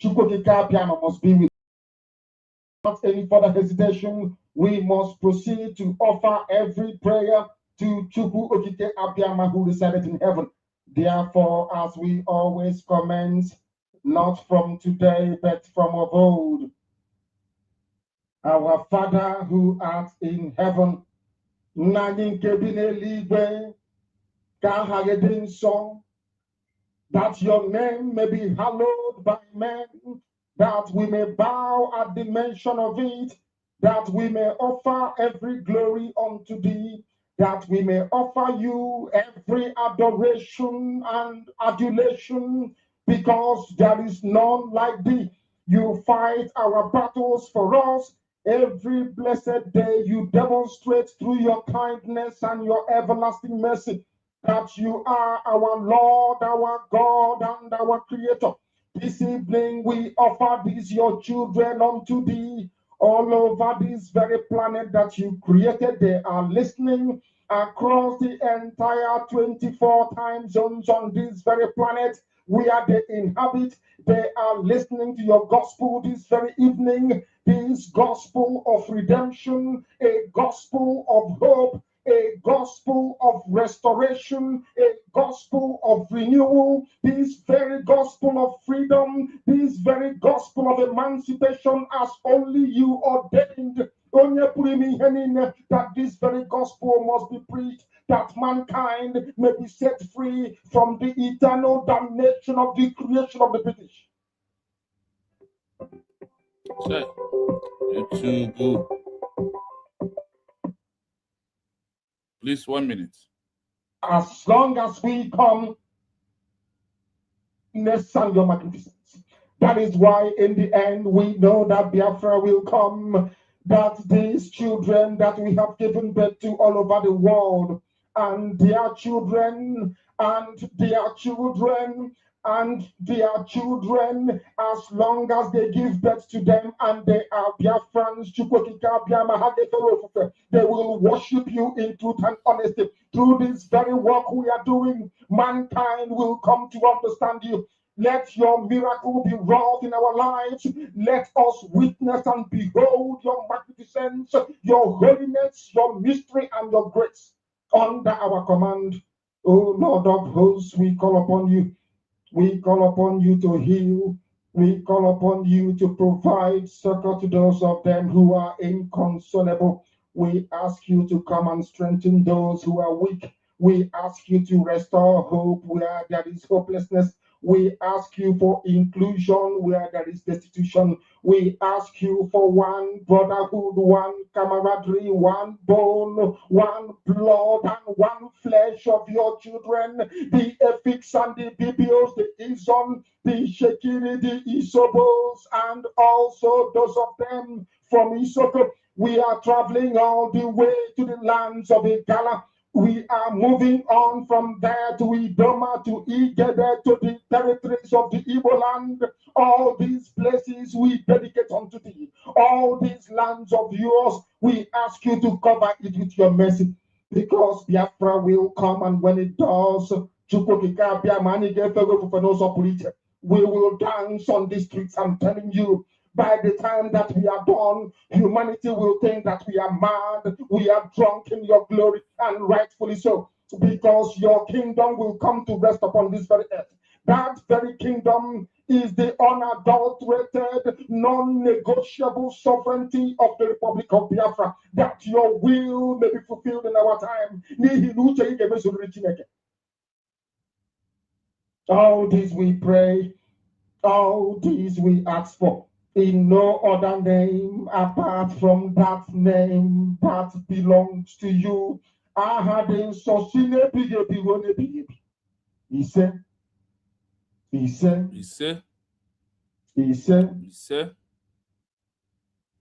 Chukwokika must be with. Without any further hesitation, we must proceed to offer every prayer to Chukwu Okike Abiyama who resided in heaven. Therefore, as we always commence, not from today, but from of old, our Father who art in heaven, that your name may be hallowed by men, that we may bow at the mention of it, that we may offer every glory unto thee, that we may offer you every adoration and adulation, because there is none like thee. You fight our battles for us. Every blessed day you demonstrate through your kindness and your everlasting mercy that you are our Lord, our God, and our Creator. This evening we offer these your children unto thee all over this very planet that you created. They are listening across the entire 24 time zones on this very planet where they inhabit. They are listening to your gospel this very evening, this gospel of redemption, a gospel of hope, a gospel of restoration, a gospel of renewal, this very gospel of freedom, this very gospel of emancipation as only you ordained. That this very gospel must be preached, that mankind may be set free from the eternal damnation of the creation of the British. You're too good. Please, 1 minute. As long as we come, and your magnificence. That is why in the end we know that Biafra will come, that these children that we have given birth to all over the world, and their children, and their children, and their children, as long as they give birth to them and they are Biafrans, they will worship you in truth and honesty. Through this very work we are doing, mankind will come to understand you. Let your miracle be wrought in our lives. Let us witness and behold your magnificence, your holiness, your mystery, and your grace under our command. O Lord of hosts, we call upon you. We call upon you to heal. We call upon you to provide succor to those of them who are inconsolable. We ask you to come and strengthen those who are weak. We ask you to restore hope where there is hopelessness. We ask you for inclusion where there is destitution. We ask you for one brotherhood, one camaraderie, one bone, one blood, and one flesh of your children. The Efiks and the Bibios, the Izon, the Shekiri, the Isobos, and also those of them from Isoko. We are traveling all the way to the lands of Igala. We are moving on from there to Idoma, to Igede, to the territories of the Igbo land. All these places we dedicate unto thee. All these lands of yours, we ask you to cover it with your mercy. Because Biafra will come, and when it does, we will dance on the streets. I'm telling you, by the time that we are done, humanity will think that we are mad, we are drunk in your glory, and rightfully so, because your kingdom will come to rest upon this very earth. That very kingdom is the unadulterated, non-negotiable sovereignty of the Republic of Biafra, that your will may be fulfilled in our time. All this we pray, all this we ask for, in no other name apart from that name that belongs to you. He said,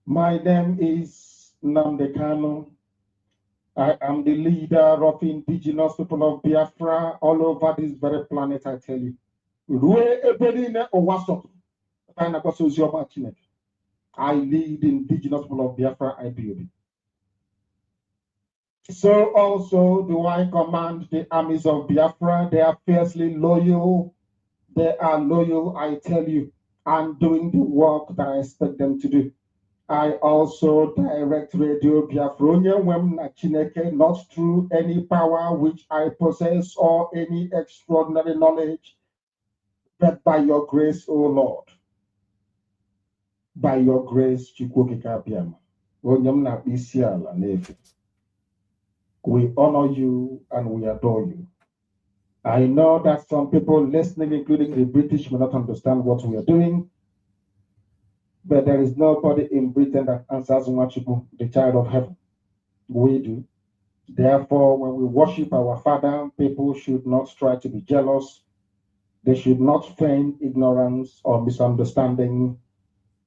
my name is Nnamdi Kanu. I am the leader of indigenous people of Biafra all over this very planet, I tell you. I lead indigenous people of Biafra IPOB. So also do I command the armies of Biafra. They are fiercely loyal. They are loyal, I tell you. and doing the work that I expect them to do. I also direct Radio Biafra na Chineke, not through any power which I possess or any extraordinary knowledge, but by your grace, O Lord. By your grace, Chukwukikabiam. We honor you and we adore you. I know that some people listening, including the British, may not understand what we are doing, but there is nobody in Britain that answers Nwachukwu, the child of heaven. We do. Therefore, when we worship our Father, people should not try to be jealous. They should not feign ignorance or misunderstanding,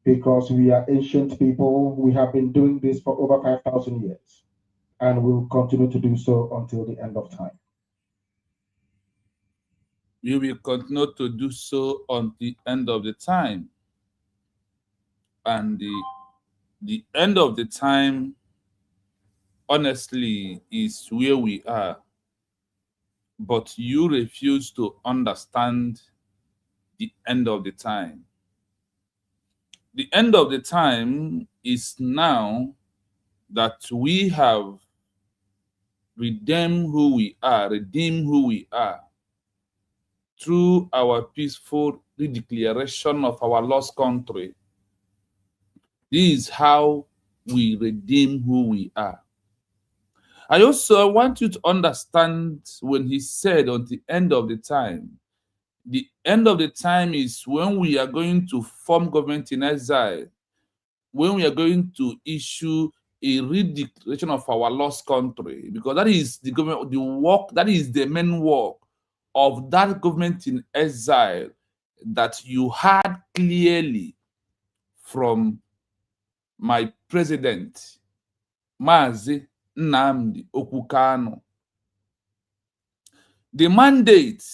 because we are ancient people. We have been doing this for over 5,000 years, and will continue to do so until the end of time. We will continue to do so until the end of the time. And the end of the time, honestly, is where we are. But you refuse to understand the end of the time. The end of the time is now that we have redeemed who we are through our peaceful redeclaration of our lost country. This is how we redeem who we are. I also want you to understand when he said on the end of the time is when we are going to form government in exile, when we are going to issue a redeclaration of our lost country, because that is the government, the work, that is the main work of that government in exile that you heard clearly from my president, Mazi Nnamdi Okukano. The mandate,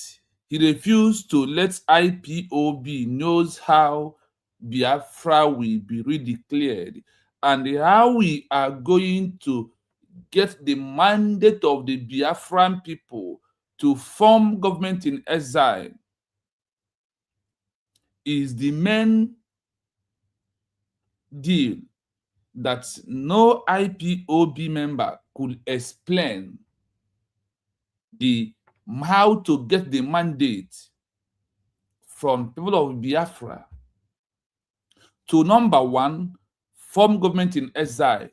he refused to let IPOB knows how Biafra will be redeclared and how we are going to get the mandate of the Biafran people to form government in exile is the main deal that no IPOB member could explain how to get the mandate from people of Biafra to, number one, form government in exile.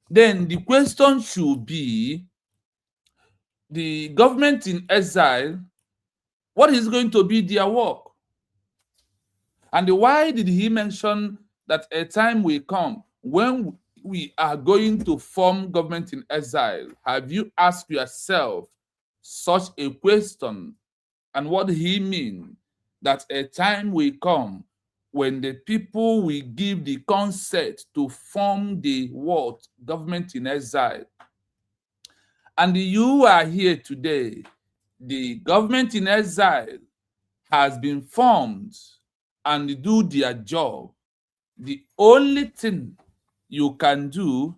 Then the question should be, the government in exile, what is going to be their work? And why did he mention that a time will come when we are going to form government in exile? Have you asked yourself such a question? And what did he mean that a time will come when the people will give the consent to form the what? Government in exile. And you are here today. The government in exile has been formed and do their job. The only thing you can do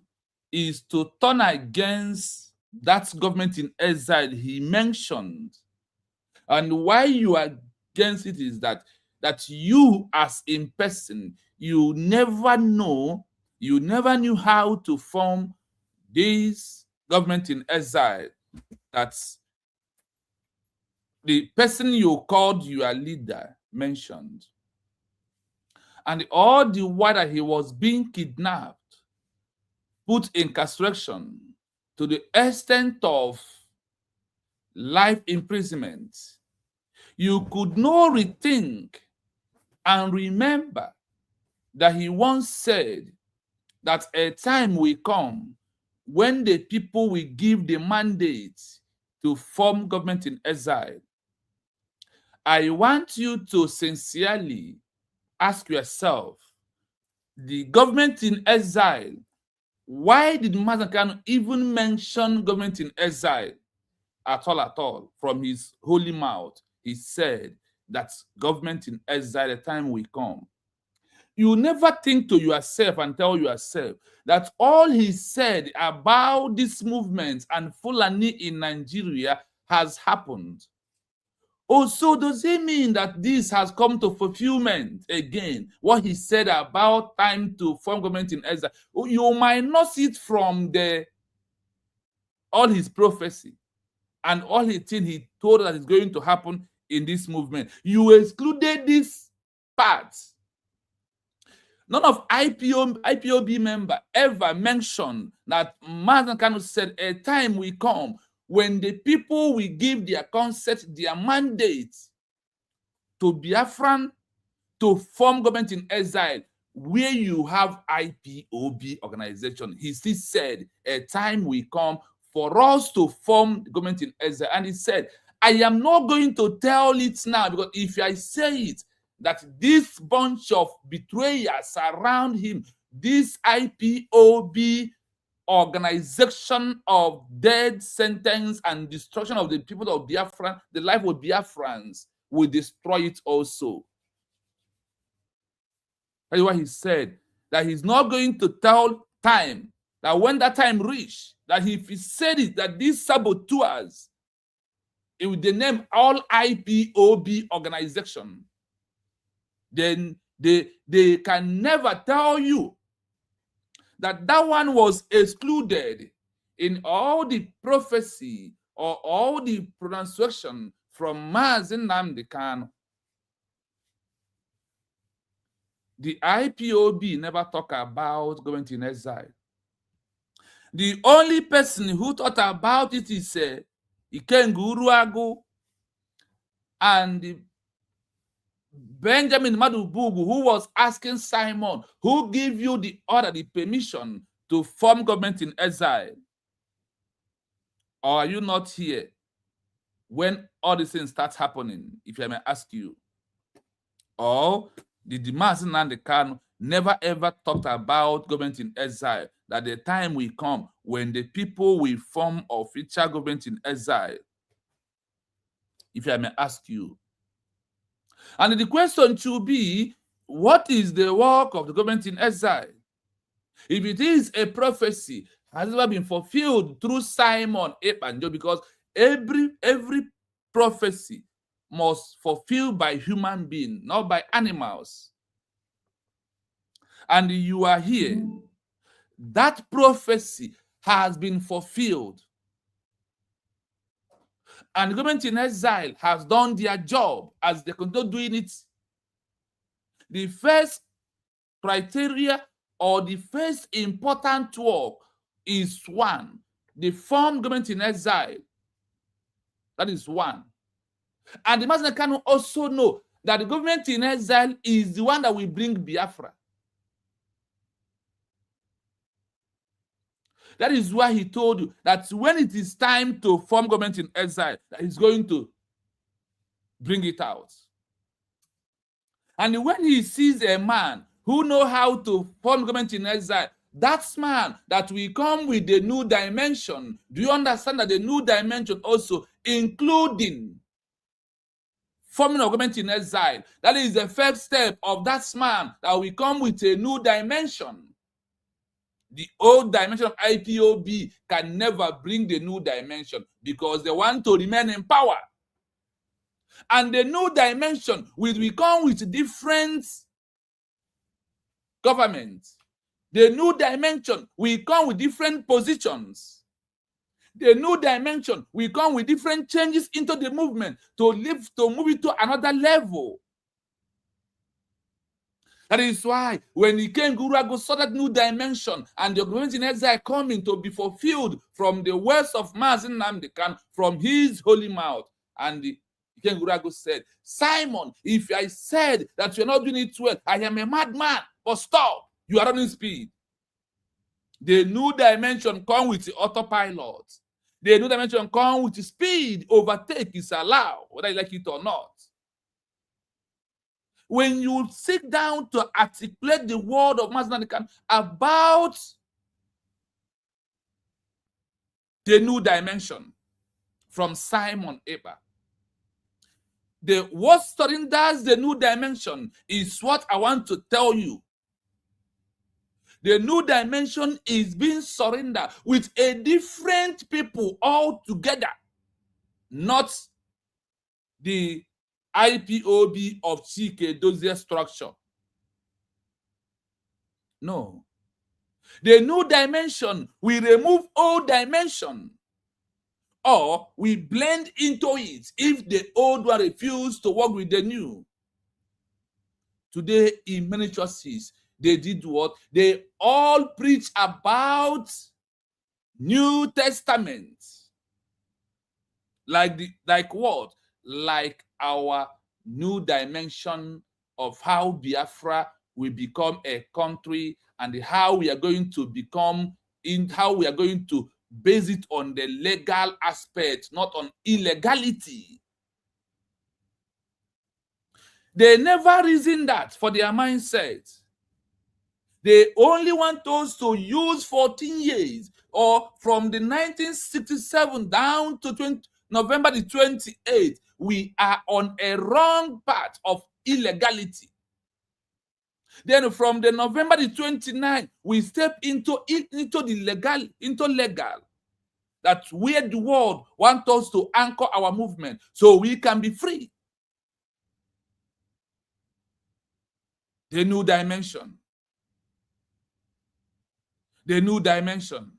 is to turn against that government in exile he mentioned. And why you are against it is that you as in person, you never knew how to form this government in exile. That's the person you called your leader mentioned. And all the while that he was being kidnapped, put in incarceration to the extent of life imprisonment, you could not rethink and remember that he once said that a time will come when the people will give the mandate to form government in exile. I want you to sincerely ask yourself, the government in exile, why did Mazi Kanu even mention government in exile at all from his holy mouth? He said that government in exile, the time will come. You never think to yourself and tell yourself that all he said about this movement and Fulani in Nigeria has happened. Oh, so does it mean that this has come to fulfillment again? What he said about time to form government in exile. You might not see it from all his prophecy and all his thing he told that is going to happen in this movement. You excluded this part. None of IPOB member ever mentioned that Mazen Kanu said a time will come when the people will give their consent, their mandate to Biafran to form government in exile, where you have IPOB organization. He still said a time will come for us to form the government in exile. And he said, I am not going to tell it now, because if I say it, that this bunch of betrayers around him, this IPOB organization of death sentence and destruction of the people of Biafra, the life of Biafrans, will destroy it also. That's why he said that he's not going to tell time, that when that time reach, that if he said it, that these saboteurs, it will name all IPOB organization, then they can never tell you that that one was excluded in all the prophecy or all the pronunciation from Mazen Nnamdi Kanu. The IPOB never talk about going in exile. The only person who thought about it is Ikenga Uruagu and Benjamin Madubugu, who was asking Simon, who gave you the order, the permission to form government in exile? Or are you not here when all these things start happening, if I may ask you? Or the Mazen Nnamdi Kanu never ever talked about government in exile, that the time will come when the people will form official government in exile, if I may ask you. And the question should be, what is the work of the government in exile? If it is a prophecy, has it ever been fulfilled through Simon Ekpanjo? Because every prophecy must fulfill by human being, not by animals. And you are here. That prophecy has been fulfilled. And the government in exile has done their job as they continue doing it. The first criteria or the first important work is one, the form government in exile. That is one. And the Mazen Kanu also know that the government in exile is the one that will bring Biafra. That is why he told you that when it is time to form government in exile, that he's going to bring it out. And when he sees a man who knows how to form government in exile, that's man that will come with a new dimension. Do you understand that the new dimension also including forming a government in exile? That is the first step of that man that will come with a new dimension. The old dimension of IPOB can never bring the new dimension because they want to remain in power. And the new dimension will come with different governments. The new dimension will come with different positions. The new dimension will come with different changes into the movement to move it to another level. That is why when Ikenga Uruagu saw that new dimension and the government in exile coming to be fulfilled from the words of Mazen Nnamdi Kanu from his holy mouth, and Ikenga Uruagu said, Simon, if I said that you're not doing it well, I am a madman, but stop, you are running speed. The new dimension comes with the autopilot. The new dimension comes with the speed. Overtake is allowed, whether you like it or not. When you sit down to articulate the word of Mazen Nnamdi Kanu about the new dimension from Simon Ekpa, what surrenders the new dimension is what I want to tell you. The new dimension is being surrendered with a different people all together, not the IPOB of Chike Dozie structure. No. The new dimension, we remove old dimension, or we blend into it if the old one refuse to work with the new. Today, in many churches, they did what? They all preach about New Testament. Like what? Like our new dimension of how Biafra will become a country, and how we are going to become, how we are going to base it on the legal aspect, not on illegality. They never reason that for their mindset. They only want us to use 14 years, or from the 1967 down to November the 28th, we are on a wrong path of illegality. Then from the November the 29th, we step into legal. That's where the world wants us to anchor our movement so we can be free. The new dimension. The new dimension.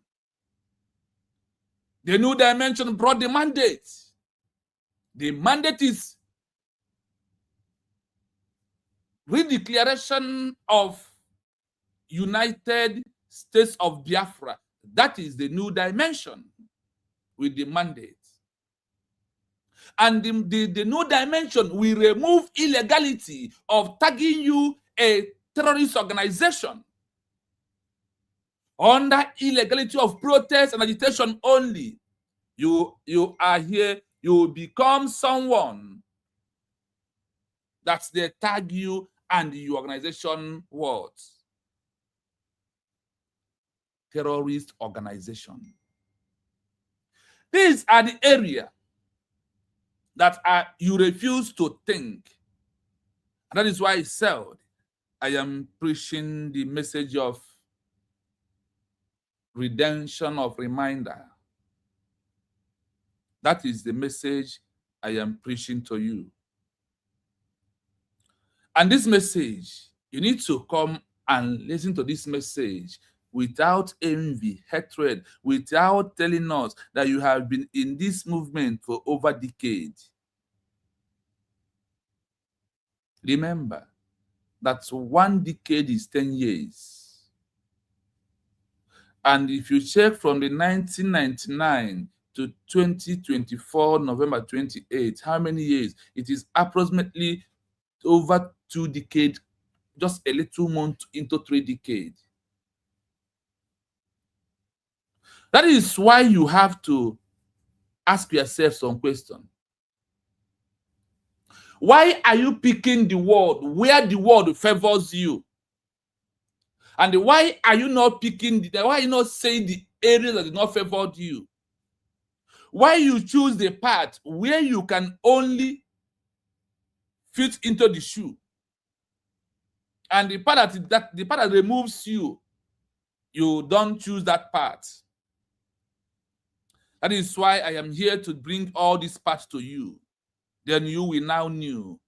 The new dimension brought the mandate. The mandate is redeclaration of United States of Biafra. That is the new dimension with the mandate. And the new dimension will remove illegality of tagging you a terrorist organization under illegality of protest and agitation only. You are here, you become someone that's they tag you and your organization words. Terrorist organization. These are the area that you refuse to think. And that is why I said I am preaching the message of redemption of reminder. That is the message I am preaching to you. And this message, you need to come and listen to this message without envy, hatred, without telling us that you have been in this movement for over a decade. Remember that 1 decade is 10 years. And if you check from the 1999 to 2024, November 28, how many years? It is approximately over 2 decades, just a little month into 3 decades. That is why you have to ask yourself some questions. Why are you picking the word where the word favors you? And why are you not picking, why are you not saying the area that did not favor you? Why you choose the part where you can only fit into the shoe? And the part that removes you, you don't choose that part. That is why I am here to bring all these parts to you. Then you will now know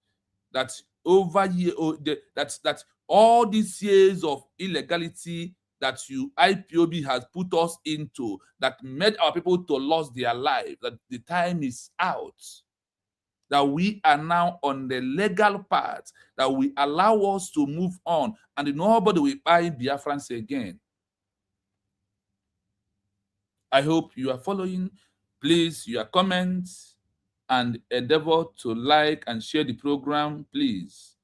that that all these years of illegality that IPOB has put us into, that made our people to lose their life, that the time is out. That we are now on the legal path, that will allow us to move on, and nobody will buy Biafrans again. I hope you are following. Please, your comments and endeavor to like and share the program, please.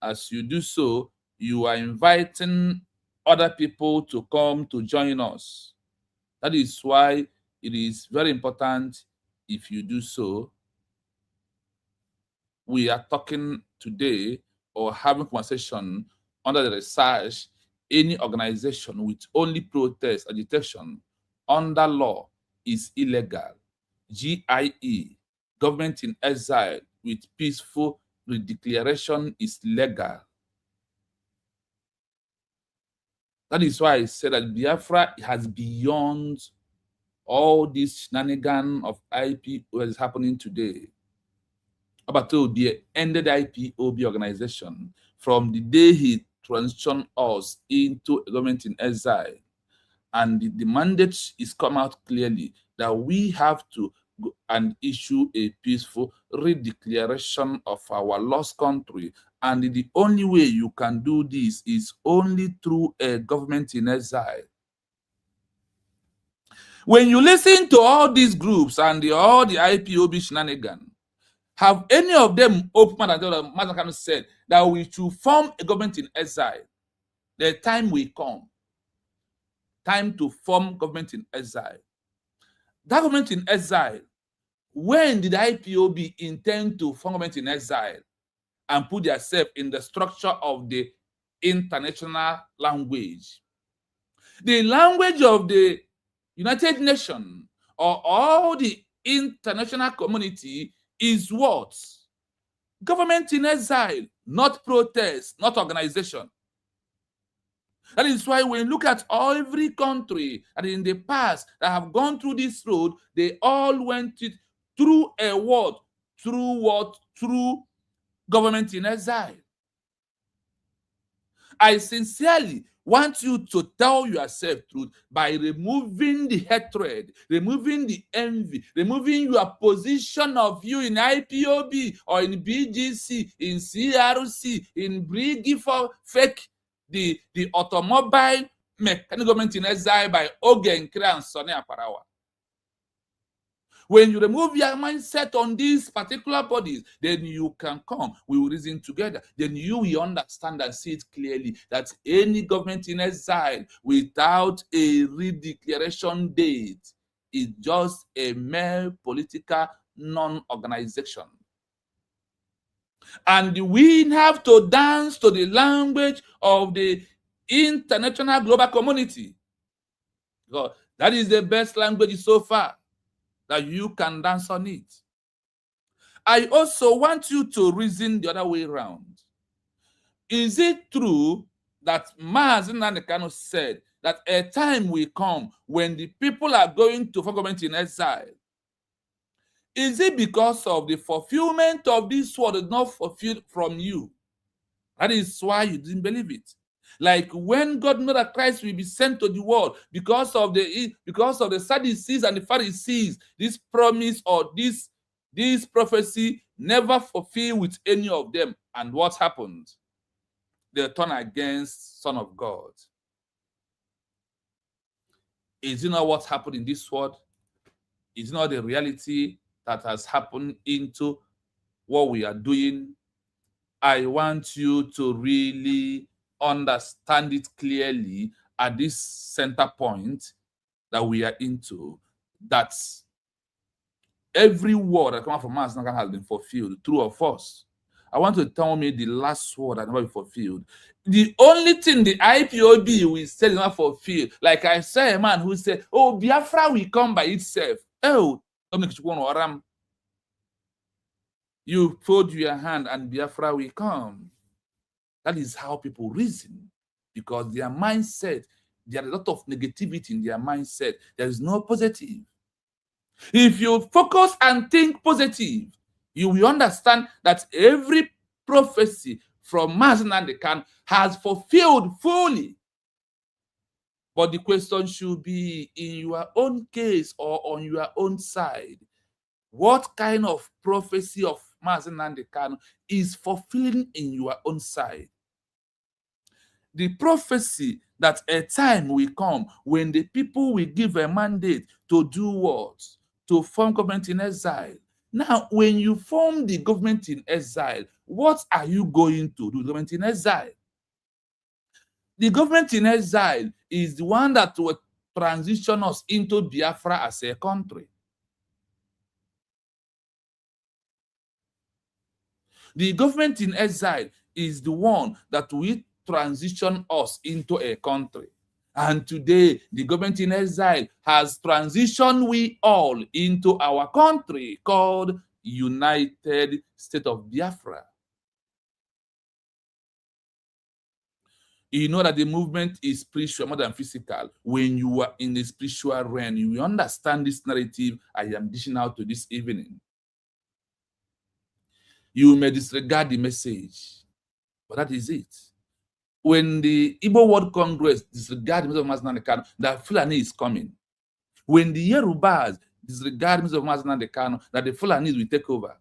As you do so, you are inviting other people to come to join us. That is why it is very important if you do so. We are talking today or having conversation under the research, any organization with only protest, agitation, under law is illegal. GIE, government in exile with peaceful redeclaration is legal. That is why I said that Biafra has beyond all this shenanigan of IP that is happening today. Abatodia ended IPOB organization from the day he transitioned us into a government in exile. And the mandate is come out clearly that we have to go and issue a peaceful redeclaration of our lost country. And the only way you can do this is only through a government in exile. When you listen to all these groups and all the IPOB shenanigans, have any of them opened and Mazakano said that we should form a government in exile? The time will come. Time to form government in exile. That government in exile, when did IPOB intend to form government in exile and put themselves in the structure of the international language? The language of the United Nations or all the international community is what? Government in exile, not protest, not organization. That is why when you look at every country and in the past that have gone through this road, they all went it through a word, through what? Through government in exile. I sincerely want you to tell yourself truth by removing the hatred, removing the envy, removing your position of you in IPOB or in BGC, in CRC, in Brigi for fake, the automobile mechanic government in exile by Ogen Kra and Sonny Aparawa. When you remove your mindset on these particular bodies, then you can come. We will reason together. Then you will understand and see it clearly that any government in exile without a redeclaration date is just a mere political non-organization. And we have to dance to the language of the international global community. Because that is the best language so far, that you can dance on it. I also want you to reason the other way around. Is it true that Mazi Nnamdi Kanu said that a time will come when the people are going to form government in exile? Is it because of the fulfillment of this word is not fulfilled from you? That is why you didn't believe it. Like when God knew that Christ will be sent to the world because of the Sadducees and the Pharisees, this promise or this prophecy never fulfilled with any of them. And what happened? They turned against Son of God. Is it not what happened in this world? Is it not the reality that has happened into what we are doing? I want you to really understand it clearly at this center point that we are into, that every word that comes out from us has been fulfilled, true or false. I want to tell me the last word that never been fulfilled. The only thing the IPOB will say is not fulfilled. Like I saw a man who said, oh, Biafra will come by itself. Oh, you fold your hand and Biafra will come. That is how people reason, because their mindset, there is a lot of negativity in their mindset. There is no positive. If you focus and think positive, you will understand that every prophecy from Mazi Nnamdi Kanu has fulfilled fully. But the question should be, in your own case or on your own side, what kind of prophecy of Mazi Nnamdi Kanu is fulfilling in your own side? The prophecy that a time will come when the people will give a mandate to do what? To form government in exile. Now, when you form the government in exile, what are you going to do? Government in exile. The government in exile is the one that will transition us into Biafra as a country. The government in exile is the one that will transition us into a country. And today, the government in exile has transitioned we all into our country called United States of Biafra. You know that the movement is spiritual more than physical. When you are in the spiritual realm, you understand this narrative I am dishing out to this evening. You may disregard the message, but that is it. When the Igbo World Congress disregard the message of Mazi Kanu, that Fulani is coming. When the Yorubas disregard the message of Mazi Kanu, that the Fulanis will take over.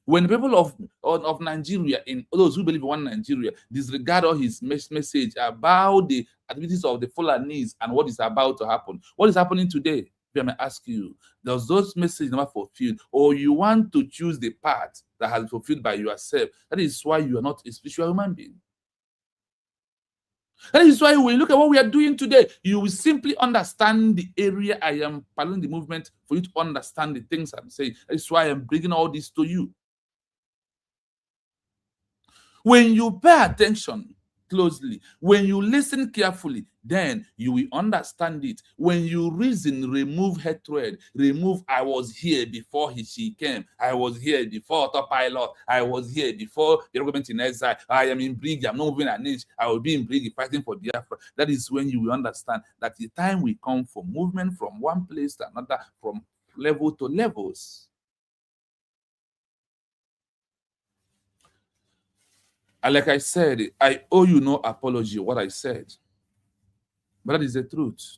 When the people of Nigeria, in those who believe in one Nigeria, disregard all his message about the activities of the Fulanis and what is about to happen, what is happening today? I may ask you, does those messages never fulfilled, or you want to choose the path that has been fulfilled by yourself? That is why you are not a spiritual human being. That is why when you look at what we are doing today, you will simply understand the area I am paralleling the movement for you to understand the things I'm saying. That is why I'm bringing all this to you. When you pay attention closely, when you listen carefully, then you will understand it. When you reason, remove hatred, remove I was here before she came, I was here before autopilot, I was here before the government in exile, I am in Brig, I'm not moving an inch, I will be in Brig fighting for Biafra. That is when you will understand that the time will come for movement from one place to another, from level to levels. And like I said, I owe you no apology what I said. But that is the truth.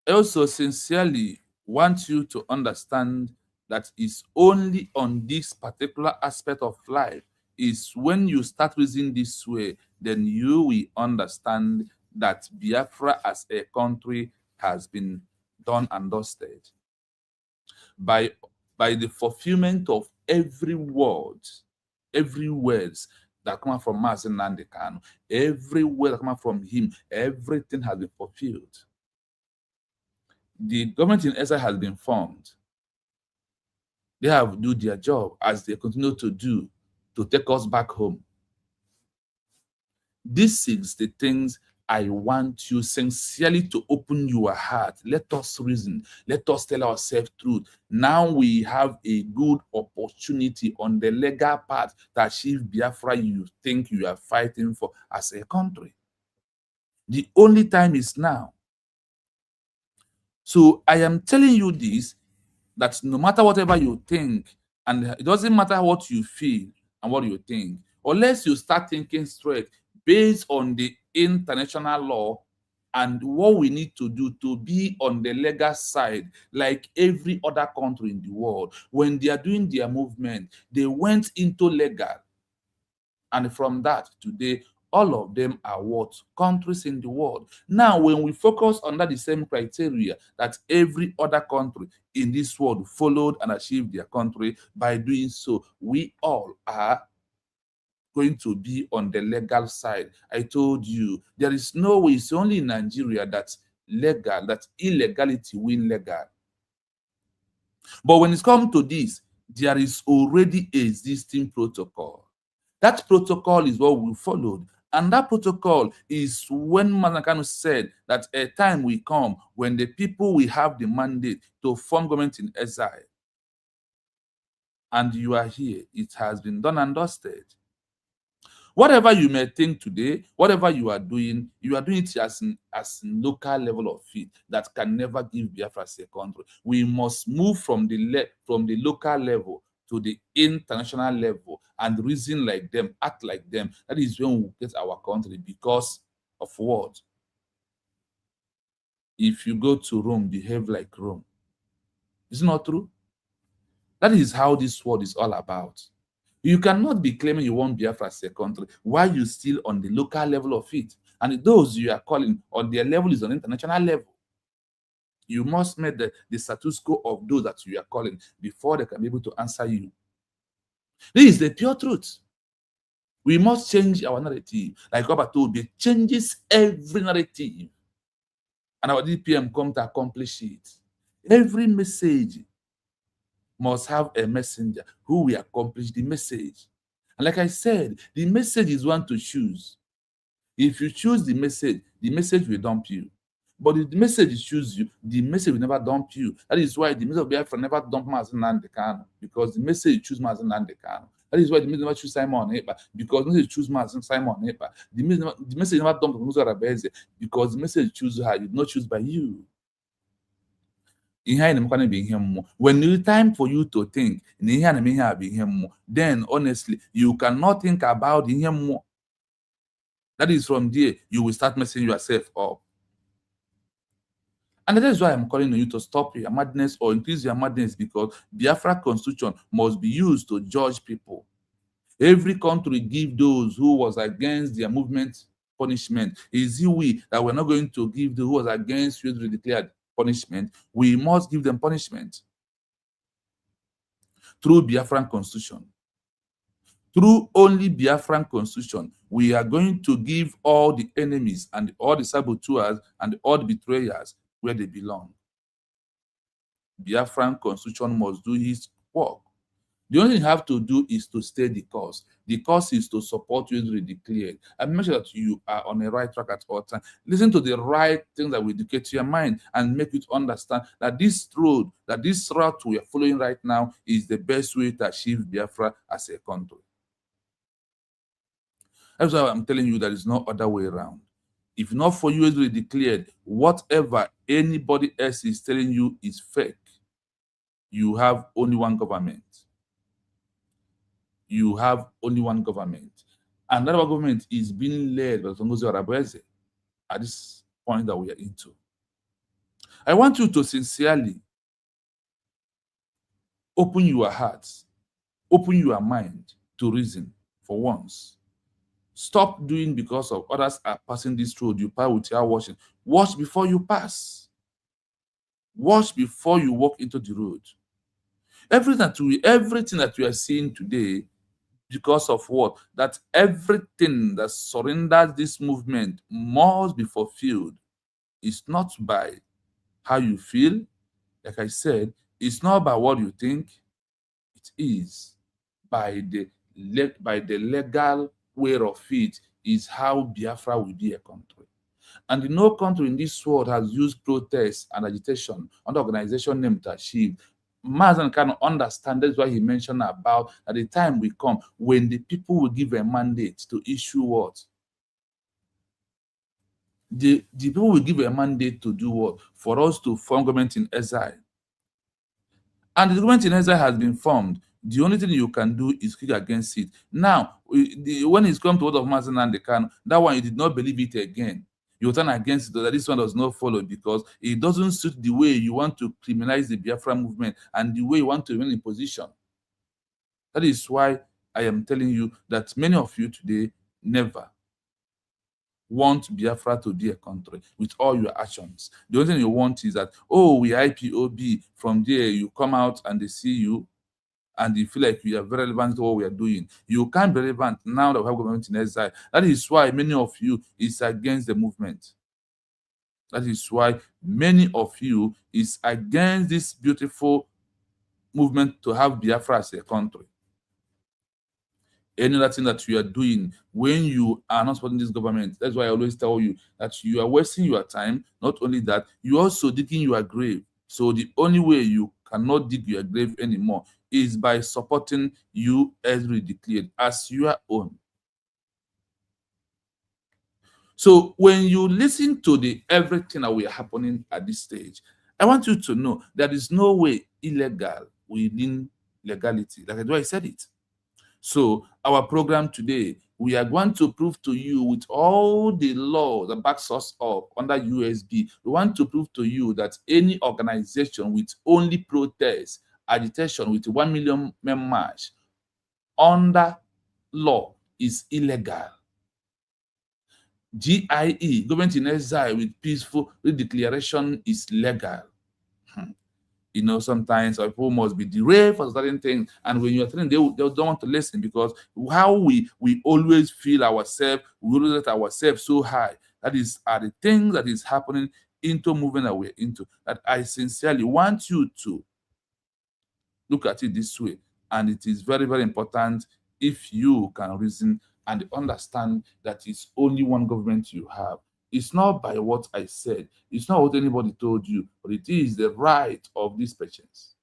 I also sincerely want you to understand that it's only on this particular aspect of life is when you start reasoning this way, then you will understand that Biafra as a country has been done and dusted. By the fulfillment of every word that come from Mazi Nnamdi Kanu, every word that come from him, everything has been fulfilled. The government in exile has been formed. They have to do their job as they continue to do to take us back home. This is the things I want you sincerely to open your heart. Let us reason. Let us tell ourselves truth. Now we have a good opportunity on the legal path to achieve Biafra you think you are fighting for as a country. The only time is now. So I am telling you this, that no matter whatever you think, and it doesn't matter what you feel and what you think, unless you start thinking straight based on the international law and what we need to do to be on the legal side, like every other country in the world. When they are doing their movement, they went into legal. And from that, today, all of them are what? Countries in the world. Now, when we focus under the same criteria that every other country in this world followed and achieved their country, by doing so, we all are going to be on the legal side. I told you, there is no way, it's only in Nigeria that's legal, that illegality win legal. But when it comes to this, there is already existing protocol. That protocol is what we followed. And that protocol is when Mazi Kanu said that a time will come when the people will have the mandate to form government in exile. And you are here. It has been done and dusted. Whatever you may think today, whatever you are doing it as in local level of it that can never give Biafra a country. We must move from the local level to the international level and reason like them, act like them. That is when we get our country, because of what? If you go to Rome, behave like Rome. Is it not true? That is how this world is all about. You cannot be claiming you want Biafra as a country while you're still on the local level of it. And those you are calling on their level is on international level. You must make the status quo of those that you are calling before they can be able to answer you. This is the pure truth. We must change our narrative. Like Robert told me, changes every narrative. And our DPM come to accomplish it. Every message must have a messenger who will accomplish the message. And like I said, the message is one to choose. If you choose the message will dump you. But if the message chooses you, the message will never dump you. That is why the message of Biafra never dump Mazi Nnamdi Kanu, because the message chooses Mazi Nnamdi Kanu. That is why the message never choose Simon Ekpa, because the message chooses Simon Ekpa. The message never dump Musa Rabeze, because the message chooses her. You not choose by you. When it's time for you to think, then honestly, you cannot think about more. That is from there, you will start messing yourself up. And that is why I'm calling on you to stop your madness or increase your madness, because Biafra constitution must be used to judge people. Every country give those who was against their movement punishment. Is it we that we're not going to give those who was against declared punishment? We must give them punishment through Biafran constitution. Through only Biafran constitution, we are going to give all the enemies and all the saboteurs and all the betrayers where they belong. Biafran constitution must do its work. The only thing you have to do is to stay the course. The course is to support you to declare and make sure that you are on the right track at all times. Listen to the right things that will educate to your mind and make you to understand that this road, that this route we are following right now is the best way to achieve Biafra as a country. That's why I'm telling you there is no other way around. If not for you to declared, whatever anybody else is telling you is fake. You have only one government. You have only one government. And that government is being led by Tongozi Arabweze at this point that we are into. I want you to sincerely open your hearts, open your mind to reason for once. Stop doing because of others are passing this road. You pass without watching. Watch before you pass. Watch before you walk into the road. Everything that we are seeing today, because of what? That everything that surrenders this movement must be fulfilled. It's not by how you feel. Like I said, it's not by what you think. It is by the legal way of it is how Biafra will be a country. And no country in this world has used protest and agitation under organization named to achieve. Mazen can understand. That's why he mentioned about at the time we come when the people will give a mandate to issue what? The people will give a mandate to do what? For us to form government in exile. And the government in exile has been formed. The only thing you can do is kick against it. Now, when it's come to word of Mazen and the can, that one you did not believe it again. You turn against it, that this one does not follow because it doesn't suit the way you want to criminalize the Biafra movement and the way you want to remain in position. That is why I am telling you that many of you today never want Biafra to be a country with all your actions. The only thing you want is that, oh, we IPOB, from there you come out and they see you and you feel like you are very relevant to what we are doing. You can't be relevant now that we have government in exile. That is why many of you is against the movement. That is why many of you is against this beautiful movement to have Biafra as a country. Any other thing that you are doing when you are not supporting this government, that's why I always tell you that you are wasting your time. Not only that, you also digging your grave. So the only way you cannot dig your grave anymore is by supporting you as declared as your own. So when you listen to the everything that will happening at this stage, I want you to know there is no way illegal within legality. Like I said it. So our program today, we are going to prove to you with all the law that backs us up under USB. We want to prove to you that any organization with only protest, agitation with 1 million members under law is illegal. GIE, government in exile with peaceful declaration, is legal. You know, sometimes people must be derailed for certain things, and when you're telling them, they don't want to listen because how we always feel ourselves, we always let ourselves so high. That are the things that is happening into movement that we're into. That I sincerely want you to look at it this way, and it is very, very important if you can reason and understand that it's only one government you have. It's not by what I said. It's not what anybody told you, but it is the right of these patients.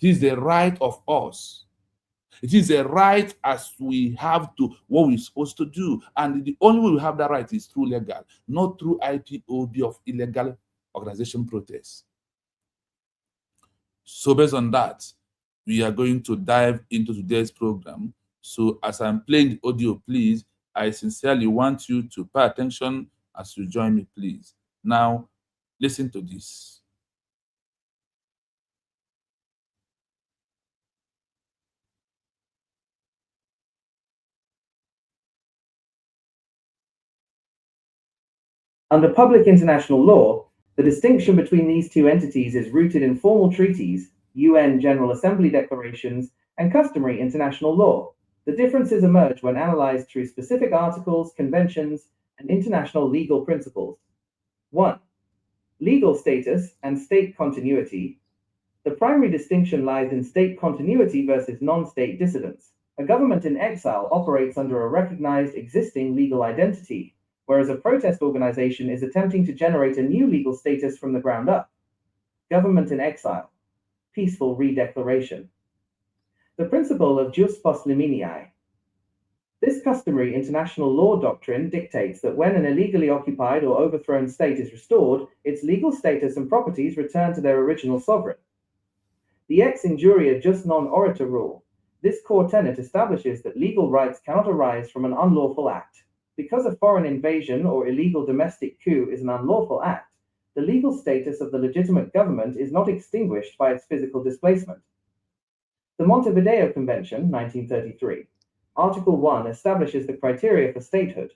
It is the right of us. It is a right as we have to, what we're supposed to do. And the only way we have that right is through legal, not through IPOB of illegal organization protests. So based on that, we are going to dive into today's program. So as I'm playing the audio, please, I sincerely want you to pay attention as you join me, please. Now, listen to this. Under public international law, the distinction between these two entities is rooted in formal treaties, UN General Assembly declarations, and customary international law. The differences emerge when analyzed through specific articles, conventions, and international legal principles. 1. Legal status and state continuity. The primary distinction lies in state continuity versus non-state dissidence. A government in exile operates under a recognized existing legal identity, whereas a protest organization is attempting to generate a new legal status from the ground up. Government in exile. Peaceful redeclaration. The principle of jus post liminii. This customary international law doctrine dictates that when an illegally occupied or overthrown state is restored, its legal status and properties return to their original sovereign. The ex injuria jus non oritur rule. This core tenet establishes that legal rights cannot arise from an unlawful act. Because a foreign invasion or illegal domestic coup is an unlawful act, the legal status of the legitimate government is not extinguished by its physical displacement. The Montevideo Convention, 1933. Article 1 establishes the criteria for statehood.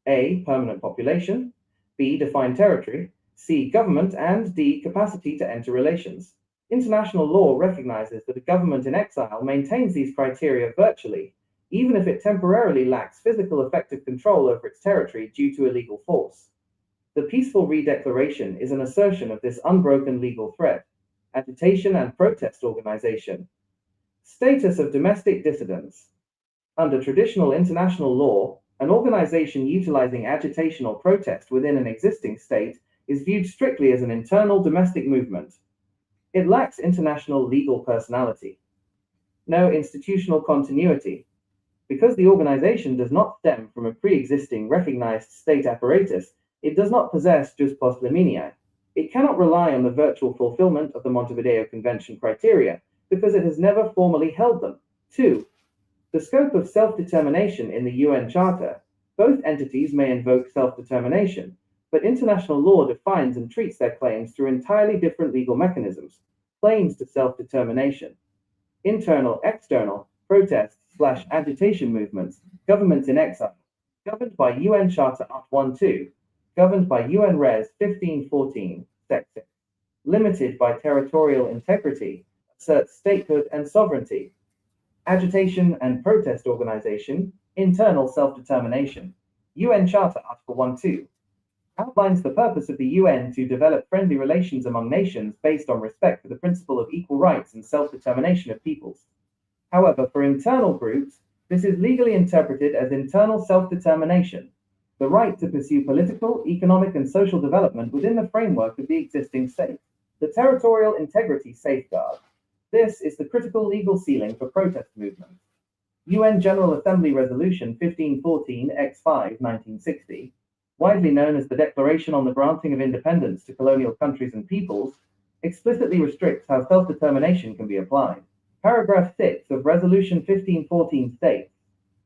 A. Permanent population. B. Defined territory. C. Government. And D. Capacity to enter relations. International law recognizes that a government in exile maintains these criteria virtually, even if it temporarily lacks physical effective control over its territory due to illegal force. The peaceful redeclaration is an assertion of this unbroken legal thread. Agitation and protest organization. Status of domestic dissidents. Under traditional international law, an organization utilizing agitation or protest within an existing state is viewed strictly as an internal domestic movement. It lacks international legal personality. No institutional continuity. Because the organization does not stem from a pre-existing recognized state apparatus, it does not possess jus post liminii. It cannot rely on the virtual fulfillment of the Montevideo Convention criteria because it has never formally held them. 2. The scope of self-determination in the UN Charter. Both entities may invoke self-determination, but international law defines and treats their claims through entirely different legal mechanisms. Claims to self-determination. Internal, external, protest/agitation movements, governments in exile, governed by UN Charter Art. 1-2, governed by UN Res. 1514, Sec. 6, limited by territorial integrity, asserts statehood and sovereignty. Agitation and protest organization, internal self-determination. UN Charter Article 1-2 outlines the purpose of the UN to develop friendly relations among nations based on respect for the principle of equal rights and self-determination of peoples. However, for internal groups, this is legally interpreted as internal self-determination, the right to pursue political, economic, and social development within the framework of the existing state. The territorial integrity safeguard. This is the critical legal ceiling for protest movements. UN General Assembly Resolution 1514 X5 1960, widely known as the Declaration on the Granting of Independence to Colonial Countries and Peoples, explicitly restricts how self-determination can be applied. Paragraph 6 of Resolution 1514 states,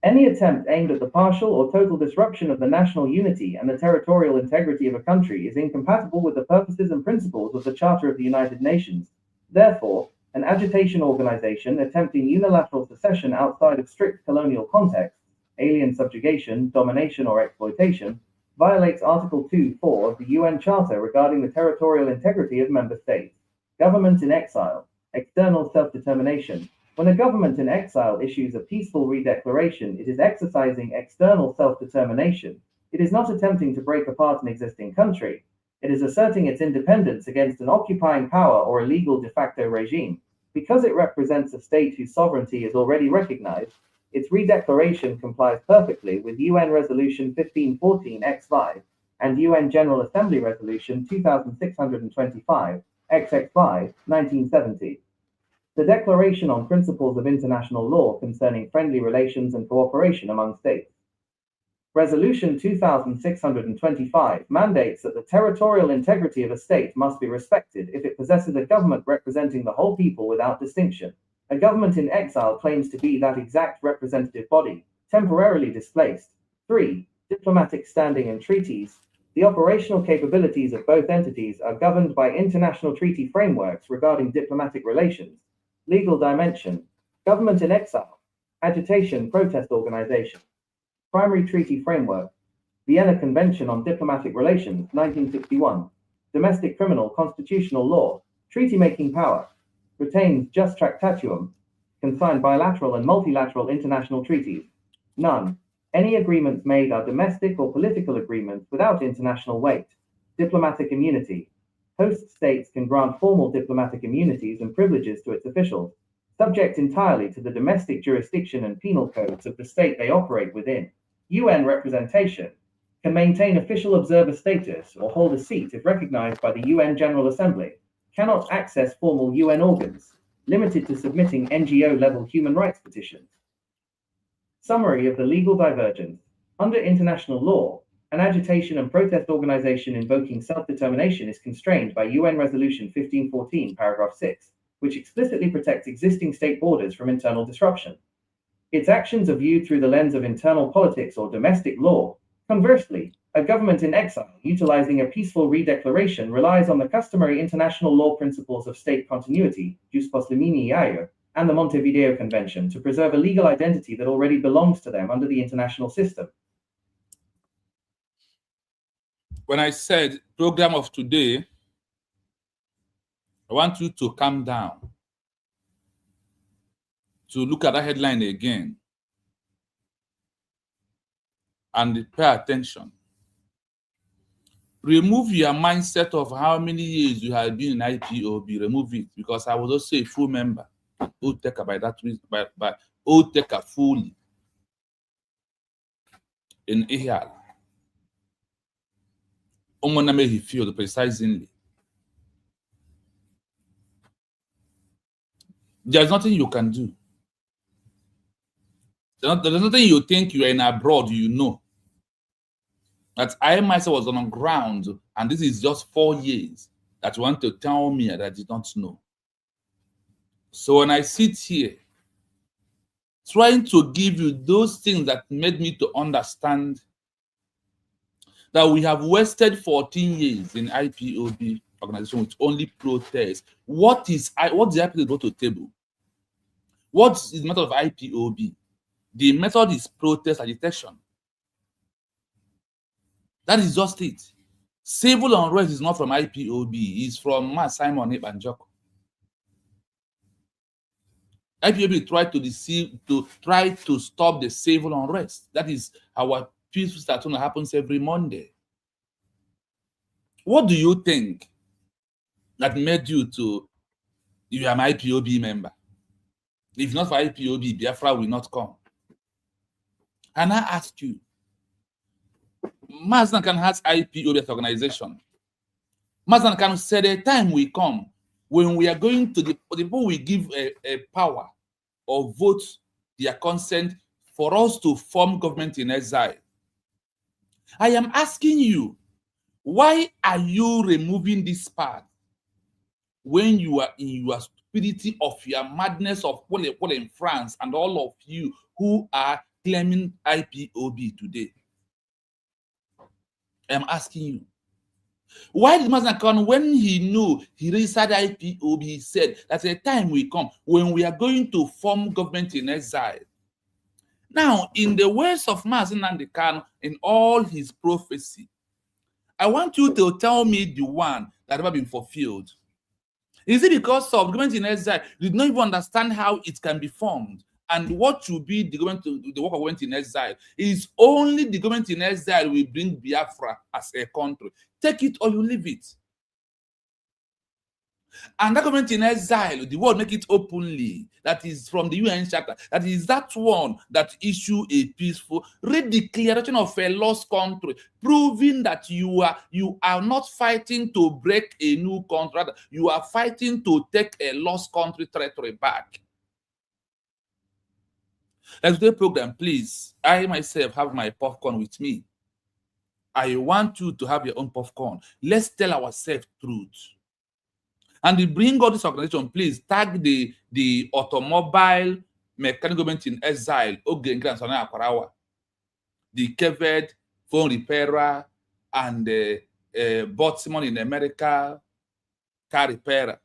any attempt aimed at the partial or total disruption of the national unity and the territorial integrity of a country is incompatible with the purposes and principles of the Charter of the United Nations. Therefore, an agitation organization attempting unilateral secession outside of strict colonial contexts, alien subjugation, domination, or exploitation, violates Article 2.4 of the UN Charter regarding the territorial integrity of member states. Government in exile. External self-determination. When a government in exile issues a peaceful redeclaration, it is exercising external self-determination. It is not attempting to break apart an existing country. It is asserting its independence against an occupying power or illegal de facto regime. Because it represents a state whose sovereignty is already recognized, its redeclaration complies perfectly with UN Resolution 1514 X5 and UN General Assembly Resolution 2625 XX5 1970. The Declaration on Principles of International Law concerning Friendly Relations and Cooperation among States. Resolution 2625 mandates that the territorial integrity of a state must be respected if it possesses a government representing the whole people without distinction. A government in exile claims to be that exact representative body, temporarily displaced. 3. Diplomatic standing and treaties. The operational capabilities of both entities are governed by international treaty frameworks regarding diplomatic relations. Legal dimension. Government in exile. Agitation, protest organization. Primary treaty framework. Vienna Convention on Diplomatic Relations, 1961. Domestic criminal constitutional law. Treaty-making power. Retains jus tractatuum. Can sign bilateral and multilateral international treaties. None. Any agreements made are domestic or political agreements without international weight. Diplomatic immunity. Host states can grant formal diplomatic immunities and privileges to its officials, subject entirely to the domestic jurisdiction and penal codes of the state they operate within. UN representation. Can maintain official observer status or hold a seat if recognized by the UN General Assembly. Cannot access formal UN organs. Limited to submitting NGO-level human rights petitions. Summary of the legal divergence. Under international law, an agitation and protest organization invoking self-determination is constrained by UN Resolution 1514, paragraph 6, which explicitly protects existing state borders from internal disruption. Its actions are viewed through the lens of internal politics or domestic law. Conversely, a government in exile utilizing a peaceful redeclaration relies on the customary international law principles of state continuity, jus post limini iure, and the Montevideo Convention to preserve a legal identity that already belongs to them under the international system. When I said program of today, I want you to calm down, to look at that headline again, and pay attention. Remove your mindset of how many years you have been in IPOB. Remove it, because I was also a full member. Old Techer by that reason, by Old Techer fully in EXILE. Omoname he feel precisely. There's nothing you can do. There's nothing you think you are in abroad, you know. That I myself was on the ground, and this is just 4 years that you want to tell me that I did not know. So when I sit here, trying to give you those things that made me to understand that we have wasted 14 years in IPOB organization with only protests. What the IPOB brought to the table? What is the method of IPOB? The method is protest agitation. That is just it. Civil unrest is not from IPOB, it's from Simon Ebanjoko. IPOB tried to deceive, to try to stop the civil unrest. That is our peaceful start that happens every Monday. What do you think that made you are an IPOB member? If not for IPOB, Biafra will not come. And I ask you, Mazdan can has IPOB as organization. Mazdan can say the time will come when we are going to the people we give a power or vote their consent for us to form government in exile. I am asking you, why are you removing this part when you are in your stupidity of your madness of Pole in France and all of you who are claiming IPOB today? I am asking you. Why did Mazdan, when he knew he registered IPOB, he said that a time will come when we are going to form government in exile? Now, in the words of Mazdan, in all his prophecy, I want you to tell me the one that never been fulfilled. Is it because of government in exile did not even understand how it can be formed and what should be the work of government in exile? It is only the government in exile will bring Biafra as a country. Take it or you leave it. And that government in exile, the world make it openly. That is from the UN Charter. That is that one that issue a peaceful redeclaration of a lost country, proving that you are not fighting to break a new country. You are fighting to take a lost country territory back. Like today's program, please, I myself have my popcorn with me. I want you to have your own popcorn. Let's tell ourselves truth. And to bring all this organization, please tag the automobile mechanic government in exile, the covered phone repairer and Baltimore in America car repairer.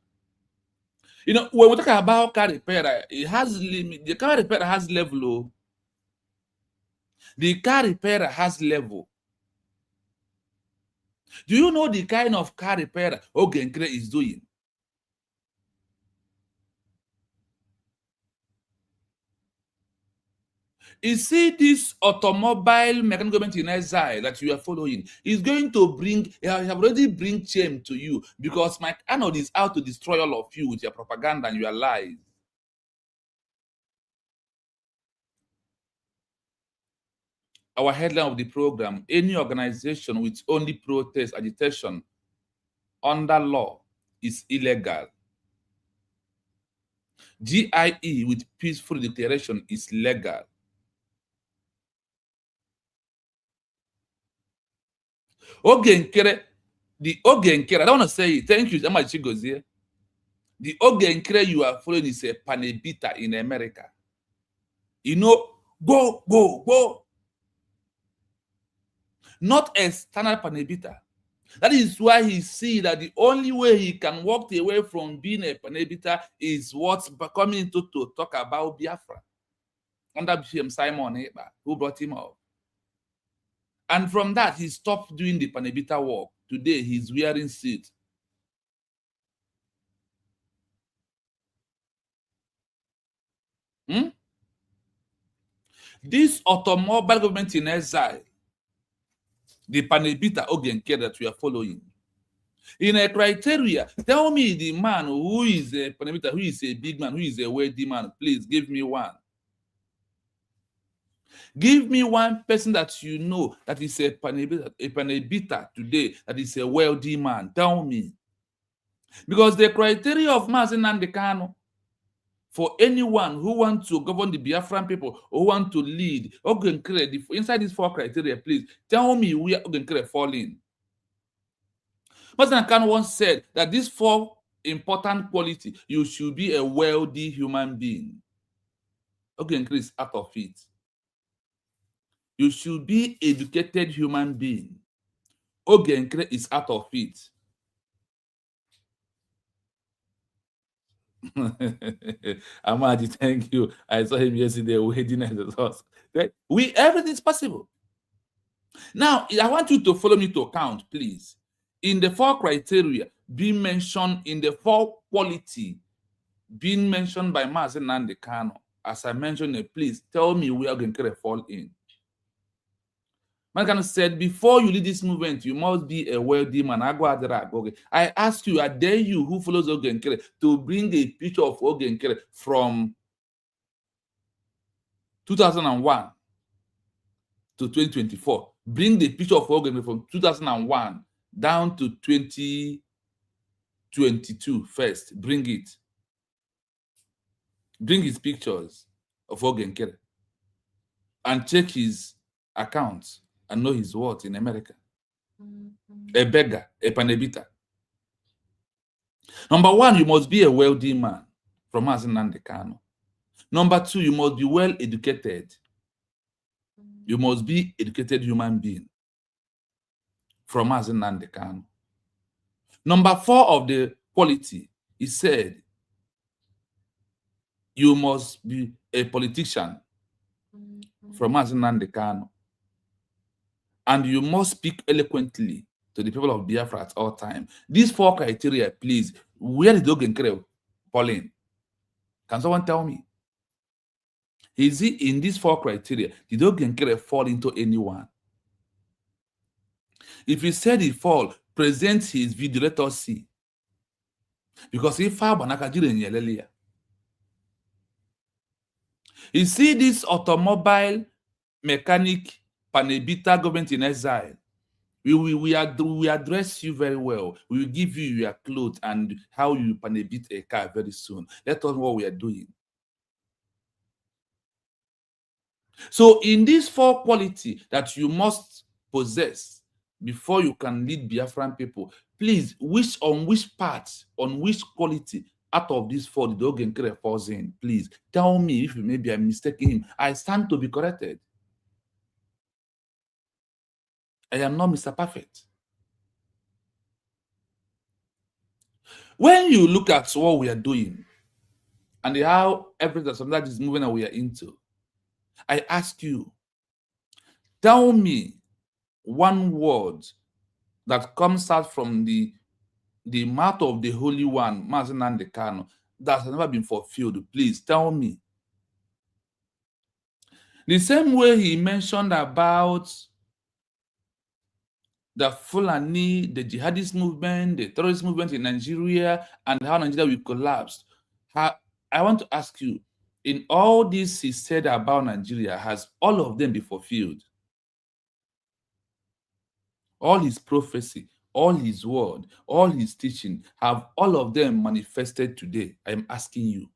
You know, when we talk about car repairer, it has limit. The car repairer has level. Oh. The car repairer has level. Do you know the kind of car repairer Ogenkere is doing? You see, this automobile mechanic government in exile that you are following is going to bring, I have already bring shame to you because my anode is out to destroy all of you with your propaganda and your lies. Our headline of the program, any organization with only protest agitation under law is illegal. GIE with peaceful declaration is legal. Ogenkere, the Ogenkere, I don't want to say it. Thank you, Jama Chigozie. The Ogenkere you are following is a panebita in America. You know, go. Not a standard panebita. That is why he see that the only way he can walk away from being a panebita is what's coming to talk about Biafra. Under BM Simon Eba, who brought him up. And from that, he stopped doing the panebita work. Today, he's wearing suit. This automobile government in exile, the panebita Ogenkere that we are following, in a criteria, tell me the man who is a panebita, who is a big man, who is a wealthy man. Please give me one. Give me one person that you know that is a panebita today, that is a wealthy man. Tell me. Because the criteria of Mazi Nnamdi Kanu for anyone who wants to govern the Biafran people or want to lead, Ogenkere, inside these 4 criteria, please tell me where Ogenkere fall in. Mazi Nnamdi Kanu once said that these 4 important qualities, you should be a wealthy human being. Ogenkere is out of it. You should be educated human being. Ogenkere is out of it. Amadi, thank you. I saw him yesterday waiting at the house. Everything is possible. Now, I want you to follow me to account, please. In the 4 criteria being mentioned, in the 4 quality being mentioned by Mazi Nnamdi Kanu, as I mentioned, please tell me where Ogenkere fall in. Man said, before you lead this movement, you must be a wealthy man. I ask you, I dare you who follows Ogenkere to bring a picture of Ogenkere from 2001 to 2024. Bring the picture of Ogenkere from 2001 down to 2022 first. Bring it. Bring his pictures of Ogenkere and check his accounts and know his worth in America. A beggar, a panebita. Number 1, you must be a wealthy man from Mazi Nnamdi Kanu. Number 2, you must be well educated. You must be educated human being from Mazi Nnamdi Kanu. Number 4 of the quality, he said, you must be a politician from Mazi Nnamdi Kanu. And you must speak eloquently to the people of Biafra at all times. These 4 criteria, please, where did Ogenkere fall in? Can someone tell me? Is he in these 4 criteria? Did Ogenkere fall into anyone? If he said he fall, present his video, let us see. Because if you see this automobile mechanic panebita government in exile, we address you very well. We will give you your clothes and how you panebit a car very soon. Let us know what we are doing. So in these 4 qualities that you must possess before you can lead Biafran people, please, which part, on which quality out of these 4 did Ogenkere falls in? Please tell me if maybe I'm mistaking him. I stand to be corrected. I am not Mr. Perfect. When you look at what we are doing and how everything that is moving and we are into, I ask you, tell me one word that comes out from the mouth of the Holy One, Mazen Nandekano, that has never been fulfilled. Please tell me. The same way he mentioned about the Fulani, the jihadist movement, the terrorist movement in Nigeria, and how Nigeria will collapse. I want to ask you, in all this he said about Nigeria, has all of them been fulfilled? All his prophecy, all his word, all his teaching, have all of them manifested today? I am asking you.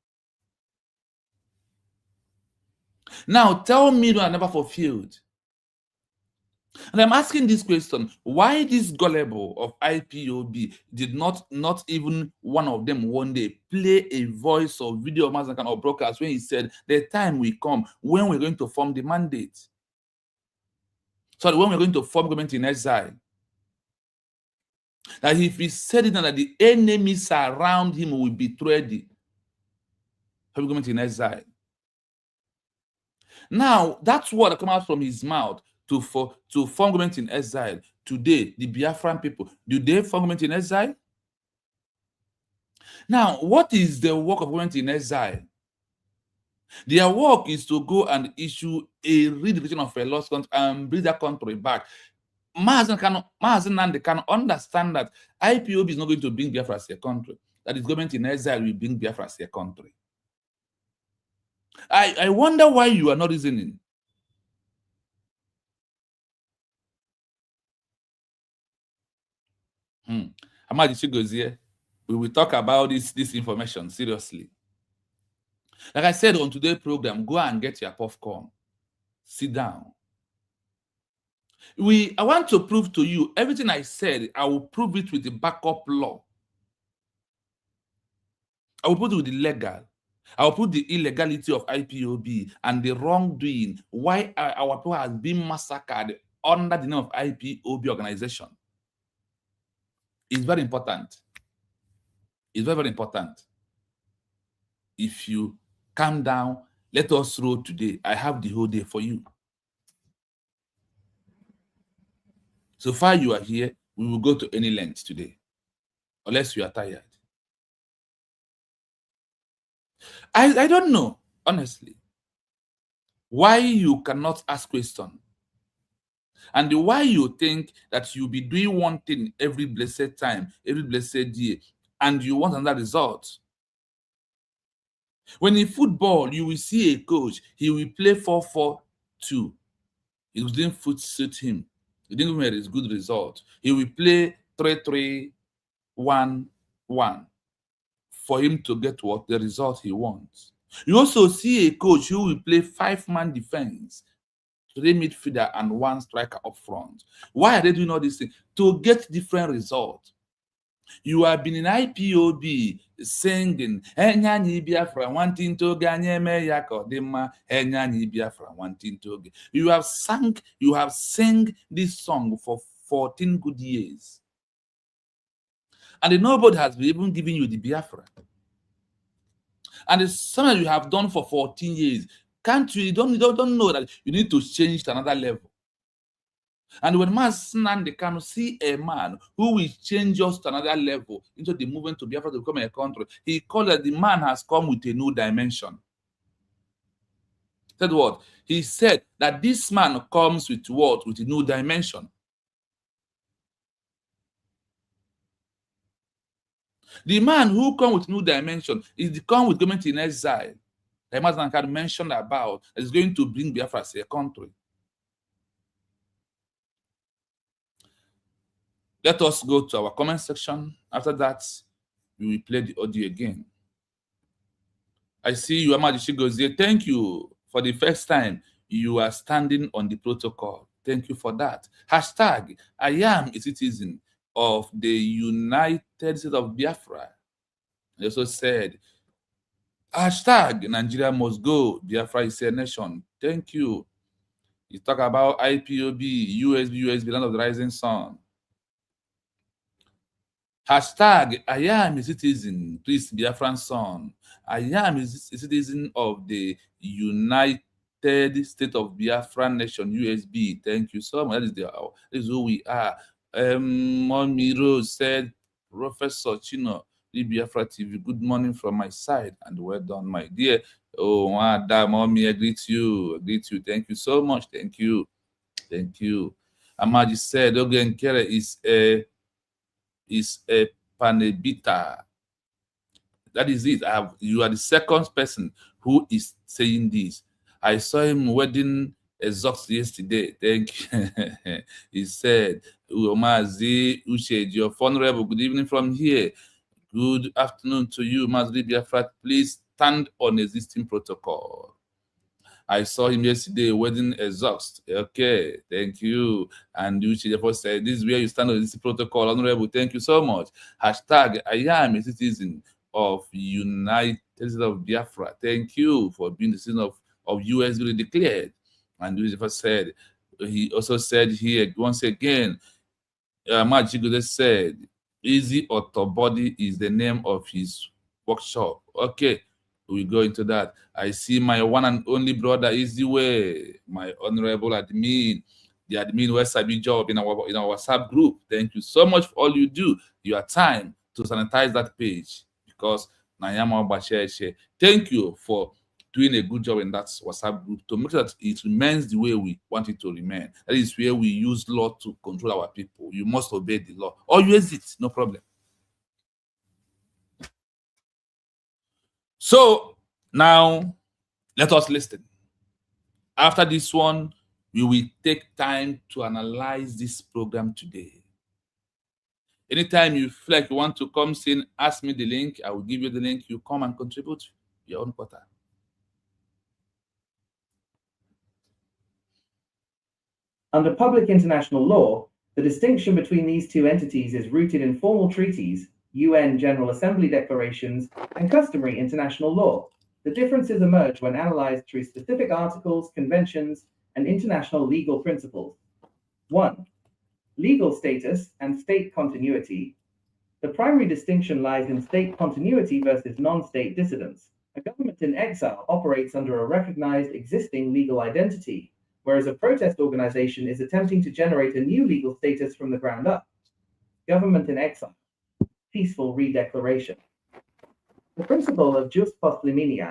Now tell me they are never fulfilled. And I'm asking this question, why this gullible of IPOB did not even one of them one day play a voice or video of Mazen Khan or broadcast when he said, the time will come when we're going to form the mandate. Sorry, when we're going to form government in exile. That if he said it, that the enemies around him will betray the government in exile. Now, that's what that come out from his mouth to form government in exile. Today, the Biafran people, do they form government in exile? Now, what is the work of government in exile? Their work is to go and issue a rededication of a lost country and bring that country back. Mazen Nandi can understand that IPOB is not going to bring Biafra as a country. That is, government in exile will bring Biafra as a country. I wonder why you are not reasoning. Amadi Chigozie, we will talk about this information seriously. Like I said on today's program, go and get your popcorn. Sit down. I want to prove to you everything I said. I will prove it with the backup law. I will put it with the legal. I will put the illegality of IPOB and the wrongdoing, why our people has been massacred under the name of IPOB organization. It's very important. It's very, very important. If you calm down, let us roll today. I have the whole day for you. So far you are here, we will go to any length today, unless you are tired. I don't know, honestly, why you cannot ask questions, and why you think that you'll be doing one thing every blessed time, every blessed day, and you want another result. When in football, you will see a coach, he will play 4-4-2. It didn't suit him. It didn't give him a good result. He will play 3-3-1-1 for him to get what the result he wants. You also see a coach who will play 5-man defense, 3 midfielder and 1 striker up front. Why are they doing all these things? To get different results. You have been in IPOB singing, Enyani Biafra wanting to ganye me yakodima, Enyani Biafra wanting to. You have sung this song for 14 good years. And nobody has been even giving you the Biafra. And it's something you have done for 14 years. Can't you don't know that you need to change to another level? And when Mazen can see a man who will change us to another level into the movement to Biafra to become a country, he called that the man has come with a new dimension. Said what? He said that this man comes with what? With a new dimension. The man who comes with new dimension is the come with government in exile. The Mazen can mentioned about is going to bring Biafra as a country. Let us go to our comment section. After that, we will play the audio again. I see you, Amadi Chigozie. Thank you for the first time. you are standing on the protocol. Thank you for that. Hashtag, I am a citizen of the United States of Biafra. He also said, hashtag, Nigeria must go. Biafra is a nation. Thank you. You talk about IPOB, USB, land of the rising sun. Hashtag, I am a citizen, please, Biafran son. I am a citizen of the United States of Biafra Nation, USB. Thank you so much. That is who we are. Mommy Rose said, Professor Chino, Biafra TV, good morning from my side, and well done, my dear. Oh, Mommy, I greet you. Thank you so much. Thank you. Amaji said, Ogen Kere is a panebita. That is it. You are the second person who is saying this. I saw him wedding exhaust yesterday. Thank you. He said, Umazi Ushed, honorable, good evening from here. Good afternoon to you, Mazli Biafra. Please stand on existing protocol. I saw him yesterday wedding exhaust. Okay, thank you. And you should therefore say, this is where you stand on this protocol. Honorable, thank you so much. Hashtag, I am a citizen of United States of Biafra. Thank you for being the citizen of US really declared. And you therefore said, he also said here, once again, Majigo said, Easy Autobody is the name of his workshop. Okay. We go into that. I see my one and only brother Easy Way, my honorable admin, the admin West Sabi job in our WhatsApp group. Thank you so much for all you do. Your time to sanitize that page because Nayama Bashe. Thank you for doing a good job in that WhatsApp group to make sure that it remains the way we want it to remain. That is where we use law to control our people. You must obey the law or use it, no problem. So now let us listen. After this one, we will take time to analyze this program today. Anytime you feel like you want to come in, ask me the link. I will give you the link. You come and contribute your own quota. Under public international law, the distinction between these two entities is rooted in formal treaties, UN General Assembly declarations, and customary international law. The differences emerge when analyzed through specific articles, conventions, and international legal principles. 1. Legal status and state continuity. The primary distinction lies in state continuity versus non-state dissidence. A government in exile operates under a recognized existing legal identity, whereas a protest organization is attempting to generate a new legal status from the ground up. Government in exile. Peaceful redeclaration. The principle of jus post limini.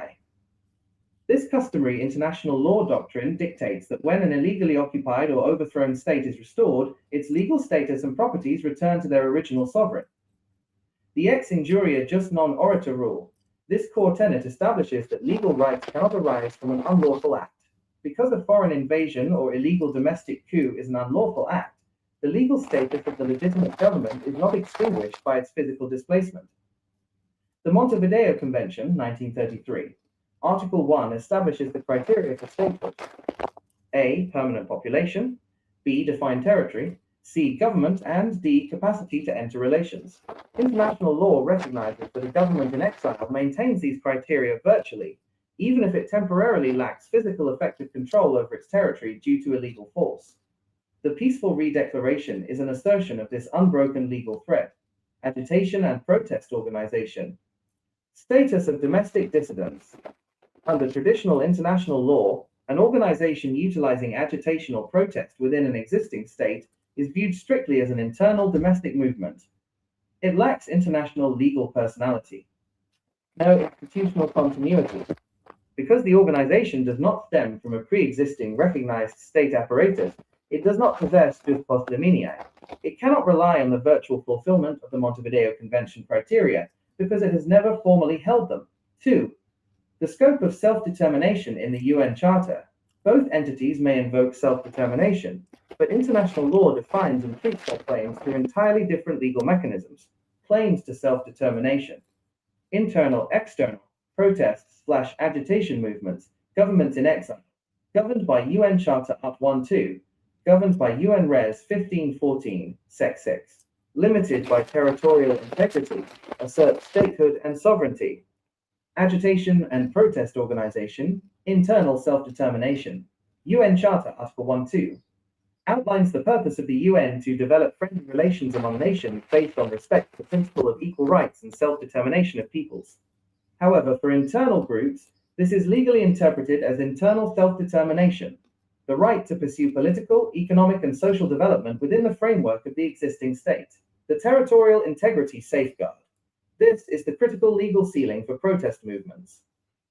This customary international law doctrine dictates that when an illegally occupied or overthrown state is restored, its legal status and properties return to their original sovereign. The ex injuria jus non oritur rule. This core tenet establishes that legal rights cannot arise from an unlawful act. Because a foreign invasion or illegal domestic coup is an unlawful act, the legal status of the legitimate government is not extinguished by its physical displacement. The Montevideo Convention, 1933, Article 1 establishes the criteria for statehood. A. Permanent population. B. Defined territory. C. Government. And D. Capacity to enter relations. International law recognizes that a government in exile maintains these criteria virtually, even if it temporarily lacks physical effective control over its territory due to illegal force. The peaceful redeclaration is an assertion of this unbroken legal thread. Agitation and protest organization. Status of domestic dissidents. Under traditional international law, an organization utilizing agitation or protest within an existing state is viewed strictly as an internal domestic movement. It lacks international legal personality. No institutional continuity. Because the organization does not stem from a pre-existing recognized state apparatus, it does not possess jus post limini. It cannot rely on the virtual fulfillment of the Montevideo Convention criteria because it has never formally held them. 2. The scope of self-determination in the UN Charter. Both entities may invoke self-determination, but international law defines and treats their claims through entirely different legal mechanisms. Claims to self-determination. Internal, external, protests/agitation movements, governments in exile. governed by UN Charter Art 1-2, governed by UN Res 1514, Sec 6, limited by territorial integrity, asserts statehood and sovereignty. Agitation and protest organization, internal self-determination. UN Charter Article 1-2 outlines the purpose of the UN to develop friendly relations among nations based on respect for the principle of equal rights and self-determination of peoples. However, for internal groups, this is legally interpreted as internal self-determination, the right to pursue political, economic, and social development within the framework of the existing state. The territorial integrity safeguard. This is the critical legal ceiling for protest movements.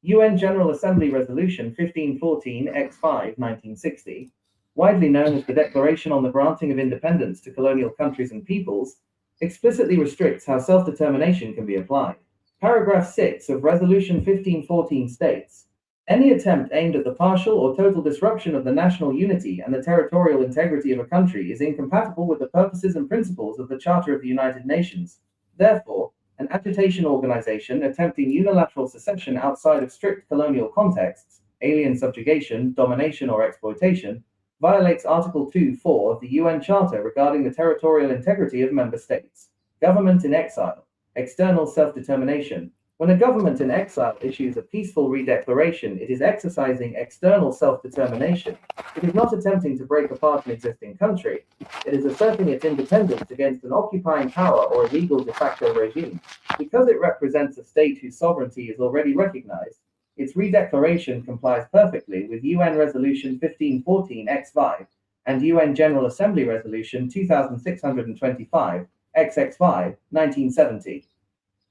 UN General Assembly Resolution 1514 X5 1960, widely known as the Declaration on the Granting of Independence to Colonial Countries and Peoples, explicitly restricts how self-determination can be applied. Paragraph 6 of Resolution 1514 states, any attempt aimed at the partial or total disruption of the national unity and the territorial integrity of a country is incompatible with the purposes and principles of the Charter of the United Nations. Therefore, an agitation organization attempting unilateral secession outside of strict colonial contexts, alien subjugation, domination, or exploitation, violates Article 2.4 of the UN Charter regarding the territorial integrity of member states. Government in exile. External self-determination. When a government in exile issues a peaceful redeclaration, it is exercising external self-determination. It is not attempting to break apart an existing country. It is asserting its independence against an occupying power or a legal de facto regime. Because it represents a state whose sovereignty is already recognized, its redeclaration complies perfectly with UN Resolution 1514 X5 and UN General Assembly Resolution 2625 XX5 1970.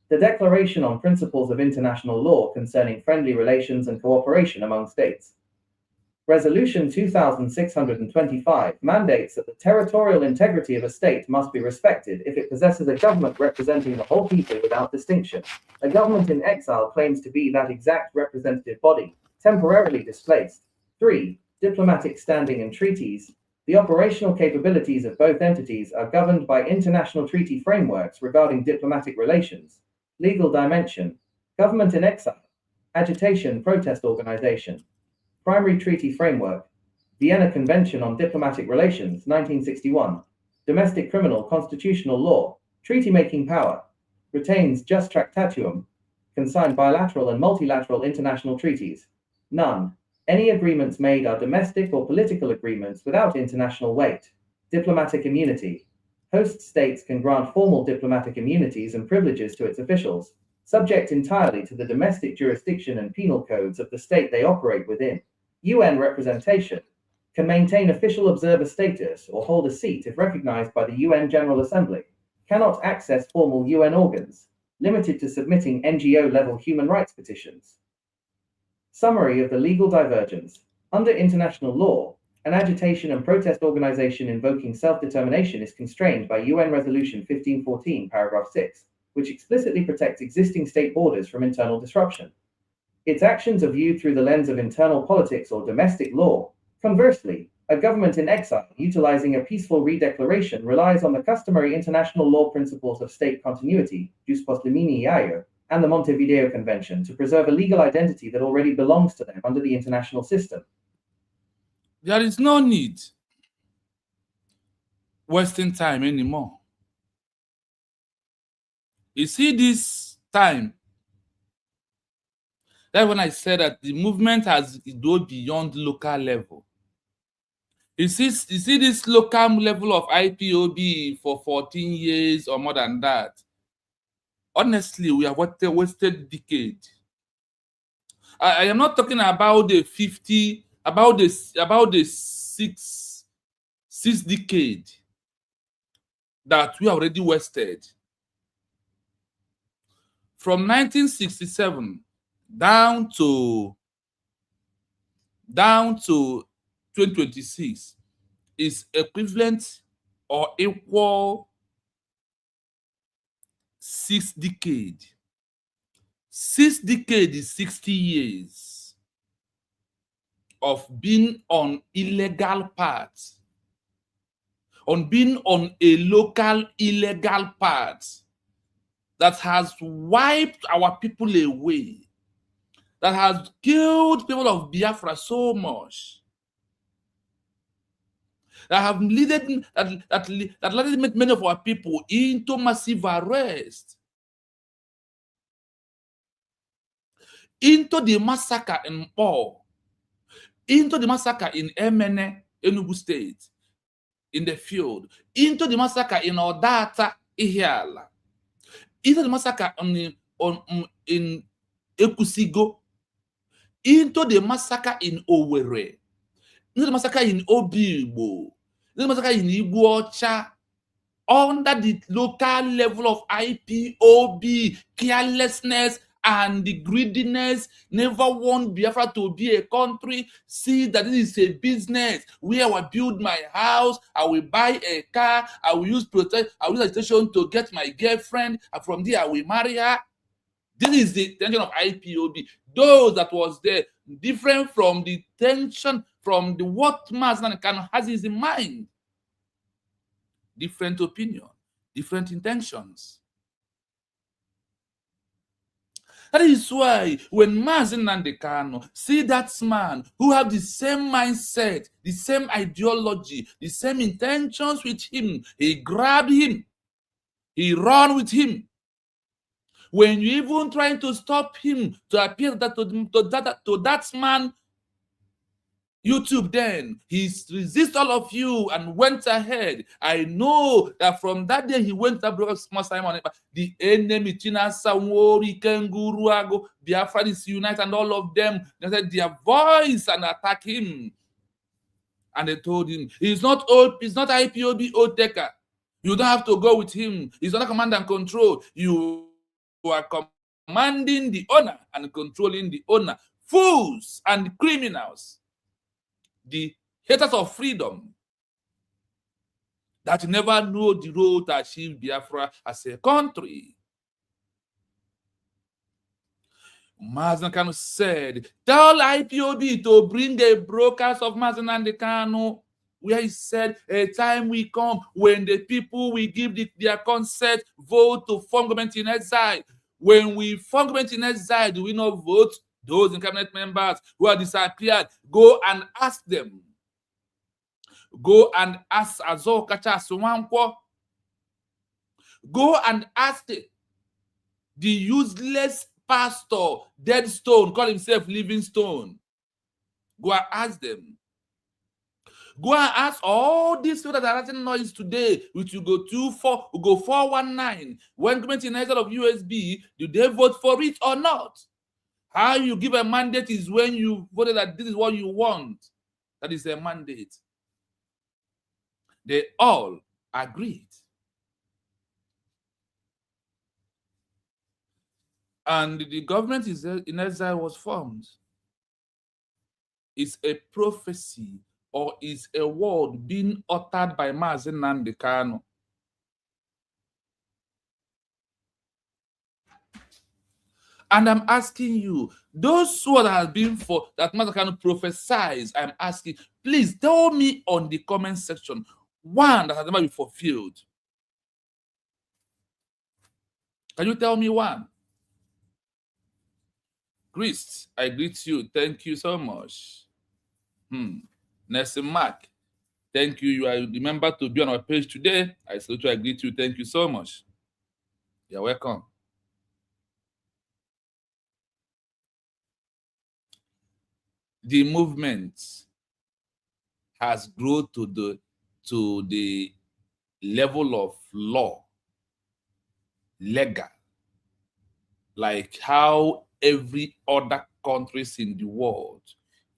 The Declaration on Principles of International Law concerning Friendly Relations and Cooperation among States. Resolution 2625 mandates that the territorial integrity of a state must be respected if it possesses a government representing the whole people without distinction. A government in exile claims to be that exact representative body, temporarily displaced. 3. Diplomatic standing and treaties. The operational capabilities of both entities are governed by international treaty frameworks regarding diplomatic relations. Legal dimension. Government in exile. Agitation protest organization. Primary treaty framework. Vienna Convention on Diplomatic Relations, 1961. Domestic criminal constitutional law. Treaty-making power. Retains jus tractatuum. Can sign bilateral and multilateral international treaties. None. Any agreements made are domestic or political agreements without international weight. Diplomatic immunity. Host states can grant formal diplomatic immunities and privileges to its officials, subject entirely to the domestic jurisdiction and penal codes of the state they operate within. UN representation. Can maintain official observer status or hold a seat if recognized by the UN General Assembly. Cannot access formal UN organs. Limited to submitting NGO-level human rights petitions. Summary of the legal divergence. Under international law, an agitation and protest organization invoking self-determination is constrained by UN Resolution 1514, paragraph 6, which explicitly protects existing state borders from internal disruption. Its actions are viewed through the lens of internal politics or domestic law. Conversely, a government in exile utilizing a peaceful redeclaration relies on the customary international law principles of state continuity, jus post limini iare, and the Montevideo Convention to preserve a legal identity that already belongs to them under the international system. There is no need wasting time anymore. You see this time, that's when I said that the movement has gone beyond local level. You see this local level of IPOB for 14 years or more than that. Honestly, we have wasted decade. I am not talking about the 50, about the six decade that we already wasted. From 1967 down to 2026 is equivalent or equal 6 decades. 6 decades is 60 years of being on illegal paths, on being on a local illegal path that has wiped our people away, that has killed people of Biafra so much. that have led many of our people into massive arrest, into the massacre in Paul, into the massacre in Emene, Enugu State, in the field, into the massacre in Odata, Ihiala, into the massacre in Ekusigo, into the massacre in Owerri, into the massacre in Obigbo, into the massacre in Iguacha, under the local level of IPOB, carelessness, and the greediness, never want Biafra to be a country. See that this is a business where I will build my house, I will buy a car, I will use Protes, I will use Agitation to get my girlfriend, and from there I will marry her. This is the tension of IPOB. Those that was there, different from the tension from the what Mazen Kanu has in mind. Different opinion, different intentions. That is why when Mazen Kanu see that man who have the same mindset, the same ideology, the same intentions with him, he grab him, he run with him. When you even trying to stop him to appear that to that man, YouTube, then he resist all of you and went ahead. I know that from that day he went to small Simon, the enemy, China, Samori, Kenguruago, Biafra is unite, and all of them, they said their voice and attack him. And they told him, he's not IPOB old taker. You don't have to go with him. He's not a command and control. You are commanding the owner and controlling the owner. Fools and criminals. The haters of freedom that never know the road to achieve Biafra as a country. Mazen Kanu said, tell IPOB to bring the brokers of Mazen Kanu, where he said, a time will come when the people will give their consent vote to form government in exile. When we form government in exile, do we not vote? Those in cabinet members who are disappeared, go and ask them. Go and ask Azo Kacha Suwankwo. Go and ask the useless pastor, dead stone, call himself living stone. Go and ask them. Go and ask all these people that are writing noise today, which you go 419. When government in exile of USB, do they vote for it or not? How you give a mandate is when you voted that this is what you want. That is a mandate. They all agreed. And the government in exile was formed. It's a prophecy or is a word being uttered by Mazen Kanu. And I'm asking you, those who have been for that Mazen Kanu prophesies, I'm asking, please tell me on the comment section one that has never been fulfilled. Can you tell me one? Chris, I greet you. Thank you so much. Nelson Mark, thank you. You are remember to be on our page today. I salute you. I greet you. Thank you so much. You're welcome. The movement has grown to the level of law, legal, like how every other countries in the world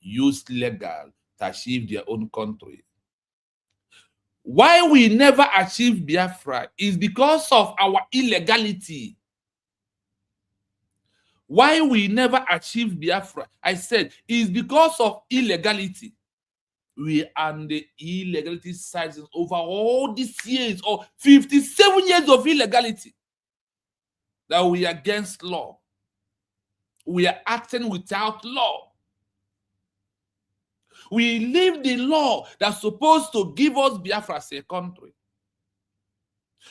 use legal to achieve their own country. Why we never achieve Biafra is because of our illegality. Why we never achieve Biafra, I said, is because of illegality. We are on the illegality side over all these years, or 57 years of illegality, that we are against law. We are acting without law. We leave the law that's supposed to give us Biafra as a country.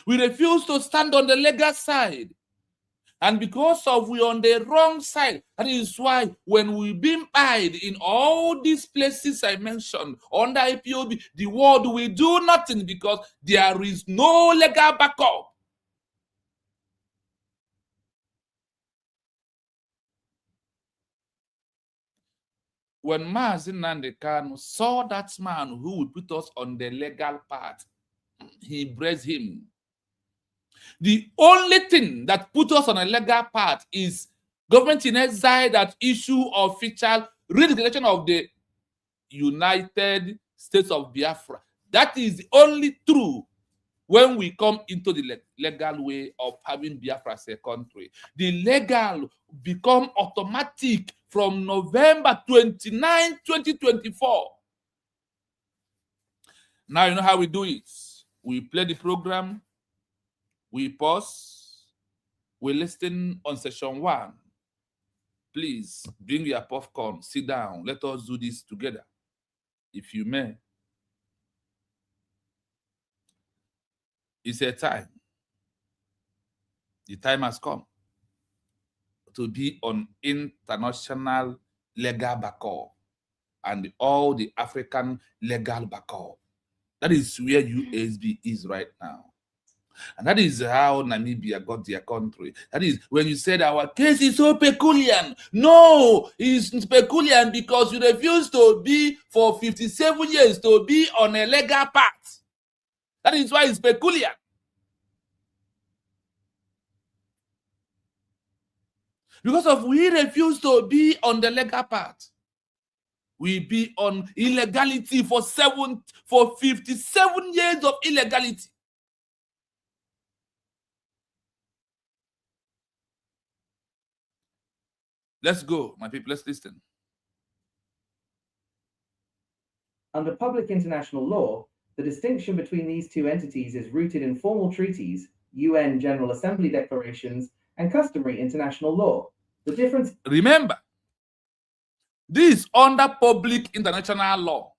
We refuse to stand on the legal side. And because of we on the wrong side, that is why when we been pied in all these places I mentioned under IPOB, the world will do nothing because there is no legal backup. When Mazi Nnamdi Kanu saw that man who would put us on the legal path, he embraced him. The only thing that put us on a legal path is government in exile that issue official redeclaration of the United States of Biafra. That is only true when we come into the legal way of having Biafra as a country. The legal become automatic from November 29, 2024. Now you know how we do it. We play the program, we pause, we listen on session 1. Please bring your popcorn, sit down, let us do this together, if you may. It's a time. The time has come to be on international legal backup and all the African legal backup. That is where USB is right now. And that is how Namibia got their country. That is when you said our case is so peculiar. No, it's peculiar because you refused to be for 57 years to be on a legal path. That is why it's peculiar. Because of we refuse to be on the legal path. We be on illegality for 57 years of illegality. Let's go, my people. Let's listen. Under public international law, the distinction between these two entities is rooted in formal treaties, UN General Assembly declarations, and customary international law. The difference... Remember, this is under public international law.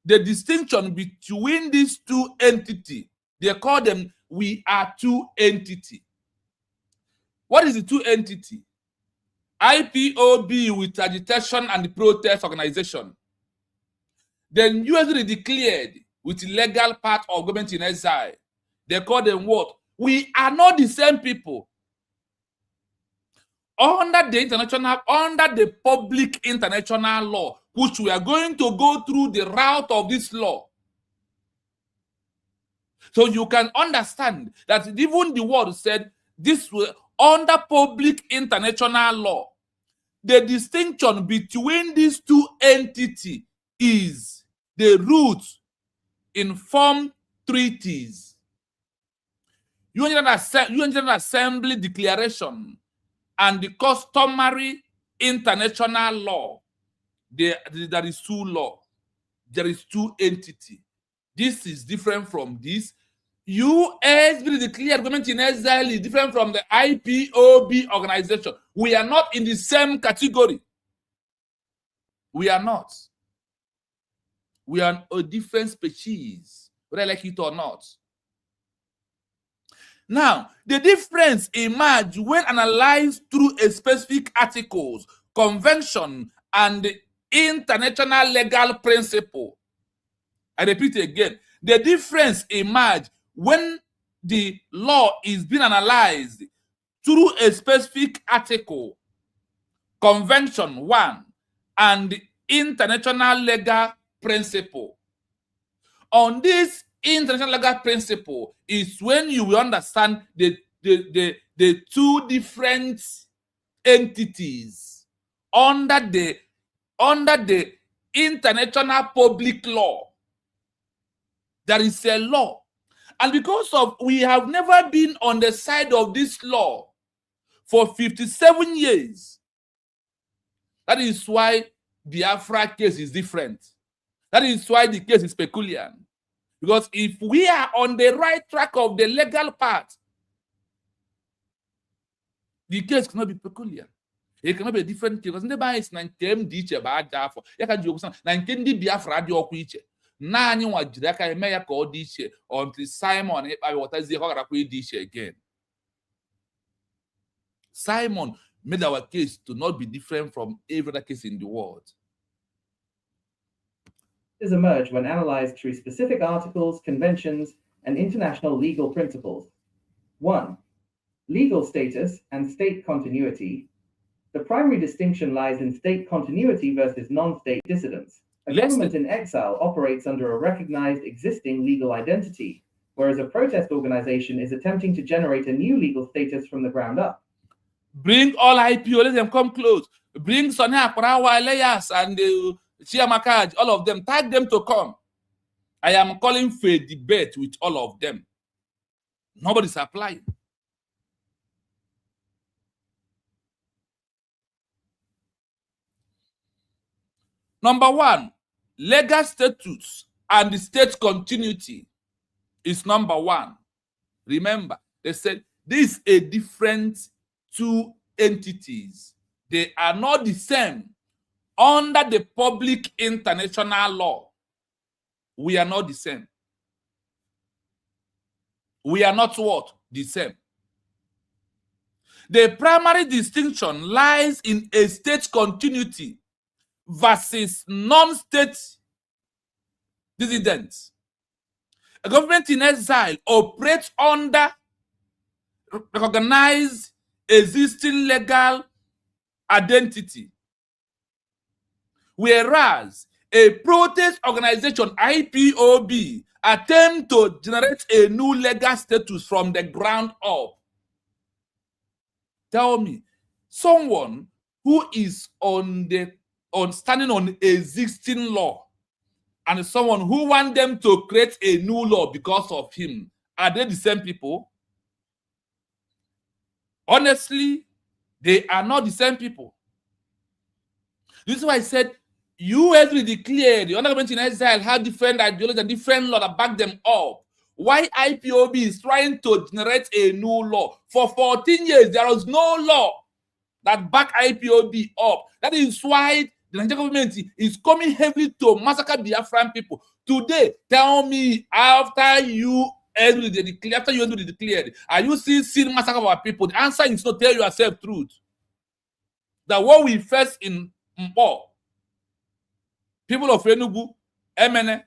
The distinction between these two entities, they call them, we are two entities. What is the two entities? IPOB with Agitation and the Protes organization. Then usually declared with the legal part of government in exile. They call them what? We are not the same people. Under the public international law, which we are going to go through the route of this law. So you can understand that even the word said this will under public international law. The distinction between these two entities is the root in form treaties. UN General Assembly declaration and the customary international law. There is two law. There is two entity. This is different from this. USB declared government in exile is different from the IPOB organization. We are not in the same category. We are not. We are a different species, whether I like it or not. Now, the difference emerges when analyzed through a specific articles, convention, and international legal principle. I repeat again, the difference emerges when the law is being analyzed through a specific article, convention 1, and international legal principle. On this international legal principle is when you will understand the two different entities under the international public law. There is a law. And because of we have never been on the side of this law for 57 years, that is why the Biafra case is different. That is why the case is peculiar. Because if we are on the right track of the legal path, the case cannot be peculiar. It cannot be a different case. Because nobody is 19 diche ba dafo. Ya ka jogo san 19 di Biafra di okwu iche. Na anyi nwa jide aka eme ya ka o di iche until Simon ekpa wota zie ka gara kwa di iche again. Simon made our case to not be different from every other case in the world. Emerge when analyzed through specific articles, conventions, and international legal principles. 1. Legal status and state continuity. The primary distinction lies in state continuity versus non-state dissidence. A government in exile operates under a recognized existing legal identity, whereas a protest organization is attempting to generate a new legal status from the ground up. Bring all IPO, let them come close. Bring Sonia Parawa, Elias, and Chiamakaj, all of them, tag them to come. I am calling for a debate with all of them. Nobody's applying. Number one, legal status and the state continuity is number one. Remember, they said this is a different two entities. They are not the same. Under the public international law, we are not the same. We are not what? The same. The primary distinction lies in a state continuity versus non-state dissidents. A government in exile operates under recognized existing legal identity, whereas a protest organization, IPOB, attempt to generate a new legal status from the ground up. Tell me, someone who is standing on existing law and someone who wants them to create a new law because of him, are they the same people? Honestly, they are not the same people. This is why I said US Redecl, the government in exile, have different ideologies and different law that back them up. Why IPOB is trying to generate a new law? For 14 years, there was no law that back IPOB up. That is why the Nigerian government is coming heavily to massacre Biafran people. Today, tell me, after you declared, are you still seeing massacre of our people? The answer is to tell yourself truth. That what we face in Mpo, people of Enugu, Emene,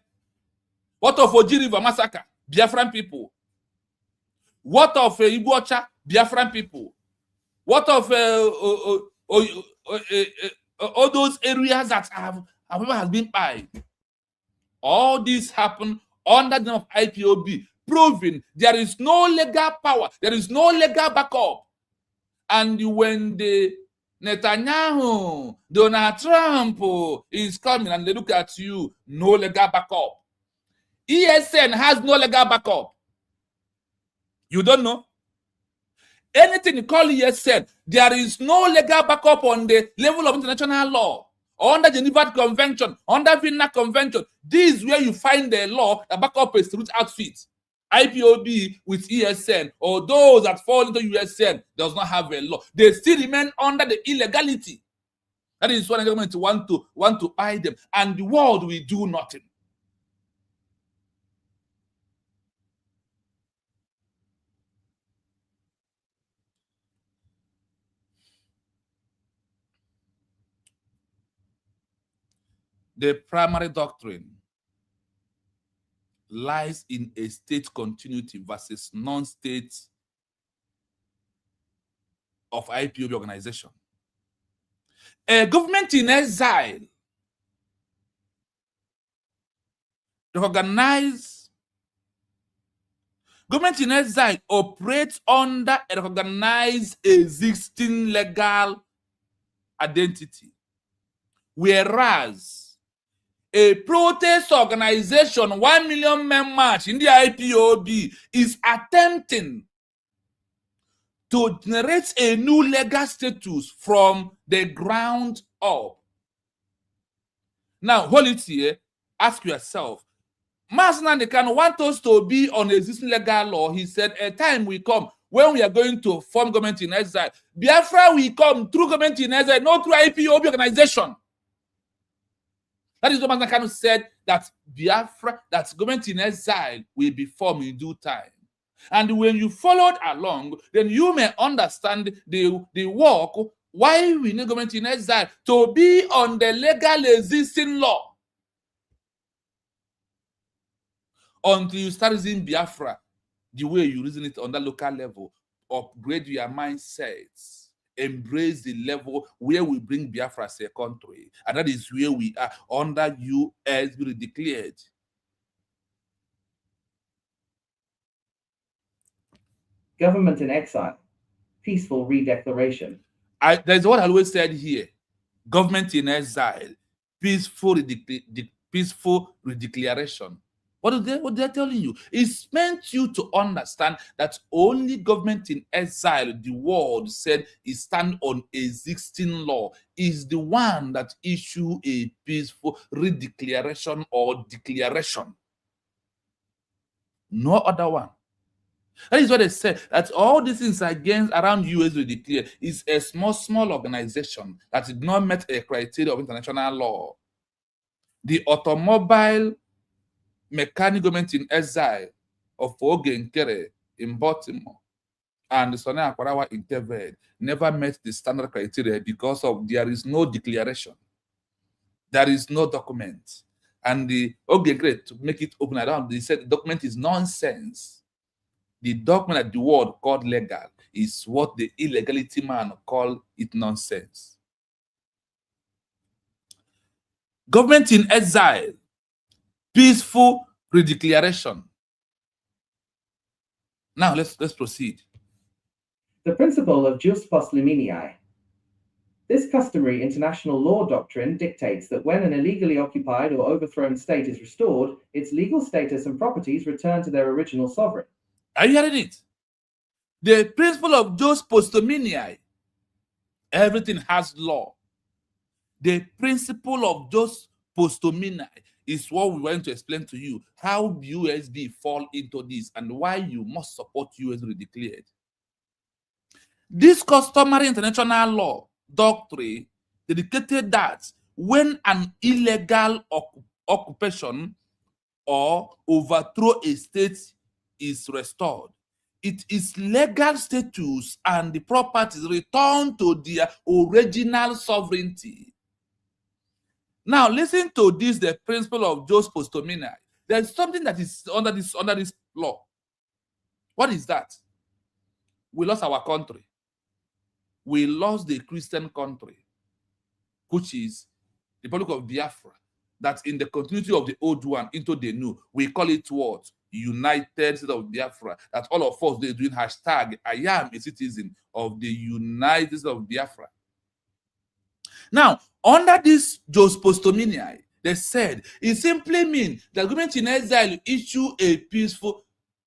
what of Oji River massacre? Biafran people. What of Igbocha? Biafran people. What of all those areas that have been by? All this happened under the name of IPOB, proving there is no legal power, there is no legal backup. And when the Netanyahu, Donald Trump is coming and they look at you, no legal backup. ESN has no legal backup. You don't know? Anything you call ESN, there is no legal backup on the level of international law, under Geneva Convention, under Vienna Convention. This is where you find the law that back up a root outfit. IPOB with ESN or those that fall into USN does not have a law. They still remain under the illegality. That is why the government want to hide them, and the world will do nothing. The primary doctrine lies in a state continuity versus non-state of IPOB organization. A government in exile operates under a recognized existing legal identity, whereas a protest organization, 1 million men march in the IPOB, is attempting to generate a new legal status from the ground up. Now, hold it here. Ask yourself, Masna Dekan want us to be on existing legal law. He said, a time will come when we are going to form government in exile. Biafra will come through government in exile, not through IPOB organization. That is what Masna Kanu said, that Biafra, that government in exile will be formed in due time. And when you followed along, then you may understand the work why we need government in exile to be on the legal existing law. Until you start using Biafra the way you reason it on that local level, upgrade your mindsets, embrace the level where we bring Biafra as a country. And that is where we are under US declared. Government in exile. Peaceful redeclaration. There's what I always said here. Government in exile. Peaceful redeclaration. What they're telling you? It's meant you to understand that only government in exile, the world said, is stand on existing law, is the one that issue a peaceful redeclaration or declaration. No other one. That is what they said, that all these things against around US will declare is a small organization that did not meet a criteria of international law. The automobile mechanic government in exile of Ogenkere in Baltimore and the Sonny Akwarawa intervened never met the standard criteria because of there is no declaration. There is no document. And the Ogenkere, to make it open around, they said the document is nonsense. The document that the world called legal is what the illegality man called it nonsense. Government in exile, peaceful redeclaration. Now let's proceed. The principle of jus post liminii. This customary international law doctrine dictates that when an illegally occupied or overthrown state is restored, its legal status and properties return to their original sovereign. Are you hearing it? The principle of jus post liminii. Everything has law. The principle of jus post liminii is what we want to explain to you, how USB fall into this and why you must support US redeclared. This customary international law doctrine dedicated that when an illegal occupation or overthrow a state is restored, it is legal status and the properties return to their original sovereignty. Now, listen to this, the principle of jus post liminii. There's something that is under this law. What is that? We lost our country. We lost the Christian country, which is the Republic of Biafra, that in the continuity of the old one into the new, we call it what? United States of Biafra. That all of us, they're doing hashtag, I am a citizen of the United States of Biafra. Now, under this jus post liminii, they said it simply means that government in exile issue a peaceful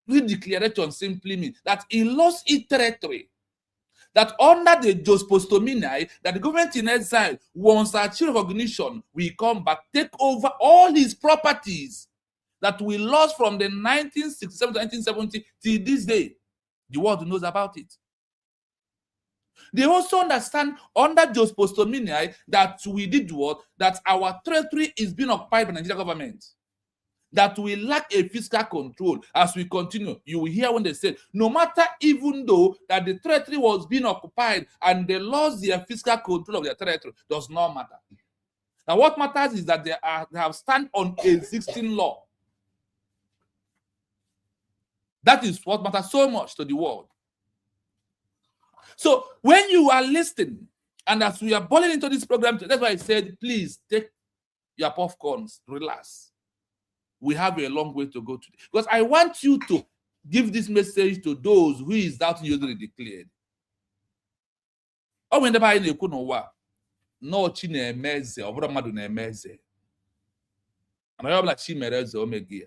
redeclaration, simply means that he lost its territory. That under the jus post liminii, that the government in exile, once achieve recognition, we come back, take over all his properties that we lost from the 1967 to 1970 till this day. The world knows about it. They also understand under jus post liminii that we did what? That our territory is being occupied by the Nigerian government. That we lack a fiscal control. As we continue, you will hear when they say, no matter even though that the territory was being occupied and they lost their fiscal control of their territory, does not matter. Now what matters is that they have stand on existing law. That is what matters so much to the world. So when you are listening, and as we are boiling into this program, that's why I said, please take your popcorns, relax. We have a long way to go today. Because I want you to give this message to those who is doubting you already declared. Oh, when the Bible ekwu n'ụwa, no chi na-eme eze, ọ bụrụ mmadụ na-eme eze. And I am like chi mere eze omegi.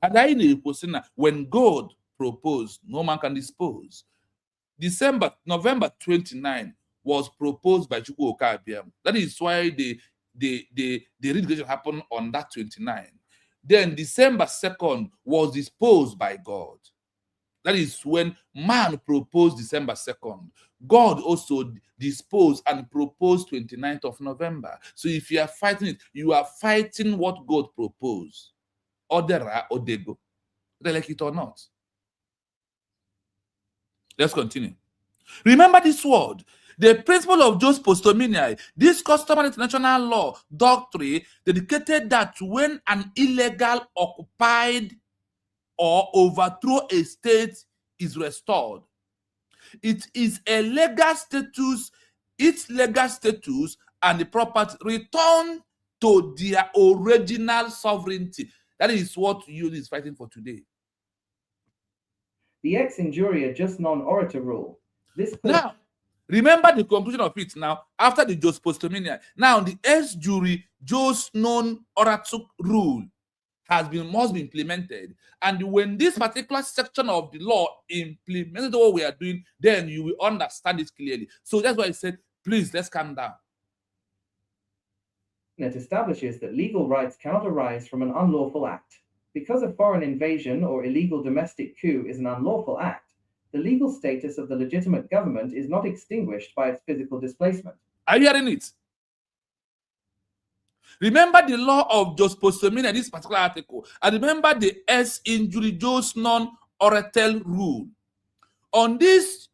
And I na-ekwu sị na when God proposed, no man can dispose. November 29 was proposed by Chukwu Okabiam. That is why the redeclaration happened on that 29. Then December 2nd was disposed by God. That is when man proposed December 2nd. God also disposed and proposed 29th of November. So if you are fighting it, you are fighting what God proposed. Odera, Odego. Whether like it or not. Let's continue. Remember this word. The principle of jus postumineae, this customary international law doctrine dedicated that when an illegal occupied or overthrow a state is restored, it is a legal status, its legal status and the property return to their original sovereignty. That is what you is fighting for today. The ex injuria jus non oritur rule. This Now, remember the conclusion of it now, after the jus postumineae. Now, the ex juri jus non oritur rule must be implemented. And when this particular section of the law implemented what we are doing, then you will understand it clearly. So that's why I said, please, let's calm down. It establishes that legal rights cannot arise from an unlawful act. Because a foreign invasion or illegal domestic coup is an unlawful act, the legal status of the legitimate government is not extinguished by its physical displacement. Are you hearing it? Remember the law of jus postumineae, this particular article, and remember the ex injury jus non oritur rule. On this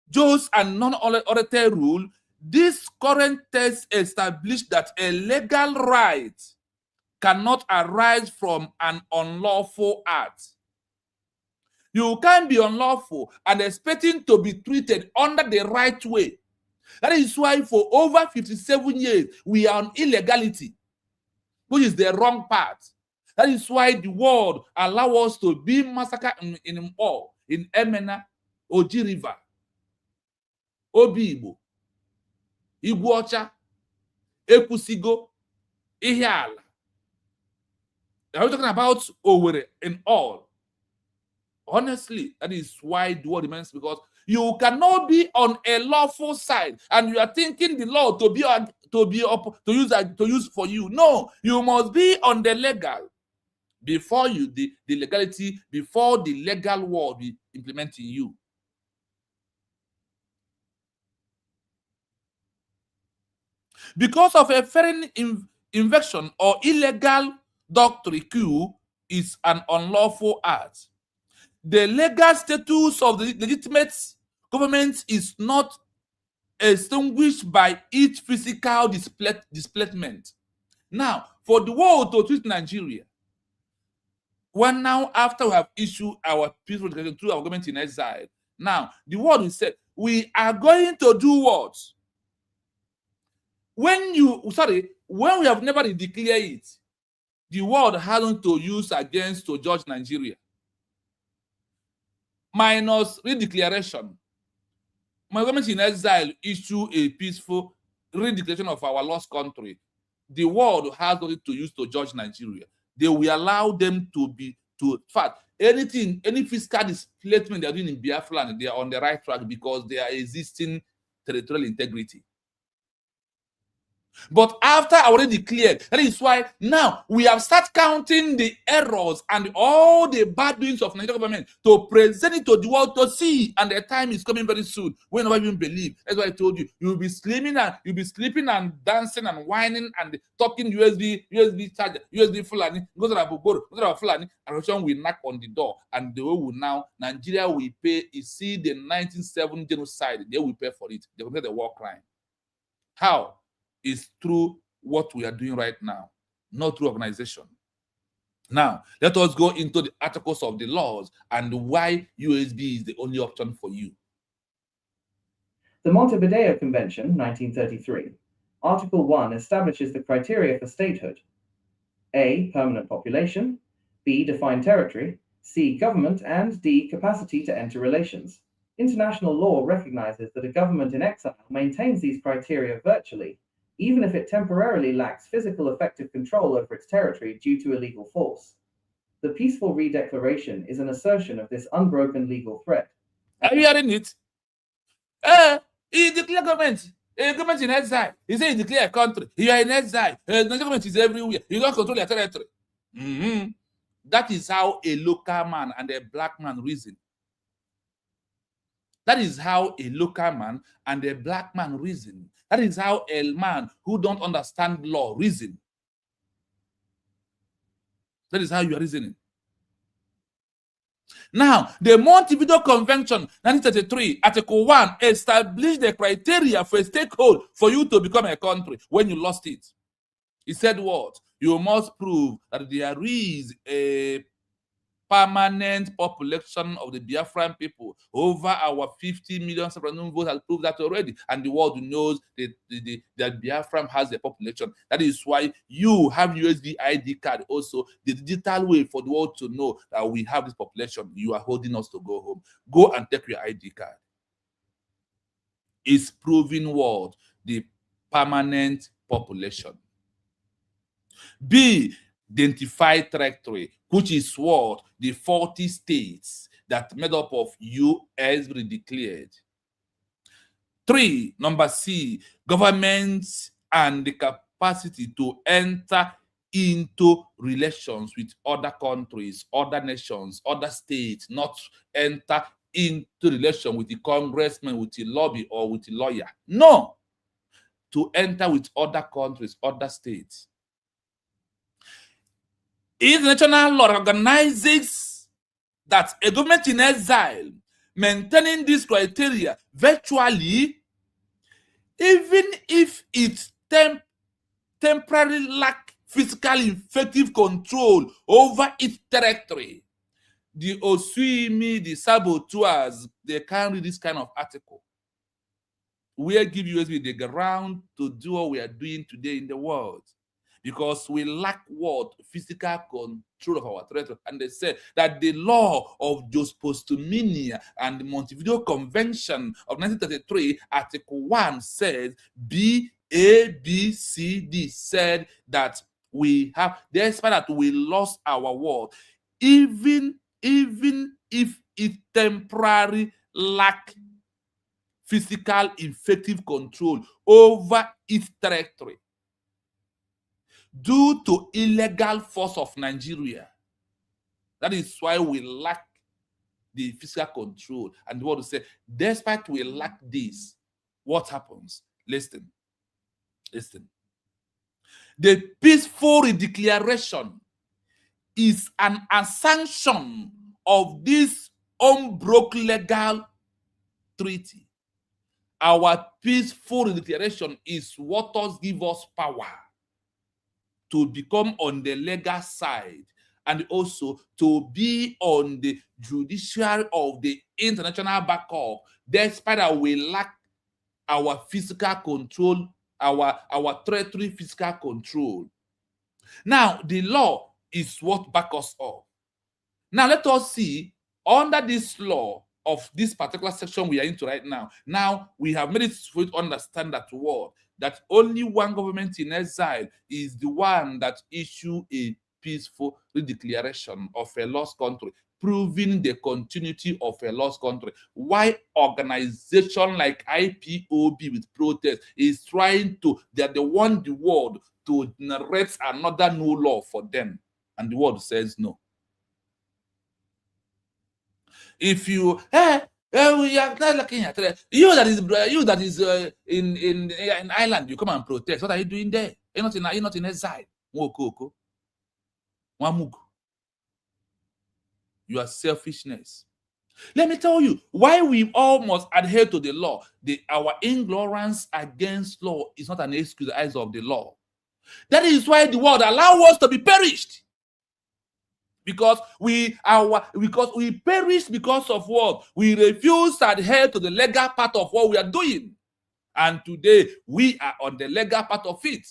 jus and non oritur rule, this current text established that a legal right cannot arise from an unlawful act. You can't be unlawful and expecting to be treated under the right way. That is why for over 57 years, we are on illegality, which is the wrong path. That is why the world allows us to be massacred in all, in Emena, Oji River, Obibo, Iguacha, Ekusigo, Ihiala. Are we talking about Owerri in all? Honestly, that is why the world remains, because you cannot be on a lawful side and you are thinking the law to use for you. No, you must be on the legal before the legality, before the legal world be implementing you. Because of a foreign invasion or illegal doctrine, coup is an unlawful act. The legal status of the legitimate government is not extinguished by its physical displacement. Now, for the world to treat Nigeria, when now after we have issued our peaceful declaration through our government in exile, now the world will say, we are going to do what? When we have never declared it, the world hasn't to use against to judge Nigeria. Minus redeclaration. My government in exile issue a peaceful redeclaration of our lost country. The world has nothing to use to judge Nigeria. They will allow them in fact, any fiscal displacement they are doing in Biafra land, they are on the right track because they are existing territorial integrity. But after I already declared, that is why now we have started counting the errors and all the bad doings of Nigerian government to present it to the world to see. And the time is coming very soon. We never even believe. That's why I told you, you'll be sleeping and dancing and whining and talking USB charger, USB Fulani, go to the Fulani, and Russian will knock on the door. And they will now, Nigeria will pay. You see the 1970 genocide, they will pay for it. They will pay the war crime. How? Is through what we are doing right now, not through organization. Now, let us go into the articles of the laws and why USB is the only option for you. The Montevideo Convention, 1933. Article 1 establishes the criteria for statehood. A. Permanent population. B. Defined territory. C. Government. And D. Capacity to enter relations. International law recognizes that a government in exile maintains these criteria virtually, even if it temporarily lacks physical effective control over its territory due to illegal force. The peaceful redeclaration is an assertion of this unbroken legal thread. Are you hearing it? He declared government. A government in exile. He said he declared a country. You are in exile. The government is everywhere. You don't control your territory. That is how a local man and a black man reason. That is how a local man and a black man reason. That is how a man who don't understand law reason. That is how you are reasoning. Now, the Montevideo Convention, 1933, Article 1, established the criteria for a stakehold for you to become a country when you lost it. It said what? You must prove that there is a permanent population of the Biafran people. Over our 50 million referendum votes has proved that already, and the world knows that Biafran has a population. That is why you have USB ID card, also the digital way for the world to know that we have this population. You are holding us to go home. Go and take your ID card. It's proving what? The permanent population. B, identified territory, which is what? The 40 states that made up of US declared. 3, number C, governments and the capacity to enter into relations with other countries, other nations, other states, not enter into relation with the congressman, with the lobby, or with the lawyer. No, to enter with other countries, other states. International law recognizes that a government in exile maintaining this criteria virtually, even if it temporarily lacks physical effective control over its territory. The Osuimi, the saboteurs, they can't read this kind of article. We give USB the ground to do what we are doing today in the world, because we lack what? Physical control of our territory. And they said that the law of jus posthumia and the Montevideo Convention of 1933, Article 1 says B, A, B, C, D said that we have, despite that we lost our world, even if it temporarily lack physical effective control over its territory, due to illegal force of Nigeria. That is why we lack the physical control. And what to say, despite we lack this, what happens? Listen. The peaceful redeclaration is an assumption of this unbroken legal treaty. Our peaceful redeclaration is what does give us power to become on the legal side and also to be on the judiciary of the international backup, despite that we lack our physical control, our territory physical control. Now, the law is what backs us up. Now, let us see, under this law of this particular section we are into right now, now we have made it for you to understand that word, that only one government in exile is the one that issue a peaceful redeclaration of a lost country, proving the continuity of a lost country. Why organization like IPOB with Protes is trying to, they want the world to narrate another new law for them, and the world says no. If you we are not looking at you that is in Ireland, you come and protest. What are you doing there? You're not in exile. You are selfishness. Let me tell you why we all must adhere to the law. Our ignorance against law is not an excuse in the eyes of the law. That is why the world allows us to be perished. Because we perish because of what? We refuse to adhere to the legal part of what we are doing. And today we are on the legal part of it.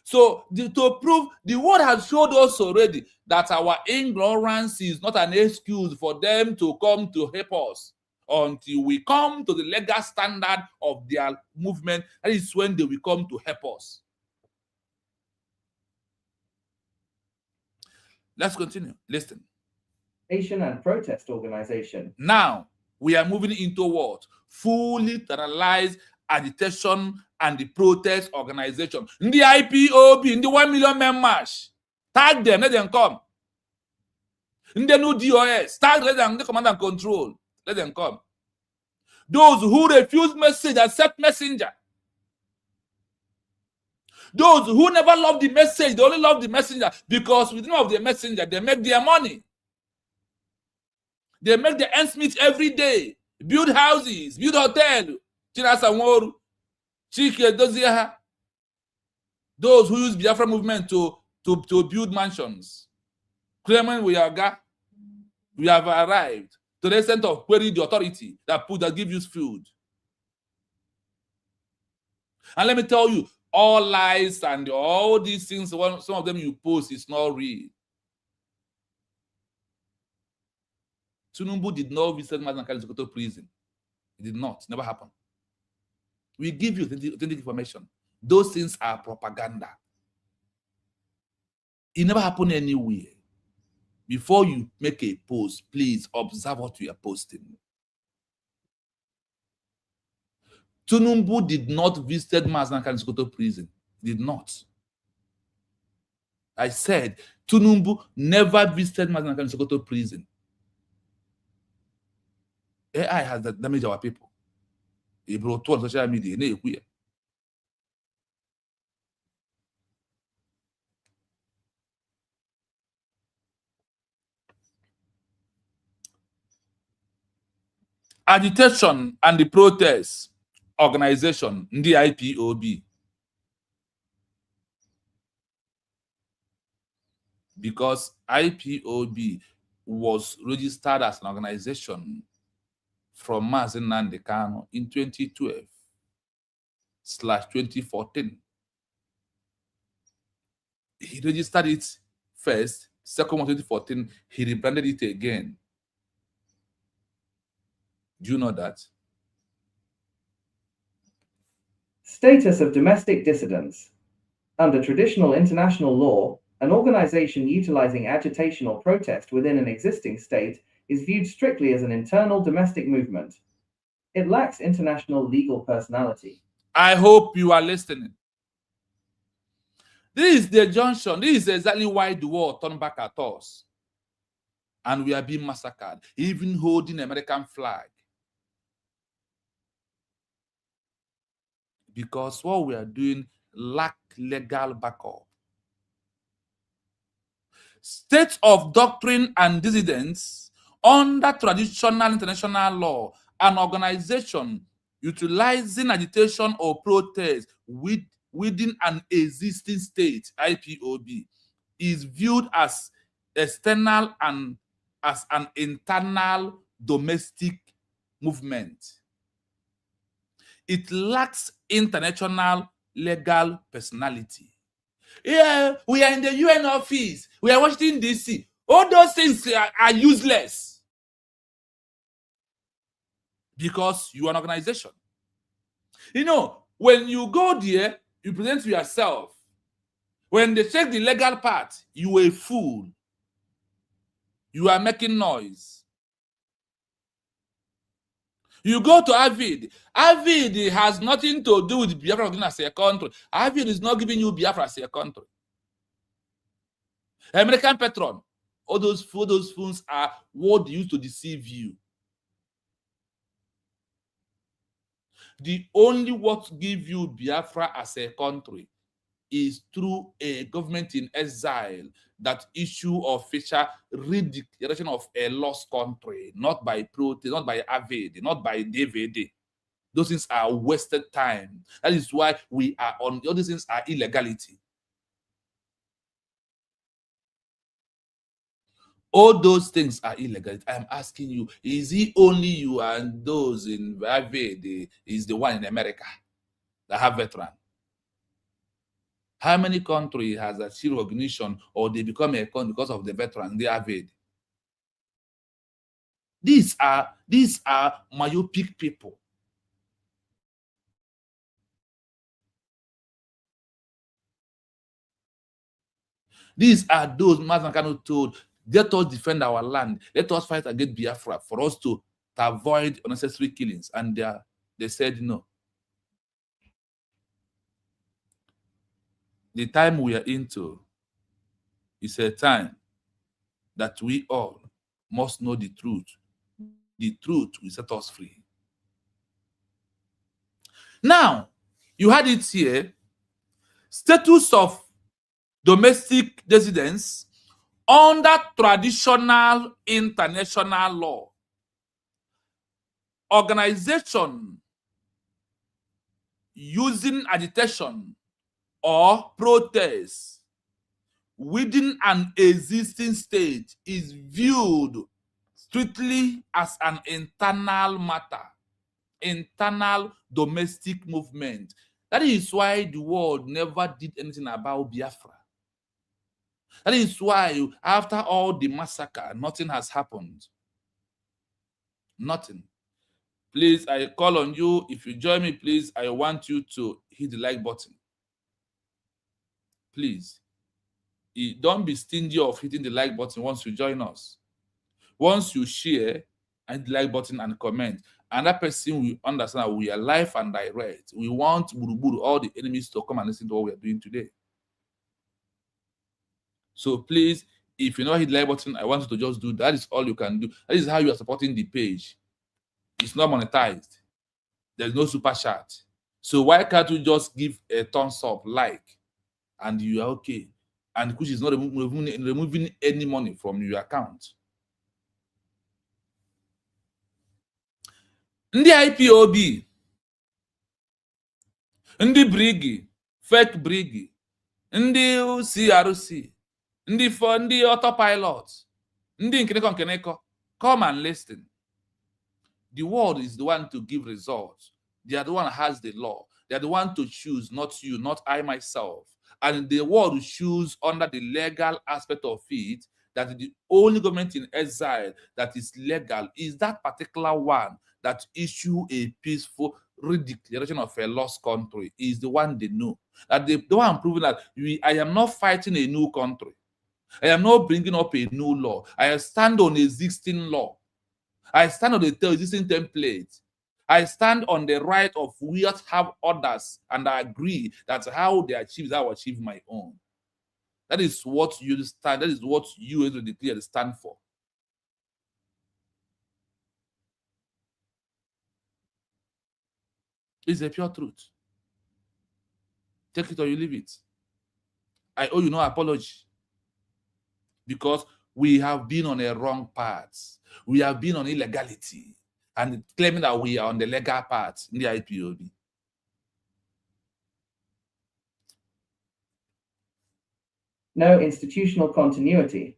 So to prove, the world has showed us already that our ignorance is not an excuse for them to come to help us. Until we come to the legal standard of their movement, that is when they will come to help us. Let's continue. Listen. Agitation and protest organization. Now, we are moving into what? Fully generalized agitation and the protest organization. In the IPOB, in the 1 million members, tag them, let them come. In the new DOS, tag them, the command and control, let them come. Those who refuse message, accept messenger. Those who never love the message, they only love the messenger because with the name of the messenger, they make their money. They make the ends meet every day. Build houses, build hotels. Those who use Biafra movement to build mansions. Claiming we have arrived to the extent of querying the authority that give you food. And let me tell you, all lies and all these things, some of them you post is not real. Tinubu did not visit Mazen Sokoto prison. It did not. Never happened. We give you authentic information. Those things are propaganda. It never happened anywhere. Before you make a post, please observe what you are posting. Tinubu did not visit Mazen Sokoto prison. He did not. I said Tinubu never visited Mazen Sokoto prison. AI has damaged our people. He brought to social media. Agitation and the Protes organization, the IPOB. Because IPOB was registered as an organization from Mazen Nnamdi Kanu in 2012/2014. He registered it first, second one 2014, he rebranded it again. Do you know that? Status of domestic dissidents. Under traditional international law, an organization utilizing agitation or protest within an existing state is viewed strictly as an internal domestic movement. It lacks international legal personality. I hope you are listening. This is the junction. This is exactly why the war turned back at us. And we are being massacred, even holding American flag. Because what we are doing lack legal backup. States of doctrine and dissidents under traditional international law, an organization utilizing agitation or protest within an existing state, IPOB, is viewed as external and as an internal domestic movement. It lacks international legal personality. Yeah, we are in the UN office. We are Washington, D.C. All those things are useless. Because you are an organization. You know, when you go there, you present yourself. When they check the legal part, you are a fool. You are making noise. You go to Avid. Avid has nothing to do with Biafra as a country. Avid is not giving you Biafra as a country. American Patron, all those phones are what they use to deceive you. The only what give you Biafra as a country is through a government in exile that issue official declaration of a lost country, not by Protes, not by Avid, not by DVD. Those things are wasted time. That is why we are on, all these things are illegality. All those things are illegal. I am asking you, is it only you and those in Avid is the one in America that have veteran? How many countries has achieved recognition or they become a country because of the veterans they have it? These are myopic people. These are those Mazen Kanu told, let us defend our land, let us fight against Biafra for us to avoid unnecessary killings. And they said no. The time we are into is a time that we all must know the truth. The truth will set us free. Now, you had it here, status of domestic residence under traditional international law. organization using agitation or protest within an existing state is viewed strictly as an internal matter, internal domestic movement. That is why the world never did anything about Biafra. That is why after all the massacre, nothing has happened. Nothing. Please, I call on you. If you join me, please, I want you to hit the like button. Please. Don't be stingy of hitting the like button once you join us. Once you share and hit the like button and comment, another person will understand that we are live and direct. We want Buruburu, all the enemies, to come and listen to what we are doing today. So please, if you not hit the like button, I want you to just do that. That is all you can do. That is how you are supporting the page. It's not monetized. There's no super chat. So why can't you just give a thumbs up, like, and you are okay? And which is not removing any money from your account. Ndị IPOB, ndị brigi, fake brigi, ndị CRC, ndị autopilot, ndị nkeneko, come and listen. The world is the one to give results. They are the one that has the law. They are the one to choose, not you, not I myself. And the world choose under the legal aspect of it, that the only government in exile that is legal is that particular one that issue a peaceful redeclaration of a lost country, is the one they know. That the one proving that I am not fighting a new country. I am not bringing up a new law. I stand on existing law. I stand on the existing template. I stand on the right of we have others, and I agree that how they achieve, I will achieve my own. That is what you stand. That is what you as a declare stand for. It's a pure truth. Take it or you leave it. I owe you no apology, because we have been on a wrong path. We have been on illegality and claiming that we are on the legal path in the IPOB. No institutional continuity.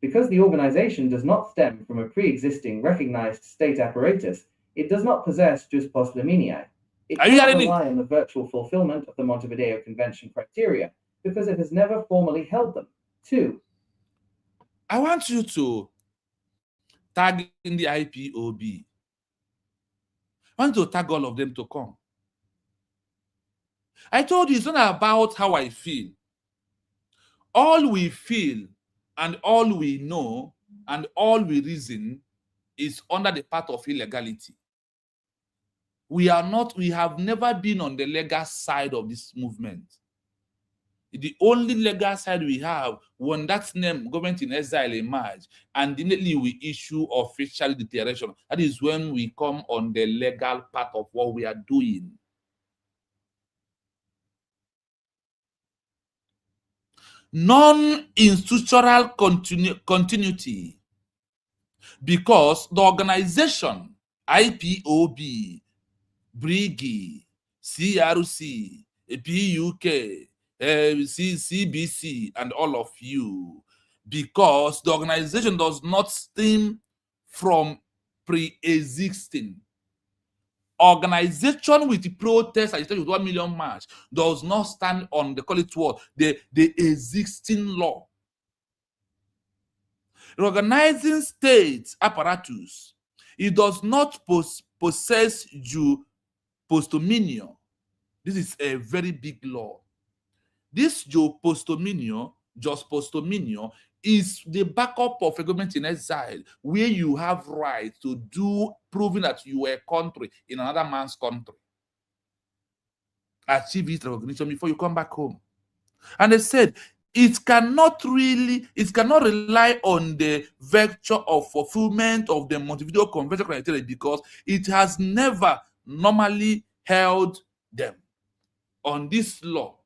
Because the organization does not stem from a pre-existing recognized state apparatus, it does not possess jus post liminiae. It cannot rely on the virtual fulfillment of the Montevideo Convention criteria, because it has never formally held them. 2. I want you to tag in the IPOB. I want to tag all of them to come. I told you it's not about how I feel. All we feel and all we know and all we reason is under the path of illegality. We have never been on the legal side of this movement. The only legal side we have, when that name government in exile emerged, and immediately we issue official declaration. That is when we come on the legal part of what we are doing. Non-institutional continuity, because the organization, IPOB, BRIGI, CRC, PUK, CBC, and all of you, because the organization does not stem from pre-existing. Organization with the protest, agitation with 1 million march, does not stand on the, call it what, the existing law. Organizing state apparatus, it does not possess jus post dominio. This is a very big law. This jus post dominio is the backup of a government in exile, where you have right to do proving that you were a country in another man's country. Achieve its recognition before you come back home. And they said it cannot rely on the vector of fulfillment of the Montevideo Convention criteria, because it has never normally held them. On this law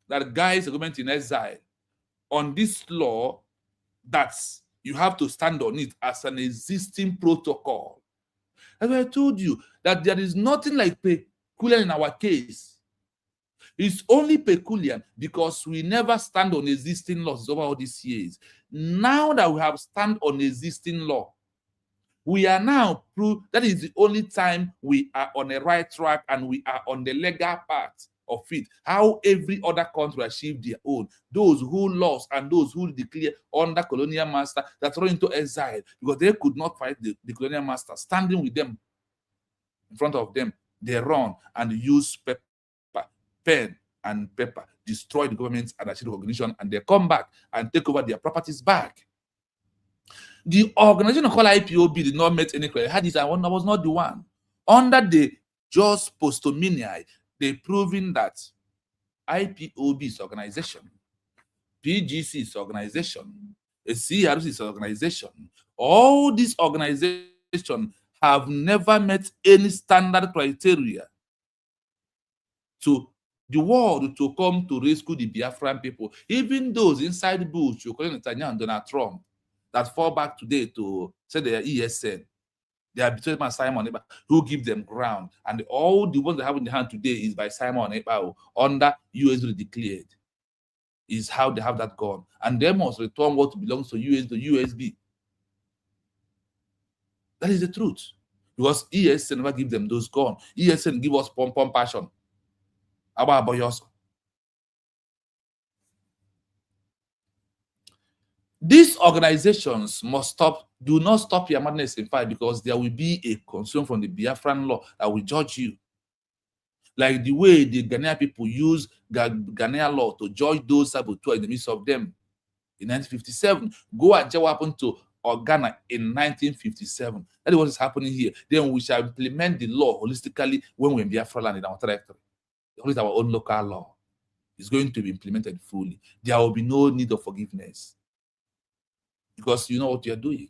that guides the government in exile, on this law that you have to stand on it as an existing protocol, As I told you, that there is nothing like peculiar in our case. It's only peculiar because we never stand on existing laws over all these years. Now that we have stand on existing law, we are now proof that is the only time we are on the right track and we are on the legal path of it. How every other country achieved their own. Those who lost and those who declare under colonial master that run into exile because they could not fight the colonial master. Standing with them in front of them, they run and use pen and paper, destroy the government and achieve recognition, and they come back and take over their properties back. The organization called IPOB did not meet any credit. Had this, I was not the one. Under the Jus Postuminii, they proving that IPOB is organization, PGC is organization, CRC is organization. All these organizations have never met any standard criteria to the world to come to rescue the Biafran people. Even those inside Bush, Netanyahu and Donald Trump, that fall back today to say they are ESN. They are between Simon Ekpa, who give them ground. And all the ones they have in the hand today is by Simon Ekpa, under USB declared. Is how they have that gone. And they must return what belongs to USB. That is the truth. Because ESN never give them those guns. ESN give us pom passion. About Boyoso. These organizations must stop, do not stop your madness in fight, because there will be a concern from the Biafran law that will judge you. Like the way the Ghanaian people use Ghanaian law to judge those saboteurs in the midst of them in 1957. Go and check what happened to Ghana in 1957. That is what is happening here. Then we shall implement the law holistically when we're in Biafra land in our territory. It's our own local law. It's going to be implemented fully. There will be no need of forgiveness. Because you know what you're doing.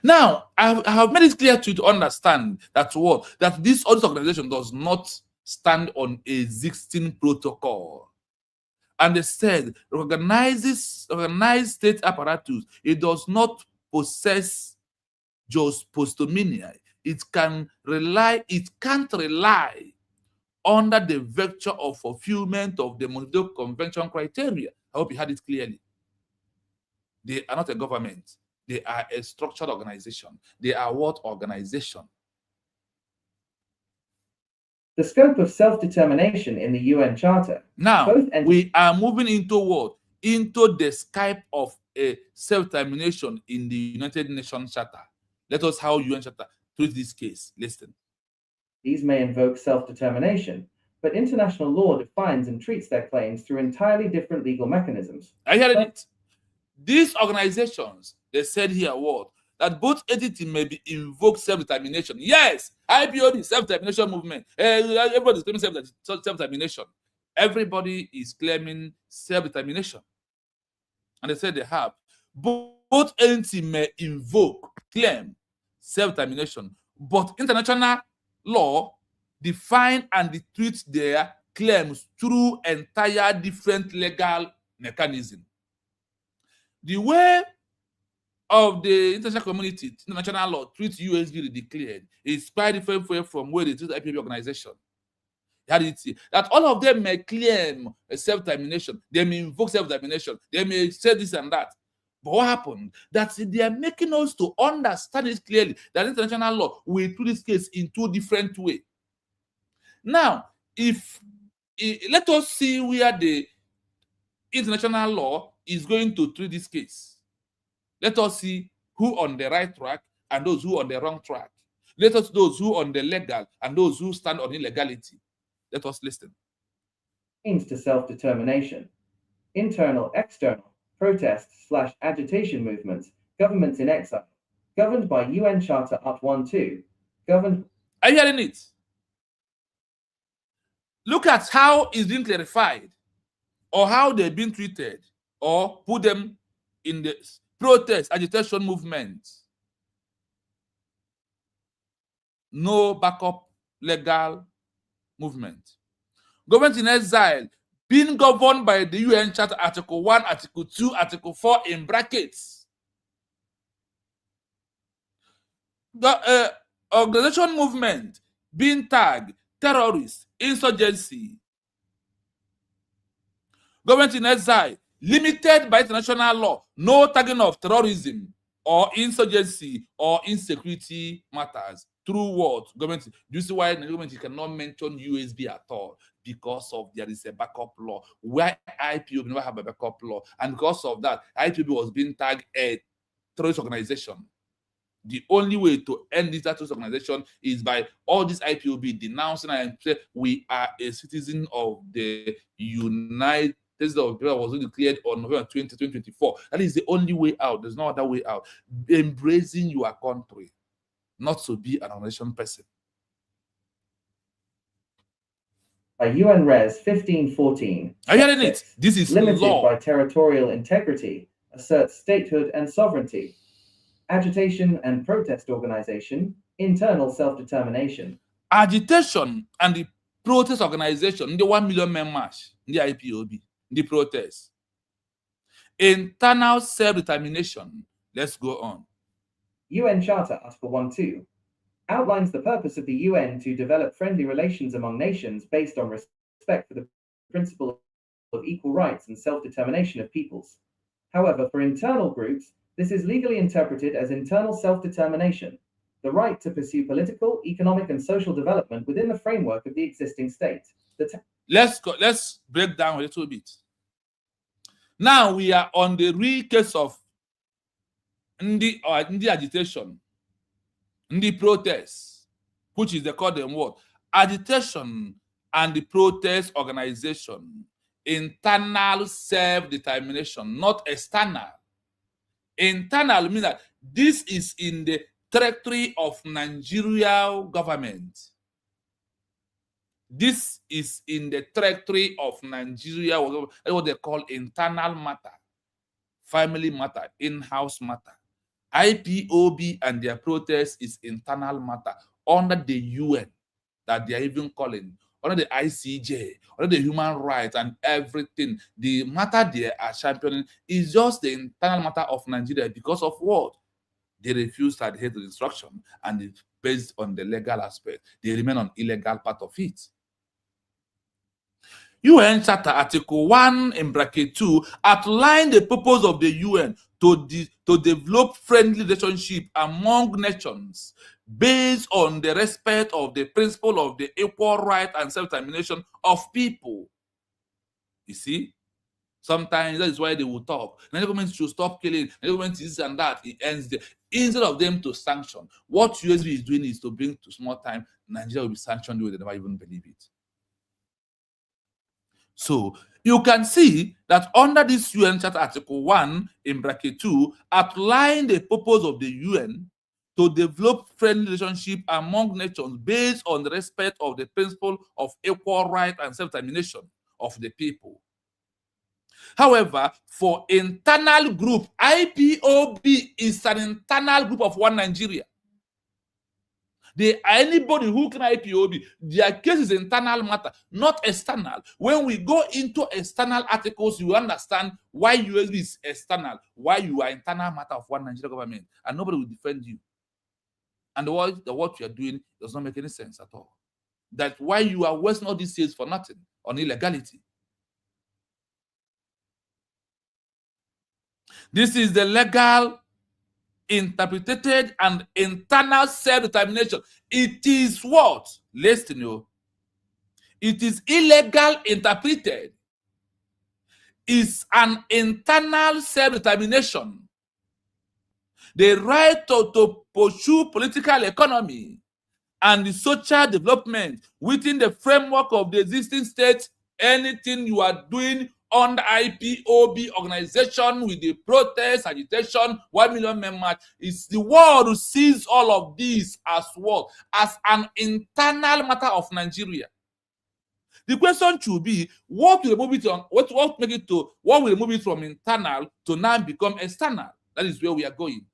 Now, I have made it clear to you to understand that that this organization does not stand on existing protocol. And they said organized state apparatus, it does not possess Jus Postuminii. It can't rely under the vector of fulfillment of the Montevideo Convention criteria. I hope you had it clearly. They are not a government. They are a structured organization. They are what organization? The scope of self-determination in the UN Charter. Now, we are moving into what? Into the scope of a self-determination in the United Nations Charter. Let us how UN Charter treats this case. Listen. These may invoke self-determination, but international law defines and treats their claims through entirely different legal mechanisms. I hear it. These organizations, they said here what? That both entities may be invoke self-determination. Yes, IPOD, self-determination movement. Everybody is claiming self-determination. Everybody is claiming self-determination. And they said they have. Both entities may claim self-determination. But international law define and treat their claims through entire different legal mechanism. The way of the international community, international law treats USB declared is quite different from where they treat the IPOB organization. That all of them may claim a self-determination, they may invoke self-determination, they may say this and that. But what happened? That they are making us to understand it clearly that international law will treat this case in two different ways. Now, let us see where the international law is going to treat this case. Let us see who on the right track and those who on the wrong track. Let us those who on the legal and those who stand on illegality. Let us listen. Aims to self-determination. Internal, external, protest/agitation movements, governments in exile, governed by UN Charter Art 1-2, governed... Are you hearing it? Look at how it's being clarified, or how they've been treated, or put them in the protest, agitation movement. No backup legal movement. Government in exile, being governed by the UN Charter Article 1, Article 2, Article 4 in brackets. The organization movement being tagged terrorist, insurgency. Government in exile, limited by international law, no tagging of terrorism or insurgency or insecurity matters. Through what? Government. Do you see why the government cannot mention USB at all? Because of there is a backup law. Why IPOB never have a backup law? And because of that, IPOB was being tagged a terrorist organization. The only way to end this terrorist organization is by all these IPOB denouncing and say we are a citizen of the United States of America was declared on November 20, 2024. That is the only way out. There's no other way out. Embracing your country, not to be an organization person. By UN Res 1514. Are you hearing it? This is limited law. by territorial integrity, asserts statehood and sovereignty. Agitation and protest organization, internal self-determination. Agitation and the protest organization, the 1 million men march, the IPOB, the protest. Internal self-determination. Let's go on. UN Charter, Article 1.2, outlines the purpose of the UN to develop friendly relations among nations based on respect for the principle of equal rights and self-determination of peoples. However, for internal groups, this is legally interpreted as internal self-determination, the right to pursue political, economic, and social development within the framework of the existing state. Let's break down a little bit. Now we are on the real case of the agitation, the protest, which is they call them what? Agitation and the protest organization, internal self-determination, not external. Internal means that this is in the territory of Nigeria government. This is in the territory of Nigeria, what they call internal matter, family matter, in-house matter. IPOB and their protest is internal matter under the UN that they are even calling, under the ICJ, under the human rights and everything. The matter they are championing is just the internal matter of Nigeria because of what? They refuse to adhere to the instruction and it's based on the legal aspect. They remain on illegal part of it. UN Charter Article 1 in bracket 2 outline the purpose of the UN to develop friendly relationship among nations based on the respect of the principle of the equal right and self-determination of people. You see? Sometimes that is why they will talk. The government should stop killing. The government is this and that. It ends there. Instead of them to sanction, what USB is doing is to bring to small time Nigeria will be sanctioned the way they never even believe it. So you can see that under this UN Charter Article 1 in bracket 2 outline the purpose of the UN to develop friendly relationship among nations based on the respect of the principle of equal right and self-determination of the people. However, for internal group, IPOB is an internal group of one Nigeria. Anybody who can IPOB, their case is internal matter, not external. When we go into external articles, you understand why USB is external, why you are internal matter of one Nigeria government, and nobody will defend you. And what you are doing does not make any sense at all. That's why you are wasting all these years for nothing, on illegality. This is the legal, interpreted, and internal self-determination. It is what? Listen, you. It is illegal interpreted. It's an internal self-determination. The right to pursue political economy and the social development within the framework of the existing state. Anything you are doing on the IPOB organization with the protest, agitation, 1 million men march, is the world who sees all of this as what? As an internal matter of Nigeria. The question should be, what will move it on? What will move it from internal to now become external? That is where we are going.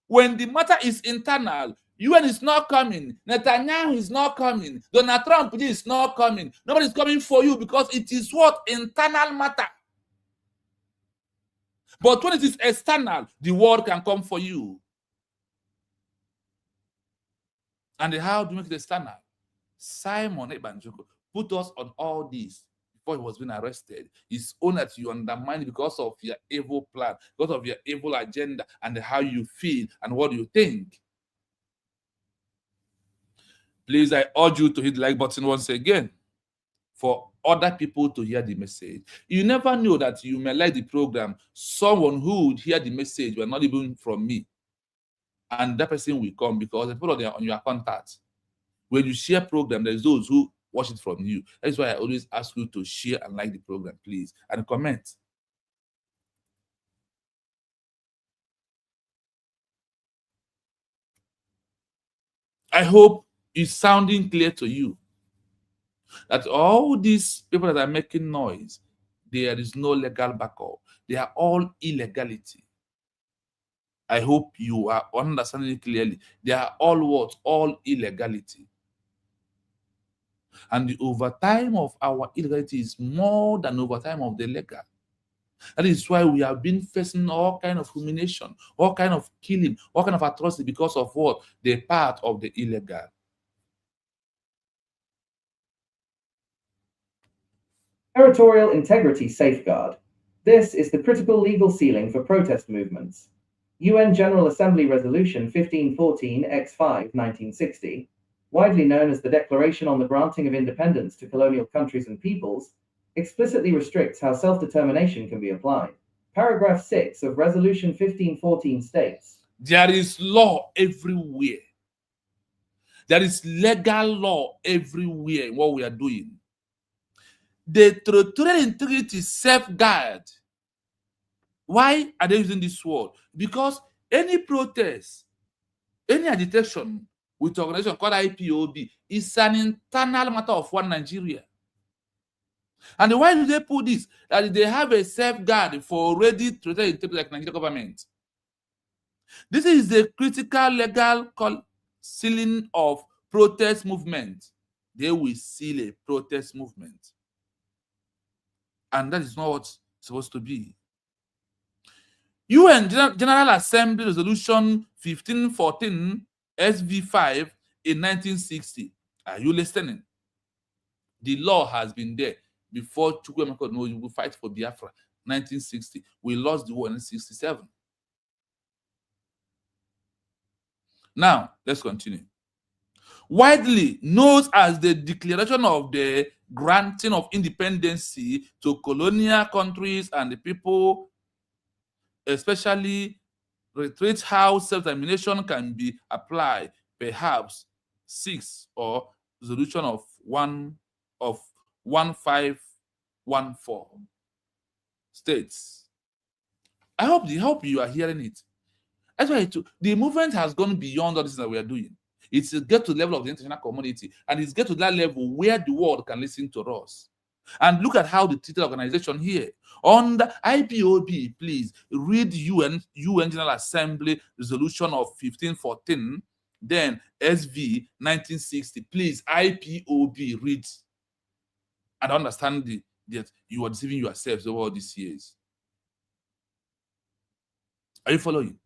When the matter is internal, UN is not coming, Netanyahu is not coming, Donald Trump is not coming, nobody is coming for you because it is what? Internal matter. But when it is external, the world can come for you. And how do we make it a standard? Simon Ebanjoko put us on all this before he was being arrested. It's only that you undermine it because of your evil plan, because of your evil agenda, and how you feel and what you think. Please, I urge you to hit the like button once again for other people to hear the message. You never know that you may like the program. Someone who would hear the message will not even from me. And that person will come because the people on your contact. When you share program, there's those who watch it from you. That's why I always ask you to share and like the program, please, and comment. I hope it's sounding clear to you that all these people that are making noise, there is no legal backup. They are all illegality. I hope you are understanding it clearly. They are all what? All illegality. And the overtime of our illegality is more than overtime of the legal. That is why we have been facing all kind of humiliation, all kind of killing, all kind of atrocity because of what? The part of the illegal. Territorial integrity safeguard. This is the critical legal ceiling for protest movements. UN General Assembly Resolution 1514 X5 1960, widely known as the Declaration on the Granting of Independence to Colonial Countries and Peoples, explicitly restricts how self-determination can be applied. Paragraph 6 of Resolution 1514 states, there is law everywhere. There is legal law everywhere in what we are doing. The territorial integrity safeguard. Why are they using this word? Because any protest, any agitation with an organization called IPOB is an internal matter of one Nigeria. And why do they put this? That they have a safeguard for already territorial integrity like Nigerian government. This is the critical legal ceiling of protest movement. They will seal a protest movement. And that is not what's supposed to be. UN General Assembly Resolution 1514 SV5 in 1960. Are you listening? The law has been there before Chukwuemeka no, you will fight for Biafra. 1960. We lost the war in 1967. Now, let's continue. Widely known as the Declaration of the Granting of Independence to colonial countries and the people, especially reiterates how self-determination can be applied, perhaps 6 or resolution of 1514 states. I hope you are hearing it. That's why the movement has gone beyond all this that we are doing. It's to get to the level of the international community, and it's get to that level where the world can listen to us. And look at how the treated organization here. On the IPOB, please read UN General Assembly Resolution of 1514, then SV 1960. Please, IPOB, read and understand that you are deceiving yourselves over all these years. Are you following?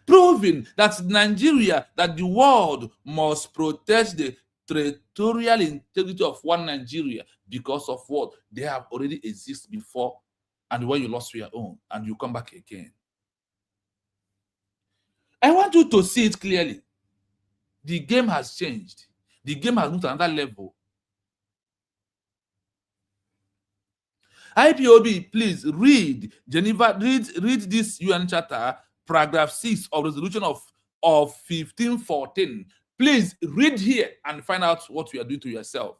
Proving that Nigeria, that the world must protect the territorial integrity of one Nigeria because of what they have already exist before, and when you lost your own and you come back again. I want you to see it clearly. The game has changed. The game has moved to another level. IPOB, please read Geneva, read this UN Charter, paragraph 6 of resolution of 1514. Please read here and find out what you are doing to yourself.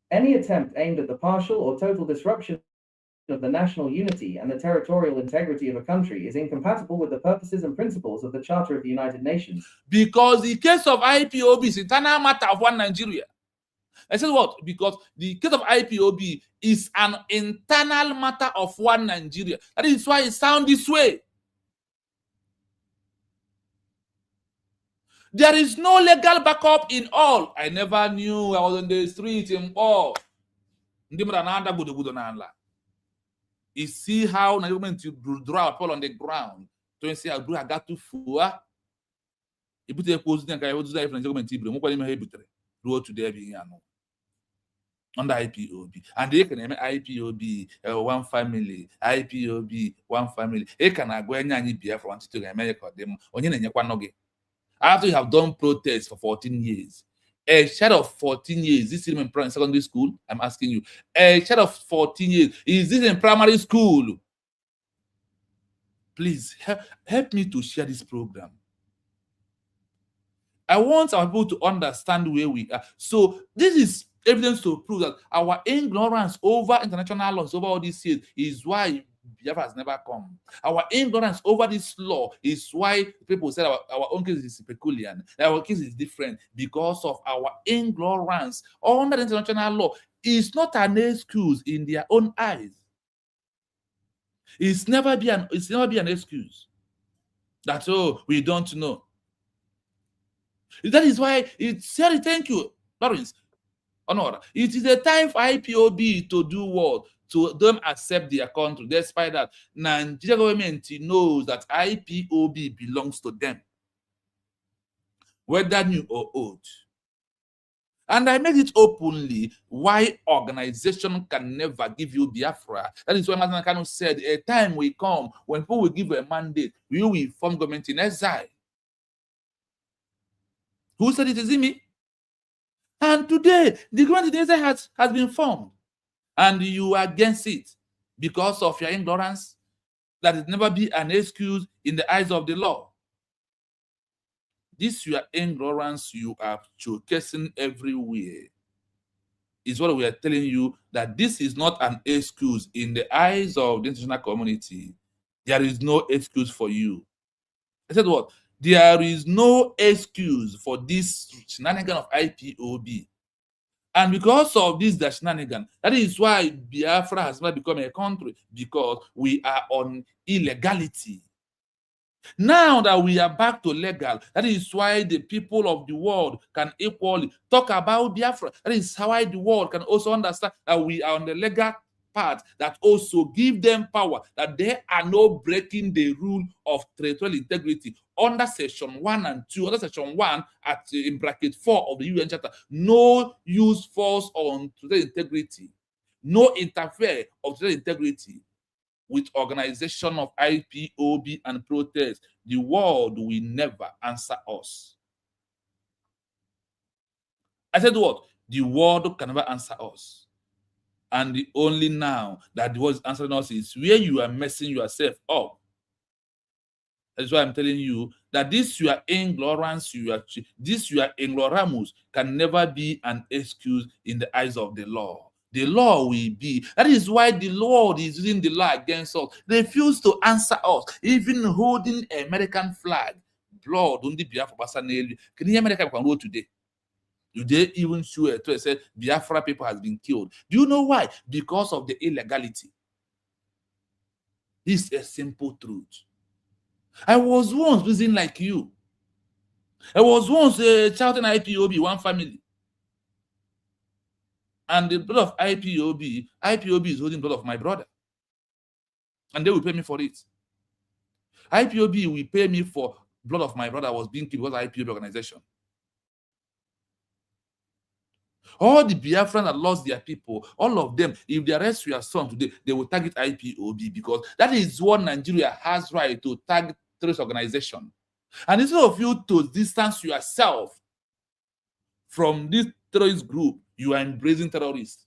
Any attempt aimed at the partial or total disruption of the national unity and the territorial integrity of a country is incompatible with the purposes and principles of the Charter of the United Nations. Because the case of IPOB is internal matter of one Nigeria. I said what? Because the case of IPOB is an internal matter of one Nigeria. That is why it sounds this way. There is no legal backup in all. I never knew. I was on the street in all. You see how Nigeria to draw people on the ground to say I got to fool. ebute post na ka ebutu life na government ibre mo kwali me ebutere ruo today bi ya no under IPOB, and they can IPOB one family, IPOB one family. They can go any beer for wanting to America them after you have done protests for 14 years. A child of 14 years, this is in secondary school. I'm asking you, a child of 14 years, is this in primary school? Please help me to share this program. I want our people to understand where we are. So this is evidence to prove that our ignorance over international laws over all these years is why Biafra has never come. Our ignorance over this law is why people said our own case is peculiar. Our case is different because of our ignorance under the international law. It's not an excuse in their own eyes. It's never be an excuse that we don't know. That is why it's sorry, thank you, Lawrence. Honor. It is a time for IPOB to do what? To them accept their country, despite that Nigeria government knows that IPOB belongs to them, whether new or old. And I made it openly why organization can never give you Biafra. That is why Mazen Kanu said, a time will come when people will give a mandate, we will form government in exile. Who said it? Is it me? And today, the government in exile has been formed. And you are against it because of your ignorance. That it never be an excuse in the eyes of the law. This your ignorance you are showcasing everywhere is what we are telling you, that this is not an excuse in the eyes of the international community. There is no excuse for you. I said what? There is no excuse for this shenanigan of IPOB. And because of this shenanigan, that is why Biafra has not become a country, because we are on illegality. Now that we are back to legal, that is why the people of the world can equally talk about Biafra. That is why the world can also understand that we are on the legal part, that also give them power, that they are not breaking the rule of territorial integrity under section 1 and 2, under section 1 in bracket 4 of the UN Charter. No use force on territorial integrity, no interfere of territorial integrity with organization of IPOB and Protes. The world will never answer us. I said what? The world can never answer us. And the only now that the world is answering us is where you are messing yourself up. That's why I'm telling you that this your ignorance, this your ignoramus can never be an excuse in the eyes of the law. The law will be. That is why the Lord is using the law against us. They refuse to answer us, even holding American flag. Blood on the Biafra Basanel. Can you America can go today? Do they even show it to say Biafra people has been killed? Do you know why? Because of the illegality. This is a simple truth. I was once reasoning like you. I was once a child in IPOB, one family. And the blood of IPOB is holding blood of my brother. And they will pay me for it. IPOB will pay me for blood of my brother was being killed because of IPOB organization. All the Biafrans that lost their people, all of them, if they arrest your son today, they will target IPOB, because that is what Nigeria has right to target terrorist organization. And instead of you to distance yourself from this terrorist group, you are embracing terrorists.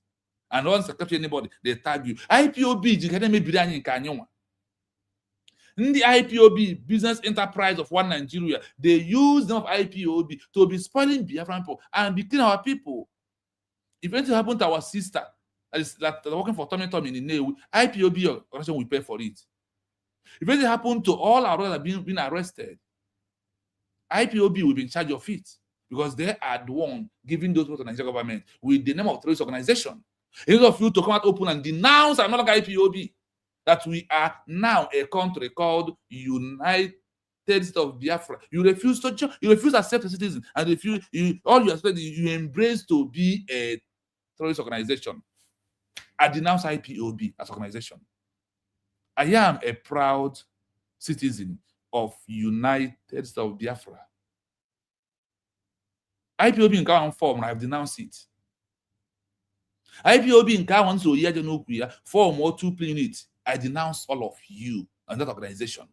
And once you capture anybody, they tag you. IPOB, in the IPOB, business enterprise of one Nigeria, they use them of IPOB to be spoiling Biafran people and be killing our people. If anything happened to our sister that are working for Tommy in the Navy, IPOB organization will pay for it. If anything happened to all our brothers that have been arrested, IPOB will be in charge of it, because they are the one giving those to the Nigerian government with the name of terrorist organization. Instead of you to come out open and denounce another IPOB, that we are now a country called United States of Biafra. You refuse to join, you refuse to accept a citizen, and if you expect, you embrace to be a terrorist organization. I denounce IPOB as organization. I am a proud citizen of United States of Biafra. IPOB in current form, I've denounced it. IPOB in current so year no form or 2 units. I denounce all of you and that organization.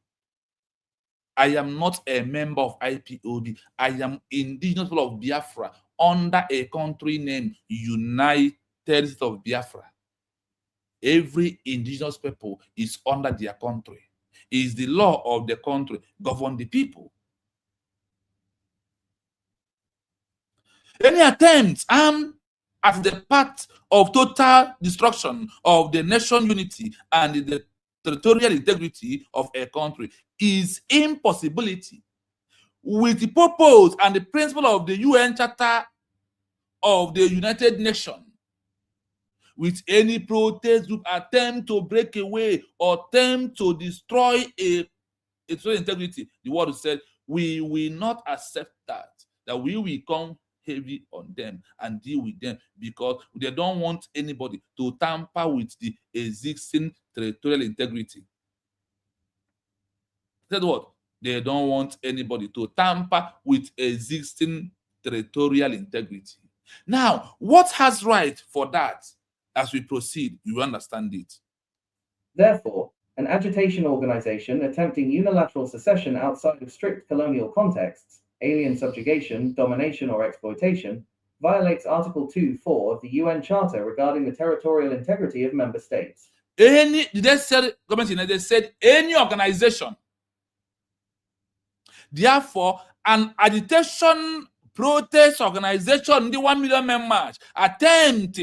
I am not a member of IPOB. I am indigenous people of Biafra under a country named United States of Biafra. Every indigenous people is under their country. It is the law of the country govern the people. Any attempts at the path of total destruction of the nation unity and the territorial integrity of a country is impossibility with the purpose and the principle of the UN Charter of the United Nations. With any protest group attempt to break away or attempt to destroy a territorial integrity, the word said, we will not accept that we will come heavy on them and deal with them because they don't want anybody to tamper with the existing territorial integrity. Said what? They don't want anybody to tamper with existing territorial integrity. Now, what has right for that? As we proceed, you understand it. Therefore, an agitation organization attempting unilateral secession outside of strict colonial contexts, alien subjugation, domination, or exploitation, violates Article 2.4 of the UN Charter regarding the territorial integrity of member states. They said any organization. Therefore, an agitation protest organization, the 1 million men march, attempt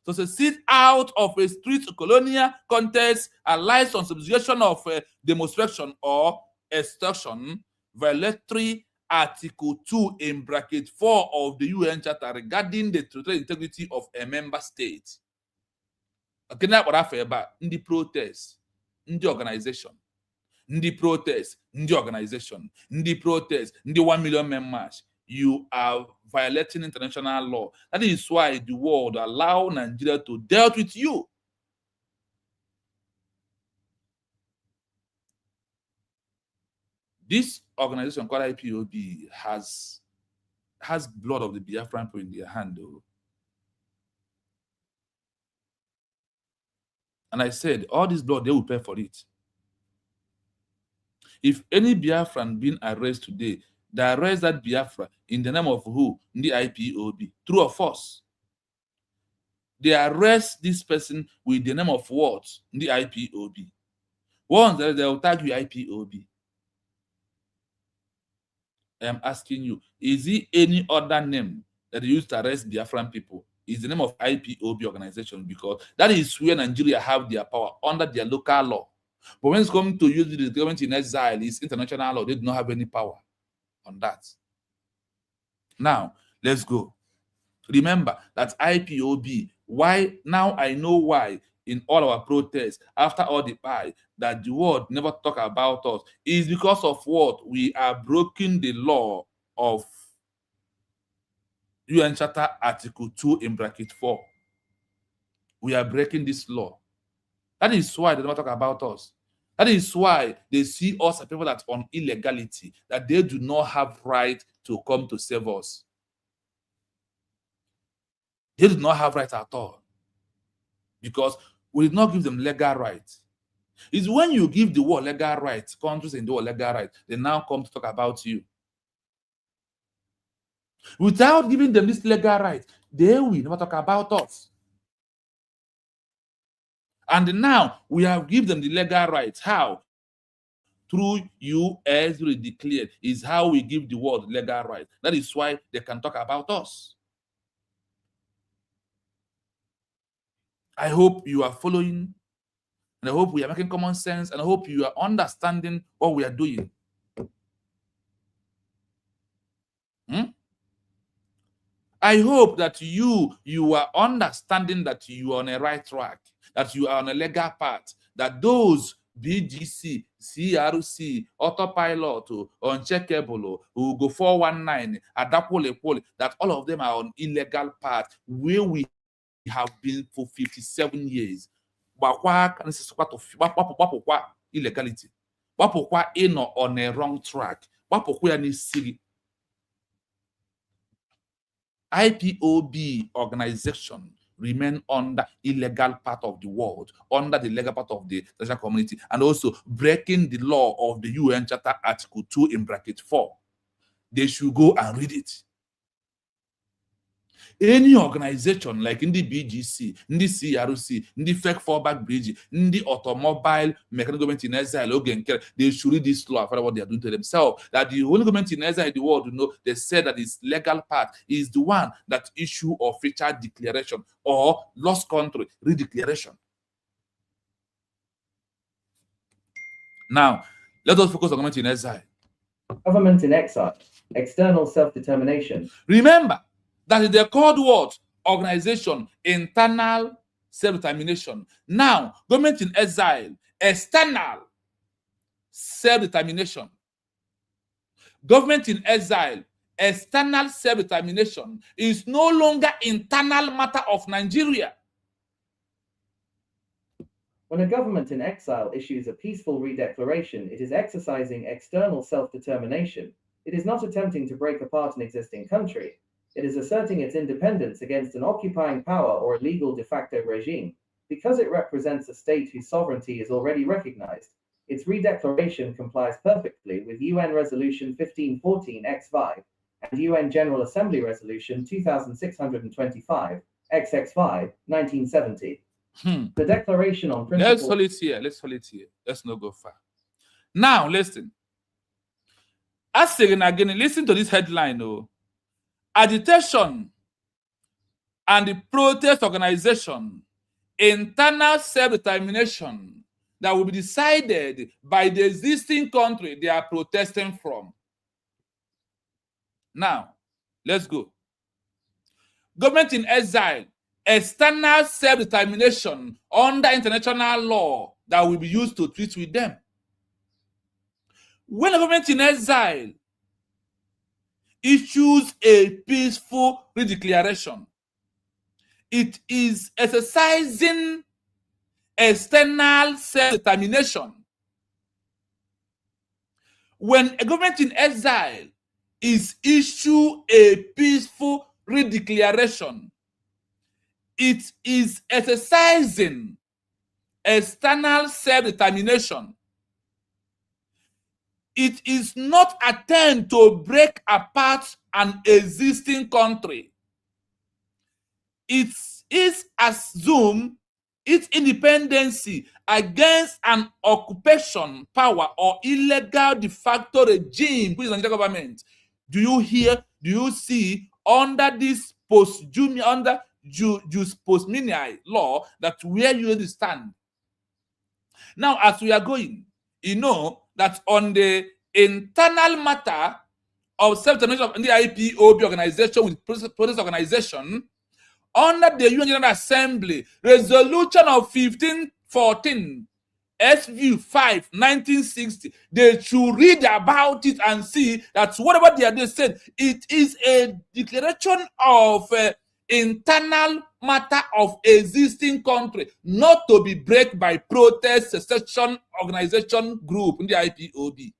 to secede out of a strict colonial context and lies on subjugation of demonstration or extortion, violatory Article 2 in bracket 4 of the UN Charter regarding the territorial integrity of a member state. Okay, now what I feel about the protest, the organization, the protest, the organization, the protest, the 1 million men march. You are violating international law. That is why the world allow Nigeria to deal with you. This organization called IPOB has blood of the Biafran people in their hand, though. And I said, all this blood, they will pay for it. If any Biafran being arrested today, they arrest that Biafra in the name of who? The IPOB. True or false? They arrest this person with the name of what? The IPOB. Once they will tag you IPOB. I am asking you, is it any other name that they used to arrest Biafran people? Is the name of IPOB organization, because that is where Nigeria have their power under their local law. But when it's coming to use the government in exile, it's international law. They do not have any power on that. Now, let's go. Remember that IPOB, why now I know why in all our protests, after all the pie, that the world never talk about us, is because of what? We are breaking the law of UN Charter Article 2 in bracket 4. We are breaking this law. That is why they never talk about us. That is why they see us as people that are on illegality, that they do not have right to come to save us. They do not have right at all. Because we did not give them legal rights. It's when you give the world legal rights, countries in the world legal rights, they now come to talk about you. Without giving them this legal right, they will never talk about us. And now we have given them the legal rights. How? Through US Redecl is how we give the world legal rights. That is why they can talk about us. I hope you are following, and I hope we are making common sense, and I hope you are understanding what we are doing. I hope that you are understanding that you are on a right track, that you are on a legal path, that those BGC, CRC, autopilot, uncheckable, who go 419, adapole, that all of them are on illegal path where we have been for 57 years. Illegality. On a wrong track. IPOB organization remain under illegal part of the world, under the legal part of the international community, and also breaking the law of the UN Charter Article 2 in bracket 4. They should go and read it. Any organization like in the BGC, in the CRC, in the fake fallback bridge, in the automobile mechanical government in exile, they should read this law for what they are doing to themselves. That the only government in exile in the world, they said that its legal part is the one that issue of feature declaration or lost country redeclaration. Now, let us focus on government in exile. Government in exile, external self-determination. Remember, that is the code word, organization, internal self-determination. Now, government in exile, external self-determination. Government in exile, external self-determination is no longer internal matter of Nigeria. When a government in exile issues a peaceful redeclaration, it is exercising external self-determination. It is not attempting to break apart an existing country. It is asserting its independence against an occupying power or a legal de facto regime. Because it represents a state whose sovereignty is already recognized, its redeclaration complies perfectly with UN Resolution 1514 X5 and UN General Assembly Resolution 2625 XX5 1970. The Declaration on Principles. Let's hold it here. Let's not go far. Now, listen. As again, listen to this headline. Agitation and the protest organization, internal self-determination that will be decided by the existing country they are protesting from. Now, let's go. Government in exile, external self-determination under international law that will be used to treat with them. When a government in exile issues a peaceful redeclaration, it is exercising external self-determination. When a government in exile is issue a peaceful redeclaration, it is exercising external self-determination. It is not attempt to break apart an existing country. It is assume its independence against an occupation power or illegal de facto regime, which is the Nigerian government. Do you hear? Do you see under this jus post mini law that where you understand? Now, as we are going, you know that on the internal matter of self-determination of the IPOB organization with protest organization, under the UN General Assembly, resolution of 1514, SVU 5, 1960, they should read about it and see that whatever they said, it is a declaration of internal matter of existing country, not to be break by protest secession organization group in the IPOB.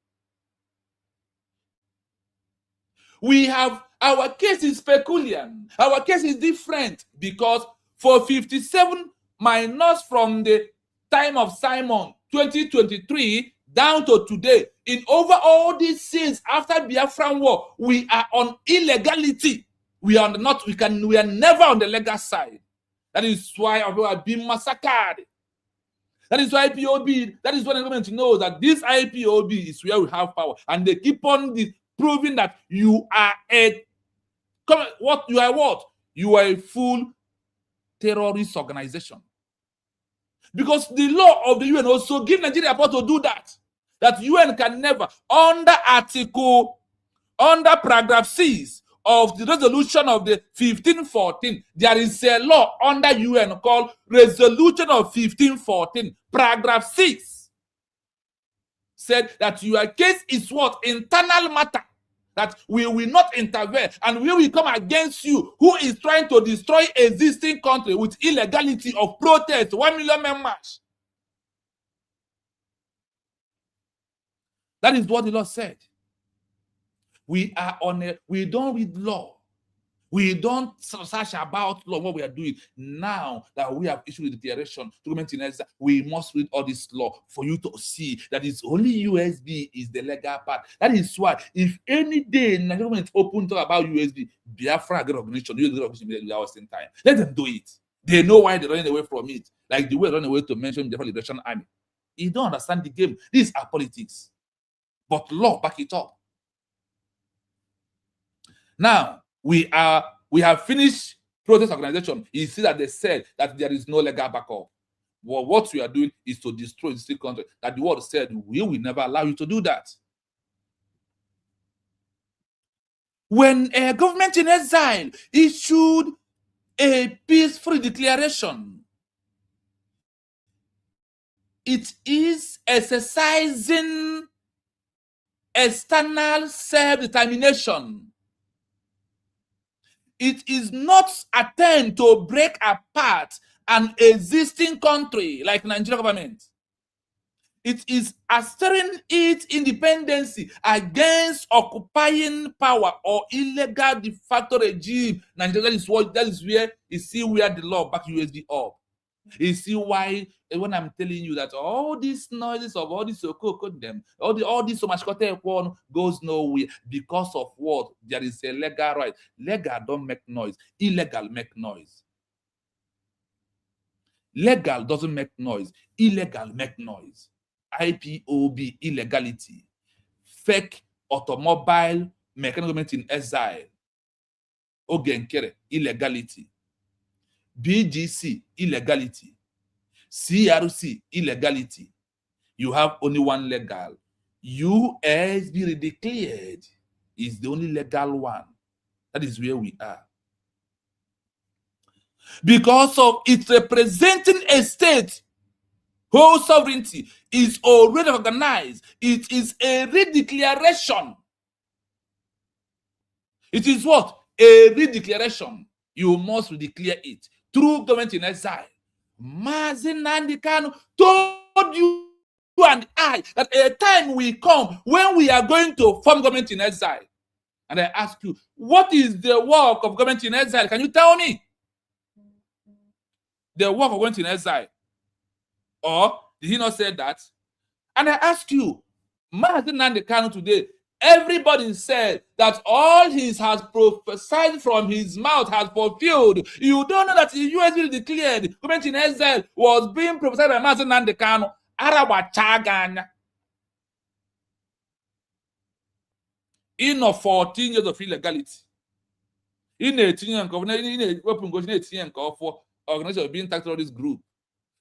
We have, our case is peculiar. Our case is different because for 57 minus from the time of Simon 2023 down to today, in over all these years after Biafran War, we are on illegality. We are not, we are never on the legal side. That is why we are being massacred. That is why IPOB, that is what the government knows, that this IPOB is where we have power. And they keep on proving that you are You are a full terrorist organization. Because the law of the UN also gives Nigeria power to do that. That UN can never, under paragraph 6 of the resolution of the 1514, there is a law under UN called Resolution of 1514, paragraph 6, said that your case is what? Internal matter. That we will not intervene and we will come against you who is trying to destroy existing country with illegality of protest, 1 million members. That is what the law said. We are on we don't read law. We don't search about law, what we are doing. Now that we have issued a declaration to government in exile, we must read all this law for you to see that it's only USB is the legal part. That is why if any day the government open talk about USB, Biafra get recognition, you get recognition without wasting time. Let them do it. They know why they're running away from it. Like the way they run away to mention the Liberation Army. You don't understand the game. These are politics. But law back it up. Now, we have finished protest organization. You see that they said that there is no legal backup. Well, what we are doing is to destroy the state country. That the world said, we will never allow you to do that. When a government in exile issued a peaceful declaration, it is exercising external self-determination. It is not attempt to break apart an existing country like Nigerian government. It is asserting its independence against occupying power or illegal de facto regime. Nigeria, that is where you see where the law back USB up. You see why when I'm telling you that all these noises of all this them, all this so much goes nowhere because of what? There is a legal right. Legal don't make noise. Illegal make noise. Legal doesn't make noise. Illegal make noise. IPOB, illegality. Fake automobile mechanical government in exile. Ogenkere, illegality. BGC, illegality. CRC, illegality. You have only one legal. USB Redecl is the only legal one. That is where we are. Because of it representing a state whose sovereignty is already organized. It is a redeclaration. It is what? A redeclaration. You must redeclare it through government in exile. Mazi Nnamdi Kanu told you and I that a time will come when we are going to form government in exile. And I ask you, what is the work of government in exile? Can you tell me? The work of government in exile. Or did he not say that? And I ask you, Mazi Nnamdi Kanu today, everybody said that all he has prophesied from his mouth has fulfilled. You don't know that the US will declare government in exile was being prophesied by Mazi Nnamdi Kanu. Arabachaganya. In 14 years of illegality. In 18 years of organization being taxed on this group.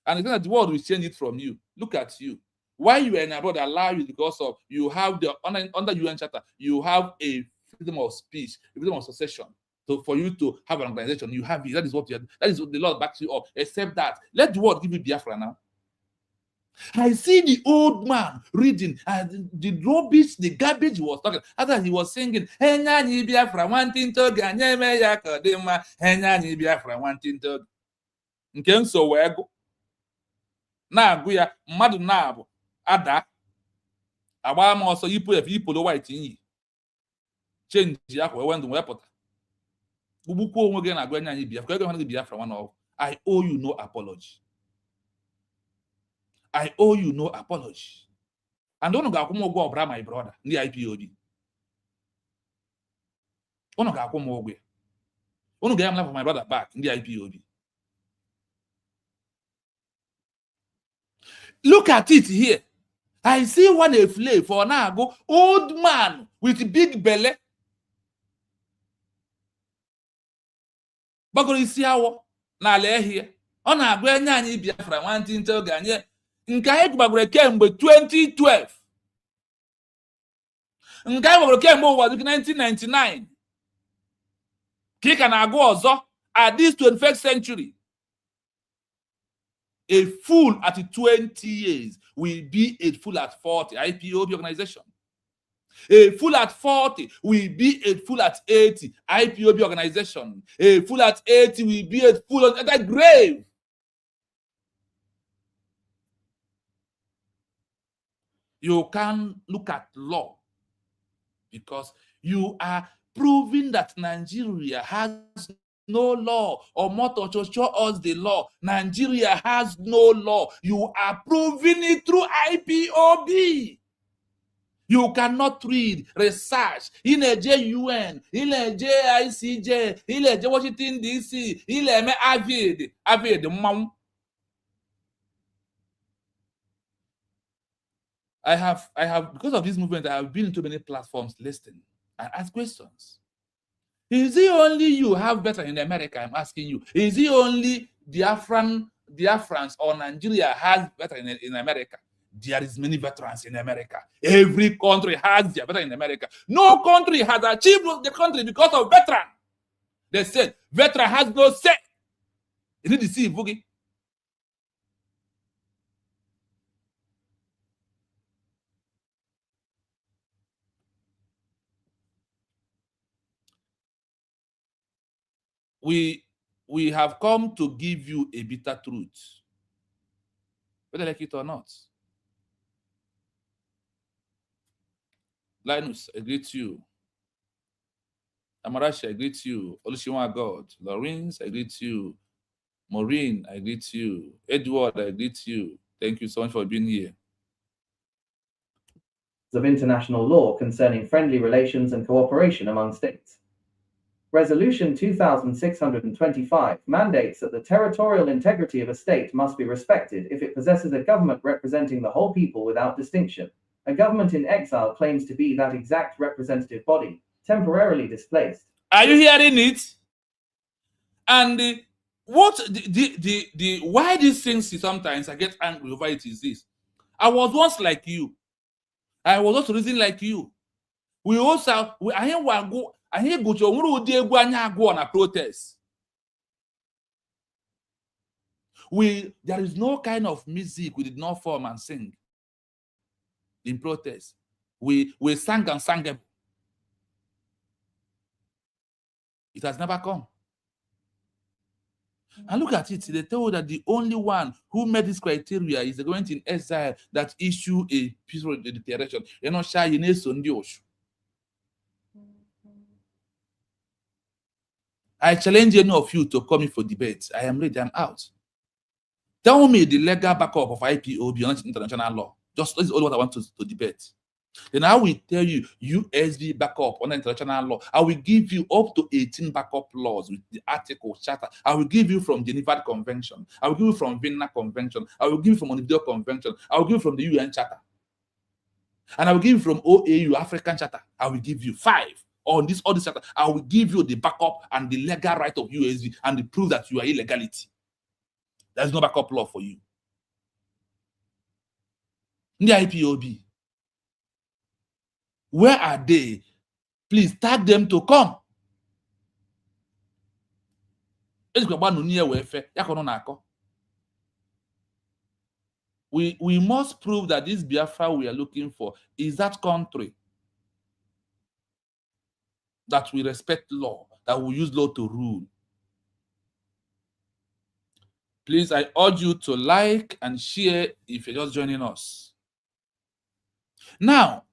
And it's that the world will change it from you. Look at you. Why you are in abroad allow you because of you have the under UN Charter, you have a freedom of speech, a freedom of association. So for you to have an organization, you have it. That is what you are, that is what the Lord backs you up. Except that, let the world give you Biafra now. I see the old man reading and the rubbish, the garbage he was talking. After he was singing, Henyanyi Biafra wanting to ganyeme ya kodema, Henyanyi Biafra wanting to. Nke so wego. Na-agụ ya mmadụ na-abụ ada agba m ọsọ ipolo white inyi chenji akwa ewe ndụ wee pụta ugbukwa onwe gị na-agụ anya anyị Biafra ego gị Biafra one of I owe you no apology. I owe you no apology. And unu ga-akwụ m ụgwọ ọbara my brother ndị IPOB. Unu ga-akwụ m ụgwọ. Unu ga-am life of my brother back ndị IPOB. Look at it here. I see one a flay for now. Old man with big belly. Bagoro isi awo na ala here. Ọ na-agụ anya anyị Biafra nwantịntị oge anyị nke anyị gbagoro kemgbe 2012. Nke anyị gbagoro kemgbe ụwa 1999. Ka ị ka na-agụ ọzọ at this 21st century. A fool at 20 years will be a fool at 40. IPOB organization. A fool at 40 will be a fool at 80. IPOB organization. A fool at 80 will be a fool at the grave. You can look at law because you are proving that Nigeria has no law, or Moto to show us the law. Nigeria has no law. You are proving it through IPOB. You cannot read, research, in a JUN, in a JICJ, in a Washington DC, in a Avid, mom. I have, because of this movement, I have been into many platforms listening and ask questions. Is it only you have veterans in America? I'm asking you. Is it only Biafrans or Nigeria has veterans in America? There is many veterans in America. Every country has their veteran in America. No country has achieved the country because of veteran. They said veteran has no say. You need to see Boogie. We have come to give you a bitter truth, whether like it or not. Linus, I greet you. Amarashi, I greet you. Olusegun God. Lawrence, I greet you. Maureen, I greet you. Edward, I greet you. Thank you so much for being here. Of international law concerning friendly relations and cooperation among states. Resolution 2625 mandates that the territorial integrity of a state must be respected if it possesses a government representing the whole people without distinction. A government in exile claims to be that exact representative body, temporarily displaced. Are you hearing it? And why these things sometimes I get angry over it is this. I was once like you. I was also reasoning like you. We also I hear go to on a protest. There is no kind of music we did not form and sing in protest. We sang and sang them. It has never come. And look at it. They told that the only one who met this criteria is the government in exile that issue a peaceful declaration. You know, I challenge any of you to come in for debate. I am ready. I'm out. Tell me the legal backup of IPOB beyond international law. Just this is all what I want to debate. Then I will tell you USD backup on international law. I will give you up to 18 backup laws with the article charter. I will give you from Geneva Convention. I will give you from Vienna Convention. I will give you from Montevideo Convention. I will give you from the UN Charter. And I will give you from OAU African Charter. I will give you 5 on this all this charter. I will give you the backup and the legal right of USD and the proof that you are illegality. There's no backup law for you. The IPOB. Where are they? Please tag them to come. We must prove that this Biafra we are looking for is that country that we respect law, that we use law to rule. Please, I urge you to like and share if you're just joining us. Now,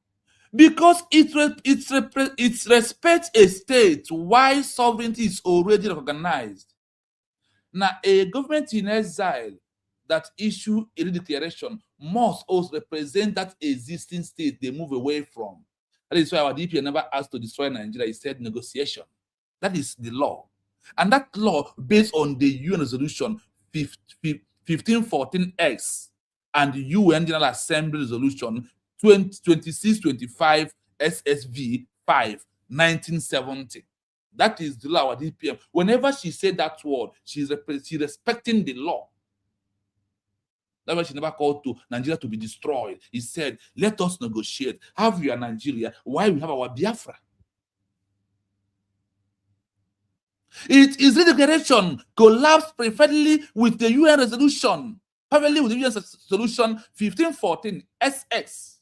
because it respects a state while sovereignty is already recognized. Now, a government in exile that issue a declaration must also represent that existing state they move away from. That is why our DP never asked to destroy Nigeria. He said negotiation. That is the law. And that law based on the UN resolution 1514X and the UN General Assembly resolution 2625 SSV 5 1970. That is the law, our DPM. Whenever she said that word, she's respecting the law. That's why she never called to Nigeria to be destroyed. He said, let us negotiate. Have you a Nigeria? Why we have our Biafra? It is the declaration collapsed perfectly with the UN resolution, perfectly with the UN resolution 1514 SX,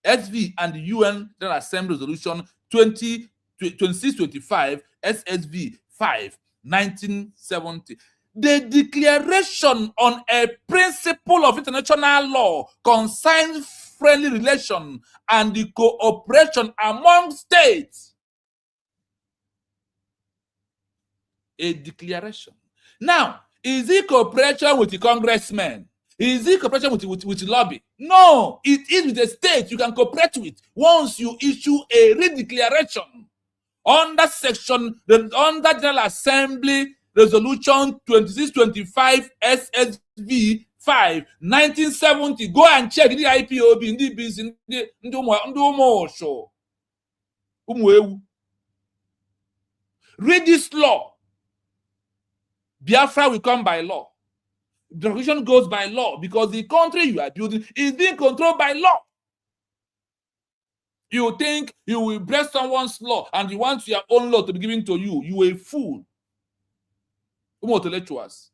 SV, and the UN General Assembly resolution 2625 SSV 5 1970. The declaration on a principle of international law concerns friendly relation and the cooperation among states. a declaration. Now, is it cooperation with the congressmen? Is it cooperation with the lobby? No, it is with the state you can cooperate with once you issue a redeclaration under under General Assembly Resolution 2625 SSV 5 1970. Go and check the IPOB in the business. Read this law. Biafra will come by law. The revolution goes by law because the country you are building is being controlled by law. You think you will bless someone's law and you want your own law to be given to you. You are a fool. Intellectuals.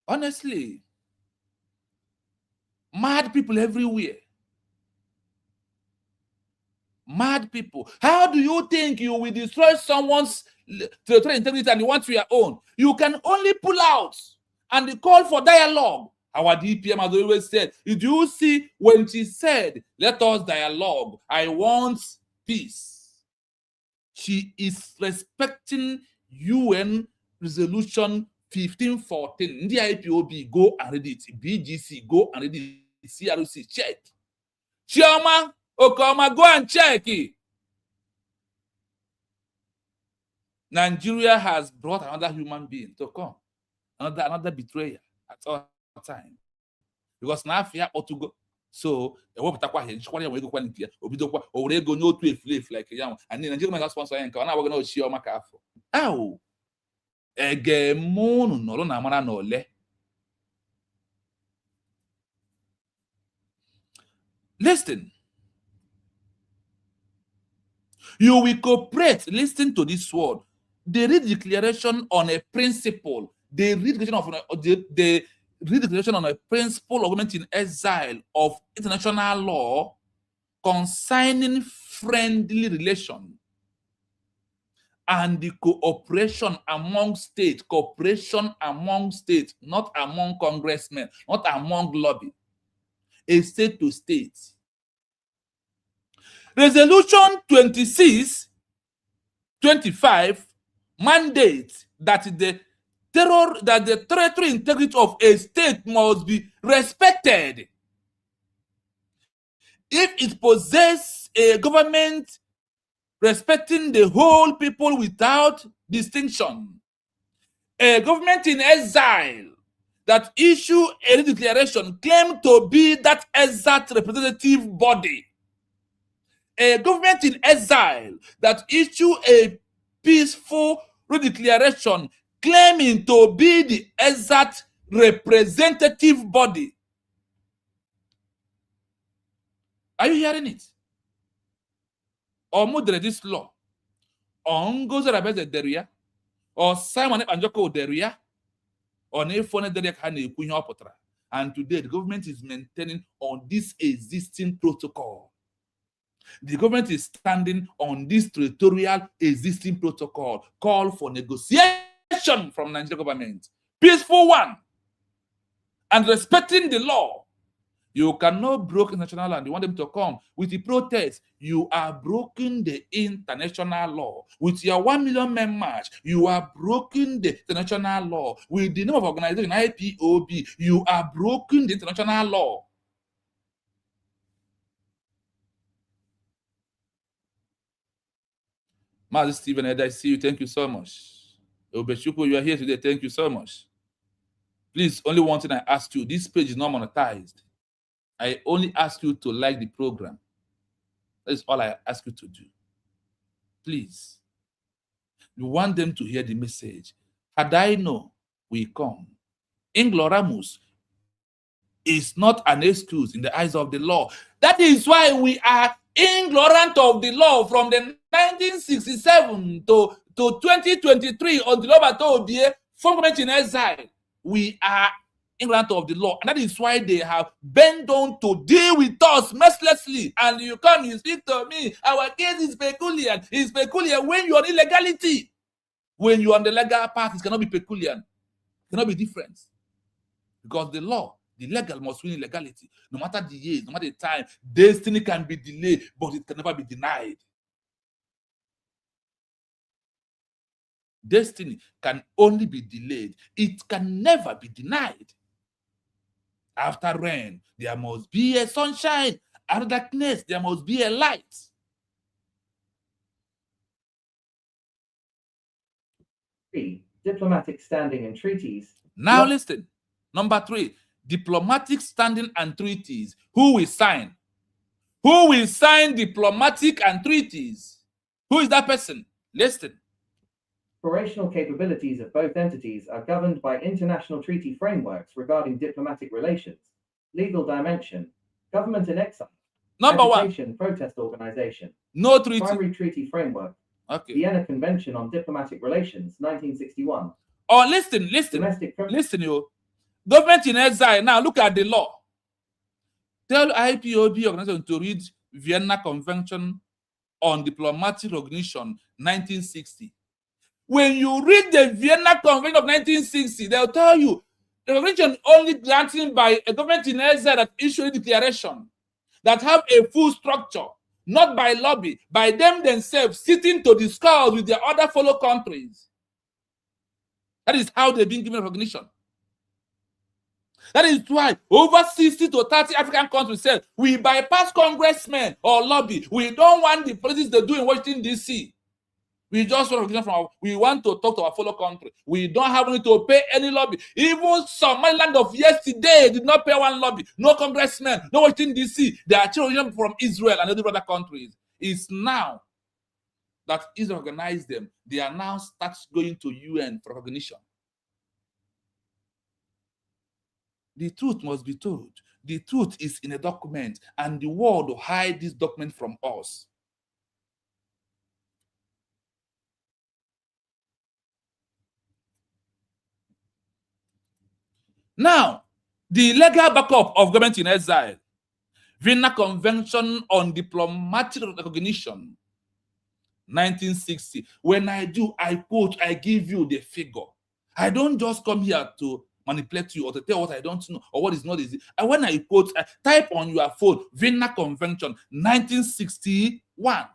Honestly, mad people everywhere. Mad people. How do you think you will destroy someone's territorial integrity and you want your own? You can only pull out and call for dialogue. Our DPM has always said, did you see when she said, let us dialogue, I want peace? She is respecting UN Resolution 1514. The IPOB, go and read it. BGC, go and read it. CRC, check. Chioma, Okoma, go and check it. Nigeria has brought another human being to come. Another betrayer at all time. Because now fear or to go. So a what we go quality obidokwa or go no to a flip like yam and then Nigeria sponsor and now we're going to share my car for. Ow. Ege mono no na mara no le. Listen. You will cooperate. Listen to this word. They read the declaration on a principle. They read the declaration on a principle of government in exile of international law concerning friendly relation and the cooperation among states, not among congressmen, not among lobby, a state to state. Resolution 2625 mandates that the territorial integrity of a state must be respected. If it possesses a government respecting the whole people without distinction, a government in exile that issue a declaration claim to be that exact representative body, a government in exile that issue a peaceful declaration claiming to be the exact representative body. Are you hearing it? Or moderate this law? Or Ngozi Rabeze Deria? Or Simon Anjoko Deria? Or Nefone Deria Kane Kunyo Potra? And today the government is maintaining on this existing protocol. The government is standing on this territorial existing protocol. Call for negotiation from Nigerian government. Peaceful one. And respecting the law. You cannot break international law and you want them to come. With the protest, you are breaking the international law. With your 1 million men march, you are breaking the international law. With the name of organization IPOB, you are breaking the international law. Master Stephen Ed, I see you. Thank you so much. Obeshuko, you are here today. Thank you so much. Please, only one thing I ask you. This page is not monetized. I only ask you to like the program. That is all I ask you to do. Please. You want them to hear the message. Had I know, we come. Ignoramus is not an excuse in the eyes of the law. That is why we are ignorant of the law from the 1967 to 2023 on the law to be government in exile. We are ignorant of the law, and that is why they have bent down to deal with us mercilessly. And you come, you speak to me. Our case is peculiar. It's peculiar when you are in illegality. When you are on the legal path, it cannot be peculiar. It cannot be different. Because the law, The legal must win illegality. No matter the years, no matter the time, destiny can be delayed, but it can never be denied. Destiny can only be delayed. It can never be denied. After rain, there must be a sunshine. After darkness, there must be a light. Diplomatic standing and treaties. Now listen. Number 3, diplomatic standing and treaties. Who will sign? Who will sign diplomatic and treaties? Who is that person? Listen. Operational capabilities of both entities are governed by international treaty frameworks regarding diplomatic relations, legal dimension, government in exile, Number agitation, 1, protest organization, no treaty. primary treaty framework, Okay. Vienna Convention on Diplomatic Relations, 1961. Oh, listen. Listen, you. Government in exile. Now look at the law. Tell IPOB organization to read Vienna Convention on Diplomatic Recognition, 1960. When you read the Vienna Convention of 1960, they'll tell you the convention only granted by a government in exile that issued a declaration that have a full structure, not by lobby, by them themselves sitting to discuss with their other fellow countries. That is how they've been given recognition. That is why over 60 to 30 African countries said, we bypass congressmen or lobby. We don't want the politics they do in Washington, D.C. We just want recognition from we want to talk to our fellow country. We don't have need to pay any lobby. Even Somaliland of yesterday did not pay one lobby. No congressmen, no Washington, D.C. They are children from Israel and other countries. It's now that Israel organized them. They are now start going to UN for recognition. The truth must be told. The truth is in a document, and the world will hide this document from us. Now, the legal backup of government in exile, Vienna Convention on Diplomatic Recognition, 1960. When I do, I quote, I give you the figure. I don't just come here to manipulate you or to tell what I don't know or what is not easy. And when I quote, I type on your phone, Vienna Convention, 1961.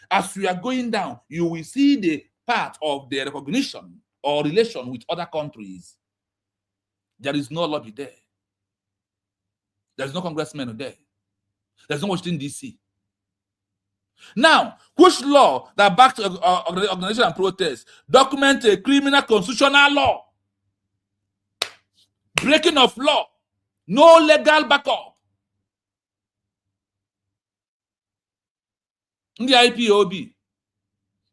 As we are going down, you will see the part of the recognition or relation with other countries. There is no lobby there. There's no congressman there. There's no Washington, D.C. Now, which law that backs organization and protest document a criminal constitutional law? Breaking of law. No legal backup. The IPOB,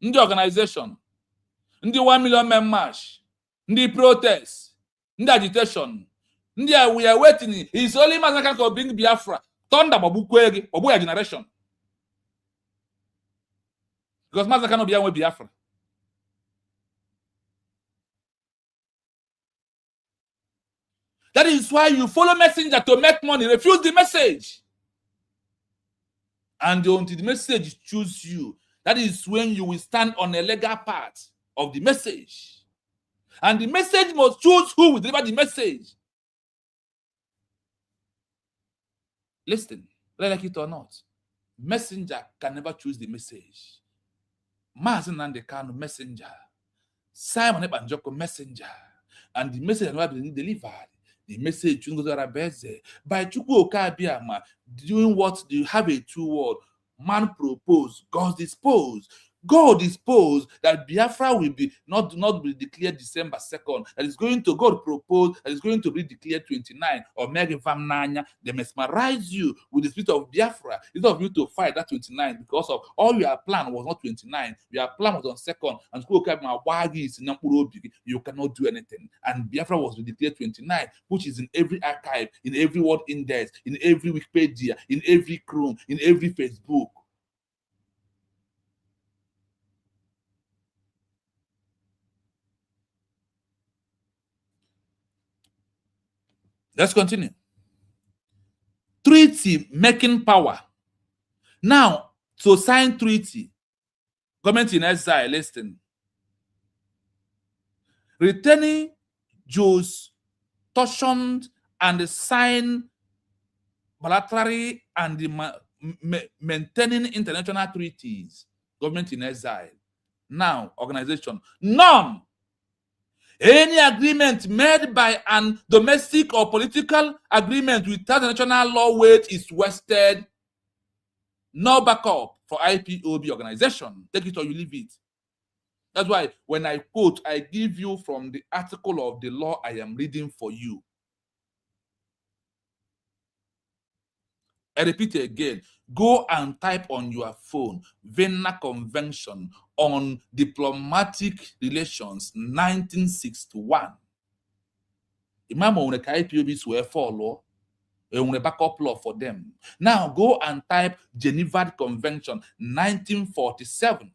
the organization, the 1 million men march, the protest, the agitation, we are waiting. It's only Mazakan can bring Biafra. Thunder Babukwegi, Babuya generation. Because Mazakan cannot be with Biafra. That is why you follow messenger to make money, refuse the message. And until the message choose you, that is when you will stand on a legal part of the message. And the message must choose who will deliver the message. Listen, whether like it or not, messenger can never choose the message. Mazin Nandekano, messenger. Simon Ebanjoko, messenger. And the message never been delivered. The message by Chukwu Okabiama doing what do you have a 2-word? Man propose, God dispose. God disposed that Biafra will be not be declared December 2nd. That is going to God propose that is going to be declared 29 or Mega Famnanya. They mesmerize you with the spirit of Biafra instead of you to fight that 29 because of all your plan was not 29. Your plan was on 2nd, and you cannot do anything. And Biafra was declared 29, which is in every archive, in every word index, in every Wikipedia, in every Chrome, in every Facebook. Let's continue. Treaty making power. Now, to sign treaty, government in exile, listen. Returning Jews, torsioned and sign bilateral and maintaining international treaties. Government in exile. Now, organization. None. Any agreement made by an domestic or political agreement without national law weight is wasted. No backup for IPOB organization. Take it or you leave it. That's why when I quote, I give you from the article of the law I am reading for you. I repeat it again. Go and type on your phone Vienna Convention on Diplomatic Relations 1961. Imagine when the IPOBs were follow, and a backup law for them. Now go and type Geneva Convention 1947.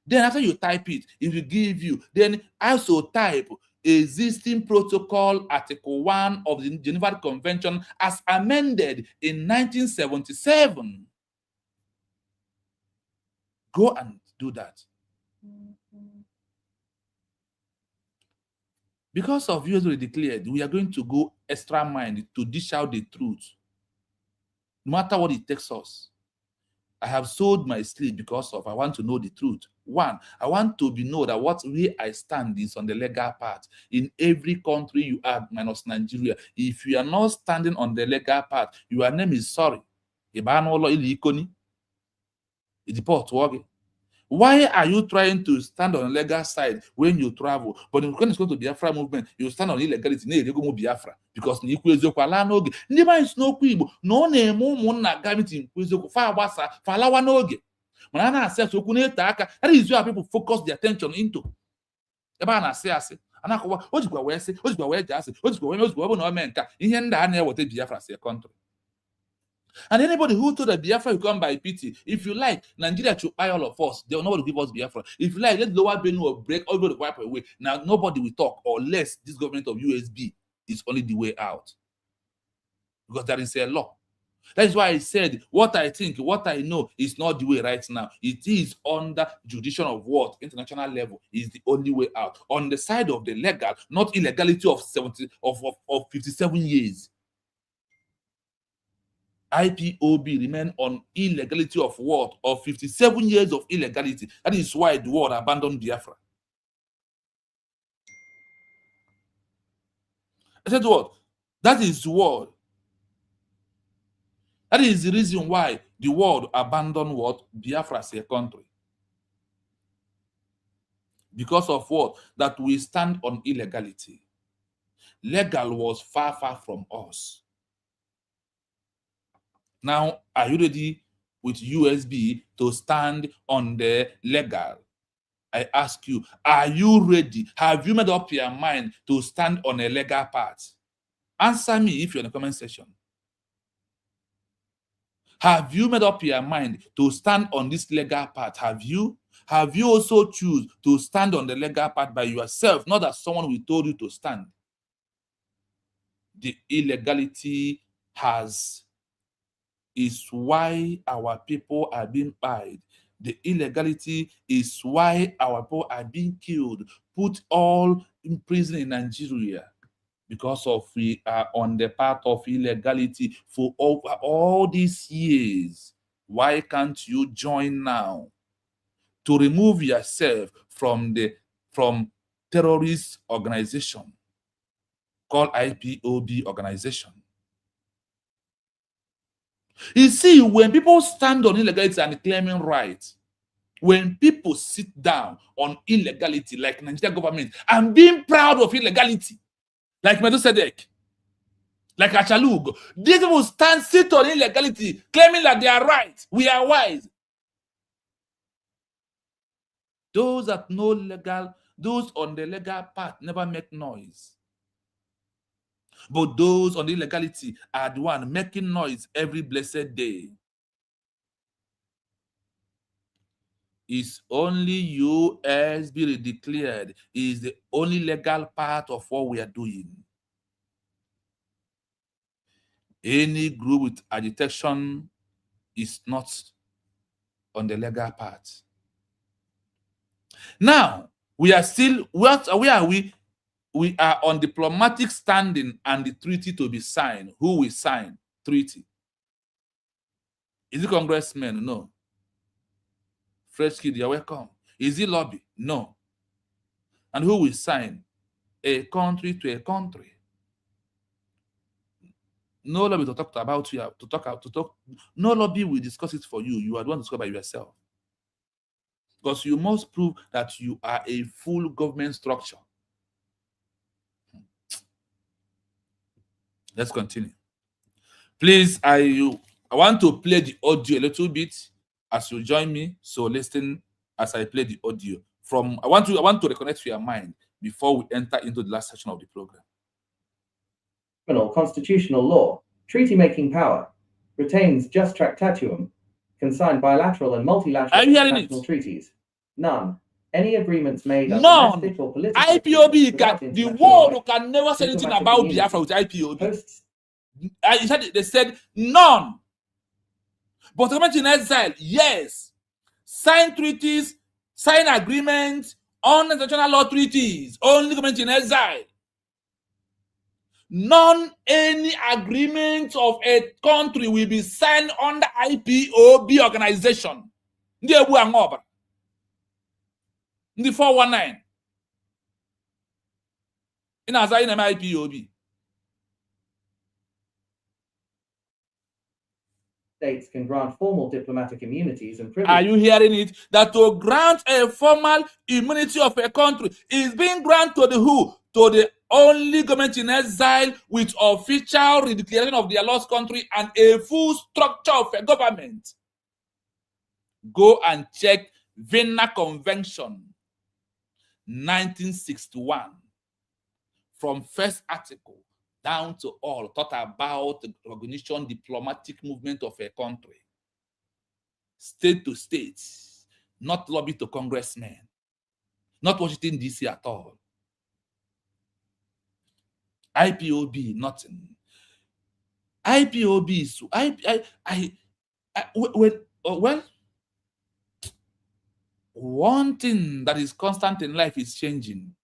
Then after you type it, it will give you. Then also type existing protocol article 1 of the Geneva Convention as amended in 1977. Go and do that. Because of US already declared, we are going to go extra mile to dish out the truth. No matter what it takes us. I have sold my sleep because of I want to know the truth. One, I want to know that what way I stand is on the legal path. In every country you are, minus Nigeria, if you are not standing on the legal path, your name is sorry. Why are you trying to stand on the legal side when you travel? But when it's going to Biafra movement, you stand on illegality. Biafra because no that is where people focus their attention into. And anybody who told that Biafra will come by pity, if you like, Nigeria should buy all of us. They will not give us Biafra. If you like, let Lower Benue break all the wipe away. Now nobody will talk unless this government of USB is only the way out. Because there is a law. That is why I said what I think, what I know is not the way right now. It is under jurisdiction of what? International level is the only way out. On the side of the legal, not illegality of 57 years. IPOB remain on illegality of what? Of 57 years of illegality. That is why the world abandoned Biafra. I said what? That is what? That is the reason why the world abandoned what? Biafra as a country. Because of what? That we stand on illegality. Legal was far, far from us. Now, are you ready with USB to stand on the legal? I ask you, are you ready? Have you made up your mind to stand on a legal path? Answer me if you're in the comment section. Have you made up your mind to stand on this legal path? Have you? Have you also choose to stand on the legal path by yourself, not that someone will told you to stand? The illegality is why our people are being buried. The illegality is why our people are being killed, put all in prison in Nigeria, because of we are on the path of illegality for over all these years. Why can't you join now to remove yourself from terrorist organization called IPOB organization? You see, when people stand on illegality and claiming rights, when people sit down on illegality, like Nigeria government, and being proud of illegality, like Sedek, like Achalug, these people sit on illegality, claiming that they are right, we are wise. Those that know legal, those on the legal path never make noise. But those on the illegality are the one making noise every blessed day. Is only USB declared is the only legal part of what we are doing. Any group with agitation is not on the legal part. Now, we are still, where are we? we are on diplomatic standing and the treaty to be signed. Who will sign treaty? Is it congressmen? No. Fresh kid, you're welcome. Is it lobby? No. And who will sign? A country to a country. No lobby to talk about you, to talk. No lobby will discuss it for you. You are the one to discuss by yourself. Because you must prove that you are a full government structure. Let's continue. Please, I want to play the audio a little bit as you join me. So listen as I play the audio. I want to reconnect to your mind before we enter into the last section of the program. Constitutional law, treaty-making power, retains just tractatuum, can sign bilateral and multilateral international treaties. None. Any agreements made under domestic or political IPOB the world can never say anything about Biafra with IPOB. They said none. But the government in exile, yes. Sign treaties, sign agreements on international law treaties. Only government in exile. None any agreement of a country will be signed under IPOB organization. The 419. In IPOB. States can grant formal diplomatic immunities and privileges. Are you hearing it? That to grant a formal immunity of a country is being granted to the who? To the only government in exile with official redeclaration of their lost country and a full structure of a government. Go and check Vienna Convention 1961 from first article down to all, talk about the recognition, diplomatic movement of a country, state to state, not lobby to congressmen, not Washington DC at all. IPOB, nothing. IPOB is well, one thing that is constant in life is changing.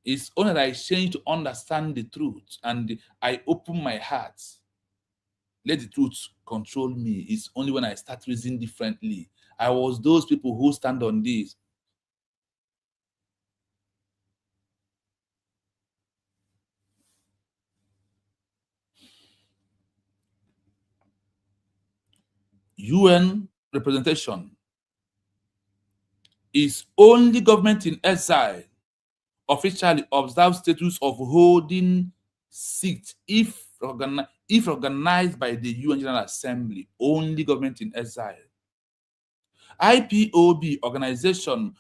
It's only that I change to understand the truth and I open my heart. Let the truth control me. It's only when I start reasoning differently. I was those people who stand on this. UN representation is only government in exile officially observe status of holding seat if organized by the UN General Assembly. Only government in exile. IPOB organization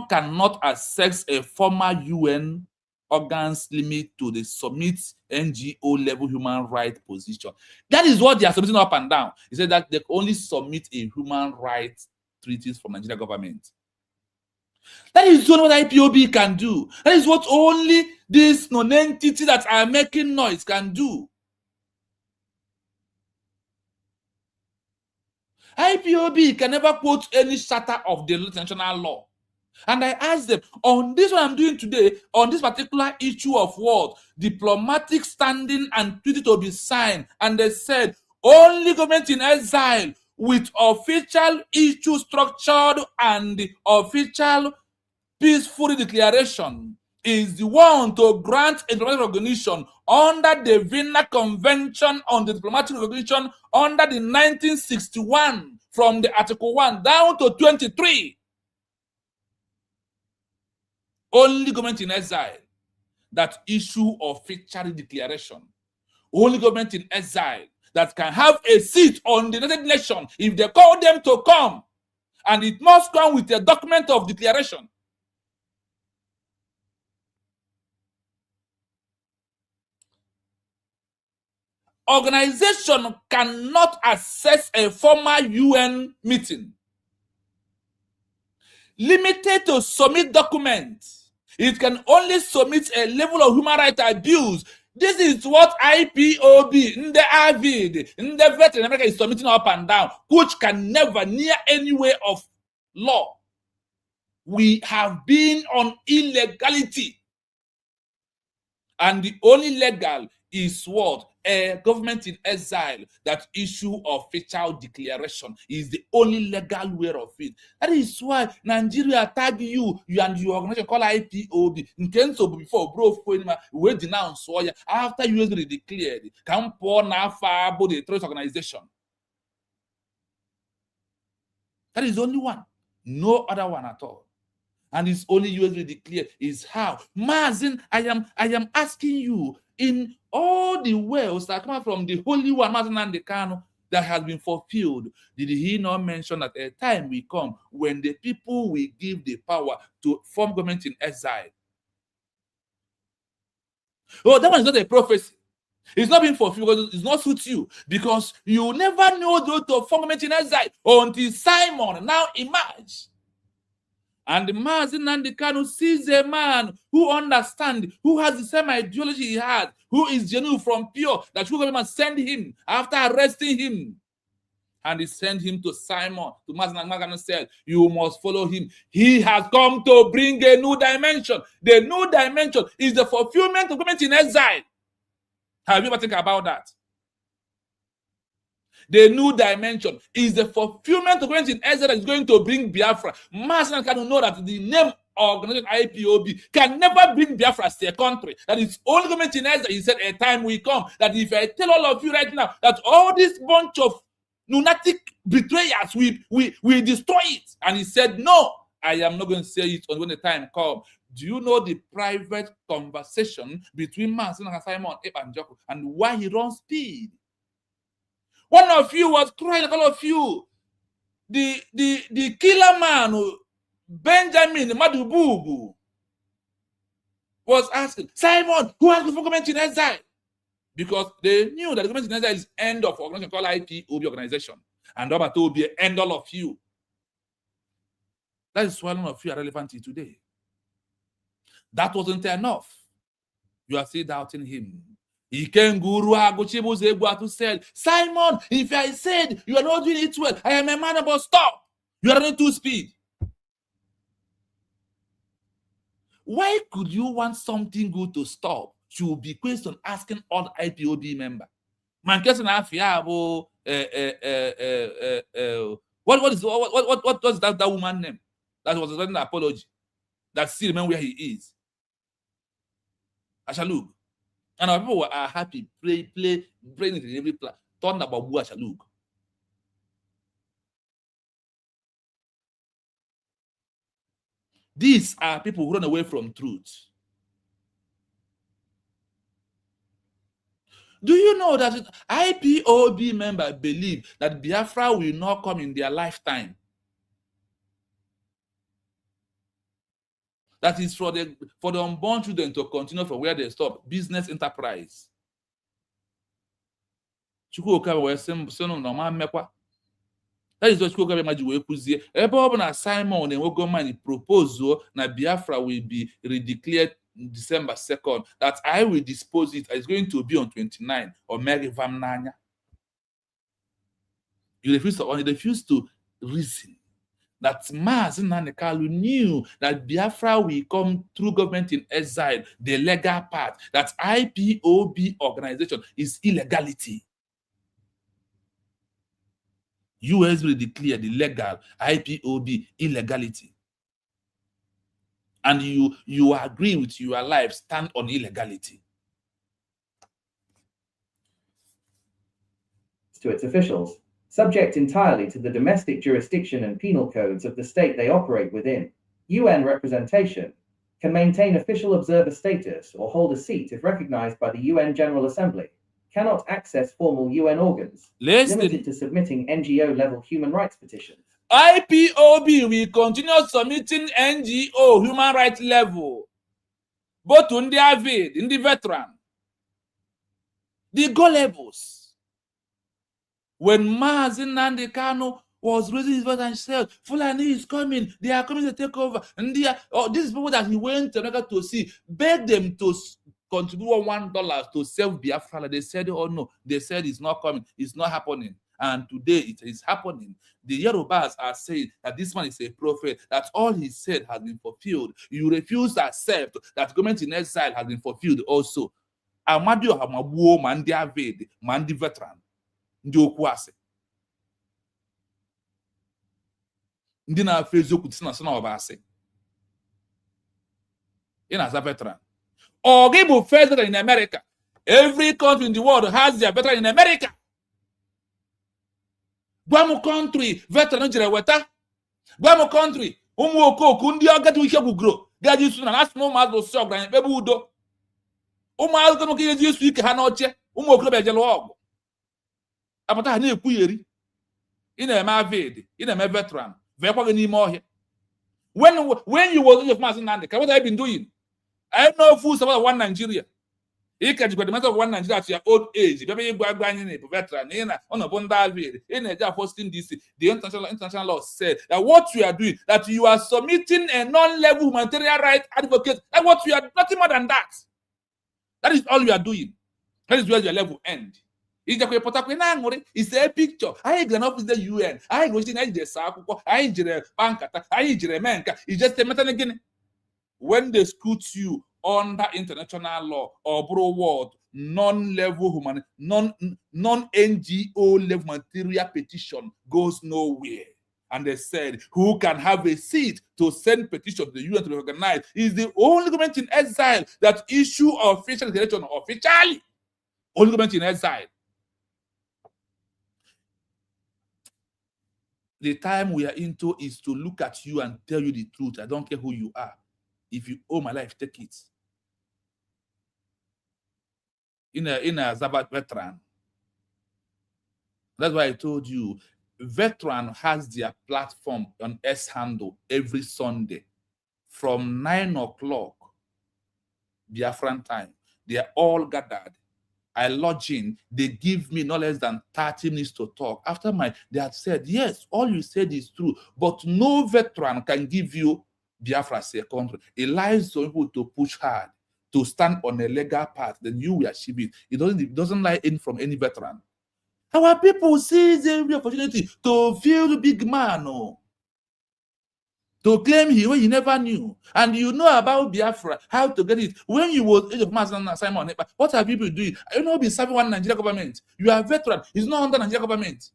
cannot access a former UN organs limit to the submit NGO level human rights position. That is what they are submitting up and down. He said that they only submit a human rights treaties from Nigeria government. That is only what IPOB can do. That is what only these non-entity that are making noise can do. IPOB can never quote any charter of the international law. And I asked them, on this one I'm doing today, on this particular issue of what? Diplomatic standing and treaty to be signed. And they said, only government in exile with official issue structured and the official peaceful declaration is the one to grant a diplomatic recognition under the Vienna Convention on the diplomatic recognition under the 1961 from the Article 1 down to 23. Only government in exile that issue official declaration. Only government in exile that can have a seat on the United Nations if they call them to come. And it must come with a document of declaration. Organization cannot access a former UN meeting. Limited to submit documents. It can only submit a level of human rights abuse. This is what IPOB, in the AVID, in the vet in America is submitting up and down, which can never near any way of law. we have been on illegality. And the only legal is what? A government in exile that issue official declaration is the only legal way of it. That is why Nigeria tag you and your organization called IPOB. In terms of before, bro, we denounce after you already declared, come pour now far about the terrorist organization. That is only one, no other one at all. And it's only USD declared is how. Mazin, I am asking you, in all the wells that come from the Holy One, Mazin and the Kano, that has been fulfilled, did he not mention that a time will come when the people will give the power to form government in exile? Oh, that one is not a prophecy. It's not being fulfilled because it's not suit you, because you never know the road to form government in exile until Simon now emerge. And the Mazin and the Kanu sees a man who understands, who has the same ideology he had, who is genuine from pure, that you can send him after arresting him. And he sent him to Simon, to Mazin, and Mazin said, you must follow him. He has come to bring a new dimension. The new dimension is the fulfillment of government in exile. Have you ever think about that? The new dimension is the fulfillment of government in exile that is going to bring Biafra. Mazin can know that the name of organization IPOB can never bring Biafra as a country. That is only government in exile. He said a time will come that if I tell all of you right now that all this bunch of lunatic betrayers, we destroy it. And he said, no, I am not going to say it when the time comes. Do you know the private conversation between Mazin and Simon Ebanjoko and why he runs speed? One of you was crying, like all of you. The killer man, Benjamin Madubugu, was asking, Simon, who has the government in exile? Because they knew that the government in exile is end of organization called IPOB organization. And Robert will be end all of you. That is why none of you are relevant today. That wasn't enough. You are still doubting him. Ikenguru said, Simon, if I said you are not doing it well, I am a man about stop. You are running too speed. Why could you want something good to stop? Should be question asking all the IPOB member. Man, what was that woman name? That was an apology. That still remember where he is. Ashalug. And our people are happy, praying it in every place. Turn about Ashalug. These are people who run away from truth. Do you know that IPOB members believe that Biafra will not come in their lifetime? That is for the unborn children to continue from where they stop. Business enterprise. That is what Simon and Wogomani proposal na Biafra will be redeclared December 2nd. That I will dispose it. It's going to be on 29 or Mary Van Nanya. You refuse to reason. That Mazin and Nekalu knew that Biafra will come through government in exile, the legal part, that IPOB organization is illegality. US will declare the legal IPOB illegality. And you agree with your life, stand on illegality. To its officials, subject entirely to the domestic jurisdiction and penal codes of the state they operate within, UN representation can maintain official observer status or hold a seat if recognized by the UN General Assembly, cannot access formal UN organs, limited to submitting NGO-level human rights petitions. IPOB will continue submitting NGO human rights level, both on the avid, in the veteran, the go levels. When Mazin Nnamdi Kanu was raising his voice and said, Fulani is coming, they are coming to take over. And these people that he went to see, begged them to contribute $1 to save Biafra. They said, oh no, they said it's not coming, it's not happening. And today it is happening. The Yorubas are saying that this man is a prophet, that all he said has been fulfilled. You refuse to accept that government in exile has been fulfilled also. Amadio Hamabuo, Mandi Aved, Mandi veteran, Ndi Okwase. Ndi na Facebook tina sana obase. In as a veteran. Or give veteran in America. Every country in the world has their veteran in America. Guamo country, veteran jere weta. Guamo country, umu okoku ndi agadi wike gugro. Gaji suna na asmo mazo so gran bebe udo. Umu azo no kiye Jesu ike ha na oche. Umu okro be jelo ogu. Apata ha na ekwu yeri. Ina eme avid, ina eme veteran. Vekwa ni ime ohia. When you was of Mazen Nandi, what have I been doing? I have no fools about one Nigeria. You can the matter of one Nigeria at your old age. Maybe you go in a veteran, on a bondal, in a job posting this. The international law said that what you are doing, that you are submitting a non-level humanitarian right advocate, and what you are nothing more than that. That is all you are doing. That is where your level end. It's a picture. I can office the UN. I go in the Sakuko. I jere Bankata. I jere Menka. It's just a matter again. When they scoot you under international law or bro word, non-level human, non-NGO level material petition goes nowhere. And they said, who can have a seat to send petition to the UN to be organized is the only government in exile that issue official declaration officially. Only government in exile. The time we are into is to look at you and tell you the truth. I don't care who you are. If you owe my life, take it. In a Zabat veteran. That's why I told you, veteran has their platform on S handle every Sunday from 9 o'clock Biafran time. They are all gathered. I lodge in, they give me no less than 30 minutes to talk. After they had said, yes, all you said is true, but no veteran can give you Biafra as a country. It lies on people to push hard, to stand on a legal path, then you will achieve it. It doesn't lie in from any veteran. Our people see the opportunity to feel the big man, to claim he when you never knew. And you know about Biafra, how to get it. When you were age of Master Simon, what have people doing? I don't know, be serving one Nigerian government. You are a veteran. It's not under Nigerian government.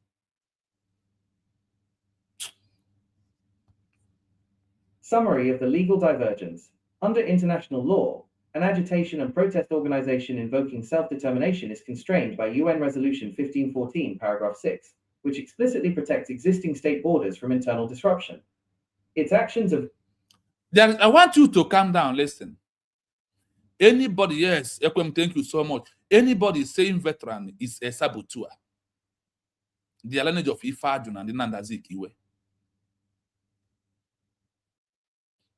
Summary of the legal divergence. Under international law, an agitation and protest organization invoking self-determination is constrained by UN Resolution 1514, paragraph 6, which explicitly protects existing state borders from internal disruption. Its actions of... I want you to calm down, listen. Anybody, yes, Ekwem, thank you so much. Anybody saying veteran is a saboteur. The lineage of Ifajun and the Nandazikiwe.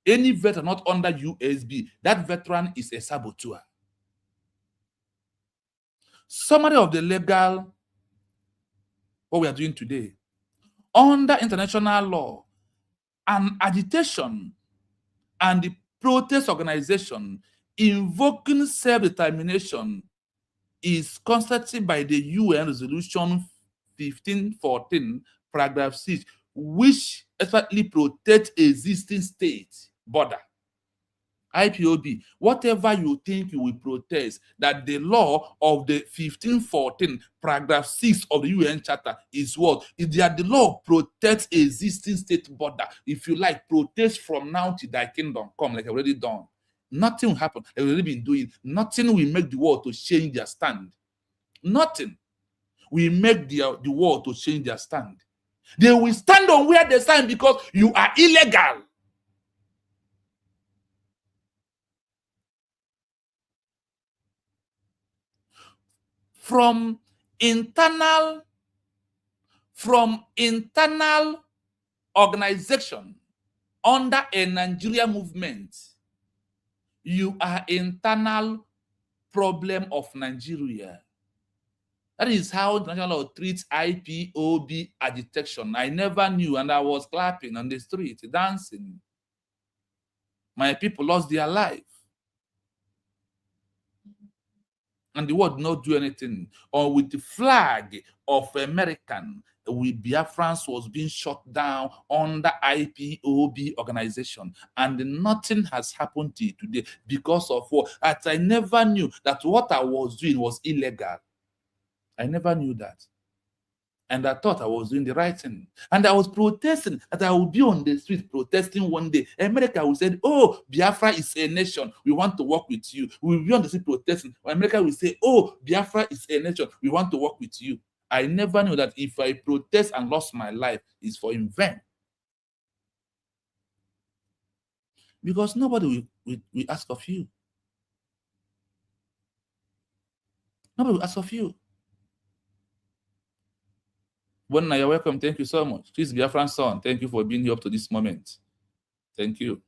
Any veteran not under USB, that veteran is a saboteur. Summary of the legal, what we are doing today. Under international law, an agitation and the protest organization invoking self-determination is constituted by the UN Resolution 1514, paragraph 6, which effectively protects existing state border. IPOB, whatever you think you will protest, that the law of the 1514, paragraph 6 of the UN Charter is what? Is that the law protects existing state border. If you like, protest from now till thy kingdom come, like I've already done. Nothing will happen. I've already been doing. Nothing will make the world to change their stand. Nothing will make the world to change their stand. They will stand on where they stand because you are illegal. From internal organization under a Nigeria movement, you are internal problem of Nigeria. That is how the national law treats IPOB agitation. I never knew, and I was clapping on the street, dancing. My people lost their life. and the world did not do anything, or with the flag of American, Biafrans was being shut down under IPOB organization, and nothing has happened till today because of what? That I never knew that what I was doing was illegal. I never knew that. And I thought I was doing the right thing. And I was protesting that I would be on the street protesting one day. America will say, oh, Biafra is a nation. We want to work with you. We will be on the street protesting. America will say, oh, Biafra is a nation. We want to work with you. I never knew that if I protest and lost my life, it's for in vain. Because nobody will ask of you. Nobody will ask of you. When you're welcome, thank you so much. Please, Biafran son, thank you for being here up to this moment. Thank you.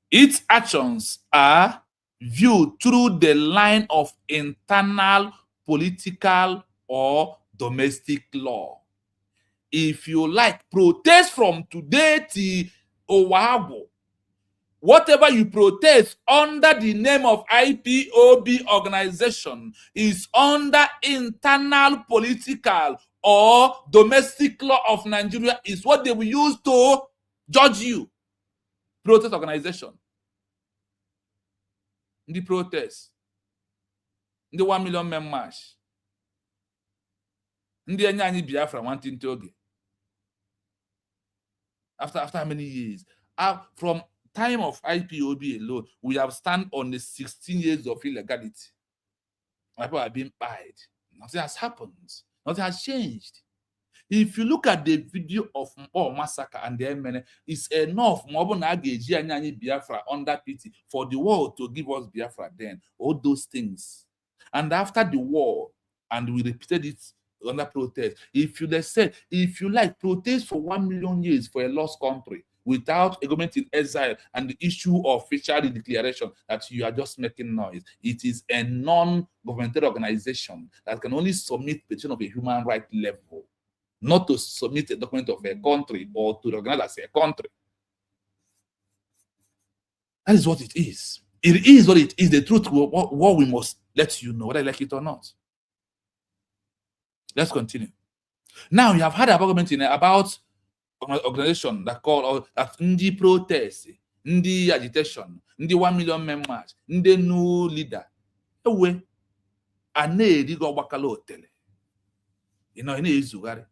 Its actions are viewed through the line of internal, political, or domestic law. If you like, protest from today till Owago. Whatever you protest under the name of IPOB organization is under internal, political, or domestic law of Nigeria is what they will use to judge you. Protest organization. The protest. The 1 million men march. The Enyanyi Biafra wanting to go. After how many years? From time of IPOB alone, we have stand on the 16 years of illegality. People are being paid. Nothing has happened. Nothing has changed. If you look at the video of massacre and the MN, it's enough Biafra under pity for the world to give us Biafra then. All those things. And after the war, and we repeated it under protest, if you like, protest for 1 million years for a lost country without a government in exile and the issue of official declaration that you are just making noise. It is a non-governmental organization that can only submit petition of a human right level, not to submit a document of a country or to recognize as a country. That is what it is. It is what it is. The truth, what we must let you know, whether I like it or not. Let's continue. Now, you have heard about organization that call that Ndi Protes, Ndi Agitation, Ndi 1 million men march, Ndi new leader. Ewe, ane digo wakalo hotel. Ine izugari.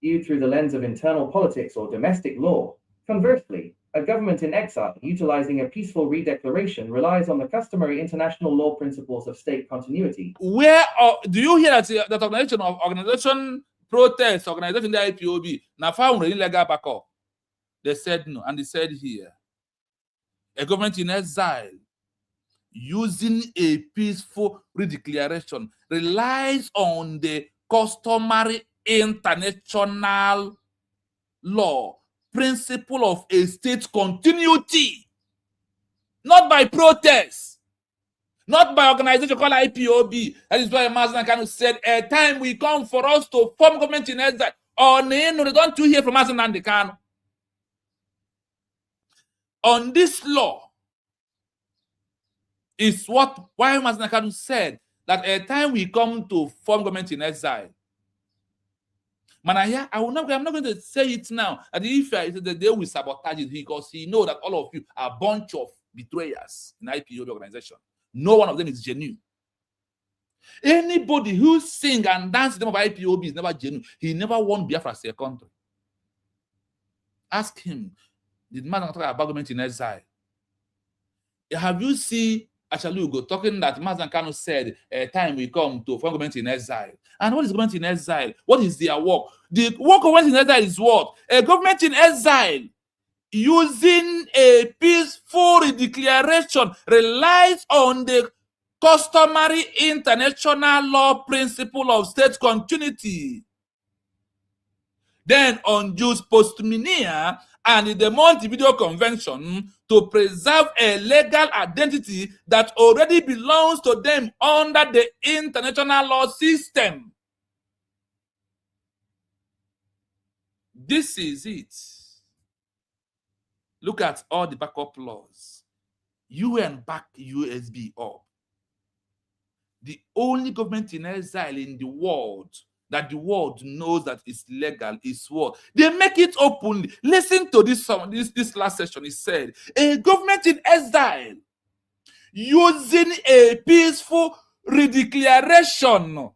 Viewed through the lens of internal politics or domestic law. Conversely, a government in exile utilizing a peaceful redeclaration relies on the customary international law principles of state continuity. Where do you hear that organization protest, organization the IPOB, now found illegal backup? They said no, and they said here, a government in exile using a peaceful redeclaration relies on the customary international law principle of a state continuity, not by protest, not by organization called IPOB. That is why Mazen Kanu said, a time will come for us to form government in exile. Or no, they don't hear from Mazen and Kanu. On this law is why Mazen Kanu said that a time will come to form government in exile. Manaya, I'm not going to say it now. And if they will sabotage it because he knows that all of you are a bunch of betrayers in IPOB organization. No one of them is genuine. Anybody who sing and dance the name of IPOB is never genuine. He never won Biafra as a country. Ask him, did man talk about government in exile? Have you seen Ashalugo talking that Mazen Kanu said a time will come to form government in exile? And what is government in exile? What is their work? The work of government in exile is what? A government in exile using a peaceful declaration relies on the customary international law principle of state continuity. Then on Jus Postminia and the Montevideo Convention to preserve a legal identity that already belongs to them under the international law system. This is it. Look at all the backup laws. UN back USB up. The only government in exile in the world that the world knows that is legal is what? They make it openly. Listen to this last session. It said, a government in exile using a peaceful redeclaration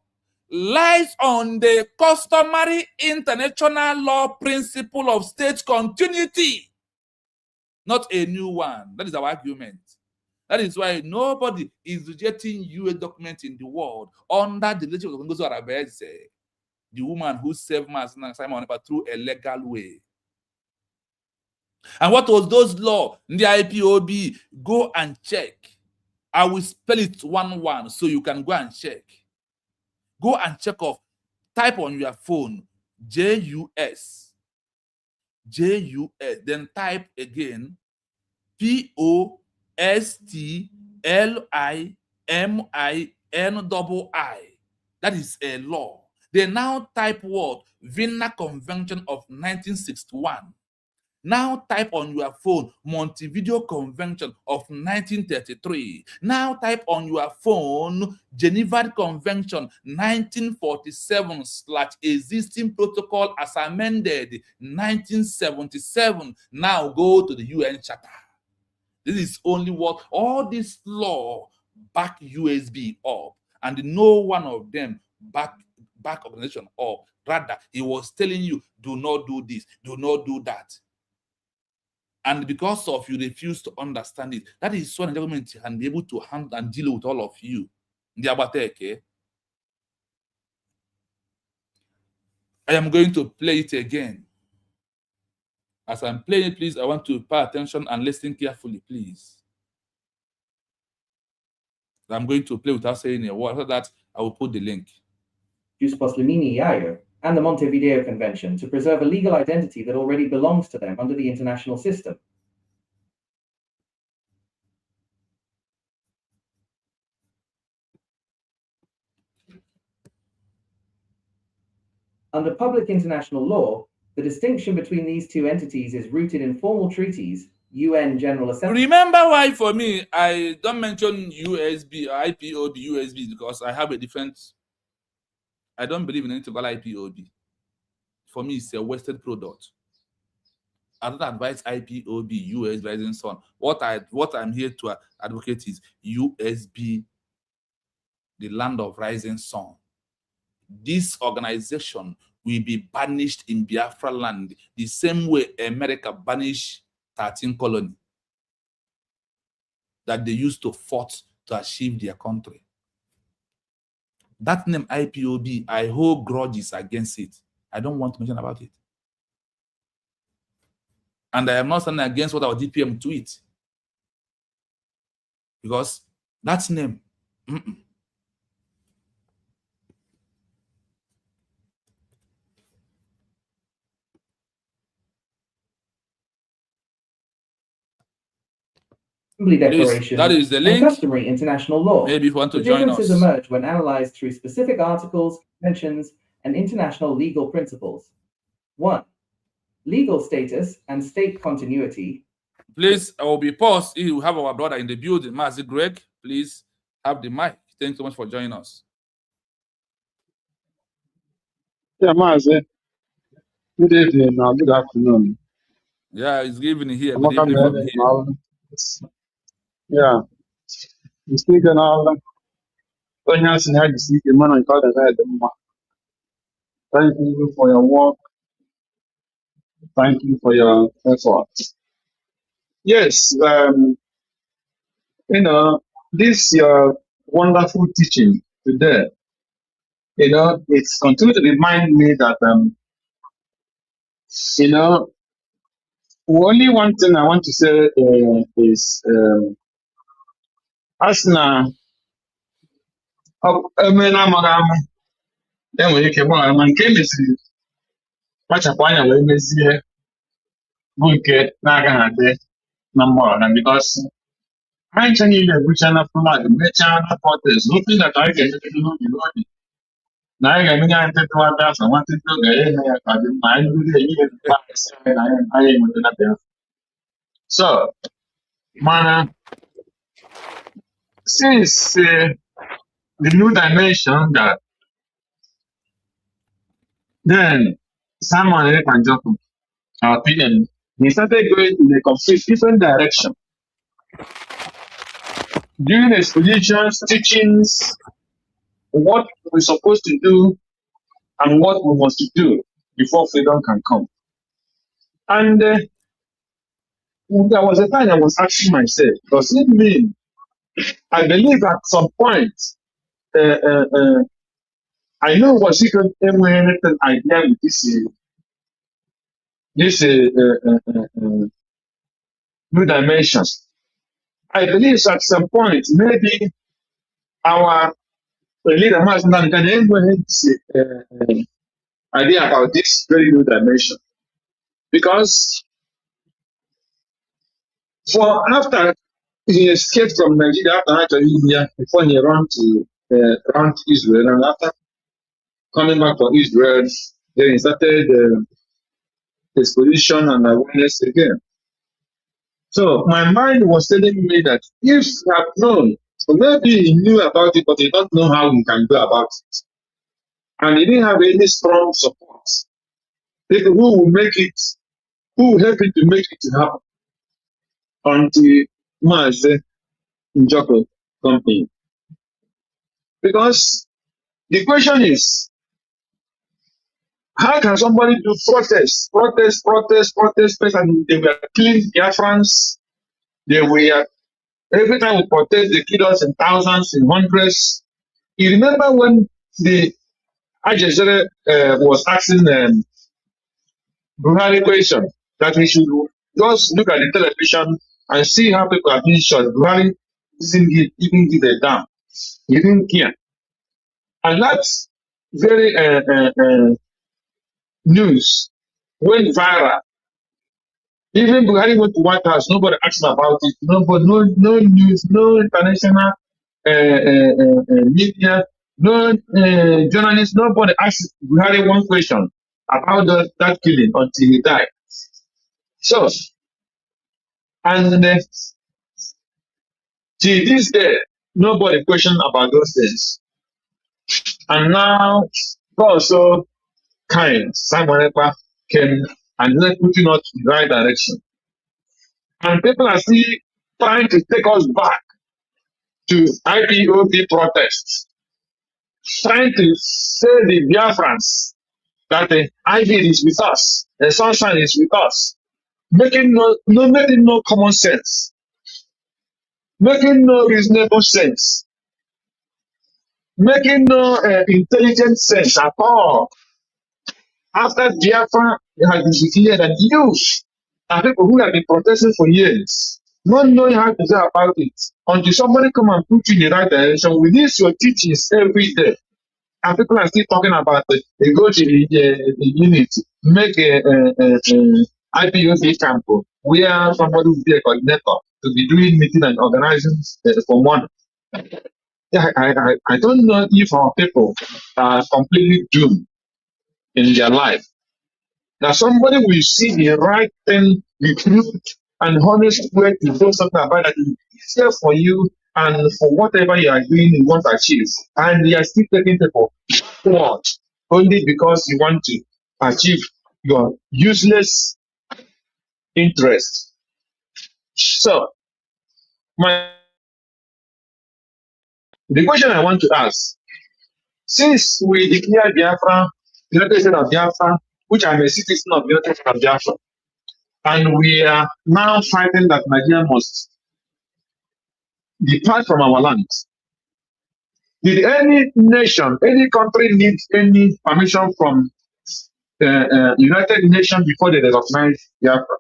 lies on the customary international law principle of state continuity, not a new one. That is our argument. That is why nobody is rejecting US document in the world under the leadership of Ngozi Arabeze, the woman who saved Simon through a legal way. And what was those laws? The IPOB, go and check. I will spell it 1-1 so you can go and check. Go and check off. Type on your phone, JUS, then type again, POSTLIMINII. That is a law. They now type what? Vienna Convention of 1961. Now type on your phone Montevideo Convention of 1933. Now type on your phone Geneva Convention 1947/existing protocol as amended 1977. Now go to the UN Charter. This is only what all this law back USB up, and no one of them back organization up. Rather, he was telling you, do not do this, do not do that. And because of you refuse to understand it, that is when the government can be able to handle and deal with all of you. I am going to play it again. As I'm playing it, please, I want to pay attention and listen carefully, please. I'm going to play without saying a word. After that, I will put the link. And the Montevideo Convention to preserve a legal identity that already belongs to them under the international system. Under public international law, the distinction between these two entities is rooted in formal treaties, UN General Assembly. Remember why, for me, I don't mention USB, IPOB, USB, because I have a different... I don't believe in anything called IPOB. For me, it's a wasted product. I don't advise IPOB, USB, and so on. What I'm here to advocate is USB, the land of rising sun. This organization will be banished in Biafra land the same way America banished 13 colonies that they used to fight to achieve their country. That name IPOB, I hold grudges against it. I don't want to mention about it. And I am not standing against what our DPM tweet. Because that name, Declaration that is the link. And customary international law. Maybe if you want to join us. Differences emerge when analyzed through specific articles, conventions, and international legal principles. 1. Legal status and state continuity. Please, I will be paused. If you have our brother in the building, Mazi Greg, please have the mic. Thanks so much for joining us. Yeah, Mazi. Good evening or good afternoon. Yeah, it's good evening here. Good evening from here. Yeah. I'm speaking all. Thank you for your work. Thank you for your effort. Yes, this your wonderful teaching today, it's continuing to remind me that only one thing I want to say is Asna enwere ike gbanwere ma nke emesiri kpachapụ anya wee mezie bụ nke na-agaghị adị na mgbọrọda bikos anyị nche niile ebucha na flag mechaa na Protes hoping that anyị ga-emetedo n'oge n'oge na anyị ga-emenye anyị ntetụwa Biafra nwantịtị oge ya eme ya ka dị mma anyị bụrụ ehihie anyị enwetana Biafra So, man, since the new dimension that then someone can jump our opinion, he started going in a complete different direction. Doing expositions, teachings, what we're supposed to do and what we must do before freedom can come. And there was a time I was asking myself, does it mean, I believe at some point, I know was he could anything idea with this new dimension. I believe at some point, maybe our leader has not done any idea about this very new dimension. Because for after he escaped from Nigeria after India before he ran to Israel, and after coming back from Israel, then he started exposition and awareness again. So my mind was telling me that if he had known, so maybe he knew about it, but he don't know how he can go about it. And he didn't have any strong support. People who will make it, who will help him to make it happen until Master Njoko come in. Because the question is, how can somebody do protest, and they were killing Biafrans, they were, every time we protest, they kill us in thousands, in hundreds. You remember when the Agitation was asking Buhari question, that we should just look at the television and see how people are being shot. Buhari didn't even give a damn. He didn't care. And that's very news went viral. Even Buhari went to White House, nobody asked him about it. Nobody, no news, no international media, no journalists, nobody asked Buhari one question about that killing until he died. So, and till this day, nobody questioned about those things. And now, God so kind, Simon Ekpa came and led putting us in the right direction. And people are still trying to take us back to IPOB protests, trying to say the Biafrans that the Ivy is with us, the sunshine is with us, making no common sense, making no reasonable sense, making no intelligent sense at all. After Biafra has been declared and used, and people who have been protesting for years, not knowing how to go about it, until somebody come and put you in the right direction with this your teachings every day. And people are still talking about it. They go to the unit, make a IPOC camp where somebody will be a coordinator to be doing meeting and organizing for money. Yeah, I don't know if our people are completely doomed in their life. That somebody will see the right thing, the truth, and honest way to do something about it. It's easier for you and for whatever you are doing, you want to achieve. And you are still taking people forward only because you want to achieve your useless interest. So, the question I want to ask, since we declare Biafra, United States of Biafra, which I'm a citizen of United States of Biafra, and we are now fighting that Nigeria must depart from our lands. Did any nation, any country need any permission from United Nations before they recognize Biafra?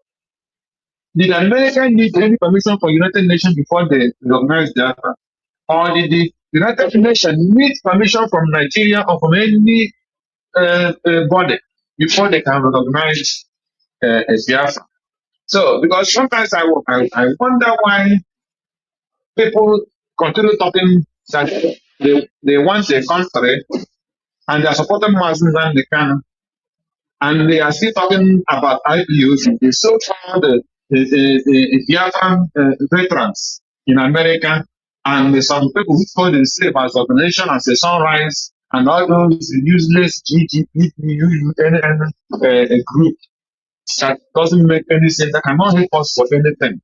Did America need any permission from United Nations before they recognize Biafra? Or did the United Nations need permission from Nigeria or from any body before they can recognize Biafra? So, because sometimes I wonder why people continue talking that they want a country and they are supporting Muslims and they can, and they are still talking about IPOs. They so proud Biafran veterans in America, and some people who call themselves as organization as a sunrise, and all those useless GGPUUNN group that doesn't make any sense, that cannot help us for anything.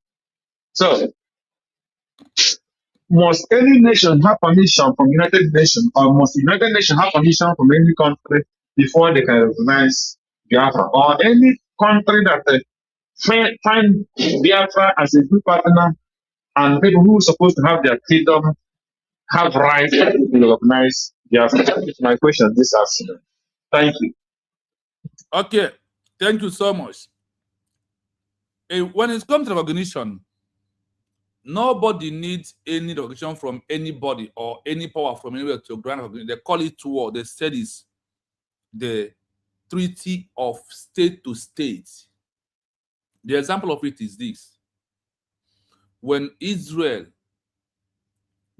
So, must any nation have permission from United Nations, or must United Nations have permission from any country before they can recognize Biafra, or any country that find Biafra as a good partner, and people who are supposed to have their freedom have right to recognize Biafra? That's my question this afternoon. Thank you. Okay, thank you so much. When it comes to recognition, nobody needs any recognition from anybody or any power from anywhere to grant recognition. They call it war. They said it's the treaty of state to state. The example of it is this. When Israel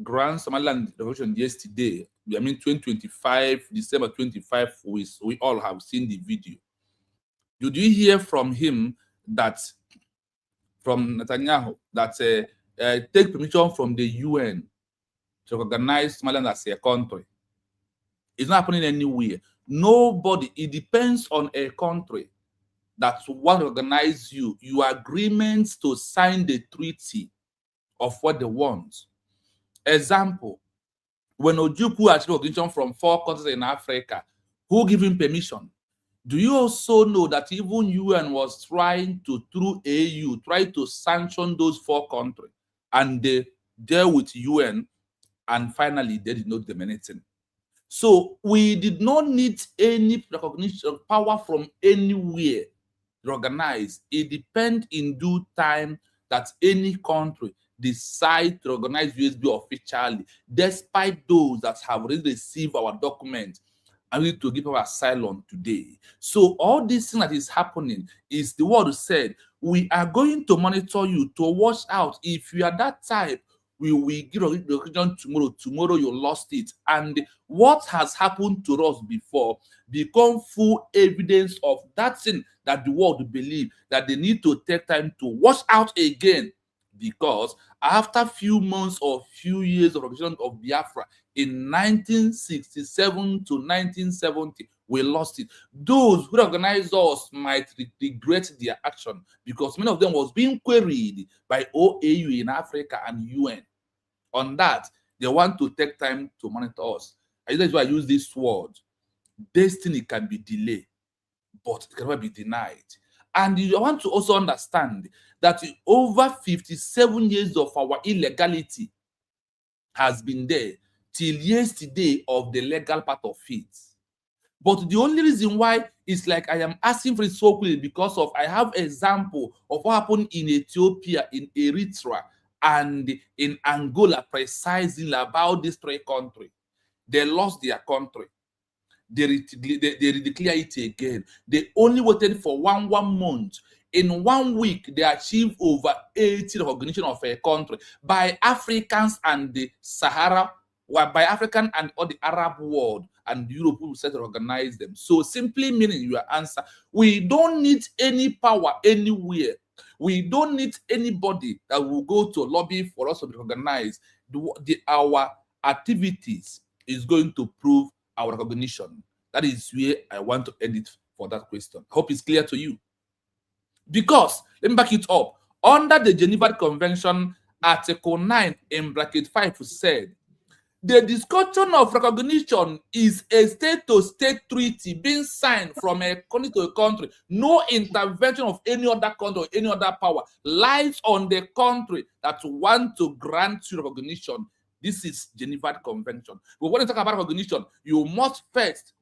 grants Somaliland recognition yesterday, I mean 2025, December 25, we all have seen the video. Did you hear from him that, from Netanyahu, that take permission from the UN to recognize Somaliland as a country? It's not happening anywhere. Nobody. It depends on a country that want to recognize you. Your agreements to sign the treaty of what they want. Example, when Ojukwu achieved recognition from 4 countries in Africa, who gave him permission? Do you also know that even UN was trying to, through AU, try to sanction those 4 countries, and they dealt with UN, and finally they did not do anything. So we did not need any recognition power from anywhere to organize. It depends in due time that any country decide to organize USB officially, despite those that have already received our document and need to give our asylum today. So all this thing that is happening is the word said, we are going to monitor you to watch out. If you are that type, we will give a recognition tomorrow. Tomorrow you lost it. And what has happened to us before become full evidence of that thing that the world believe, that they need to take time to watch out again. Because after few months or few years of recognition of Biafra in 1967 to 1970, we lost it. Those who organized us might regret their action because many of them was being queried by OAU in Africa and UN. On that, they want to take time to monitor us. And that's why I use this word. Destiny can be delayed, but it cannot be denied. And you want to also understand that over 57 years of our illegality has been there till yesterday of the legal part of it. But the only reason why it's like I am asking for it so quickly because of I have example of what happened in Ethiopia, in Eritrea, and in Angola, precisely about these 3 countries. They lost their country. They declare it again. They only waited for one month. In 1 week, they achieved over 80 recognition of a country by Africans and the Sahara, by African and all the Arab world and Europe who said to recognize them. So simply meaning your answer, we don't need any power anywhere. We don't need anybody that will go to lobby for us to be recognized. Our activities is going to prove our recognition. That is where I want to end it for that question. I hope it's clear to you. Because, let me back it up. Under the Geneva Convention, Article 9 in bracket 5 said, the discussion of recognition is a state-to-state treaty being signed from a country to a country. No intervention of any other country or any other power lies on the country that want to grant you recognition. This is Geneva Convention. But when you talk about recognition, you must first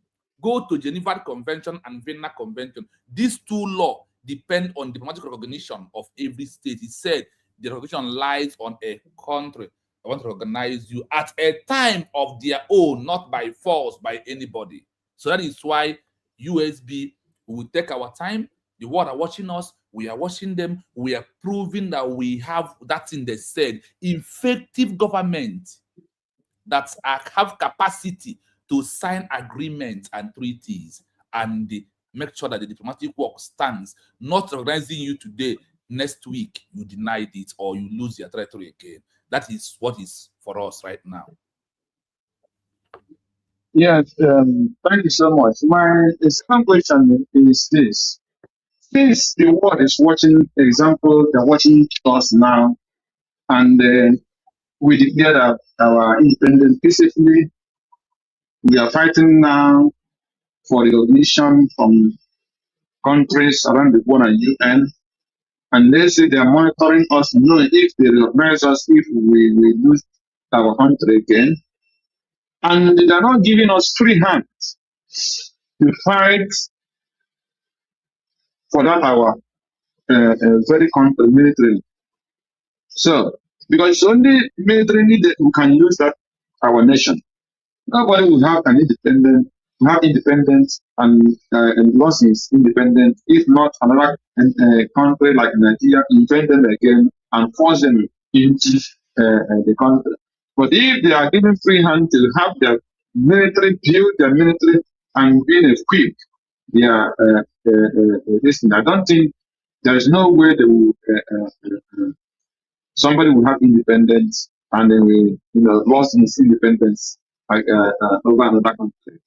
go to Geneva Convention and Vienna Convention. These 2 laws depend on diplomatic recognition of every state. It said the recognition lies on a country. I want to recognize you at a time of their own, not by force, by anybody. So that is why USB will take our time. The world are watching us. We are watching them. We are proving that we have that thing they said, effective government that have capacity to sign agreements and treaties and make sure that the diplomatic work stands, not recognizing you today, next week you denied it or you lose your territory again. That is what is for us right now. Yes, thank you so much. My second question is this. Since the world is watching, example, they're watching us now, and we declared our independence peacefully, we are fighting now for the recognition from countries around the world and UN, and they say they are monitoring us, knowing if they recognize us, if we lose our country again, and they are not giving us free hand to fight for that our very country military. So, because it's only militarily that we can use that our nation. Nobody will have an independence and lost its independence if not another country like Nigeria invent them again and force them into the country. But if they are given free hand to have their military, build their military and being equipped, their listen, I don't think there is no way they will somebody will have independence and then we lost his independence like over another country.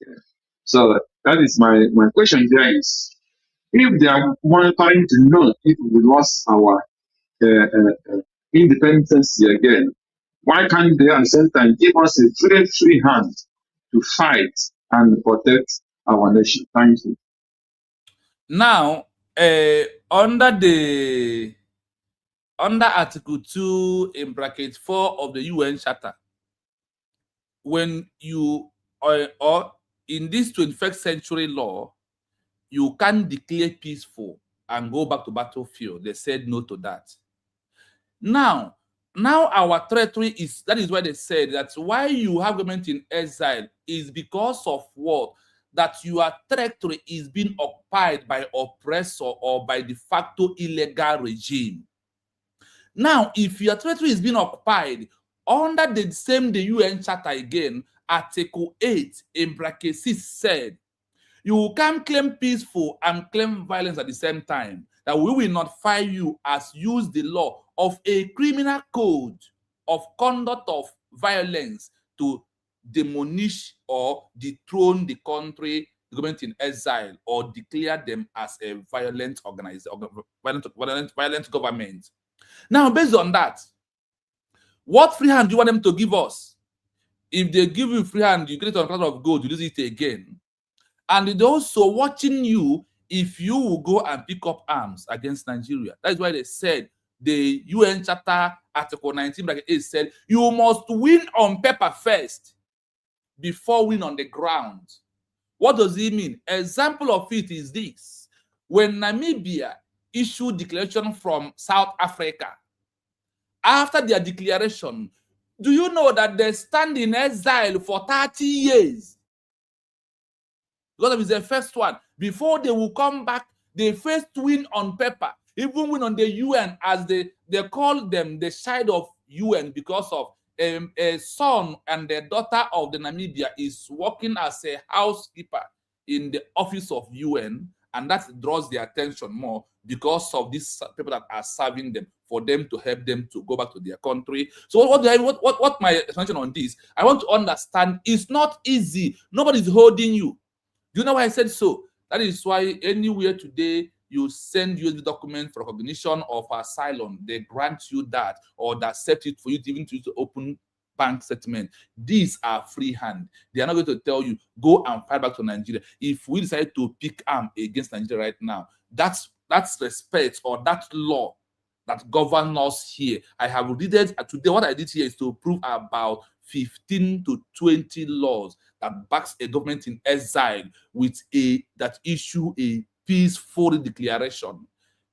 So that is my question there is if they are monitoring to know if we lost our independence again, why can't they at the same time give us a free hand to fight and protect our nation? Thank you. Now, under Article 2 in bracket 4 of the UN Charter, when you or in this 21st century law, you can't declare peaceful and go back to battlefield. They said no to that. Now our territory is, that is why they said that why you have government in exile is because of what? That your territory is being occupied by oppressor or by de facto illegal regime. Now, if your territory is being occupied under the UN Charter again, Article 8 in bracket 6 said, you can claim peaceful and claim violence at the same time, that we will not file you as use the law of a criminal code of conduct of violence to demolish or dethrone the country, the government in exile, or declare them as a violent violent government. Now, based on that, what free hand do you want them to give us? If they give you free hand, you get it on a platter of gold, you lose it again. And they're also watching you if you will go and pick up arms against Nigeria. That's why they said the UN Charter Article 19 said you must win on paper first before win on the ground. What does it mean? Example of it is this. When Namibia issued declaration from South Africa, after their declaration, do you know that they stand in exile for 30 years? Because it's the first one. Before they will come back, they first win on paper, even win on the UN, as they call them the side of UN, because of a son and the daughter of the Namibia is working as a housekeeper in the office of UN, and that draws their attention more because of these people that are serving them, for them to help them to go back to their country. So what my explanation on this, I want to understand, it's not easy. Nobody's holding you. Do you know why I said so? That is why anywhere today you send USB document for recognition of asylum, they grant you that, or they accept it for you to even to open bank statement. These are free hand. They are not going to tell you, go and fight back to Nigeria. If we decide to pick arm against Nigeria right now, that's respect, or that law that governs us here. I have read it today. What I did here is to prove about 15 to 20 laws that backs a government in exile with that issue a peaceful declaration.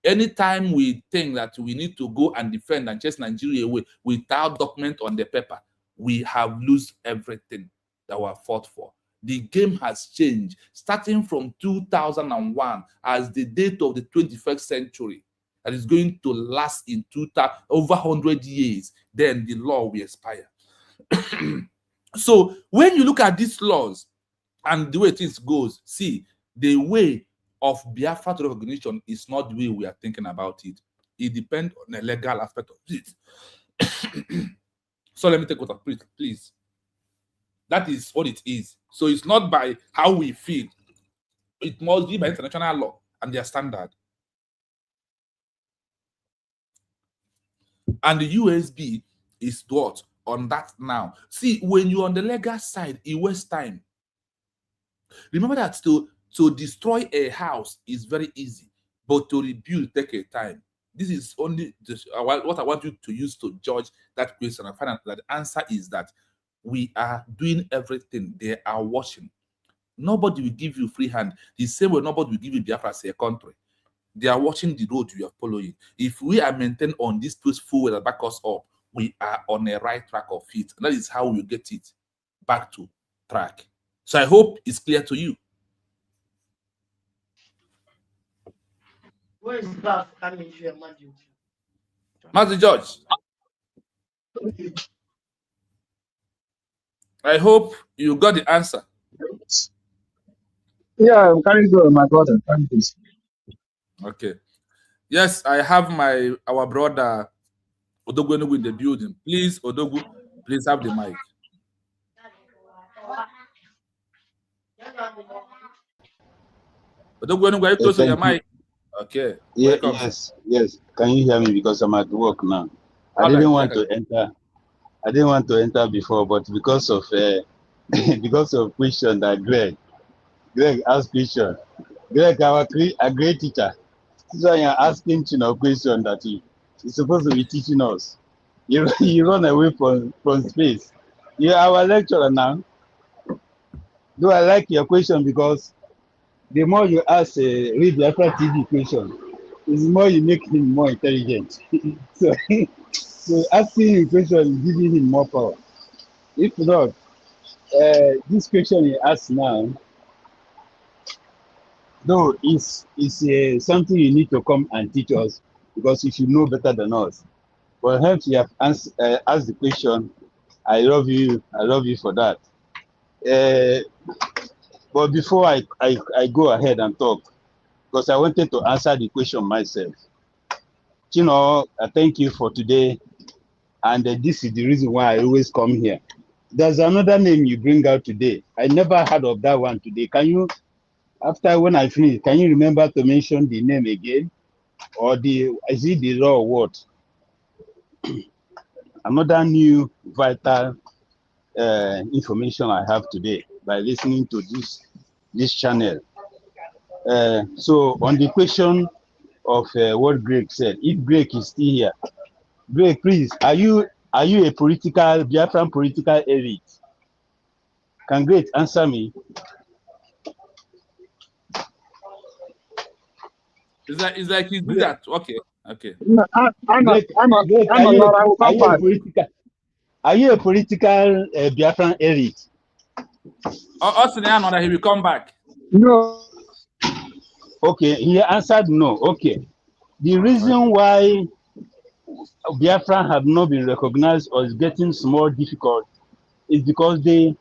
Anytime we think that we need to go and defend and chase Nigeria away without document on the paper, we have lost everything that we have fought for. The game has changed starting from 2001 as the date of the 21st century that is going to last in over 100 years. Then the law will expire. So when you look at these laws and the way things goes, see, the way of Biafra to recognition is not the way we are thinking about it. It depends on the legal aspect of it. So let me take water, please. That is what it is. So it's not by how we feel. It must be by international law and their standard. And the USB is what? On that now. See, when you're on the legal side, it wastes time. Remember that to destroy a house is very easy, but to rebuild take a time. This is only what I want you to use to judge that question. I find out that the answer is that we are doing everything. They are watching. Nobody will give you free hand. The same way nobody will give you Biafra as a country. They are watching the road you are following. If we are maintained on this peaceful way that back us up, we are on a right track of it. And that is how we get it back to track. So I hope it's clear to you. Where is that? Master George, I hope you got the answer. Yeah, carry go, my brother. Thank you. Okay. Yes, I have our brother Odogwu in the building. Please, Odogwu, please have the mic. Odogwu, are you close to your mic? Okay. Yeah, yes. Can you hear me? Because I'm at work now. I didn't want to enter before, but because of because of question that Greg asked question. Greg, a great teacher. So you're asking question that he's supposed to be teaching us. You run away from space. You're our lecturer now. Do I like your question? Because the more you ask read the Afra TV question, the more you make him more intelligent. so asking him question is giving him more power. If not, this question he asks now, though, is something you need to come and teach us, because you should know better than us. But hence you have asked the question. I love you for that. But before I go ahead and talk, because I wanted to answer the question myself. I thank you for today, and this is the reason why I always come here. There's another name you bring out today. I never heard of that one today. Can you, after when I finish, can you remember to mention the name again? Or is it the raw word? Another new vital information I have today by listening to this channel. So on the question of what Greg said, if Greg is still here, Greg, please, are you a Biafran political elite? Can Greg answer me? It's like he do that. Okay. No, are you a political Biafran elite? That he will come back. No. Okay, he answered no. Okay. The reason why Biafran have not been recognized or is getting more difficult is because they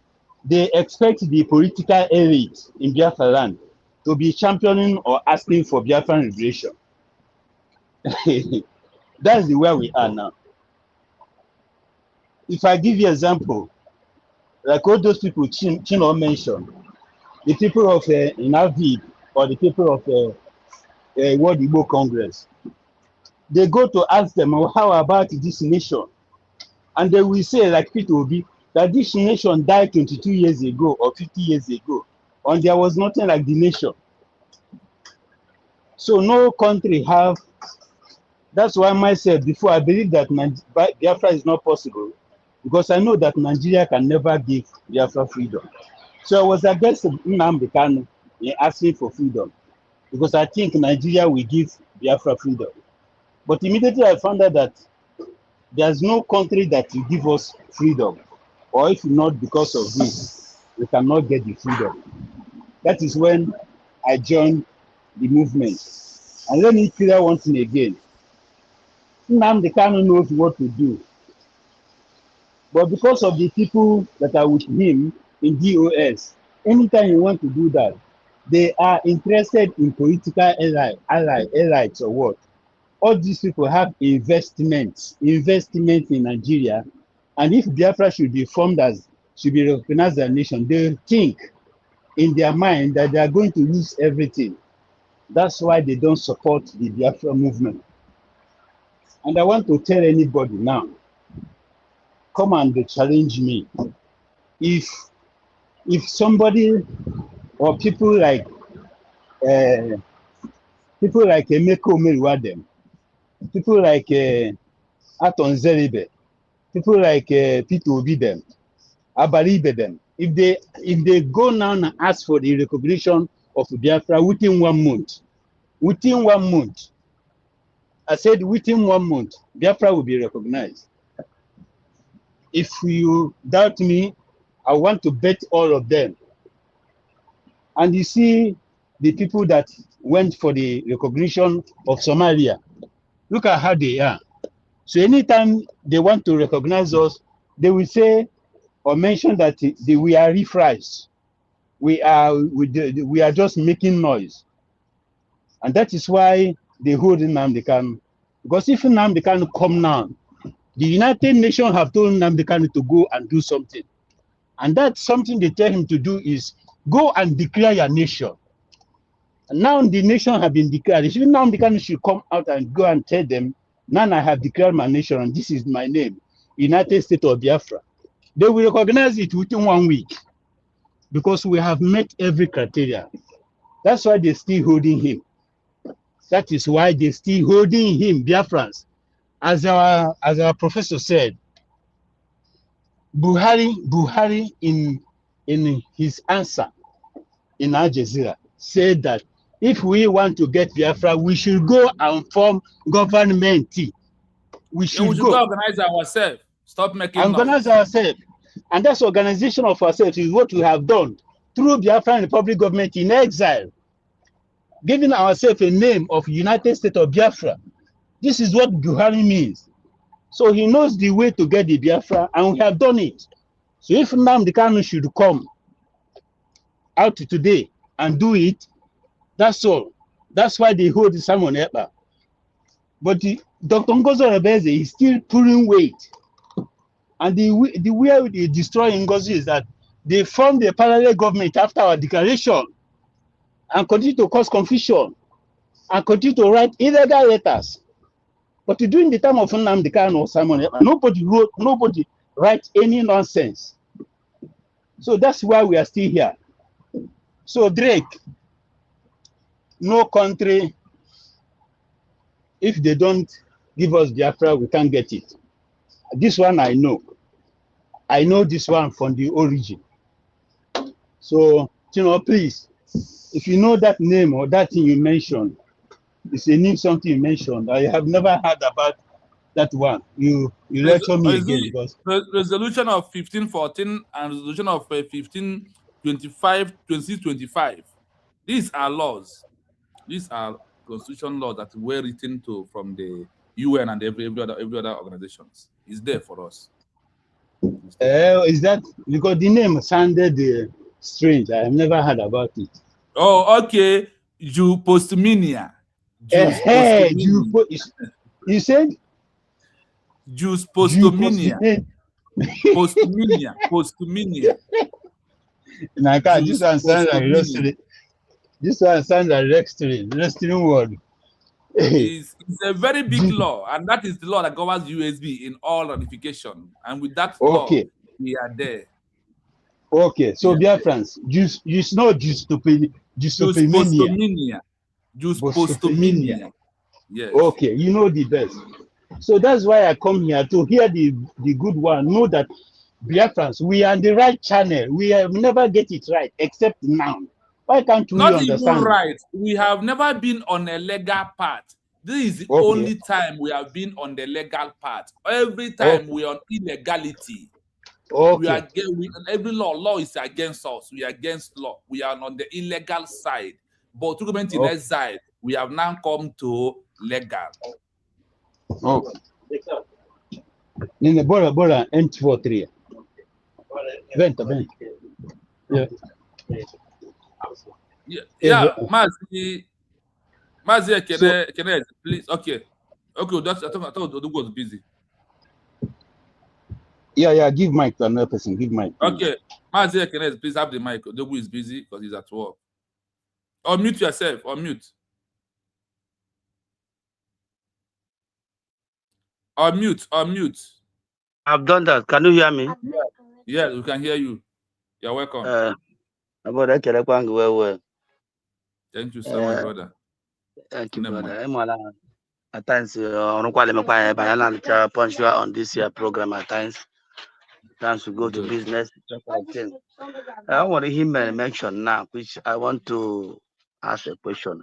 expect the political elite in Biafra land to be championing or asking for Biafran liberation. That's the way we are now. If I give you an example, like all those people Chino mentioned, the people of Navid or the people of World Igbo Congress, they go to ask them, well, how about this nation? And they will say, like Peter Obi, that this nation died 22 years ago or 50 years ago, and there was nothing like the nation. So no country have. That's why myself, before, I believe that Biafra is not possible, because I know that Nigeria can never give Biafra freedom. So I was against Nnamdi Kanu in asking for freedom, because I think Nigeria will give Biafra freedom. But immediately I found out that there's no country that will give us freedom, or if not because of this, we cannot get the freedom. That is when I joined the movement. And let me clear one thing again. Nnamdi Kanu knows what to do. But because of the people that are with him in DOS, anytime you want to do that, they are interested in political allies or what. all these people have investment in Nigeria, and if Biafra should be recognized as a nation, they think in their mind that they are going to lose everything. That's why they don't support the Biafra movement. And I want to tell anybody now, come and challenge me. If somebody or people like Emeka Omeriwadem, people like Aton Zeribe, people like Peter Obidem, Abaribedem, if they go now and ask for the recognition of Biafra within 1 month, I said within 1 month, Biafra will be recognized. If you doubt me, I want to bet all of them. And you see the people that went for the recognition of Somalia, look at how they are. So anytime they want to recognize us, they will say or mention that we are reprised. We are just making noise. And that is why they hold Nnamdi Kanu. Because if Nnamdi Kanu come now, the United Nations have told Nnamdi Kanu to go and do something. And that's something they tell him to do is go and declare your nation. And now the nation have been declared. Nnamdi Kanu should come out and go and tell them, now I have declared my nation and this is my name, United States of Biafra. They will recognize it within 1 week because we have met every criteria. That's why they're still holding him. That is why they're still holding him, Biafrans. As our professor said, Buhari in his answer in Al Jazeera said that if we want to get Biafra, we should go and form government. We should go organize ourselves. Stop making organize noise. ourselves. And that's organization of ourselves is what we have done through Biafran Republic government in exile, giving ourselves a name of United States of Biafra. This is what Buhari means. So he knows the way to get the Biafra, and we have done it. So if Nnamdi Kanu should come out today and do it, that's all. That's why they hold Simon Ekpa. But Dr. Ngozi Orebeze is still pulling weight. And the way they destroy Ngozi is that they formed a parallel government after our declaration and continue to cause confusion and continue to write illegal letters. But during the time of Nnamdi Kanu or Simon Ekpa, nobody write any nonsense. So that's why we are still here. So Drake, no country, if they don't give us Biafra, we can't get it. This one I know. I know this one from the origin. So, please, if you know that name or that thing you mentioned, it's a name something you mentioned. I have never heard about that one. You lecture me again because resolution of 1514 and resolution of 1525, 2625. These are laws. These are constitution laws that were written from the UN and every other organizations. It's there for us. Is that because the name sounded strange? I have never heard about it. Oh, okay. Postminia. You said? Postminia. Postminia. This one sounds like wrestling. This one sounds like wrestling word. It's a very big law, and that is the law that governs USB in all ratification. And with that law, we are there. Okay, so Biafrans, you know Postminia. Yes. Okay, you know the best. So that's why I come here to hear the good one. Know that Biafrans, we are on the right channel. We have never get it right, except now. Why can't we understand? Not even right. We have never been on a legal path. This is the only time we have been on the legal path. Every time we are on illegality. Okay. Every law is against us. We are against law. We are on the illegal side. But to government in exile, we have now come to legal. Okay. Nene bora N43. Venta. Yeah. Mazi, please. Okay. Okay, that's I thought Odogu was busy. Yeah, give mic to another person. Give mic. Please. Okay, Mazi Ekene, please have the mic. Odogu is busy because he's at work. Unmute yourself. Unmute. Unmute. I've done that. Can you hear me? Yes, we can hear you. You're welcome. About well. Thank you so much, brother. Thank you, brother. At times, punctual on this year program. At times to go to business. I want to him mention now, which I want to ask a question.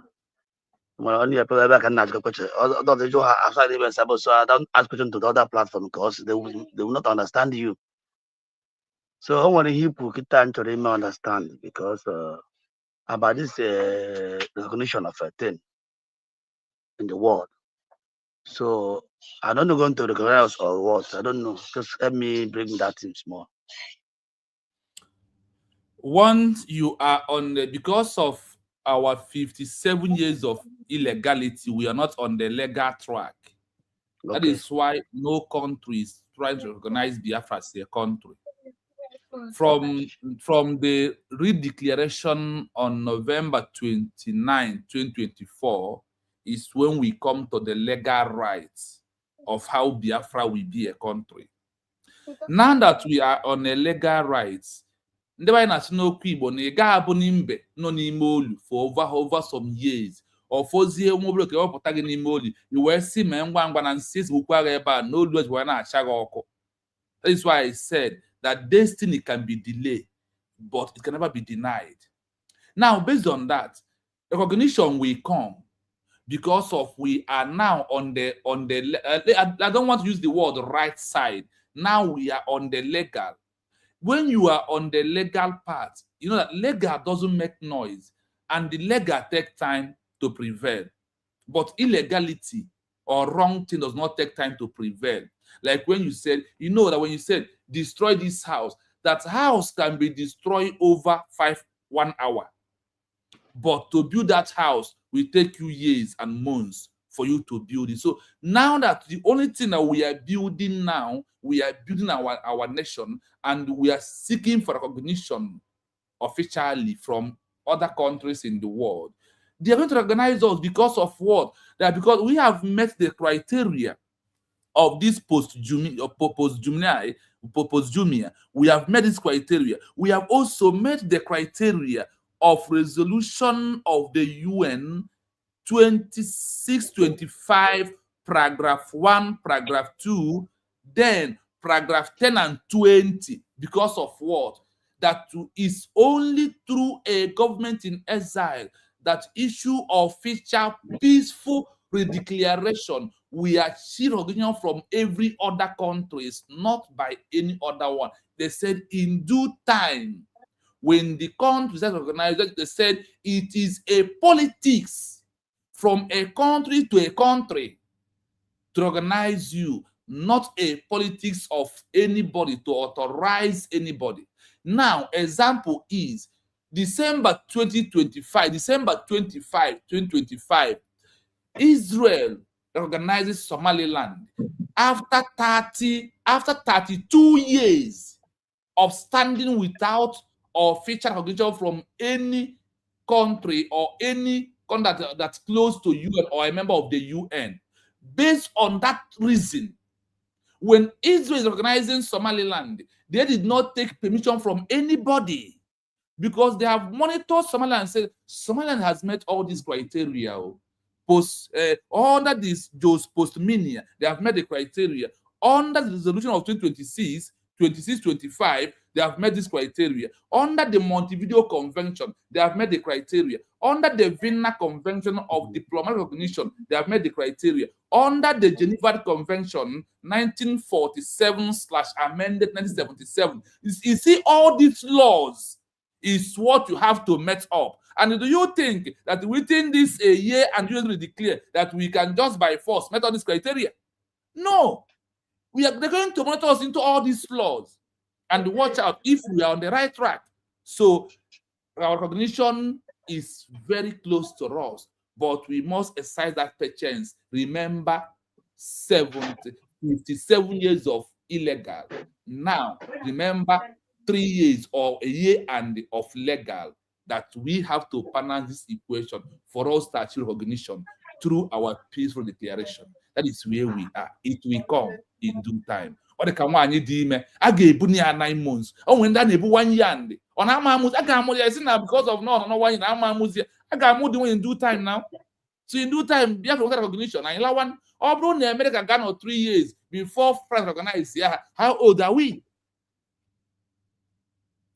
Well, only a problem I can ask a question. Although they do outside even so I don't ask question to the other platform because they will not understand you. So I want to hear Pukitan to them understand because about this recognition of a thing in the world. So I don't know going to recognize or what. I don't know. Just help me bring that in small. Once you are on the, because of our 57 years of illegality, we are not on the legal track. Okay. That is why no country is trying to recognize Biafra as a country. From the redeclaration on November 29, 2024, is when we come to the legal rights of how Biafra will be a country. Now that we are on a legal rights, ndị anyị na-asị n'okwu Igbo na ị ga-abụ n'imbe nọ n'ime olu for over some years ọfọzie nwa obere ka wepụta gị n'ime olu i wee si mee ngwa ngwa na nsị ezigbo agha ebe a n'olu eji wee na-acha gị ọkụ. That is why I said that destiny can be delayed, but it can never be denied. Now, based on that, recognition will come because of we are now on the I don't want to use the word right side. Now we are on the legal. When you are on the legal part, you know that legal doesn't make noise and the legal take time to prevail. But illegality or wrong thing does not take time to prevail. Like when you said, you know that when you said, destroy this house, that house can be destroyed over 1 hour. But to build that house will take you years and months for you to build it. So now that the only thing that we are building now, we are building our nation and we are seeking for recognition officially from other countries in the world. They are going to recognize us because of what? That because we have met the criteria of this post-Jumia, we have met this criteria. We have also met the criteria of resolution of the UN 2625, paragraph 1, paragraph 2, then paragraph 10 and 20. Because of what? That is only through a government in exile that issue official peaceful redeclaration we achieve recognition from every other countries, not by any other one. They said in due time, when the countries are recognized, they said it is a politics from a country to a country to recognize you, not a politics of anybody to authorize anybody. Now, example is December 25, 2025, Israel recognizes Somaliland after 32 years of standing without official recognition from any country or any country that's close to UN or a member of the UN. Based on that reason, when Israel is recognizing Somaliland, they did not take permission from anybody because they have monitored Somaliland and said Somaliland has met all these criteria. Under this post-minia, they have met the criteria. Under the resolution of 2625, they have met this criteria. Under the Montevideo Convention, they have met the criteria. Under the Vienna Convention of Diplomatic Recognition, they have met the criteria. Under the Geneva Convention, 1947/amended 1977, you see all these laws is what you have to met up. And do you think that within this a year and you declare that we can just by force met all these criteria? No. They're going to monitor us into all these flaws and watch out if we are on the right track. So our recognition is very close to us, but we must exercise that patience. Remember, 57 years of illegal. Now, remember 3 years or a year and of legal, that we have to balance this equation for us to achieve recognition through our peaceful declaration. That is where we are. It will come in due time. Or the Kamwani Dime, I gave Bunia 9 months. Oh, when that 1 year and on Amamus, I got more because of no one in Amamus. I got more doing in due time now. So in due time, you have to look at recognition. And one, bro, in America got 3 years before France recognized. Yeah, how old are we?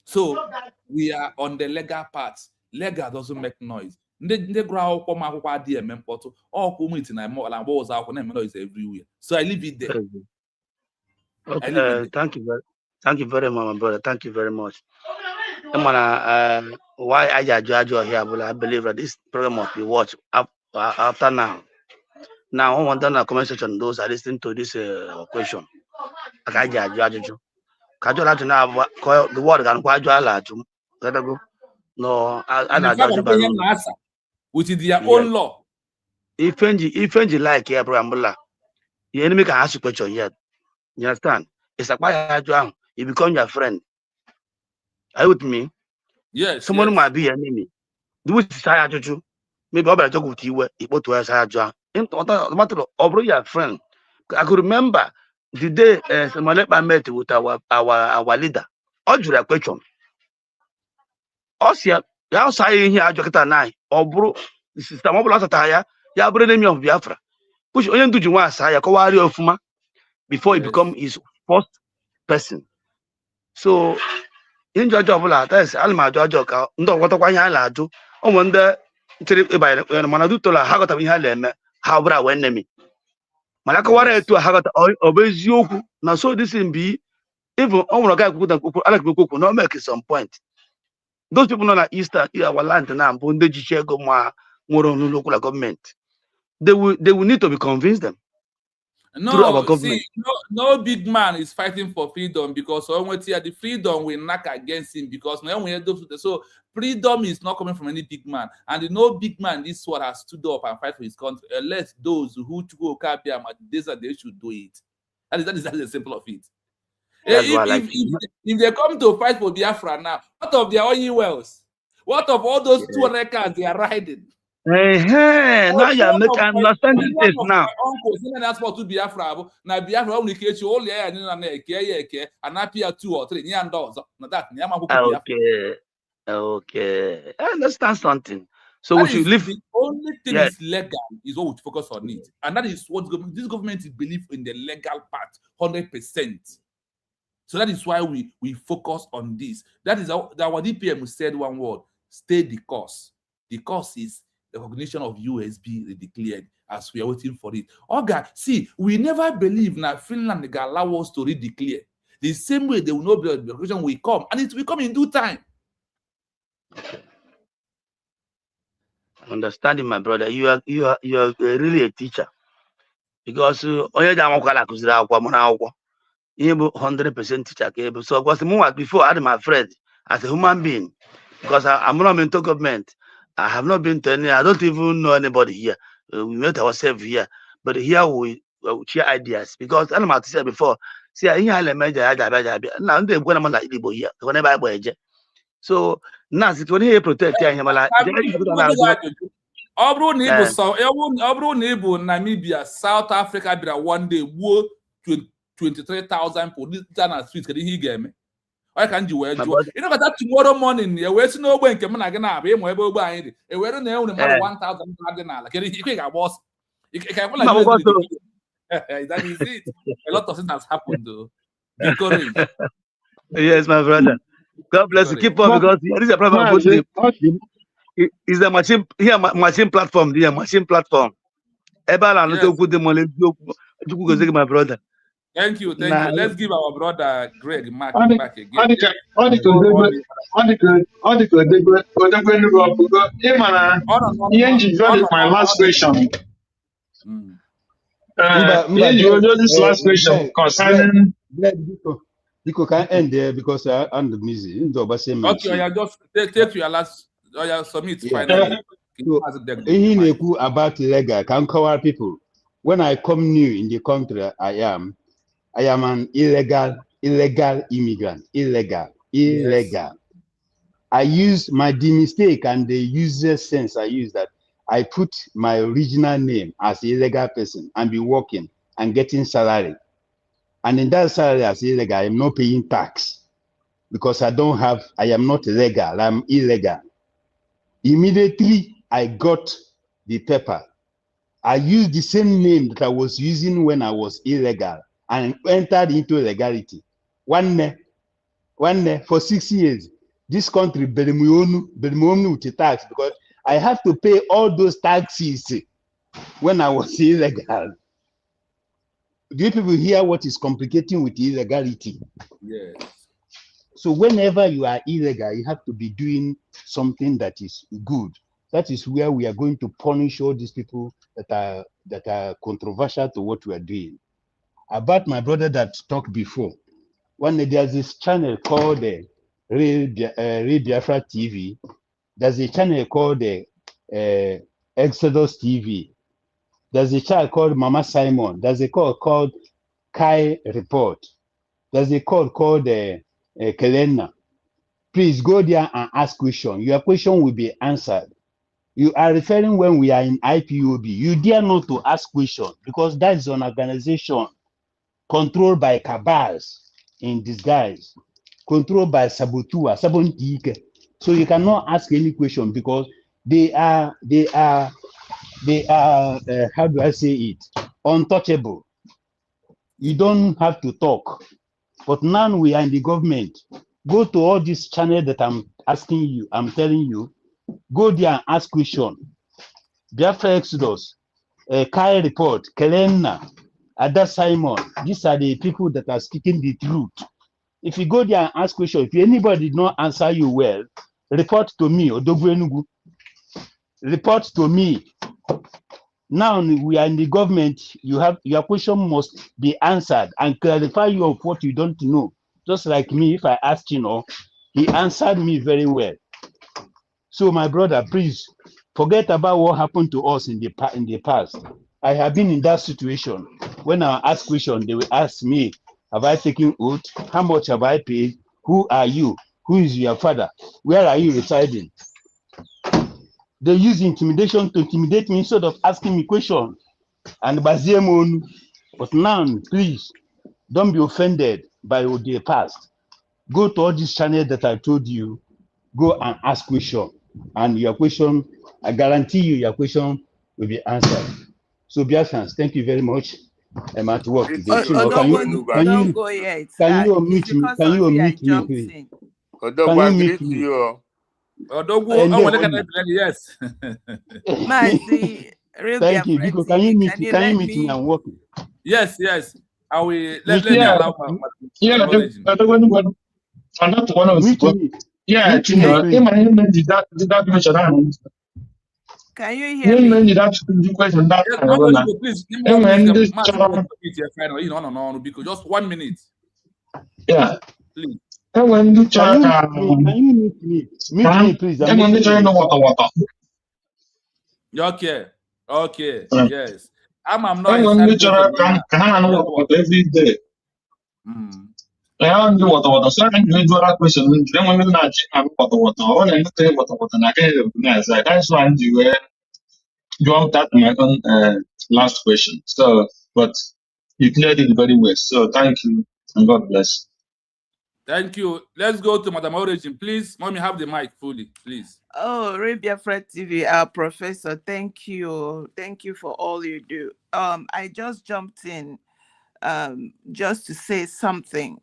So we are on the legal part. Legal doesn't make noise. They grow come out with the portal or community and more and balls out noise everywhere. So I leave it there. Okay, thank you very much, my brother. Thank you very much. Why I judge you here, but I believe that this program must be watched after now. Now, I want to comment section those are listening to this question. I judge you. Casual now the word can quite go. No, I judge you with their own law. If you like here, bro, the enemy can ask you question yet. You understand? It's like why you become your friend. Are you with me? Yes. Someone might be an enemy. Do it to maybe I'll talk with you. It was to us. Matter of your friend. I could remember the day someone met with our leader. I'll do a question. Osia, outside here, I joke at night. Or bro, this is the mobile attire. Ya bring of Biafra. Push on to Juma Saya Kawari of Fuma before he become his first person. So in Georgia, that's Alma Georgia. No, what I do. I wonder by Manadu tola Hagata we had how bra when enemy. Malakawara to Hagata obeys you. Now, so this in be even on a guy who could not make it some point. Those people know that Easter, our land now, Bondeji go more on local government. They will need to be convinced them. Through our government. See, no big man is fighting for freedom because when the freedom will knock against him because so freedom is not coming from any big man, and no big man this one has stood up and fight for his country unless those who go Kabiam at the desert they should do it. That is the simple of it. If they come to fight for Biafra now, what of their oil wells? What of all those 200 cars they are riding? Now you are making understanding this now. My uncle, that's what to Biafra. Now Biafra only catch you all here and appear 2 or 3 years. Okay. I understand something. So we should live. The only thing is legal is what we focus on it, and that is what this government believes in the legal part 100%. So that is why we focus on this. That is our DPM said one word: stay the course. The course is the recognition of USB declared as we are waiting for it. Okay, see, we never believe that Finland can allow us to redeclare. The same way they will know the recognition will come, and it will come in due time. Understanding, my brother, you are really a teacher because you 100% teacher. So before I had my friend as a human being because I'm not into government. I have not been to any. I don't even know anybody here. We met ourselves here, but here we share ideas because I'm not said before. See, I now they go on like here. Whenever so now it's when he protect Namibia, South Africa, one day war 23,000 police down the street. Can you hear me? Why can't you wear? You know that tomorrow morning, you're wasting no when come again. I'm able to buy it. A wearing the only 1,000 cardinal. Can you quick? I was. That is it. A lot of things has happened though. Be courage. Yes, my brother. God bless you. Keep on because this is a problem. Is the machine here? Machine platform. The machine platform. Ebala no to put the money. My brother. Thank you. Let's give our brother Greg Mark back again. My last question. This last question concerning. You can end there because I'm the busy. Okay, I just take your last. Submit finally. So, about legal can cover people. when I come new in the country, I am an illegal immigrant. Yes. I use the mistake and the user sense I use that I put my original name as illegal person and be working and getting salary. And in that salary as illegal, I'm not paying tax because I am not legal, I'm illegal. Immediately I got the paper. I used the same name that I was using when I was illegal and entered into legality. One day, for 6 years, this country belimonu with the tax because I have to pay all those taxes when I was illegal. Do you people hear what is complicating with illegality? Yes. So whenever you are illegal, you have to be doing something that is good. That is where we are going to punish all these people that are controversial to what we are doing. About my brother that talked before, one day there's this channel called the Real Biafra TV. There's a channel called the Exodus TV. There's a channel called Mama Simon. There's a call called Kai Report. There's a call called Kelena. Please go there and ask questions. Your question will be answered. You are referring when we are in IPOB. You dare not to ask questions because that is an organization controlled by cabals in disguise, controlled by Sabotua, Sabontike. So you cannot ask any question because they are how do I say it? Untouchable. You don't have to talk. But now we are in the government. Go to all these channels that I'm asking you, I'm telling you, go there and ask questions. Biafra Exodus, Kai Report, Kelena, Ada Simon, these are the people that are speaking the truth. If you go there and ask questions, if anybody did not answer you well, report to me, Odogwenugu. Report to me. Now we are in the government, your question must be answered and clarify you of what you don't know. Just like me, if I asked, he answered me very well. So my brother, please forget about what happened to us in the past. I have been in that situation. When I ask questions, they will ask me, have I taken oath? How much have I paid? Who are you? Who is your father? Where are you residing? They use intimidation to intimidate me instead of asking me questions. And but now, please, don't be offended by the past. Go to all these channels that I told you, go and ask questions. And your question, I guarantee you, your question will be answered. So, Biafrans, thank you very much. I'm at work today. Don't Can go yet. you It's unmute me? because Can you of you I unmute me, jumped please? in. Can you mute me? Yes. Mazi, Real Thank you. Biafra Because TV, can you mute me? I'm working. Yes. I will let Mute me me. allow my Yeah, knowledge. and that one was Mute me. yeah, Mute me, please. did that mention Can you hear When me? did that the question that Yes, Arona? please give And when me this because just 1 minute, yeah, please. and when the Can you mute me? Mute me, please. I'm and when the making a child know mistake. Okay. Mm. Yes. I'm not And when the inside question. child can know what every day. Mm. And the water, so I can do that question. Then when you're not water, and I tell what I can't recognize. That's why you jumped at my own last question. So, but you cleared it very well. So, thank you and God bless. Thank you. Let's go to Madam Origin, please. Mommy, have the mic fully, please. Oh, Real Biafra TV, our professor, thank you. Thank you for all you do. I just jumped in just to say something.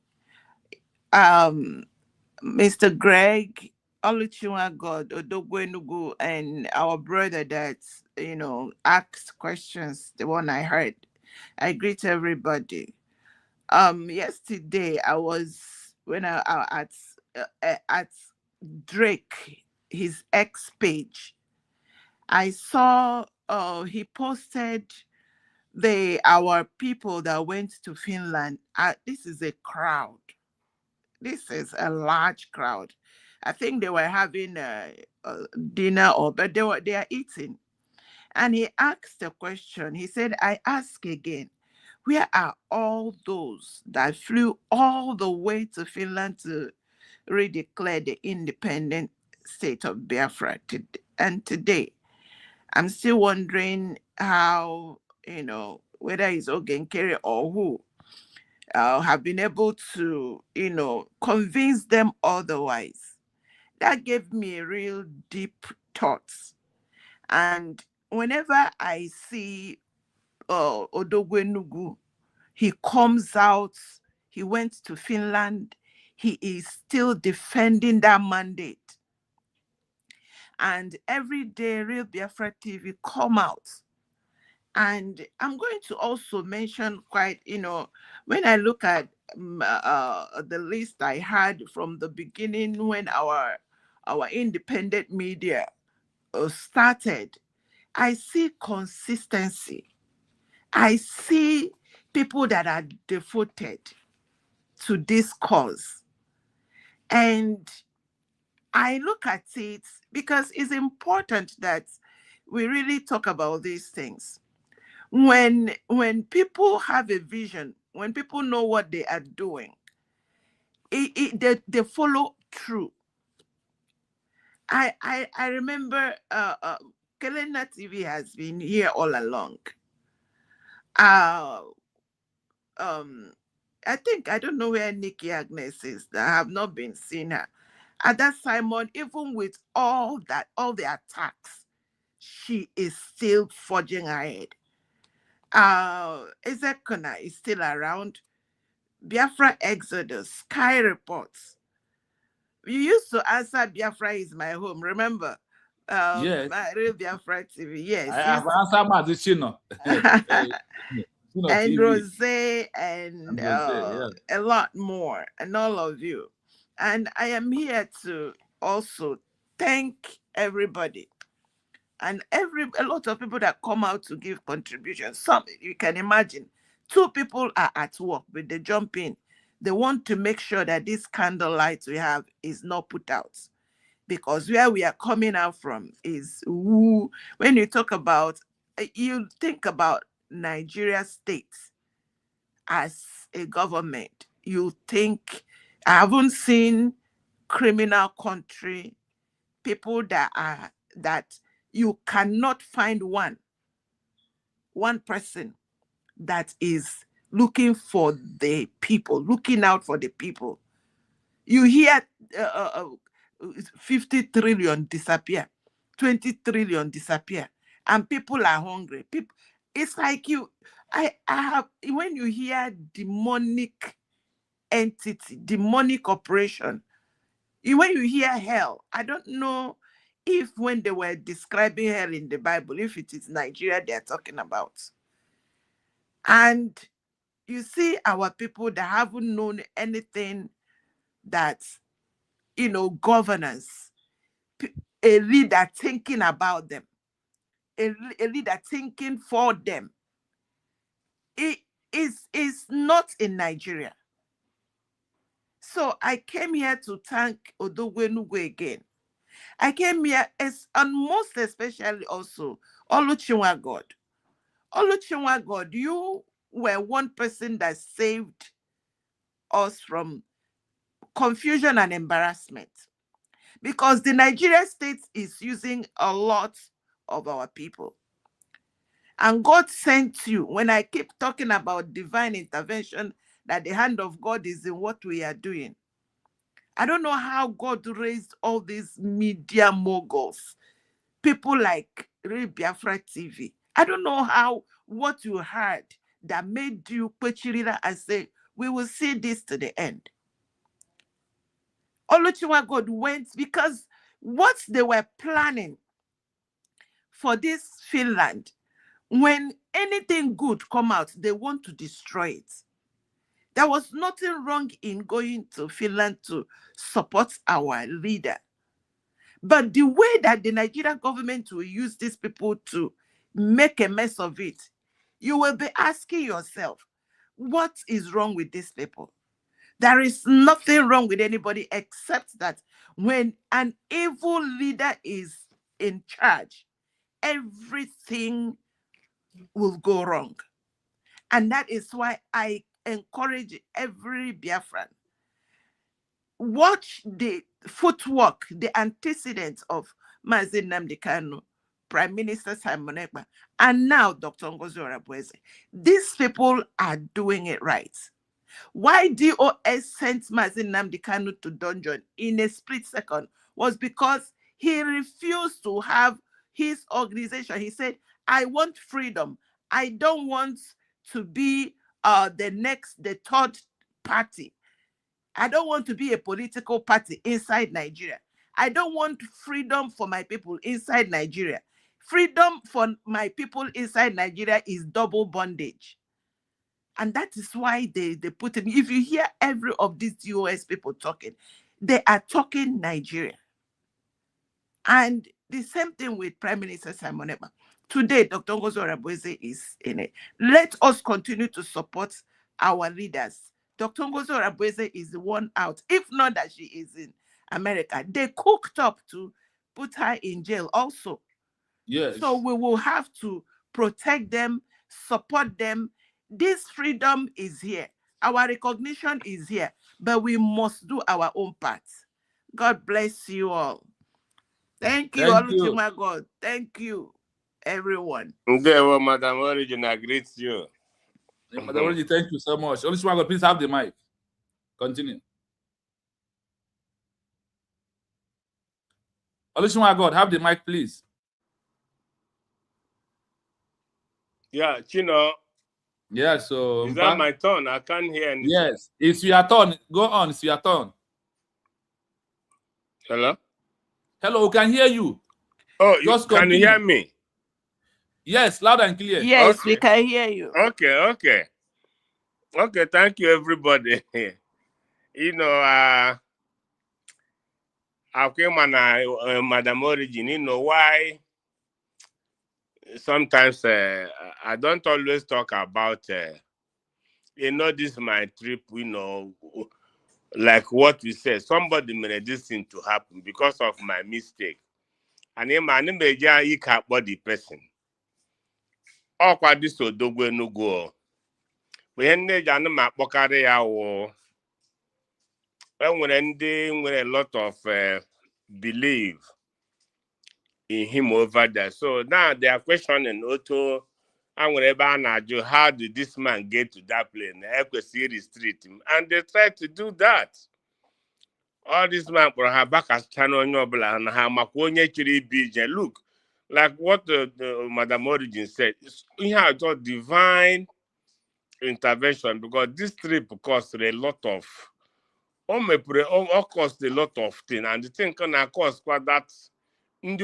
Mr. Greg, Oluchiwa God, Odogwenugu, and our brother that, asked questions, the one I heard. I greet everybody. Yesterday I was when I at Drake, his X page. I saw he posted our people that went to Finland. This is a crowd. This is a large crowd. I think they were having a dinner, but they are eating. And he asked a question. He said, I ask again, where are all those that flew all the way to Finland to redeclare the independent state of Biafra? And today, I'm still wondering how, whether it's Ogenkere or who, have been able to, convince them otherwise. That gave me a real deep thoughts. And whenever I see Odogwenugu, he comes out, he went to Finland, he is still defending that mandate. And every day, Real Biafra TV come out. And I'm going to also mention quite, when I look at the list I had from the beginning when our independent media started, I see consistency. I see people that are devoted to this cause. And I look at it because it's important that we really talk about these things. When people have a vision, when people know what they are doing, they follow through. I remember Kelena TV has been here all along. I think, I don't know where Nikki Agnes is. I have not been seeing her. Ada Simon, even with all the attacks, she is still forging ahead. Ezekona is still around. Biafra Exodus, Sky Reports. You used to answer Biafra is my home, remember? Yes. My Real Biafra TV, yes. I have answered my decision. And TV. Rose and Rose, a lot more, and all of you. And I am here to also thank everybody. And a lot of people that come out to give contributions. Some, you can imagine, 2 people are at work, but they jump in. They want to make sure that this candlelight we have is not put out. Because where we are coming out from is, when you talk about, you think about Nigeria state as a government, you think, I haven't seen criminal country, people that you cannot find one person that is looking for the people, looking out for the people. You hear 50 trillion disappear, 20 trillion disappear, and people are hungry. People, it's like I have, when you hear demonic entity, demonic operation, when you hear hell, I don't know if when they were describing hell in the Bible, if it is Nigeria they're talking about. And you see our people that haven't known anything that, governance, a leader thinking about them, a leader thinking for them. It is not in Nigeria. So I came here to thank Odogwenugu again. I came here and most especially also Oluchinwa God. Oluchinwa God, you were one person that saved us from confusion and embarrassment, because the Nigerian state is using a lot of our people. And God sent you. When I keep talking about divine intervention, that the hand of God is in what we are doing, I don't know how God raised all these media moguls, people like Real Biafra TV. I don't know what you heard that made you Pechirila and say, we will see this to the end. Oluchiwa God went, because what they were planning for this Finland, when anything good come out, they want to destroy it. There was nothing wrong in going to Finland to support our leader. But the way that the Nigerian government will use these people to make a mess of it, you will be asking yourself, what is wrong with these people? There is nothing wrong with anybody, except that when an evil leader is in charge, everything will go wrong. And that is why I encourage every Biafran, watch the footwork, the antecedents of Mazi Nnamdi Kanu, Prime Minister Simon Ekpa, and now Dr. Ngozi Orebweze. These people are doing it right. Why DOS sent Mazi Nnamdi Kanu to dungeon in a split second was because he refused to have his organization. He said, I want freedom. I don't want to be the third party. I don't want to be a political party inside Nigeria. I don't want freedom for my people inside Nigeria. Freedom for my people inside Nigeria is double bondage. And that is why they put it. If you hear every of these US people talking, they are talking Nigeria. And the same thing with Prime Minister Simon Ekpa. Today, Dr. Ngozi Orebweze is in it. Let us continue to support our leaders. Dr. Ngozi Orebweze is the one out. If not that she is in America, they cooked up to put her in jail also. Yes. So we will have to protect them, support them. This freedom is here. Our recognition is here, but we must do our own part. God bless you all. Thank you, Oluchima God. Thank you, everyone. Ndewo, Madam Origin, I greet you. Madam Origin, thank you so much. Oluchima God, please have the mic. Continue. Oluchima God, have the mic, please. Yeah, Chino. Yeah, so is that my turn? I can't hear anything. Yes, it's your turn. Go on, it's your turn. Hello? Hello, we can hear you. Oh, can you hear me? Yes, loud and clear. Yes, okay. We can hear you. Okay. Okay, thank you, everybody. You know, I came on Madam Origin, you know why sometimes I don't always talk about, you know, this is my trip, you know, like what we said, somebody made this thing to happen because of my mistake. And then my name is the person. All quite this so do no go. When they are not carry our when ending with a lot of belief in him over there. So now they are questioning Otto and whenever Anajo, how did this man get to that plane? Equity street him, and they tried to do that. All this man for her back as channel nobla and her makonye chiri bija. Look, like what Madam Origin said, he had just divine intervention because this trip cost a lot of cost a lot of things, and the thing can cost quite that a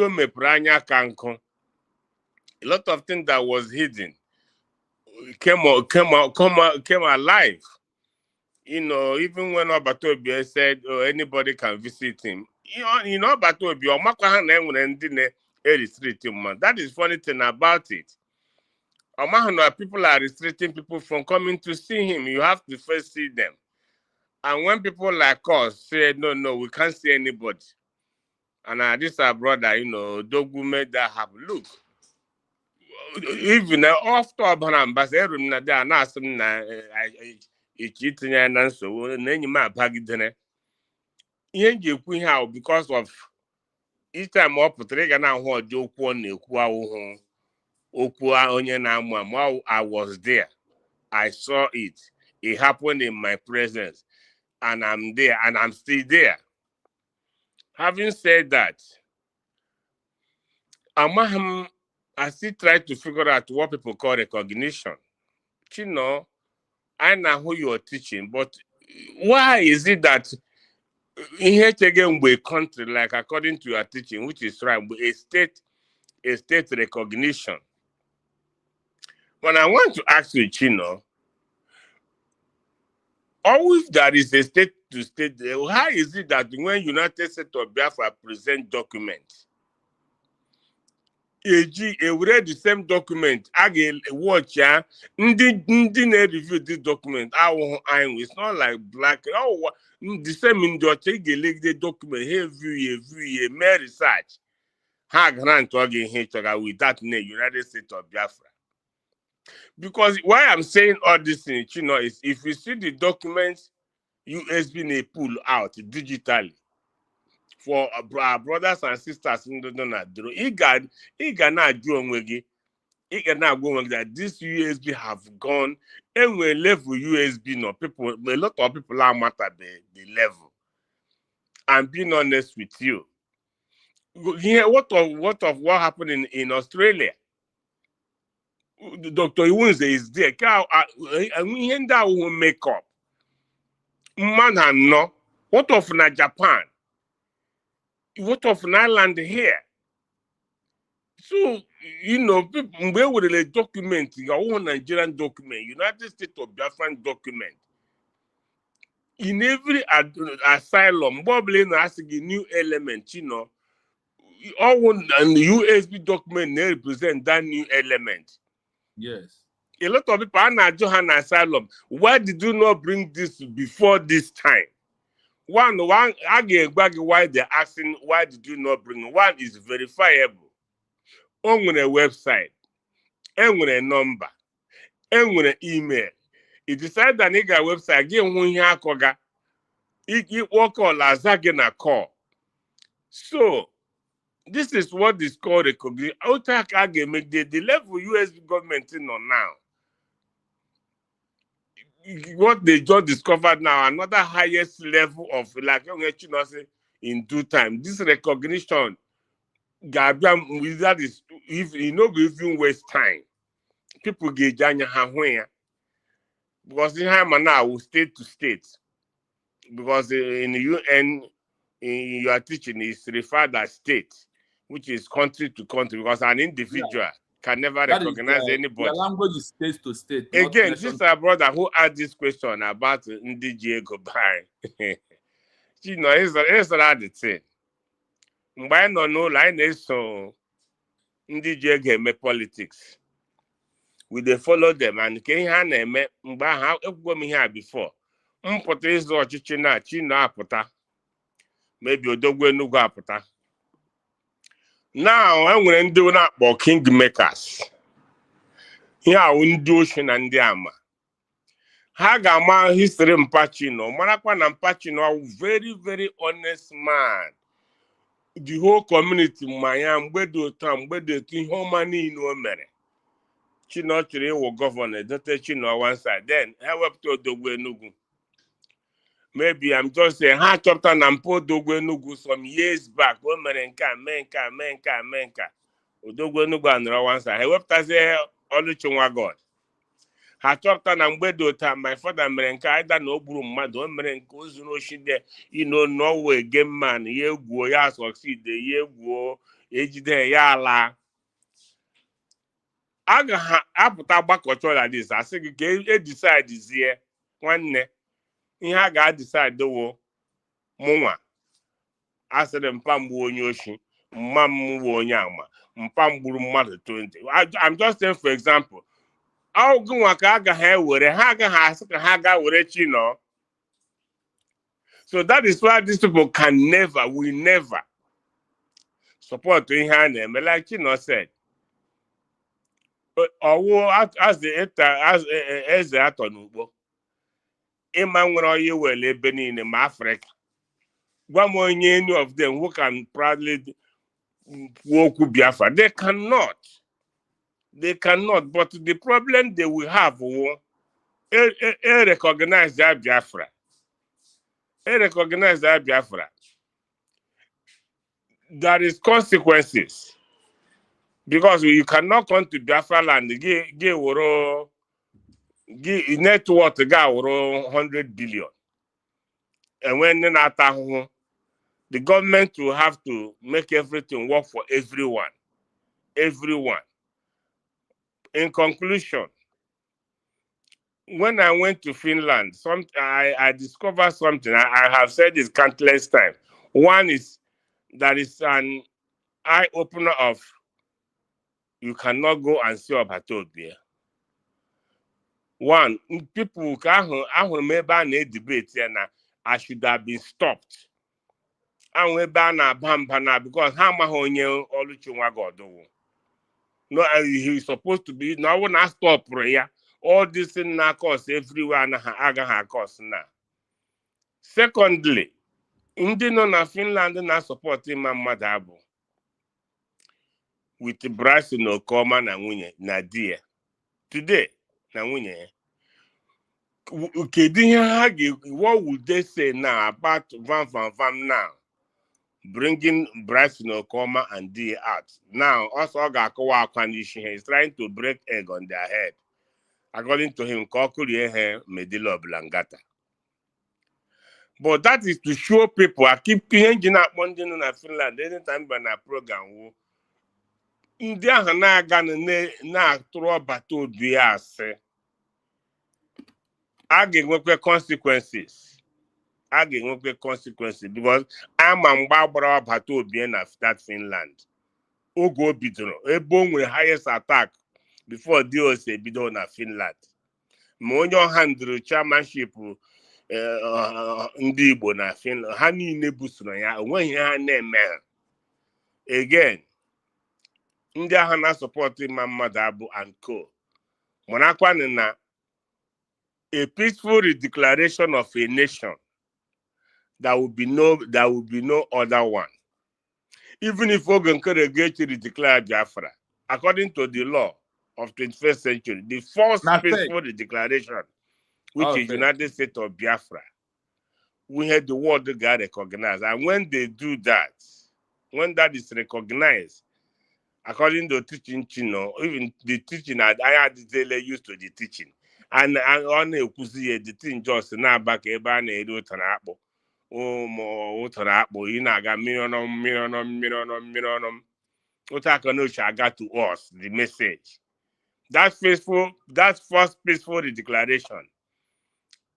lot of things that was hidden came alive. You know, even when Obatobi said, oh, anybody can visit him. You know Obatobi, that is funny thing about it. People are restricting people from coming to see him. You have to first see them. And when people like us say, no, we can't see anybody. And this our brother, you know, Dogu made that happen. Look, even after ambassador, they are not some because of each time up I was there. I saw it. It happened in my presence. And I'm there, and I'm still there. Having said that, I still try to figure out what people call recognition. You know, I know who you are teaching, but why is it that in here again we country, like according to your teaching, which is right, a state recognition? But I want to ask you, Chino, always there is a state to state, how is it that when United States of Biafra present documents, we read the same document, I watch review this document, it's not like black, the same in the document, heavy, research. ha grant with that name, United States of Biafra. Because why I'm saying all this thing, is if you see the documents USB may pull out digitally for our brothers and sisters in the Donadro, he cannot do that this USB have gone and we level USB no people, a lot of people are matter the level. I'm being honest with you. Here, what happened in Australia? Dr. Iwunze is there. And that will make up. Man and no. What of na Japan? What of an island here? So, people where would they document your own Nigerian document, United States of Biafran document? In every asylum, Bobbling asking a new element, all one and the USB document they represent that new element. Yes. A lot of people are not Johan asylum. Why did you not bring this before this time? One again, why they're asking, why did you not bring? One is verifiable. On a website, and with a number, and with an email. It decided that nigga website again when you have koga, it work on Lazagena call. So this is what is called recognition. Outak again make the level US government in on now. What they just discovered now, another highest level of like in due time. This recognition, that is, if you know, even waste time, people get janya hahwea because in Hama now state to state, because in the UN, you are teaching is referred as state, which is country to country, because an individual can never That recognize is, anybody. the language is state to state. Again, not this is our brother who asked this question about Ndiji goodbye. It's not the thing. Mgbe anyị nọ n'ụlọ anyị na-eso ndị ji ego eme politics. We dey follow them and ke ihe ha na-eme mgbe ahụ ekwugo m ihe a before. Mpụta ịzụ ọchịchị na chi na-apụta. Maybe Odogwu Enugu apụta. Now enwere ndị na-akpọ king makers. Ihe ahụ ndị ochi na ndị ama. Ha ga-ama history Mpachino, marakwa na Mpachino are very, very honest man. The whole community maya mgbedo otu ihe ọma niile o mere. Chino chiri iwu governor, dote Chino one side. Then ha wepụta Odogwu Enugu. Maybe I'm just saying ha chọpụta na mpụ Odogwu Enugu some years back. O mere nke a, mee nke a. Odogwu Enugu anọrọ one side. Ha wepụtazie Oluchi nwa God. Ha chọpụta na mgbedo taa my father mere nke aida na o gburu mmadụ, o mere nke o zuru oshi de no way game man ya egwuo ya succeed ya egwuo ejide ya ala. Aga ha apụta gbakọcha like this asị gị ka e decide zie nwanne ihe a ga-decide wo mụnwa asịrị mpa mgbu onye oshi mma m bụ onye ama mpa mgburu mmadụ 20. I'm just saying for example. Nwa ka agaghị ewere ha agaghị asị ka ha ga were Chino. So that is why these people will never support ihe a na-eme. Like Chino said, as eze atọ n'ugbo ịma nwere onye were ebe niile ma Africa. Gwa m onye any of them who can proudly kwuo okwu Biafra. They cannot, but the problem they will have recognize that Biafra. Recognize that Biafra. There is consequences. Because you cannot come to Biafra land, give net worth 100 billion. And when the government will have to make everything work for everyone. Everyone. In conclusion, when I went to Finland, I discovered something. I have said this countless times. One is that is an eye opener of you cannot go and see Obatobia. One, people can debate here now. I should have been stopped. and we ban a bampana because how my honey all the God do. No, he's supposed to be now when I stop prayer. All this thing now cost everywhere and aga cost now. Secondly, ndị nọ na Finland na support ma mmadụ abụ with Bryson Okoma na nwunye na di ya today na nwunye ya. Kedu ihe ha what would they say now about Van now bringing Bryson Okoma and D out now? Also ọ ga-akọwa akwa n'isi ha. He's trying to break egg on their head. According to him, ka ọ kụrie ha medilo blangata. But that is to show people. I keep changing up one in Finland. Anytime when I program, India na gana na throw battle bias. I get consequences. I get consequences because I'm a Barbara battle bien of that Finland. Ogo bidro. A bomb with highest attack before DOS bidon na Finland. Monyo handle chairmanship. Ndị Igbo na Finland ha niile busoro ya onweghị ha na-eme again ndị agha na support ma mmadụ abụ and co marakwanụ na a peaceful declaration of a nation there will be no other one. Even if oge nke ga-echiri declare Biafra according to the law of 21st century, the first peaceful declaration which is United States of Biafra, we had the world got recognized. And when they do that, when that is recognized, according to teaching, even the teaching I had used to the teaching. And on the thing just now back a ban a do tanapo. Oh, more tanapo, you know, got million. What I got to us, the message. That first peaceful declaration.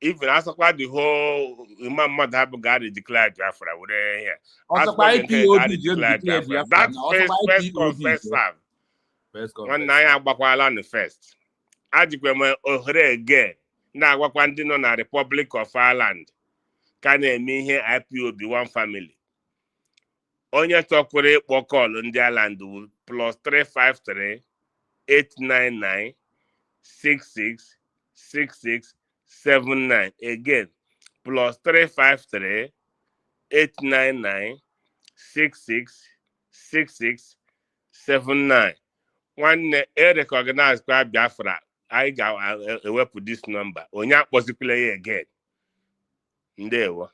Even as the whole Imam Madhab got declared Biafra, we're here. That's first confess. One night Bakwala the first. Ajikweme Ohre again. Now Wakwandino na Republic of Ireland. Can I mean here IPOB one family? Onye Tokore Bokol on the island plus 353 899 6666 79 again plus 353 899 6666 79. One recognized by Biafra. I got with this number. Onya possibly again. Ndewo.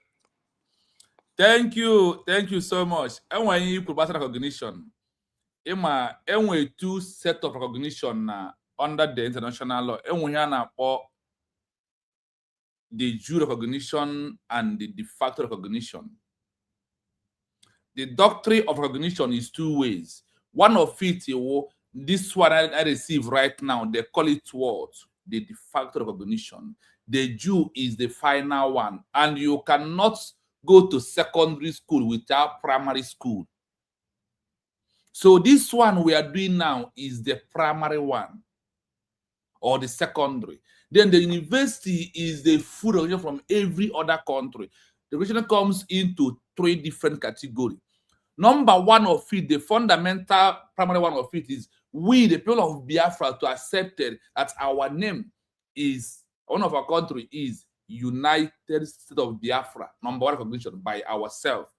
Thank you so much. And when you put recognition, Emma, and two set of recognition under the international law. And when you the jure recognition and the de facto recognition. The doctrine of recognition is two ways. One of it, this one I receive right now, they call it what? The de facto recognition. The Jew is the final one. And you cannot go to secondary school without primary school. So this one we are doing now is the primary one or the secondary. Then the university is the full recognition from every other country. The recognition comes into three different categories. Number one of it, the fundamental primary one of it is we, the people of Biafra, to accept it that our name is, one of our country is United States of Biafra. Number one recognition by ourselves.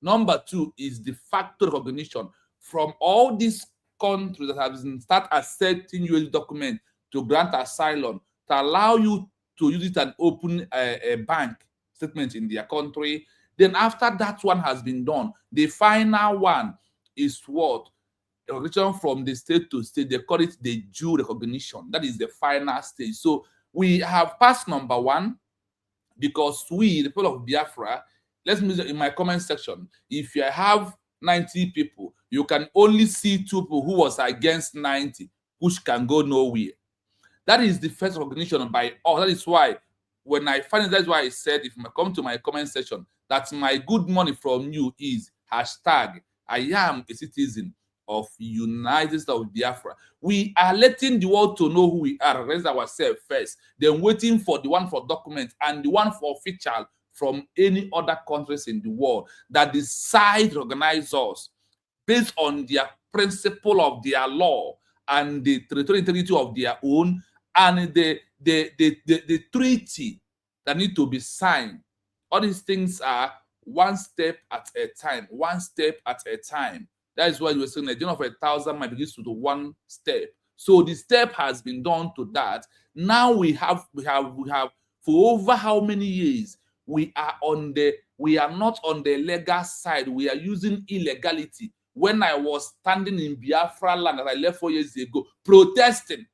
Number two is de facto recognition from all these countries that have started accepting US document to grant asylum, to allow you to use it and open a bank statement in their country. Then after that one has been done, the final one is what? Recognition from the state to state. They call it the Jew recognition. That is the final stage. So we have passed number one because we, the people of Biafra, let's measure in my comment section. If you have 90 people, you can only see 2 people who was against 90, which can go nowhere. That is the first recognition by all. That is why when I find it, that's why I said, if I come to my comment section, that my good money from you is hashtag I am a citizen of United States of Biafra. We are letting the world to know who we are, raise ourselves first, then waiting for the one for document and the one for official from any other countries in the world that decide to recognize us based on their principle of their law and the territorial integrity of their own and the treaty that need to be signed. All these things are one step at a time, one step at a time. That is why you were saying the journey of 1,000 miles begins to the one step. So the step has been done to that. Now we have for over how many years we are not on the legal side. We are using illegality. When I was standing in Biafra land that I left 4 years ago, protesting,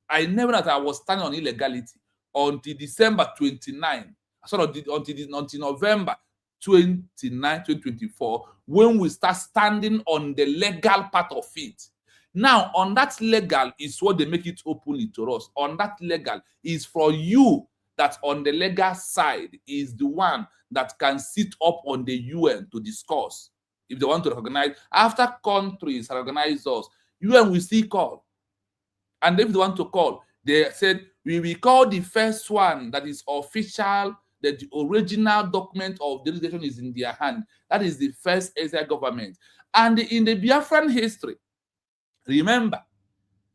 I never knew that I was standing on illegality until December 29. Until November 29, 2024, when we start standing on the legal part of it. Now, on that legal is what they make it openly to us. On that legal is for you that on the legal side is the one that can sit up on the UN to discuss if they want to recognize. After countries recognize us, UN will still call. And if they want to call, they said, we will call the first one that is official, that the original document of the legislation is in their hand. That is the first EXILE government. And in the Biafran history, remember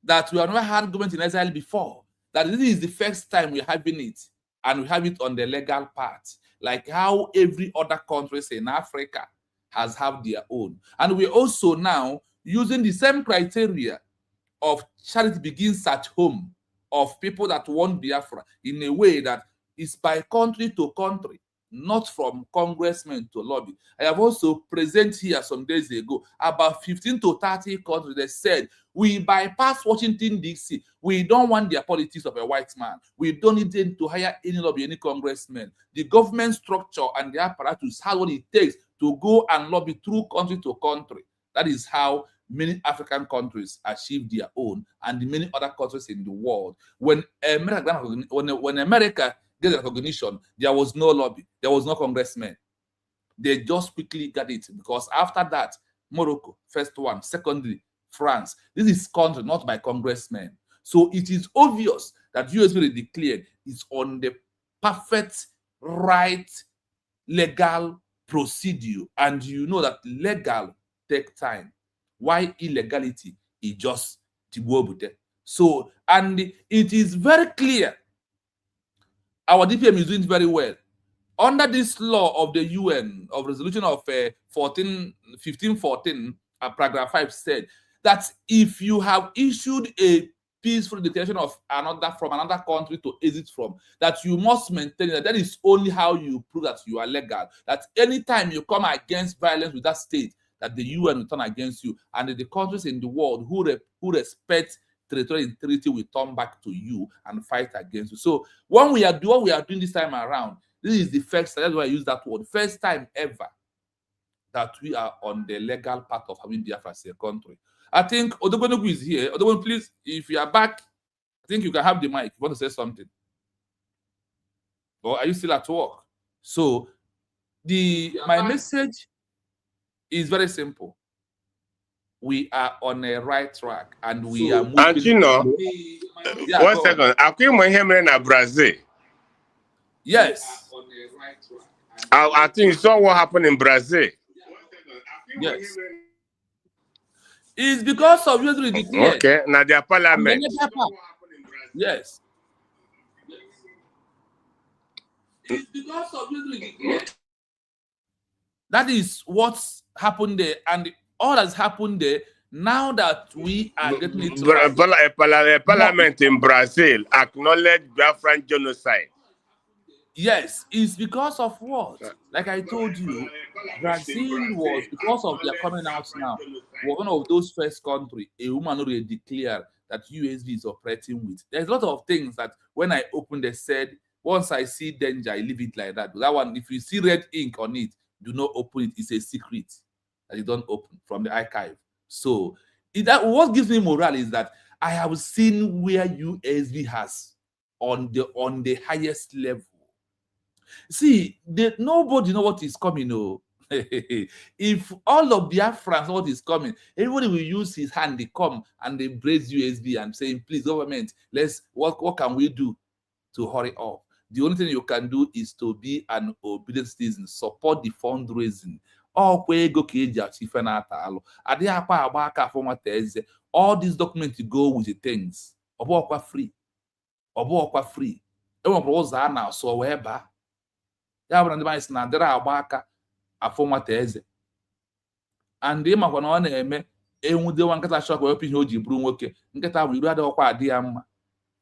that we have never had government in exile before. That this is the first time we're having it, and we have it on the legal part, like how every other countries in Africa has have their own. And we're also now using the same criteria of charity begins at home, of people that want Biafra, in a way that is by country to country, not from congressmen to lobby. I have also presented here some days ago about 15 to 30 countries that said, we bypass Washington, D.C. We don't want their politics of a white man. We don't need them to hire any lobby, any congressman. The government structure and the apparatus has what it takes to go and lobby through country to country. That is how many African countries achieve their own, and many other countries in the world. When America get recognition, there was no lobby, there was no congressman. They just quickly got it, because after that, Morocco, first one, secondly, France. This is country, not by congressmen. So it is obvious that USB declared is on the perfect right legal procedure, and you know that legal take time. Why illegality is just Tibuobute. So, and it is very clear our DPM is doing very well. Under this law of the UN, of resolution of 1514, paragraph 5 said that if you have issued a peaceful declaration of from another country to exit from, that you must maintain that is only how you prove that you are legal. That anytime you come against violence with that state, that the UN will turn against you, and the countries in the world who respect territorial integrity will turn back to you and fight against you. So when we are doing this time around, this is the first time, that's why I use that word, first time ever that we are on the legal part of having Biafra as a country. I think Odogonogu is here. Odogonogu, please, if you are back, I think you can have the mic. You want to say something? Or are you still at work? So my message is very simple. We are on a right track, and we are moving. And you know, one second. In Brazil. Yes. I think you saw what happened in Brazil. Yes. It's because of you declared. Okay, now their parliament. Yes. It's because of you declared. That is what's happened there, and all that's happened there. Now that we are getting it right. Parliament in Brazil acknowledged Biafran genocide. Yes, it's because of what? Like I told you, Brazil was, because of their coming out now, was one of those first countries a woman already declared that USB is operating with. There's a lot of things that when I opened, they said, once I see danger, I leave it like that. That one, if you see red ink on it, do not open it. It's a secret that you don't open from the archive. So what gives me morale is that I have seen where USB has on the highest level. See, nobody know what is coming. Oh. If all of Biafrans know what is coming, everybody will use his hand. They come and they brace USB and saying, please, government, what can we do to hurry up? The only thing you can do is to be an obedient citizen, support the fundraising. All these documents go with the things. Free. Free. So ya bụ na ndị mmadụ si na adịrị agba aka afọ nwata eze and ịmakwa na ọ na-eme enwudewa nkịta shọk wepụ ihe o ji bụrụ nwoke nkịta bụ iru adịghịkwa adị ya mma.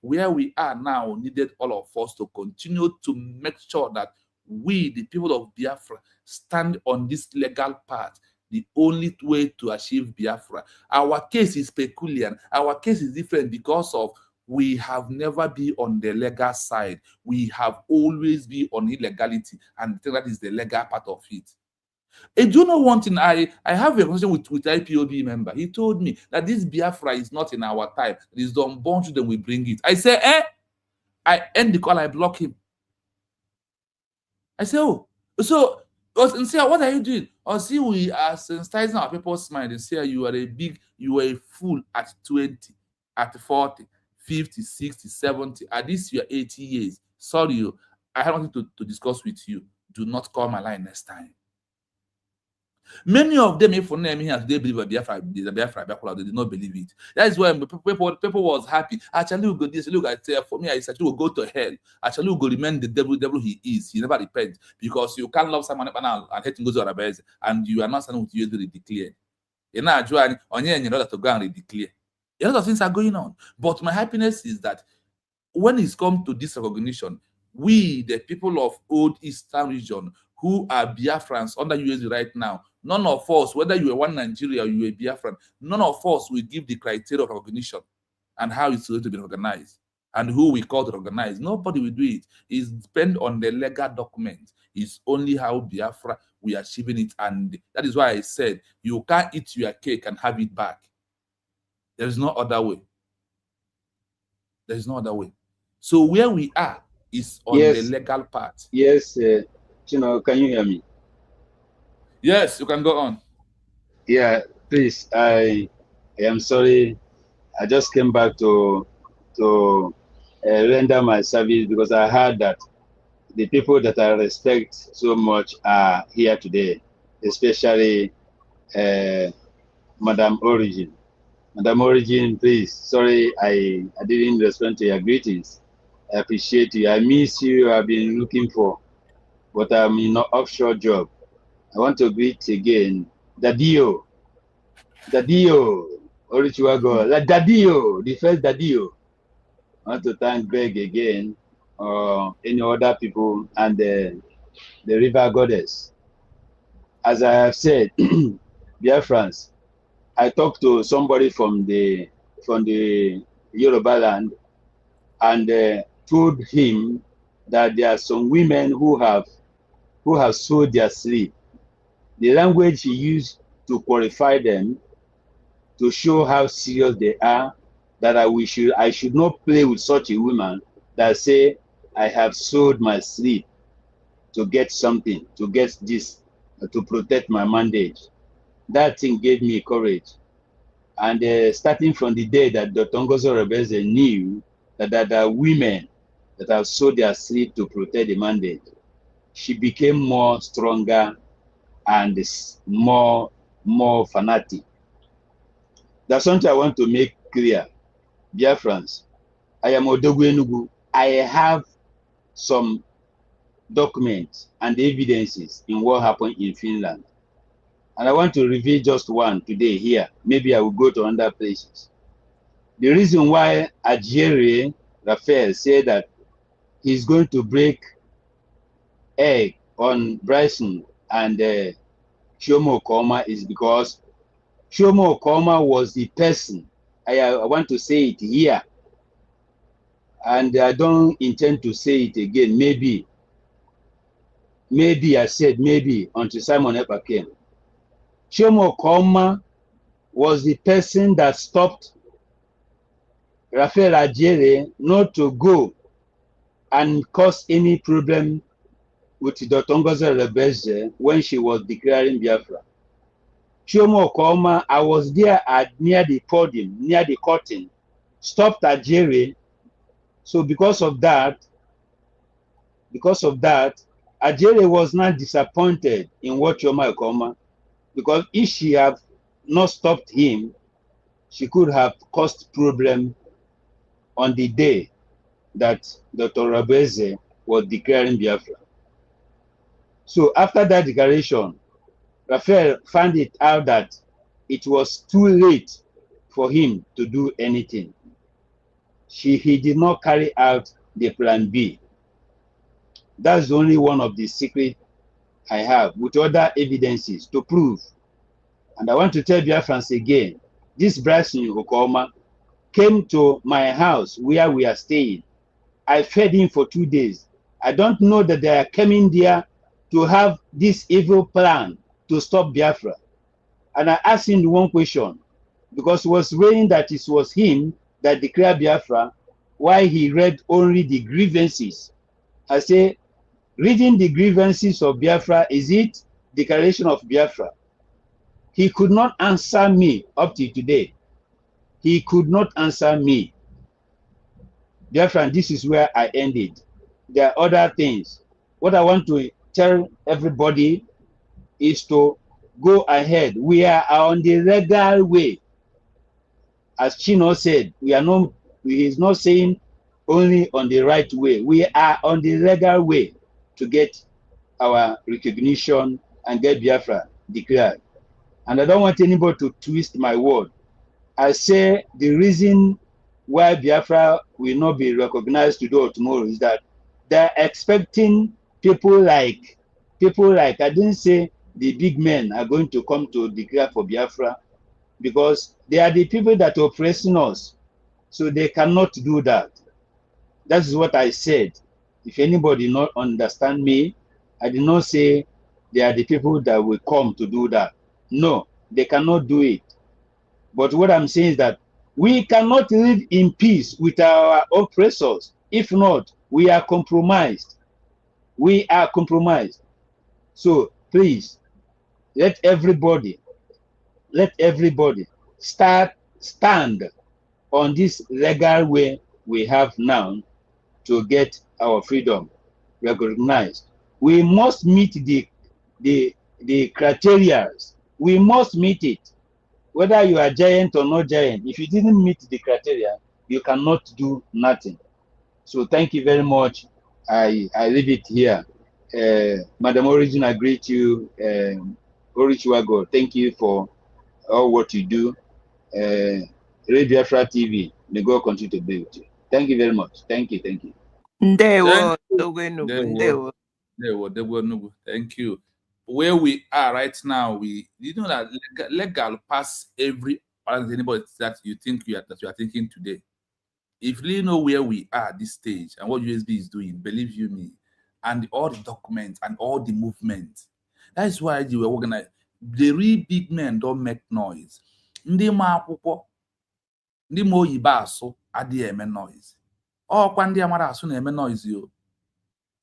Where we are now needed all of us to continue to make sure that we, the people of Biafra, stand on this legal path, the only way to achieve Biafra. Our case is peculiar. Our case is different because of we have never been on the legal side. We have always been on illegality, and that is the legal part of it. And do you know one thing? I have a conversation with IPOB member. He told me that this Biafra is not in our time. It is the unborn children we bring it. I say, I end the call, I block him. I say, oh, so and say, what are you doing? Or see, we are sensitizing our people's mind and say you are a fool at 20, at 40, 50, 60, 70, at least you are 80 years. Sorry, I have nothing to discuss with you. Do not call my line next time. Many of them, if for them here, they believe Biafra, they did not believe it. That is why people was happy. Actually, we go this. Look, I say for me, I actually will go to hell. Actually, will go remain the devil he is. He never repents because you can't love someone and hate him goes to Arabes, and you are not standing with you to declare. You're not joining on your order to go and declare. A lot of things are going on, but my happiness is that when it's come to this recognition, we, the people of Old Eastern region, who are Biafrans under USD right now, none of us, whether you are one Nigeria or you are Biafran, none of us will give the criteria of recognition and how it's going to be organized and who we call to organize. Nobody will do it. It's depend on the legal document. It's only how Biafra we are achieving it, and that is why I said you can't eat your cake and have it back. There is no other way. There is no other way. So where we are is on the legal part. Yes, Chino, can you hear me? Yes, you can go on. Yeah, please. I am sorry. I just came back to render my service because I heard that the people that I respect so much are here today, especially Madam Origin. Madam Origin, please. Sorry, I didn't respond to your greetings. I appreciate you. I miss you. I've been looking for, but I'm in an offshore job. I want to greet again Dadio, Orichiwago, Dadio, the first Dadio. I want to thank Greg again, any other people, and the River Goddess. As I have said, dear friends, I talked to somebody from the Yoruba land, and told him that there are some women who have sold their sleep. The language he used to qualify them, to show how serious they are, that I should not play with such a woman that say, I have sold my sleep to get something, to get this, to protect my mandate. That thing gave me courage. And starting from the day that Dr. Ngozo Rebeze knew that there are women that have sold their sleep to protect the mandate, she became more stronger and more fanatic. That's something I want to make clear. Dear friends, I am Odogwu Enugu. I have some documents and evidences in what happened in Finland. And I want to reveal just one today here. Maybe I will go to other places. The reason why Ajere Raphael said that he's going to break egg on Bryson and Shomo Okoma is because Shomo Okoma was the person, I want to say it here, and I don't intend to say it again, maybe I said maybe until Simon Epa came. Shomo Okoma was the person that stopped Raphael Ajere not to go and cause any problem with Dr. Ngozi Rebeze when she was declaring Biafra. Shomo Okoma, I was there near the podium, near the curtain, stopped Ajere. So because of that, because of that, Ajere was not disappointed in what Chioma Ekoma, because if she had not stopped him, she could have caused problem on the day that Dr. Rabeze was declaring Biafra. So after that declaration, Raphael found it out that it was too late for him to do anything. He did not carry out the plan B. That's only one of the secrets I have, with other evidences to prove. And I want to tell Biafrans again, this Bryson Okoma came to my house where we are staying. I fed him for 2 days. I don't know that they are coming there to have this evil plan to stop Biafra. And I asked him one question, because it was saying that it was him that declared Biafra, why he read only the grievances. I say, reading the grievances of Biafra, is it declaration of Biafra? He could not answer me up to today. He could not answer me. Biafra, this is where I ended. There are other things. What I want to tell everybody is to go ahead. We are on the legal way. As Chino said, he is not saying only on the right way. We are on the legal way to get our recognition and get Biafra declared. And I don't want anybody to twist my word. I say the reason why Biafra will not be recognized today or tomorrow is that they're expecting people like, I didn't say the big men are going to come to declare for Biafra, because they are the people that are oppressing us. So they cannot do that. That is what I said. If anybody not understand me, I did not say they are the people that will come to do that. No, they cannot do it. But what I'm saying is that we cannot live in peace with our oppressors. If not, we are compromised. We are compromised. So please, let everybody stand on this legal way we have now to get our freedom recognized. We must meet the criteria. We must meet it. Whether you are giant or not giant, if you didn't meet the criteria, you cannot do nothing. So thank you very much. I leave it here. Madam Origin, I greet you. Orichwago, thank you for all what you do. Radio Biafra TV, may God continue to be with you. Thank you very much. Thank you. Ndewo, Thank you. Where we are right now, you know that legal pass every anybody that you think you are thinking today. If you know where we are at this stage and what USB is doing, believe you me, and all the documents and all the movement, that is why you were organized. The real big men don't make noise. Ndị ma akwụkwọ, ndị ma oyibo asụ adịghị eme noise. Ọkwa ndị amara asụ na-eme noise yo.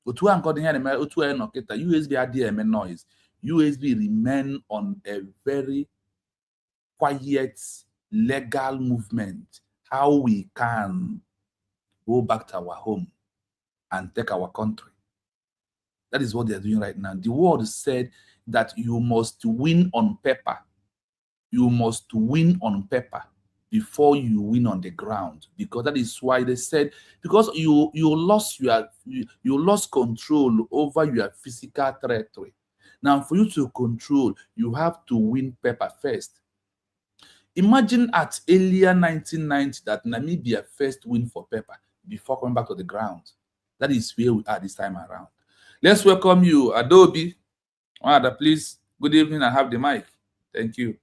Otu a nkọdị ya na-eme otu a nọ kịta, USB adịghị eme noise. USB remain on a very quiet legal movement. How we can go back to our home and take our country. That is what they're doing right now. The world said that you must win on paper. You must win on paper before you win on the ground, because that is why they said, because you lost control over your physical territory. Now, for you to control, you have to win paper first. Imagine at earlier 1990 that Namibia first win for paper before coming back to the ground. That is where we are this time around. Let's welcome you, Adobe. Please, good evening and have the mic. Thank you.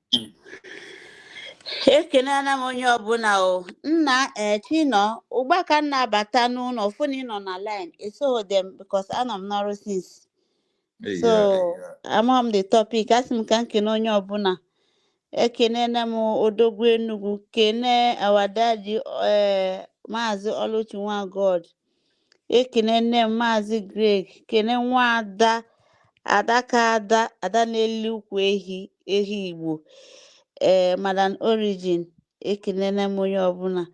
Ekenana m onye ọbụla o nna Chino ụgbaka na-abata n'ụlọ funi nọ na line eso them because anọ m n'ọrụ since so amam the topic asị m ka nkene onye ọbụla ekenena m odogwu Enugu kene our daddy Maazị Oluchi nwa God ekenene Maazị Greg kene nwa ada n'elu ukwu ehi Igbo Madam Origin ekenene m onye ọbụla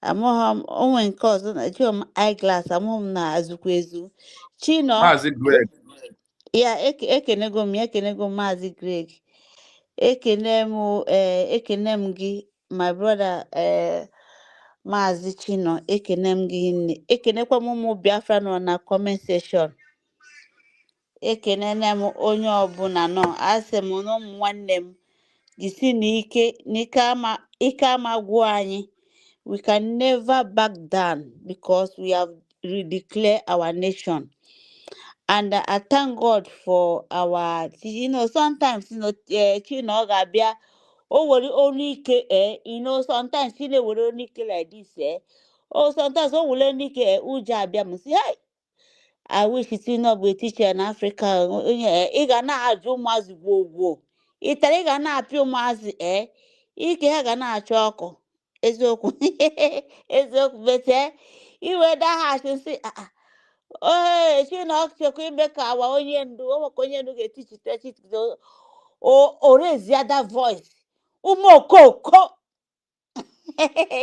amụghị m onwe nke ọzọ na ji m eyeglass amụghị m na azụkwa ezu Chino. Mazi Greg. Yeah, ekenego Mazi Greg. Ekenem gi, my brother Mazi Chino, ekenem gi, ekenekwa mumu Biafra no na comment section. Ekenene m onye ọbụla nọ, asị m na ụmụ nwanne m jisi n'ike ike ama gwụ anyị. We can never back down because we have redeclared our nation. And I thank God for our, sometimes, Chino Gabia, oh, only sometimes Chile will only like this, Oh, sometimes, oh, will only Uja Biam, say, hey, I wish it's not be a teacher in Africa. Iga na aju mazi wo. Itali ga na apio mazi Ike ga na achọ ọkụ. Eziokwu. Eziokwu bete. Iwe da ha si oh, she na chekwa ime ka awa onye ndu, onye ndu ga-etichite o raise the other voice. Ụmụ okoko.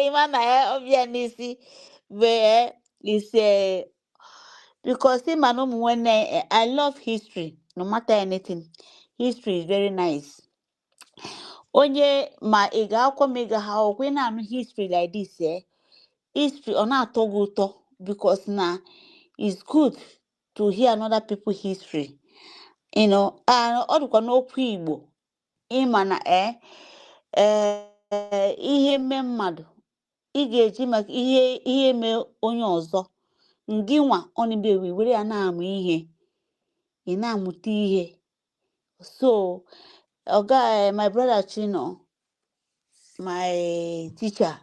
Ima na obia n'isi. Where is because when I love history, no matter anything. History is very nice. Onye ma ị ga-akwọ ma ị ga ha na history like this, history ọ na-atọ gị ụtọ because na it's good to hear another people history. And ọ dịkwa n'okwu Igbo ịma na ihe mme mmadụ ị ga-eji maka ihe mee onye ọzọ ngị nwa ọnịbewi were ya na-amụ ihe ị na-amụta ihe. So my brother Chino, my teacher,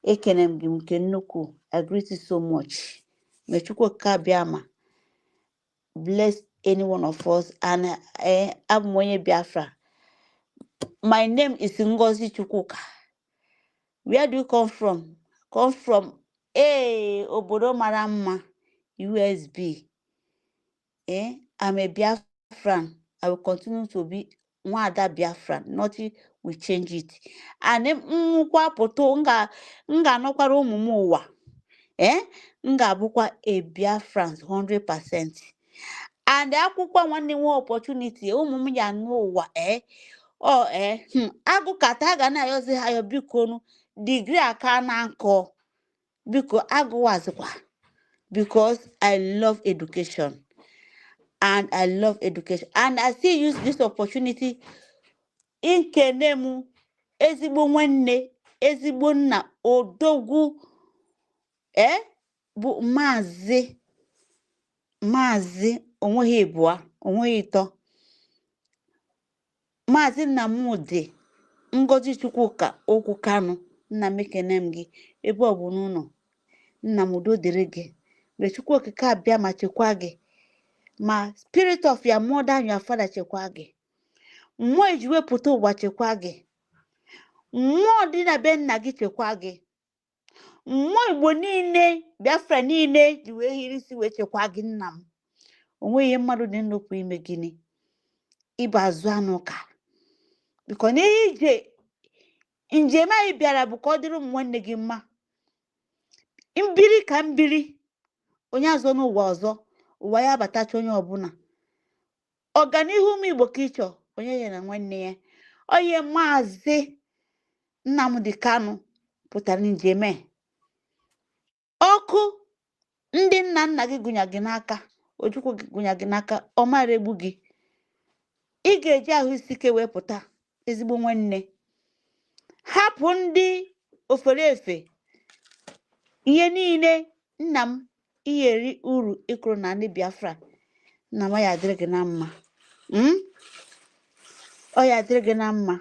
ekenem gị nke nnukwu. I greet you so much. May Chukwu Kabiama bless any one of us. And abụ m onye Biafra. My name is Ngozi Chukwuka. Where do you come from? Come from obodo mara mma, USB. I'm a Biafran. I will continue to be Nwada Biafran. Nothing will change it. And nkwa poto nga nokwara ụmụ m ụwa. Nga bụkwa a Biafran 100%. And akwụkwọ nwanne nwe opportunity ụmụ m ya n'ụwa agụkata ga na-ayọzi ha yo biko degree aka na nkọ biko agụwazikwa because I love education. And I love education. And I still use this opportunity in kenemu ezigbo nwanne ezigbo nna odogwu bụ Maazị onweghị ịbụa onweghị ịtọ Maazị Nnamdi Ngozi Chukwuka okwu Kanu. Nna m ekenem gị ebe ọ bụ n'ụlọ. Nna m udo dịrị gị. Mgbe Chukwu okike abịa ma chekwa gị. Ma spirit of your mother and your father chekwa gị. Mmụọ eji wepụta ụwa chekwa gị. Mmụọ dị na be nna gị chekwa gị. Mmụọ Igbo niile Biafra niile ji wee hiri isi wee chekwa gị nna m. Onweghị mmadụ dị nnukwu ime gịnị ịba azụ anụ ka biko n'ihe ije njem anyị bịara bụ ka ọ dịrị ụmụ nwanne gị mma. Mbiri ka mbiri onye azọ n'ụwa ọzọ ụwa ya abatacha onye ọbụla. Ọganihu ụmụ Igbo ka ịchọ onye ya na nwanne ya. Onye Maazị Nnamdi Kanu pụtara njem ọkụ ndị nna gị gụnya gị n'aka Ojukwu gị gụnya gị n'aka ọ mara egbu gị. Ị ga-eji ahụ isi ike wee pụta ezigbo nwanne. Hapụ ndị ofere efe ihe niile. Nna m ihe eri uru ịkụrụ na ndị Biafra. Nna m ya adịrị gị na mma. Ọ ya adịrị gị na mma.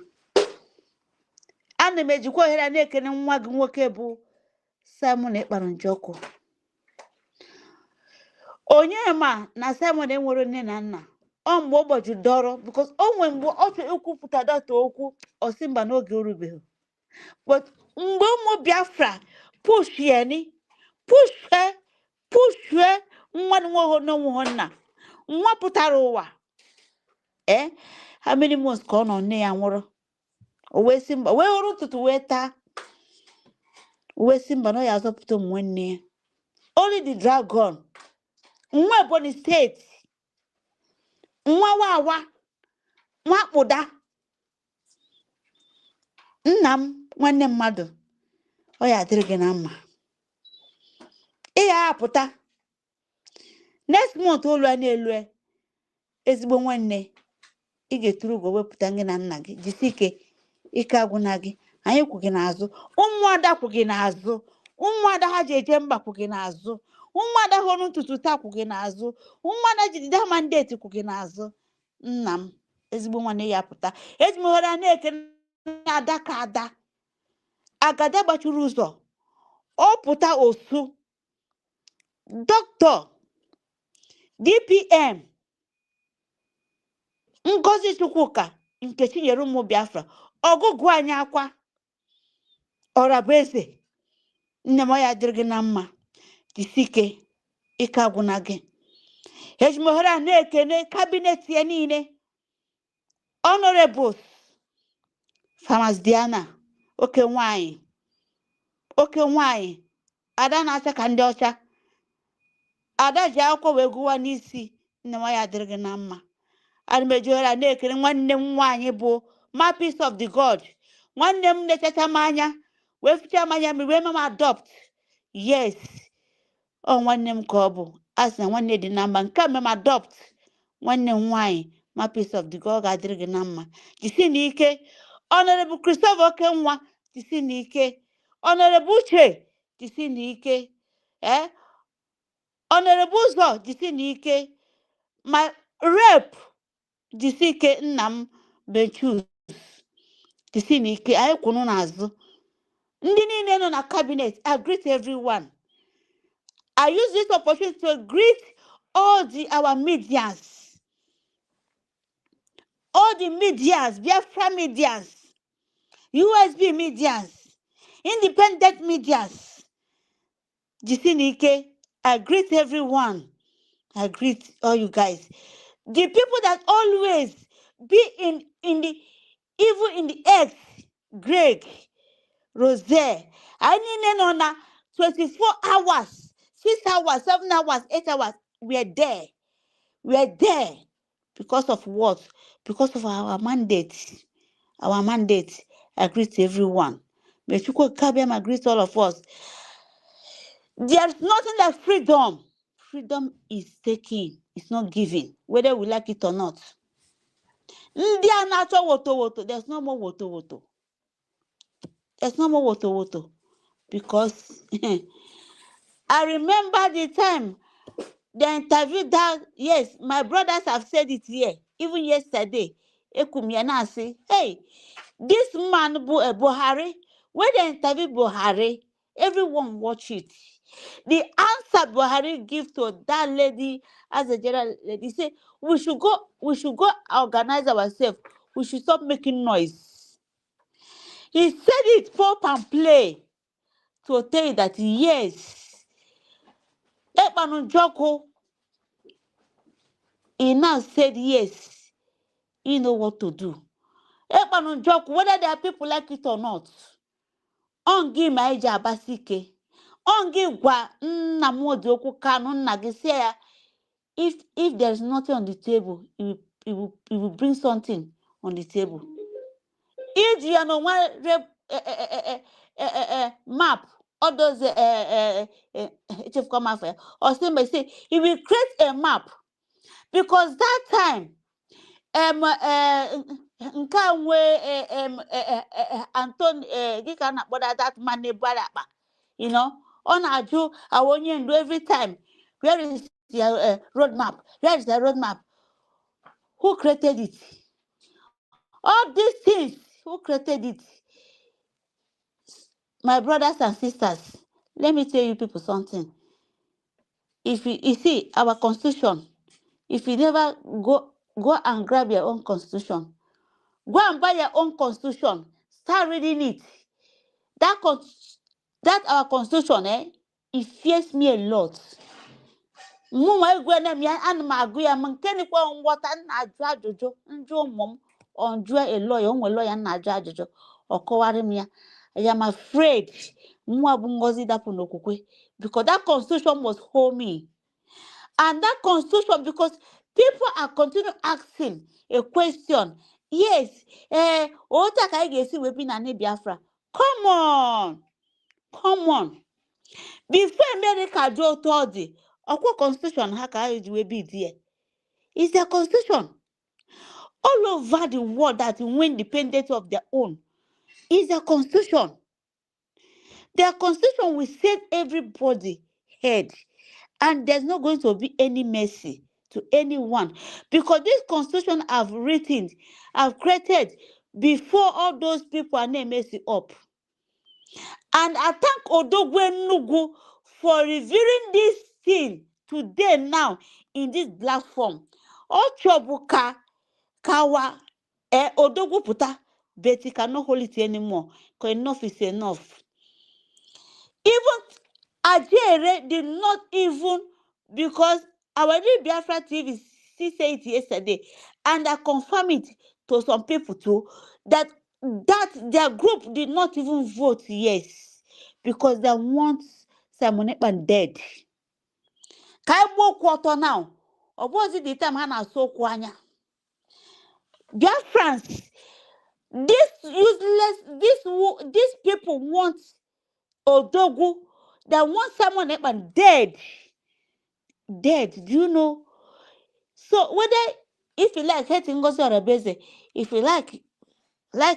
Ana m ejikwa ohere na-ekene nwa gị nwoke bụ Simon Ekparụ Njọkụ. Onye ma na Simon enwere nne na nna. Ọ mgbe ụbọchị dọrọ because o nwere mgbe ọ chọrọ ikwupụta data okwu osi mba n'oge orubeghị. But mgbe ụmụ Biafra pushie nwa nwoke n'onwe nna nwa pụtara ụwa. How many months ka ọ nọ nne ya nwụrụ? O wee si mba wee hụrụ ụtụtụ wee taa. Wee si mba na ọ ya azọpụta ụmụ nwanne ya. Only the dragon nwa Ebonyi steeti nwa wawa nwa kpụda nna m nwanne mmadụ ọ ya adịrị gị na mma ị ya apụta next month ụlọ na-elu ezigbo nwanne ị ga-eturu ugo wepụta gị na nna gị jisi ike agwụna gị anyị kwụ gị n'azụ ụmụada kwụ gị n'azụ ụmụada ha ji eje mba kwụ gị n'azụ ụmụada hụrụ ntutu taa kwụ gị n'azụ ụmụada jidide ha mandeti kwụ gị n'azụ nna m ezigbo nwanne ya pụta ejimewere na-eke ada ka agada gbachiri ụzọ ọ pụta osu dọkịta DPM Ngozi Chukwuka Nkechi nyere ụmụ Biafra ọgụgụ anyị akwa ọra bụ eze nne m ya dịrị gị na mma jisike ike agwụna gị ejimohere a na-ekene kabinet ya niile honorables Farmers Diana oke nwanyị ada na-acha ka ndị ọcha ada ji akwụkwọ wee gụwa n'isi nne m ya dịrị gị na mma Arịmejuola na-ekele nwanne m nwaanyị bụ Peace of the God nwanne m na-echacha m anya wee ficha m anya wee m adopt yes ọ nwanne m ka ọ bụ a sị na nwanne dị na mma nke a m adopt nwanne m nwaanyị Peace of the God ga-adịrị gị na mma jisi n'ike Honorable Christopher Okenwa jisi n'ike Honorable Uche jisi n'ike Honorable Ụzọ jisi n'ike my rep jisi ike nna m Benchus jisi n'ike anyị kwụnụ n'azụ ndị niile nọ na cabinet I greet everyone. I use this opportunity to greet all our medias, all the medias, Biafra medias, USB medias, independent medias. Jisi n'ike, I greet everyone. I greet all you guys. The people that always be in the even in the X, Greg, Rose, I need on 24 hours, 6 hours, 7 hours, 8 hours. We are there. We are there because of what? Because of our mandate. Our mandate. I greet everyone. May Chukwu Kabiyam greet all of us. There's nothing like freedom. Freedom is taking. It's not giving, whether we like it or not. There's no more woto. There's no more woto. Because I remember the time they interviewed that. Yes, my brothers have said it here. Even yesterday, Ekumiana say, hey, this man Buhari, when they interviewed Buhari, everyone watch it. The answer Buhari give to that lady as a general lady, say we should go organize ourselves. We should stop making noise. He said it pop and play to tell you that yes, Ekpanu Joko, he now said yes, he know what to do. Ekpanu Joko, whether there are people like it or not, ongi maija basike. Ongi gwa namodi okukanu nagisea. If there is nothing on the table, it will bring something on the table. If you know one map, all those chief come after, or somebody say he will create a map, because that time Anton that man you know, on Aju I want you to do every time. Where is the roadmap? Where is the roadmap? Who created it? All these things, who created it? My brothers and sisters, let me tell you people something. If you see our constitution, if you never go and grab your own constitution, go and buy your own constitution, start reading it. That our constitution, it fears me a lot. Mumma gwena mi an maguya mankeni kwa ngwata na ajụjụ ndị ụmụ on a lawyer na ajụjụ ọkọwarị m ya. I am afraid mwa bụ ngozi dapụ n'okwukwe, because that constitution must hold me. And that constitution, because people are continuing asking a question. Yes, Ota ka gesi we na Biafra. Come on. Before America do authority, okwo constitution ha ka we be there. It's their constitution. All over the world that win independence of their own is their constitution. Their constitution will set everybody head, and there's not going to be any mercy to anyone, because this constitution I've written, I've created before all those people are named mercy up. And I thank Odogwe Nugu for revealing this thing today now in this platform. Ochobuka Kawa Odogwu Puta, but he cannot hold it anymore, because enough is enough. Even Ajere did not even, because our new Biafra TV still said it yesterday, and I confirm it to some people too, that their group did not even vote yes, because they want Simon Ekpan dead. Kaibo quarter now, or was it the time Hannah so kwanya? Biafrans, these people want Odogwu, they want Simon Ekpan dead. Do you know? So whether, if you like hating Ngozi Orebeze, if you like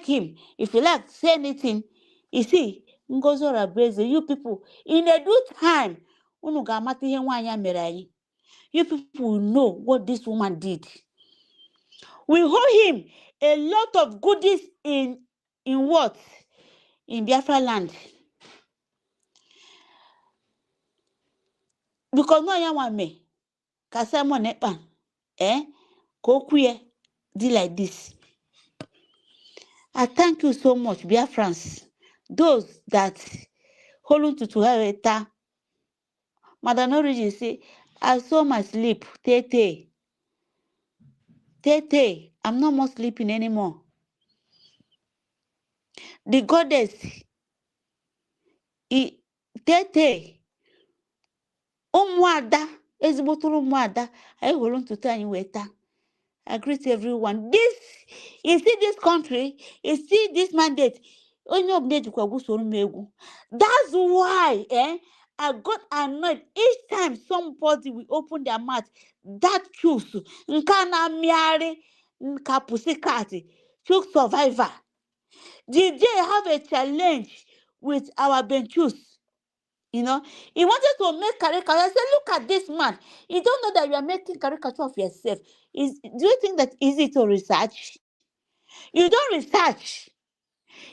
him, if you like say anything, you see, Ngozi Orebeze, you people, in a due time, you people will know what this woman did. We owe him a lot of goodies in what? In Biafra land. Because no one want me. Simon Ekpan, do like this. I thank you so much, Biafrans. Those that hold on to Tuhareta. Madam Origin say, I saw my sleep. Tete, I'm not more sleeping anymore. The goddess, Tete, Umwada, Eziboturu Mwada, I hold on to Tanyueta. I greet everyone. You see this country, you see this mandate. That's why I got annoyed each time somebody will open their mouth. That choose Nkana Miari Nkapusикати choose survivor. Did they have a challenge with our benchus? You know, he wanted to make caricature. I said, look at this man. You don't know that you are making caricature of yourself. Do you think that easy to research? You don't research.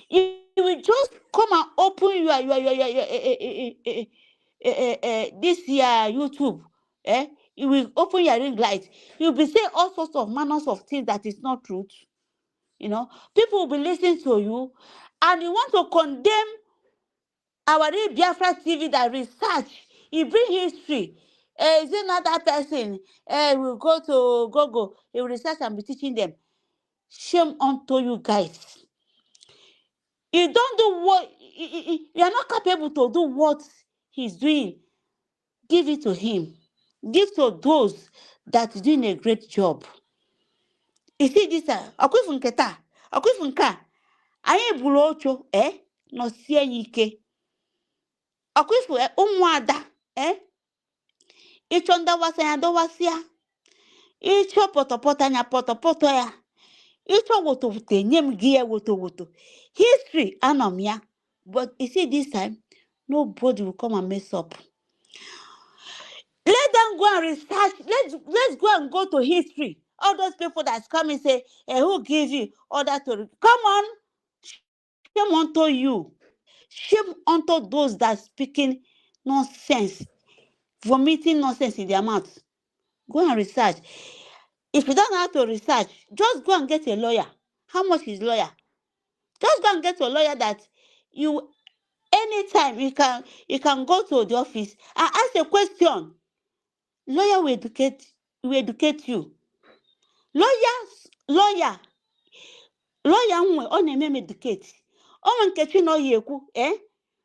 You will just come and open your this YouTube. You will open your ring light. You'll be saying all sorts of manners of things that is not truth. You know, people will be listening to you, and you want to condemn our Biafra TV that research. He bring history. Is it not that person? Will go to Google. He will research and be teaching them. Shame unto you guys. You don't do what you are not capable to do what he's doing. Give it to him. Give to those that are doing a great job. You see this? Akwifunketa, akwifunka. Aye bulocho, no sie yike. Akwifu umwada, Ichonda wasanya do wasia. Icho potopota nya potopoto ya. Icho woto wote nyem gie woto. History anomia. But you see this time, nobody will come and mess up. Let them go and research. Let's go to history. All those people that come and say, who gives you order to come on? Shame unto you. Shame unto those that speaking nonsense, vomiting nonsense in their mouths. Go and research. If you don't know how to research, just go and get a lawyer. How much is lawyer? Just go and get a lawyer that you anytime you can go to the office and ask a question. Lawyer will educate you. Lawyer nwe ọ na-eme educate. Ọ nkechi no yekwu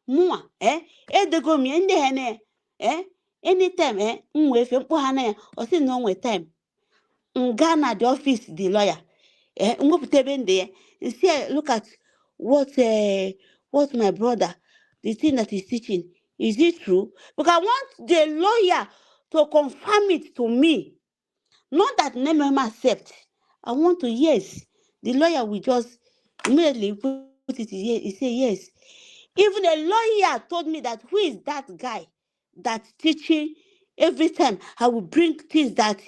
mụa edego mi ndị hene anytime mwefe mkpohana ya osi no nwe time ngana the office the lawyer ngoputebe nde say look at what my brother the thing that he's teaching, is it true? Because I want the lawyer to confirm it to me, not that name accept. I want to, yes, the lawyer will just immediately put it in, he say yes. Even a lawyer told me that who is that guy that's teaching every time I will bring things that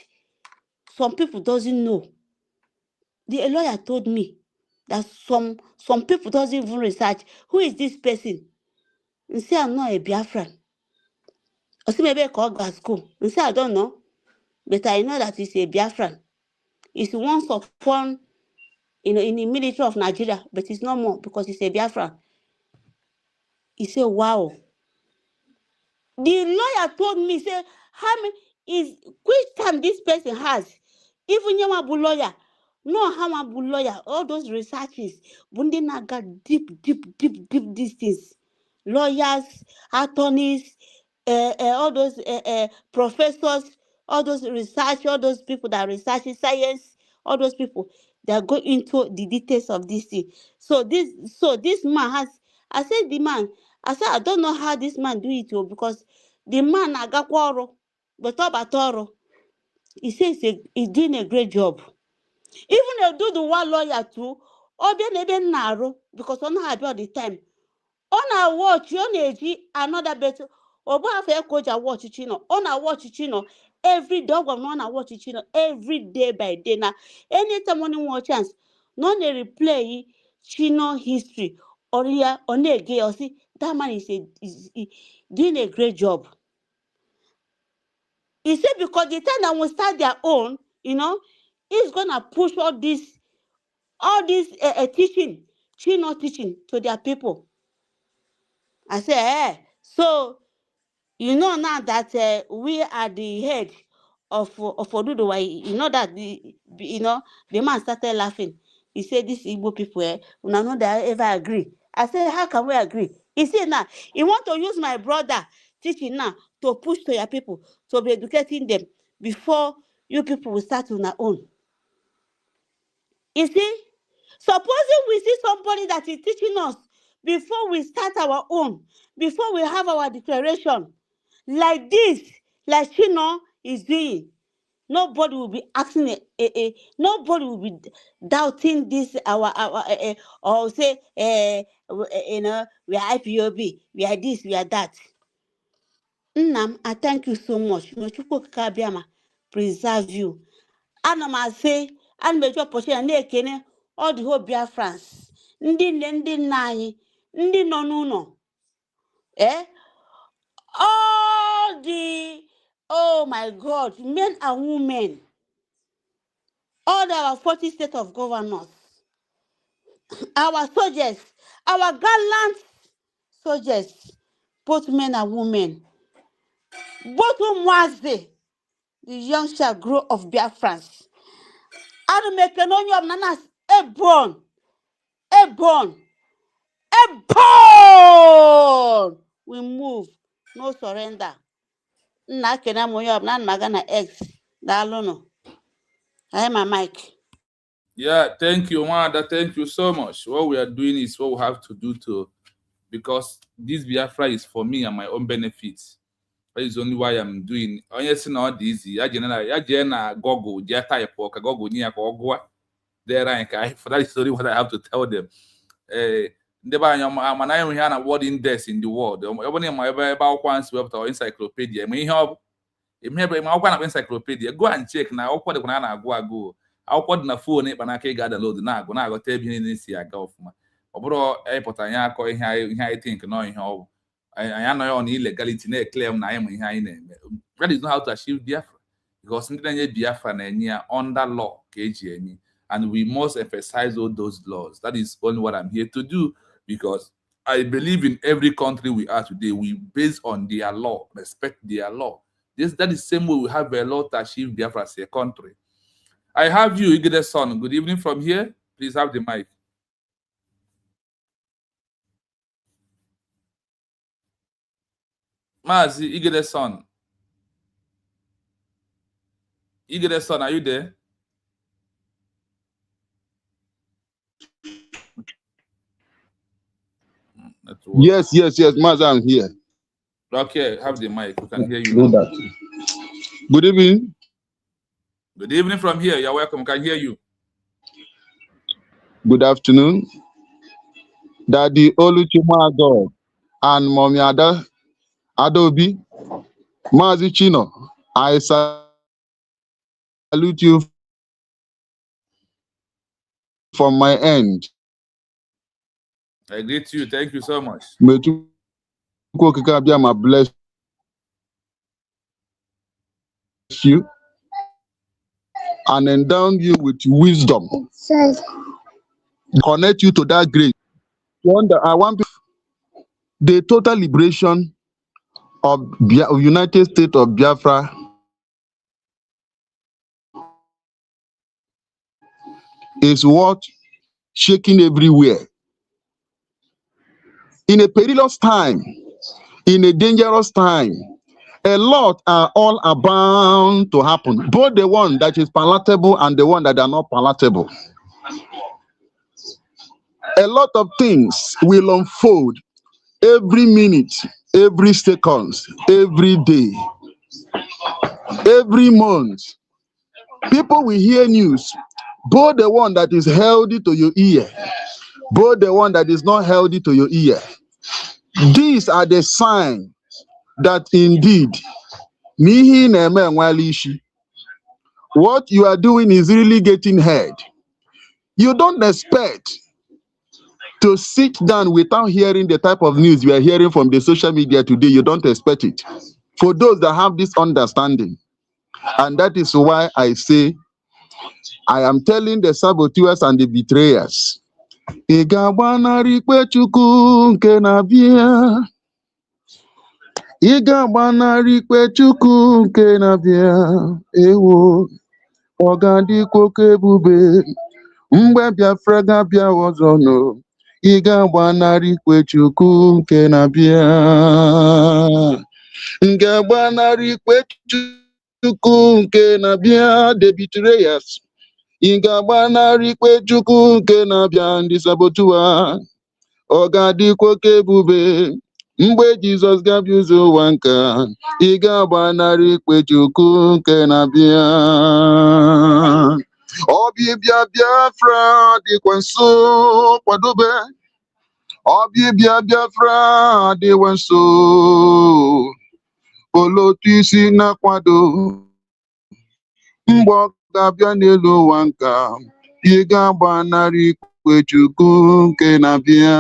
some people doesn't know. A lawyer told me that some people doesn't even research who is this person. And say I'm not a Biafran. Or say maybe call go school. And say I don't know, but I know that he's a Biafran. He's once upon in the military of Nigeria, but it's no more because he's a Biafran. He said, wow. The lawyer told me, say, how many is which time this person has? Even Yamabu lawyer, no Hamabu lawyer, all those researches, Bundina got deep these things. Lawyers, attorneys, all those professors, all those research, all those people that research science, all those people that go into the details of this thing. So this man has, I said the man, I said I don't know how this man do it because the man agakworo, but obatoro. He says he's doing a great job. Even they do the one lawyer too, or be narrow because on have all the time. On our watch, you know, another better. Oba have coach a watch chino. On our watch chino every dog of non watch chino every day by day. Now, anytime one more chance, non they replay chino history or here on a gay or see that man is doing a great job. He said because the time that will start their own, he's gonna push all this teaching, chino teaching to their people. I say, so now that we are the head of Oduduwa, that the man started laughing. He said, "These Igbo people, we know they ever agree." I said, "How can we agree?" He said, "Now he want to use my brother teaching now to push to your people to be educating them before you people will start on our own." You see, supposing we see somebody that is teaching us before we start our own, before we have our declaration, like this, like Chino is doing, nobody will be asking nobody will be doubting this or say we are IPOB, we are this, we are that. Nnam, I thank you so much. No Chukwu Kabiama preserve you. Ana m asị ana m eji ọpọchị na-ekene all the whole Biafrans, ndị nne ndị nna anyị, ndị nọ n'ụlọ, all the, oh my God, men and women, all our 40 state of governors, our soldiers, our gallant soldiers, both men and women, both ụmụazị, the young shall grow of Biafrans. Ana m ekene onye ọbụla na Ebon, we move, no surrender. Nna kena mo yob na magana X dalono. I am my mic. Yeah, thank you, Wanda. Thank you so much. What we are doing is what we have to do because this Biafra is for me and my own benefits. That is only why I'm doing. Honestly, not easy. I na Google, type or Google niya ko there that is only what I have to tell them. I'm an word index in the world. Encyclopedia. Encyclopedia. Go and check now. Go. Akwụkwọ dị na fon ịkpa aka ị ga-download na-aghọta ebe ihe na-esi aga ọfụma. Ọ bụrụ ịpụta anyị akọ ihe anyị think nọ ihe ọgwụ anyị anọghị on illegality na-eclaim na anyị ma ihe anyị na-eme. That is not how to achieve Biafra, because ndị na-enye Biafra na-enye ya under law ka eji enye, and we must emphasize all those laws. That is only what I'm here to do, because I believe in every country we are today, we based on their law, respect their law. That is the same way we have a law to achieve Biafra as a country. I have you, Agitation. Good evening from here. Please have the mic. Mazi Agitation. Son, are you there? Yes, Maza, I'm here. Okay, have the mic. We can hear you now. Good evening. Good evening from here. You're welcome. We can hear you. Good afternoon. Daddy Oluchimado and Mommy Adobe, Mazi Chino, I salute you from my end. I greet you. Thank you so much. May Chukwu bless you and endow you with wisdom. Connect you to that grace. I want the total liberation of United States of Biafra is what shaking everywhere. In a perilous time, in a dangerous time, a lot are all about to happen, both the one that is palatable and the one that are not palatable. A lot of things will unfold every minute, every second, every day, every month. People will hear news, both the one that is healthy to your ear, both the one that is not healthy to your ear. These are the signs that indeed, what you are doing is really getting heard. You don't expect to sit down without hearing the type of news you are hearing from the social media today. You don't expect it. For those that have this understanding, and that is why I say, I am telling the saboteurs and the betrayers, ị ga-agbanarị ikpe Chukwu nke na-abịa. Ị ga-agbanarị ikpe Chukwu nke na-abịa. Ewo, ọ ga-adịkwa oke ebube mgbe Biafra ga-abịa ọzọ nọ. Ị ga-agbanarị ikpe Chukwu nke na-abịa. Ị ga-agbanarị ikpe Chukwu nke na-abịa, the betrayers. Ị ga-agbanarị ikpe Chukwu nke na-abịa, ndị sabotua. Ọ ga-adịkwa oke ebube mgbe Jizọs ga-abịa ụzọ ụwa nke a. Ị ga-agbanarị ikpe Chukwu nke na-abịa. Ọbịbịa Biafra dịkwa nso, kwadobe. Ọbịbịa Biafra dịkwa nso. Olotu isi na-akwado mgbe ọ ga-abịa n'elu ụwa nke a. Ị ga-agbanarị ikpe Chukwu nke na-abịa.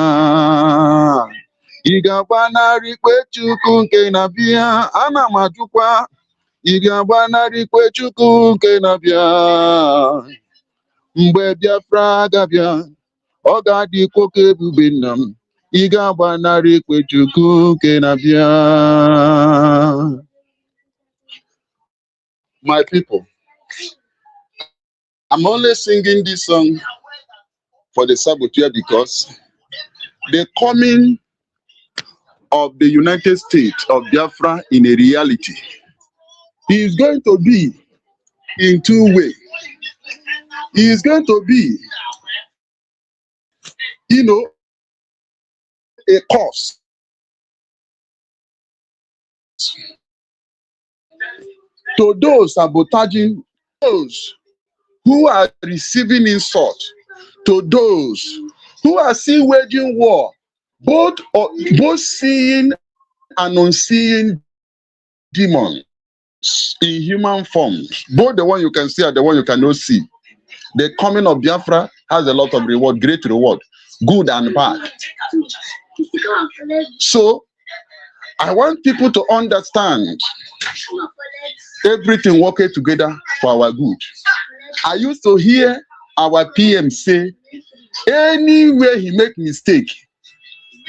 Ị ga-agbanarị ikpe Chukwu nke na-abịa. Ana m ajụkwa, ị ga-agbanarị ikpe Chukwu nke na-abịa. Mgbe Biafra ga-abịa, ọ ga-adịkwa oke ebube nna m. Ị ga-agbanarị ikpe Chukwu nke na-abịa. My people, I'm only singing this song for the saboteur because the coming of the United States of Biafra in a reality is going to be in two ways. It is going to be, a cause to those sabotaging, those who are receiving insult, to those who are still waging war, both seeing and unseen demons in human forms, both the one you can see and the one you cannot see. The coming of Biafra has a lot of reward, great reward, good and bad. So I want people to understand everything working together for our good. I used to hear our PM say, anywhere he make mistake,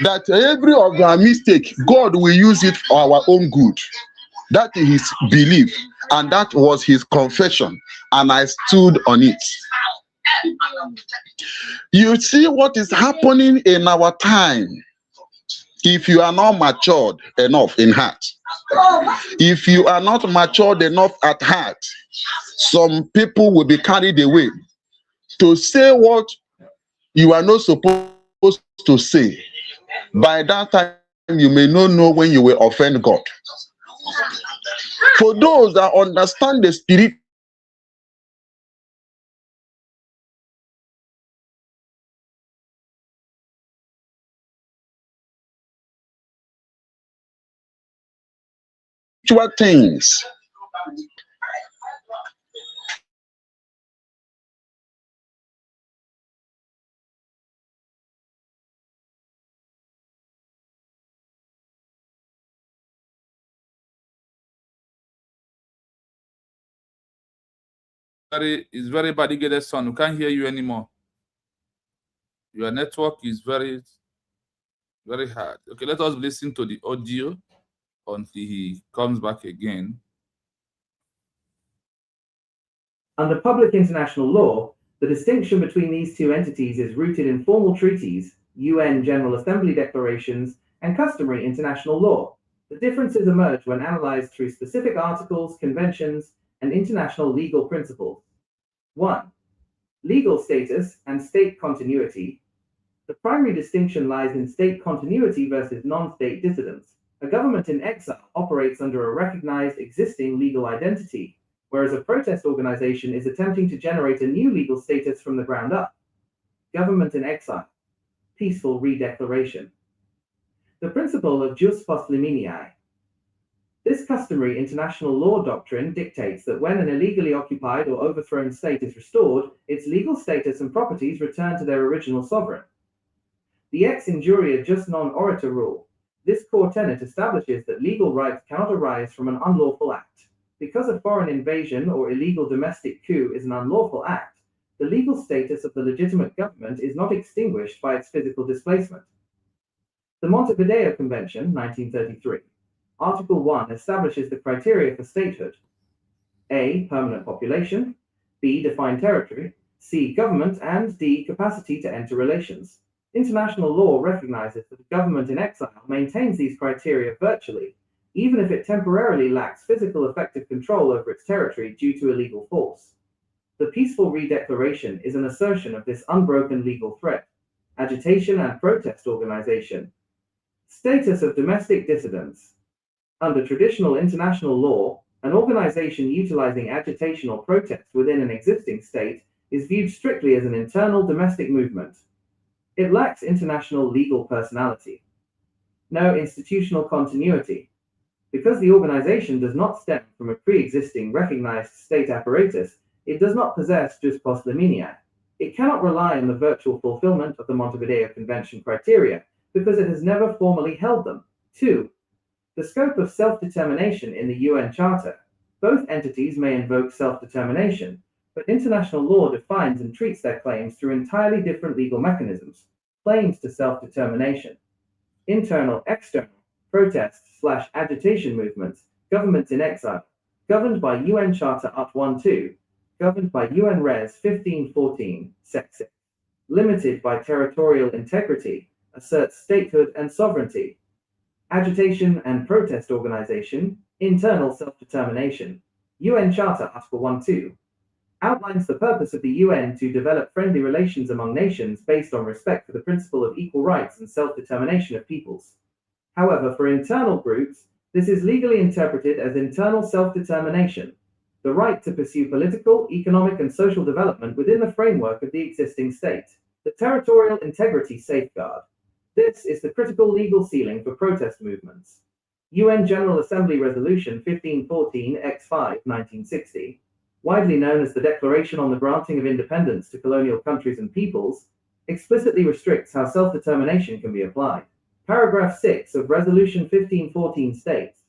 that every of our mistake, God will use it for our own good. That is his belief, and that was his confession, and I stood on it. You see what is happening in our time. If you are not matured enough in heart, if you are not matured enough at heart, some people will be carried away to say what you are not supposed to say. By that time, you may not know when you will offend God. For those that understand the spiritual things, It's very bad. You get a son. We can't hear you anymore. Your network is very, very hard. Okay, let us listen to the audio until he comes back again. Under public international law, the distinction between these two entities is rooted in formal treaties, UN General Assembly declarations, and customary international law. The differences emerge when analyzed through specific articles, conventions, and international legal principles. 1. Legal status and state continuity. The primary distinction lies in state continuity versus non-state dissidence. A government in exile operates under a recognized existing legal identity, whereas a protest organization is attempting to generate a new legal status from the ground up. Government in exile. Peaceful redeclaration. The principle of jus post liminiae. This customary international law doctrine dictates that when an illegally occupied or overthrown state is restored, its legal status and properties return to their original sovereign. The ex injuria jus non oritur rule. This core tenet establishes that legal rights cannot arise from an unlawful act. Because a foreign invasion or illegal domestic coup is an unlawful act, the legal status of the legitimate government is not extinguished by its physical displacement. The Montevideo Convention, 1933. Article 1 establishes the criteria for statehood. A. Permanent population. B. Defined territory. C. Government. And D. Capacity to enter relations. International law recognizes that a government in exile maintains these criteria virtually, even if it temporarily lacks physical effective control over its territory due to illegal force. The peaceful redeclaration is an assertion of this unbroken legal thread. Agitation and protest organization. Status of domestic dissidents. Under traditional international law, an organization utilizing agitation or protest within an existing state is viewed strictly as an internal domestic movement. It lacks international legal personality. No institutional continuity. Because the organization does not stem from a pre-existing recognized state apparatus, it does not possess jus post liminiae. It cannot rely on the virtual fulfillment of the Montevideo Convention criteria because it has never formally held them. 2. The scope of self-determination in the UN Charter. Both entities may invoke self-determination, but international law defines and treats their claims through entirely different legal mechanisms. Claims to self-determination. Internal, external, protest/agitation movements, governments in exile, governed by UN Charter Art 1-2, governed by UN Res 1514, Sec 6, limited by territorial integrity, asserts statehood and sovereignty. Agitation and protest organization, internal self-determination, UN Charter Article 1-2, outlines the purpose of the UN to develop friendly relations among nations based on respect for the principle of equal rights and self-determination of peoples. However, for internal groups, this is legally interpreted as internal self-determination, the right to pursue political, economic, and social development within the framework of the existing state. The territorial integrity safeguard. This is the critical legal ceiling for protest movements. UN General Assembly Resolution 1514 X5 1960, widely known as the Declaration on the Granting of Independence to Colonial Countries and Peoples, explicitly restricts how self-determination can be applied. Paragraph 6 of Resolution 1514 states,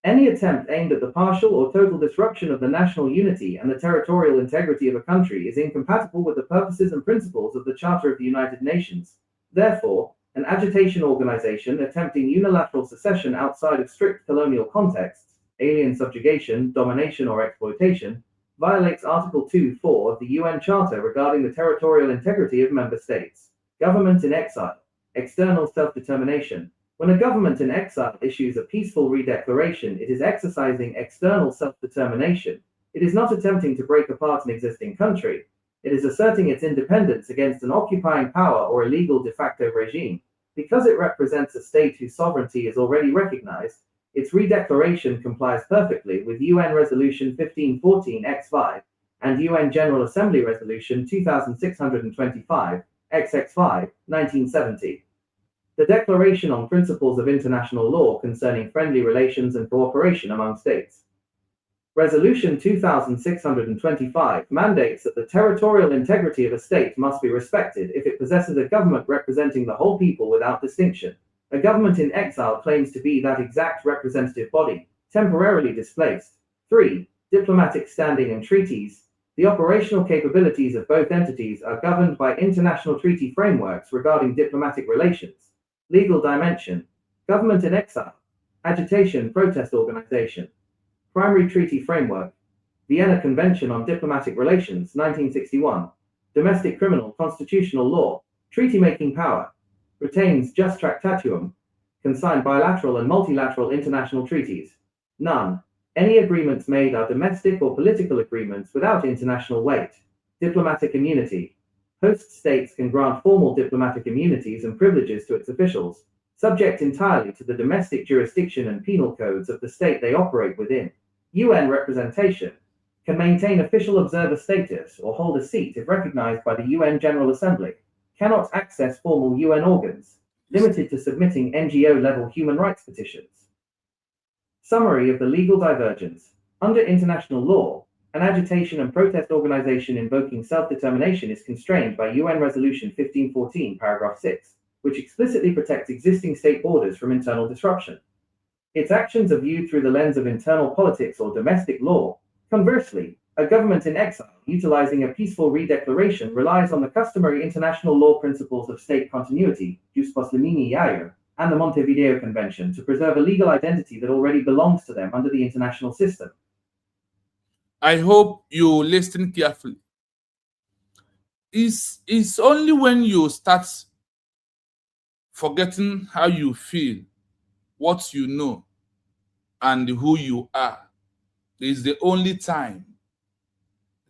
any attempt aimed at the partial or total disruption of the national unity and the territorial integrity of a country is incompatible with the purposes and principles of the Charter of the United Nations. Therefore, an agitation organization attempting unilateral secession outside of strict colonial contexts, alien subjugation, domination, or exploitation, violates Article 2.4 of the UN Charter regarding the territorial integrity of member states. Government in exile. External self-determination. When a government in exile issues a peaceful redeclaration, it is exercising external self-determination. It is not attempting to break apart an existing country. It is asserting its independence against an occupying power or illegal de facto regime. Because it represents a state whose sovereignty is already recognized, its redeclaration complies perfectly with UN Resolution 1514-X5 and UN General Assembly Resolution 2625, XX5, 1970. The Declaration on Principles of International Law Concerning Friendly Relations and Cooperation Among States. Resolution 2625 mandates that the territorial integrity of a state must be respected if it possesses a government representing the whole people without distinction. A government in exile claims to be that exact representative body, temporarily displaced. 3. Diplomatic standing and treaties. The operational capabilities of both entities are governed by international treaty frameworks regarding diplomatic relations. Legal dimension. Government in exile. Agitation protest organization. Primary treaty framework. Vienna Convention on Diplomatic Relations, 1961. Domestic criminal constitutional law. Treaty-making power. Retains jus tractatuum. Consigned bilateral and multilateral international treaties. None. Any agreements made are domestic or political agreements without international weight. Diplomatic immunity. Host states can grant formal diplomatic immunities and privileges to its officials, subject entirely to the domestic jurisdiction and penal codes of the state they operate within. UN representation. Can maintain official observer status or hold a seat if recognized by the UN General Assembly. Cannot access formal UN organs. Limited to submitting NGO-level human rights petitions. Summary of the legal divergence. Under international law, an agitation and protest organization invoking self-determination is constrained by UN Resolution 1514, paragraph 6, which explicitly protects existing state borders from internal disruption. Its actions are viewed through the lens of internal politics or domestic law. Conversely, a government in exile, utilizing a peaceful redeclaration, relies on the customary international law principles of state continuity, jus post limini iure, and the Montevideo Convention to preserve a legal identity that already belongs to them under the international system. I hope you listen carefully. It's only when you start forgetting how you feel, what you know, and who you are, is the only time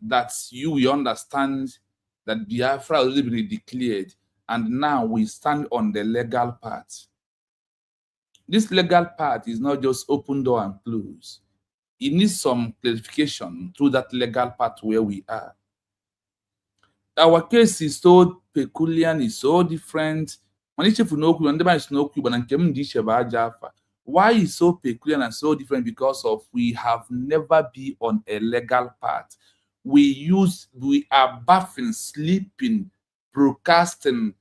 that you will understand that Biafra will be declared, and now we stand on the legal path. This legal path is not just open door and close. It needs some clarification through that legal path where we are. Our case is so peculiar, is so different. Why is so peculiar and so different? Because of we have never been on a legal path. We are bathing, sleeping, broadcasting,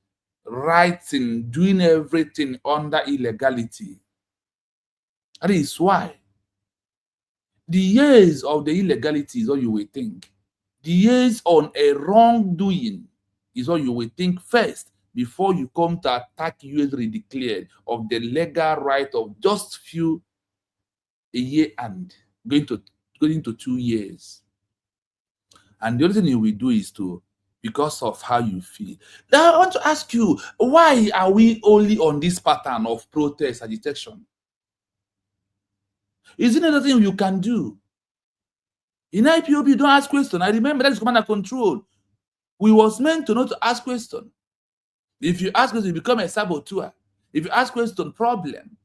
writing, doing everything under illegality. That is why the years of the illegality is all you will think. The years on a wrongdoing is all you will think first before you come to attack US Redeclared of the legal right of just a year and going to 2 years. And the only thing you will do is because of how you feel. Now I want to ask you, why are we only on this pattern of protest, agitation? Isn't there anything you can do? In IPOB, you don't ask questions. I remember that is command and control. We was meant to not to ask questions. If you ask questions, you become a saboteur. If you ask questions, problem.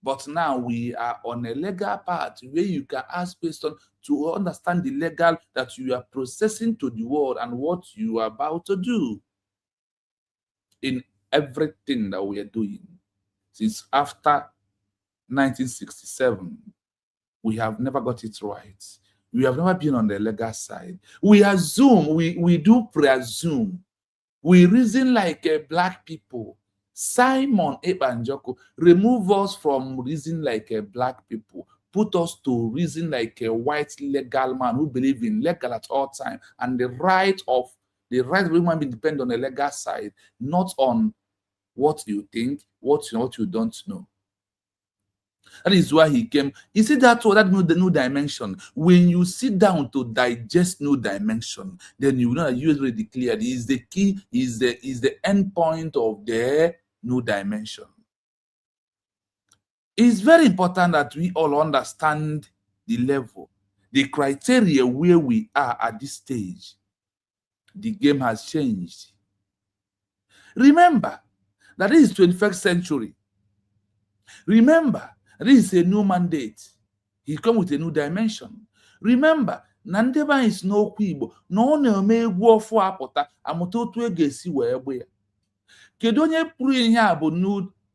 But now we are on a legal path where you can ask questions to understand the legal that you are processing to the world and what you are about to do in everything that we are doing. Since after 1967, we have never got it right. We have never been on the legal side. We assume, we do presume. We reason like black people. Simon Ebanjoko, remove us from reason like a black people. Put us to reason like a white legal man who believes in legal at all times. And the right of human being depend on the legal side, not on what you think, what you don't know. That is why he came. You see that new dimension. When you sit down to digest new dimension, then you know that you already declared is the key, is the end point of the new dimension. It's very important that we all understand the level. the criteria where we are at this stage, the game has changed. Remember that this is 21st century. Remember, this is a new mandate. He come with a new dimension. Remember, Nandeba is no Igbo, no na-eme egwu ọfụ apụta amụta otu e ga-esi wee gbe ya. Kedu onye pụrụ ihe a bụ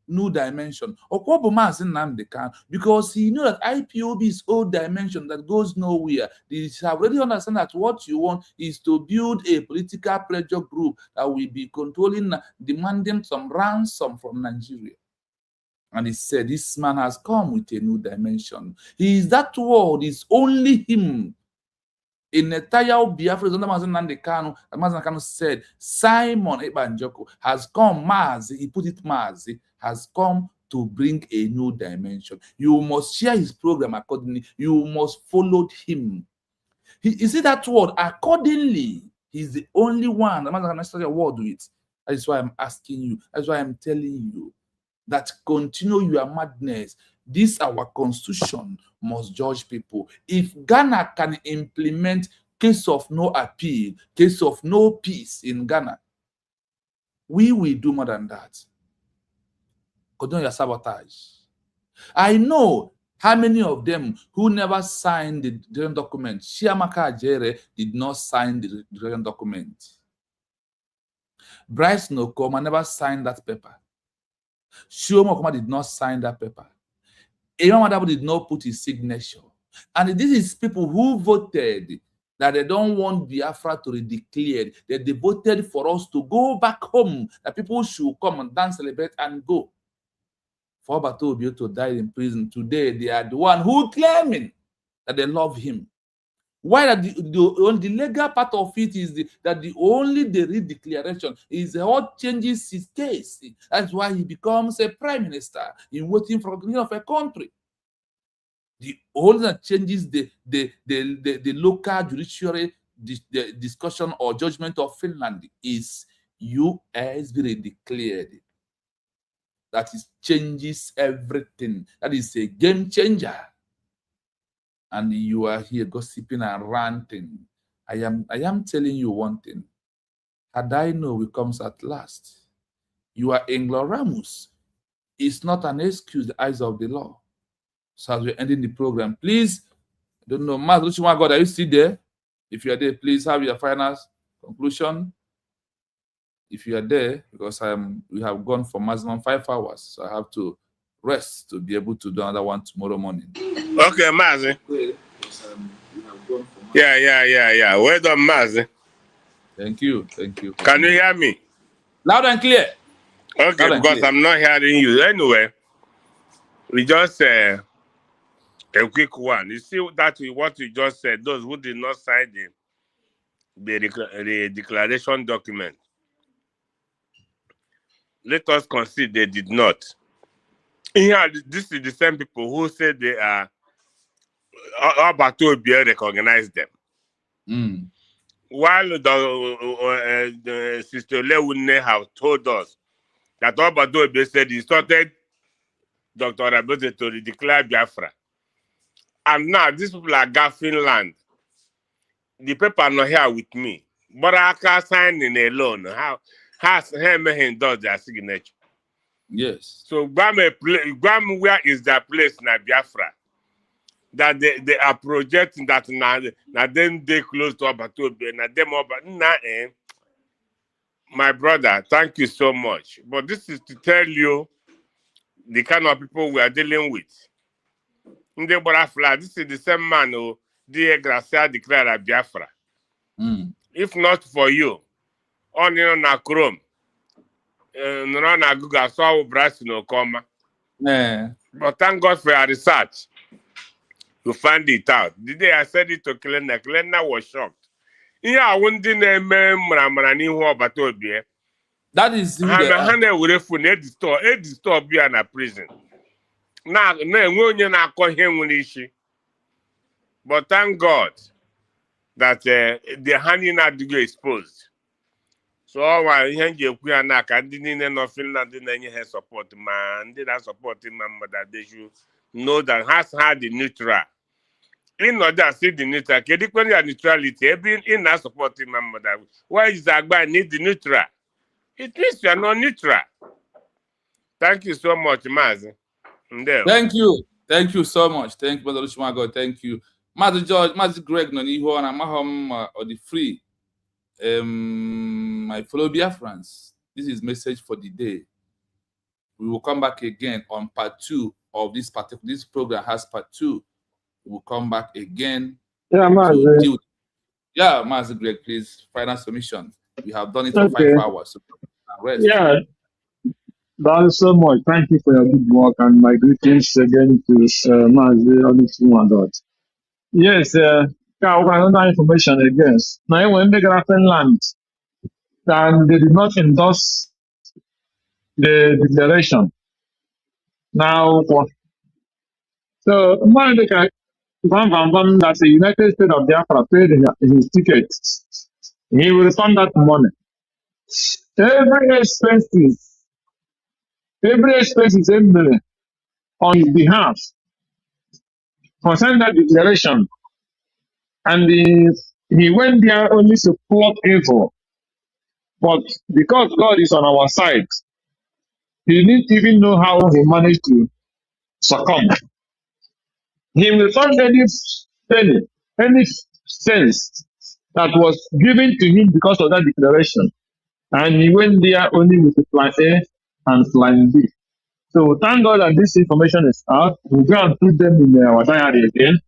new dimension? Ọkwa bụ Maazị Nnamdi Kanu, because he knew that IPOB is old dimension that goes nowhere. They have already understand that what you want is to build a political pressure group that will be controlling, demanding some ransom from Nigeria. And he said, this man has come with a new dimension. He is that word, is only him. In entire Biafra, Nnamdi Kanu, Maazị Kanu said, Simon Ekpanjoko has come, Mazi, he put it Mazi, has come to bring a new dimension. You must share his program accordingly. You must follow him. You see that word, accordingly. He's the only one. Maazị Kanu started a word with it. That is why I'm asking you. That's why I'm telling you that continue your madness. This our constitution must judge people. If Ghana can implement case of no appeal, case of no peace in Ghana, we will do more than that. Continue your sabotage. I know how many of them who never signed the declaration document. Chiamaka Ajere did not sign the declaration document. Bryce Nokoma never signed that paper. Shioma Okoma did not sign that paper. Imam Adabu did not put his signature. And this is people who voted that they don't want Biafra to be declared, that they voted for us to go back home, that people should come and dance, celebrate, and go. For Batoobio to die in prison today, they are the one who claiming that they love him. Why that the legal part of it is that the redeclaration is what changes his case. That's why he becomes a prime minister in waiting for recognition of a country. The only that changes the local judiciary the discussion or judgment of Finland is US being declared. That is changes everything. That is a game changer. And you are here gossiping and ranting. I am telling you one thing. Had I know it comes at last. You are ignoramus. It's not an excuse in the eyes of the law. So as we're ending the program, please, I don't know, Matt God, are you still there? If you are there, please have your final conclusion. If you are there, because we have gone for maximum 5 hours, so I have to rest to be able to do another one tomorrow morning. Okay, Mazi. Yeah. Well done, Mazi. Thank you. Can you hear me? Loud and clear. Okay, because I'm not hearing you. Anyway, we just a quick one. You see that what you just said, those who did not sign the declaration document. Let us consider they did not. Yeah, this is the same people who said they are about to be recognized them. While the Sister Lewune have told us that Obadobe said he started Dr. Rabote to declare Biafra. And now these people are gaffing land. The paper not here with me. But I can't sign in alone. How him does their signature? Yes. So Guam, where is that place in Biafra? That they are projecting that now then they close to Abatobe. Now them my brother, thank you so much. But this is to tell you the kind of people we are dealing with. This is the same man who Gracia declared Biafra. If not for you, on na Chrome, na Google saw Bryce no comma. But thank God for your research. To find it out. The day I said it to Kelena was shocked. Yeah, I wouldn't name Mramani who about to be. That is who they are. Hannah would have phone the store be in a prison. Now, when you not call him when she. But thank God that the honey not to get exposed. So while he had you I didn't know Finland didn't any support man, did I support him that they should know that has had the neutral. in order to see the neutral, when you are neutrality, every in a supporting my mother. Why is that guy need the neutral? It means you are not neutral. Thank you so much, Maz. Thank you. Thank you so much. Thank you, Brother Lushmago. Thank you. Mazi George, Mazi Greg, no Niho, and Mahom or the free. My fellow Biafrans, this is message for the day. We will come back again on part 2 of this particular. This program has part 2. We will come back again. Yeah, to deal. Yeah, Mazi Greg, please. Final submission. We have done it for 5 hours. So rest. Yeah. Thank you so much. Thank you for your good work and my greetings again to Mazi Onichimwadot. Yes, another information again. Now, when they got Finland, and they did not endorse the declaration. Now, so America, that the United States of Biafra paid his ticket. He will return that money. Every expenses on his behalf concerning that declaration. And he went there only to plot evil. But because God is on our side, he didn't even know how he managed to succumb. He will find any penny, any sense that was given to him because of that declaration. And he went there only with plan A and plan B. So thank God that this information is out. We'll go and put them in our diary again.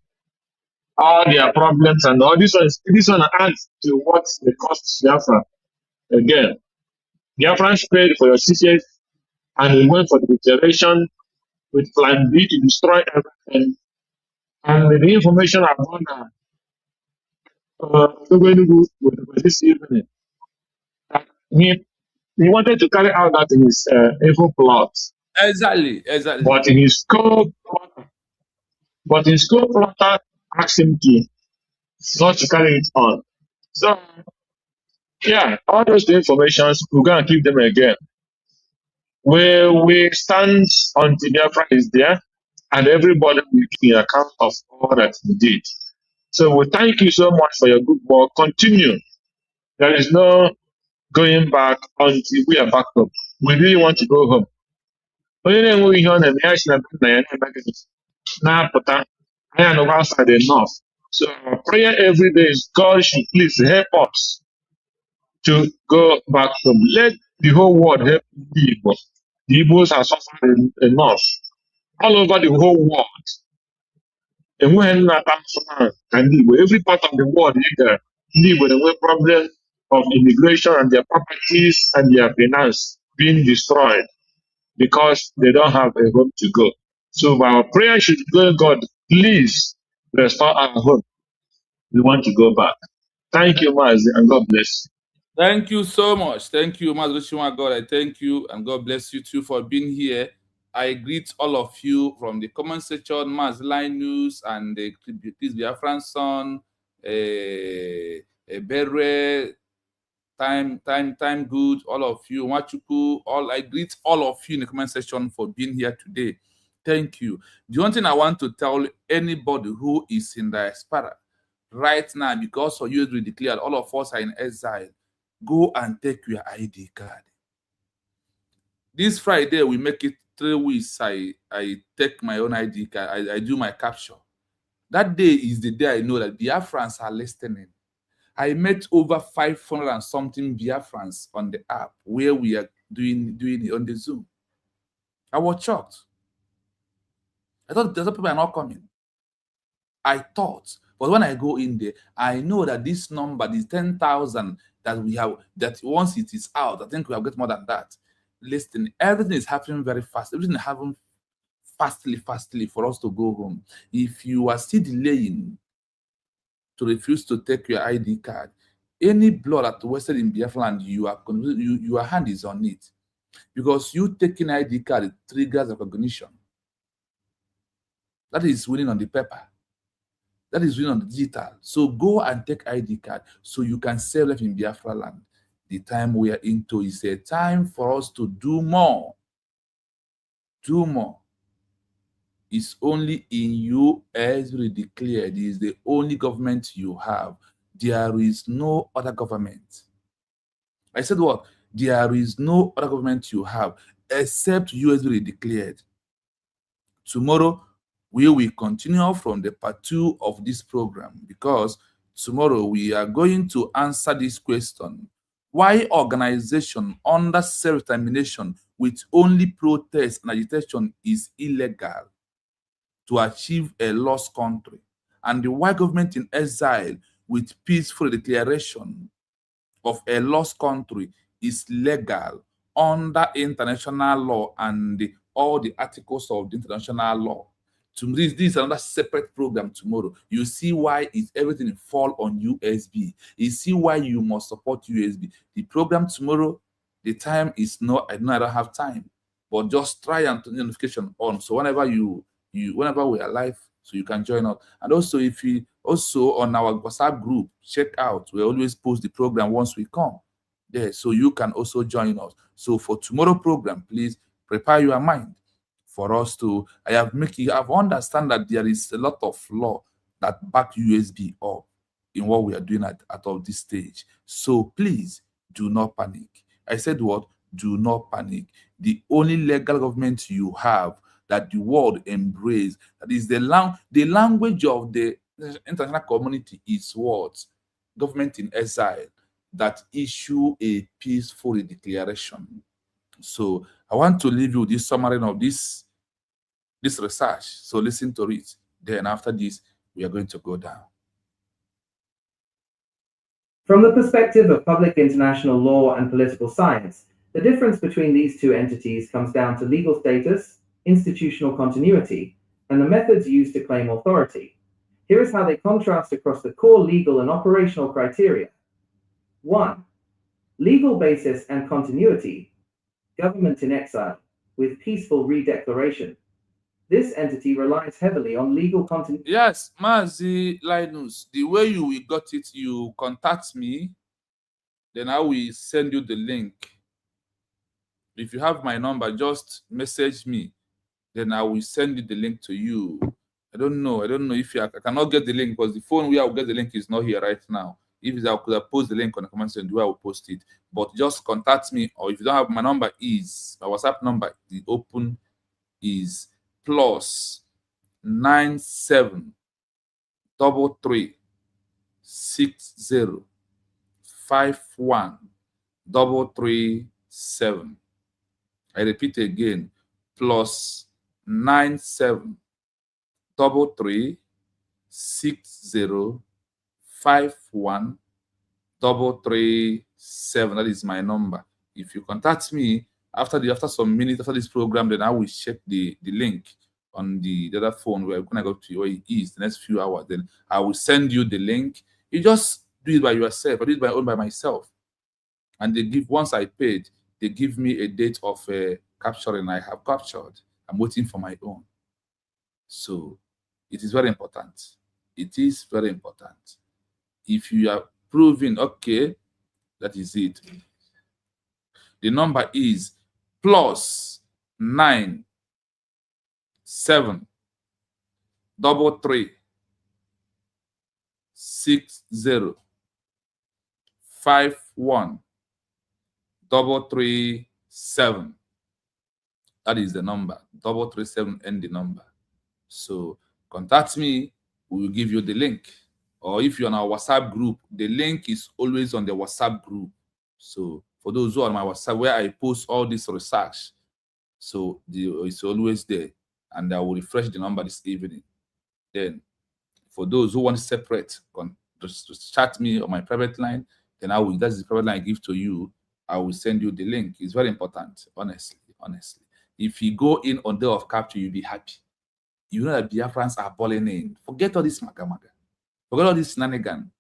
All their problems and all this one adds to what the cost Biafra. Again, Biafrans paid for your ticket and he went for the declaration with plan B to destroy everything. And the information I'm going to do with this evening, he wanted to carry out that in his evil plot. Exactly. But in his co-plotter asked him not to carry it on. So, yeah, all those informations, we're going to keep them again. We stand until Biafra is there, and everybody will give account of all that he did. So we thank you so much for your good work. Continue. There is no going back until we are back up. We really want to go home. Onye na-enweghị ihe ọ na-eme ya si na be ya na-emeghị na-apụta anya nọkwa outside enough. So our prayer every day is God should please help us to go back home. Let the whole world help the Igbo. The Igbos have suffered enough all over the whole world. Enweghị nnata nsọ na ndị Igbo. Every part of the world, ndị Igbo na-enwe problem of immigration and their properties and their finance being destroyed because they don't have a home to go. So our prayer should go, God, please restore our home. We want to go back. Thank you, Mazi, and God bless you. Thank you so much. Thank you, Mazi God. I thank you, and God bless you too for being here. I greet all of you from the comment section, Mazi Line News, and the Please Biafran Son, Berre, Time Good, all of you, Wachuku, I greet all of you in the comment section for being here today. Thank you. The one thing I want to tell anybody who is in the diaspora right now, because of you declared, all of us are in exile, go and take your ID card. This Friday, we make it 3 weeks. I take my own ID card. I do my capture. That day is the day I know that Biafrans are listening. I met over 500 and something Biafrans on the app where we are doing it on the Zoom. I was shocked. I thought the other people are not coming. I thought, but when I go in there, I know that this number, this 10,000 that we have, that once it is out, I think we have got more than that. Listen, everything is happening very fast. Everything is happening fastly for us to go home. If you are still delaying to refuse to take your ID card, any blood that wasted in Biafra land, your hand is on it. Because you taking ID card, it triggers recognition. That is winning on the paper. That is winning on the digital. So go and take ID card so you can save life in Biafra land. The time we are into is a time for us to do more. Do more. is only in USB declared. It is the only government you have. There is no other government. I said what? There is no other government you have except USB declared. Tomorrow, we will continue from the part 2 of this program, because tomorrow we are going to answer this question. Why organization under self-determination with only protest and agitation is illegal to achieve a lost country, and the why government in exile with peaceful declaration of a lost country is legal under international law and all the articles of the international law. This is another separate program tomorrow. You see why is everything fall on USB. You see why you must support USB. The program tomorrow, the time is not, I don't have time, but just try and turn the notification on. So whenever whenever we are live, so you can join us. And also, if you also on our WhatsApp group, check out, we always post the program once we come there, so you can also join us. So for tomorrow program, please prepare your mind for us to, I have understand that there is a lot of law that back USB up in what we are doing at of this stage. So please do not panic. I said what? Do not panic. The only legal government you have that the world embrace, that is the language of the international community, is what? Government in exile that issue a peaceful declaration. So I want to leave you with this summary of this research. So listen to it. Then after this, we are going to go down. From the perspective of public international law and political science, the difference between these two entities comes down to legal status, institutional continuity, and the methods used to claim authority. Here is how they contrast across the core legal and operational criteria. 1. Legal basis and continuity. Government in exile, with peaceful redeclaration. This entity relies heavily on legal continuity. Yes, Mazi Linus, the way you got it, you contact me, then I will send you the link. If you have my number, just message me, then I will send you the link to you. I don't know if I cannot get the link, because the phone where I will get the link is not here right now. If I could have posted the link on the comment section, I will post it. But just contact me, or if you don't have my number, my WhatsApp number, the open is +97 33 60 51 337. I repeat again, +97 33 60 51 337. That is my number. If you contact me after some minutes after this program, then I will check the link on the other phone where I'm gonna go to where it is the next few hours. Then I will send you the link. You just do it by yourself. I do it by myself. And they give, once I paid, they give me a date of capturing. I have captured. I'm waiting for my own. So it is very important. It is very important. If you are proving, okay, that is it. The number is +9 7 33 60 51 337. That is the number. 337 and the number. So contact me, we will give you the link. Or if you're on our WhatsApp group, the link is always on the WhatsApp group. So for those who are on my WhatsApp, where I post all this research, so it's always there. And I will refresh the number this evening. Then for those who want separate, just chat me on my private line. Then that's the private line I give to you. I will send you the link. It's very important, honestly. If you go in on day of capture, you'll be happy. You know that Biafrans are balling in. Forget all this maga. Forget all this shenanigan.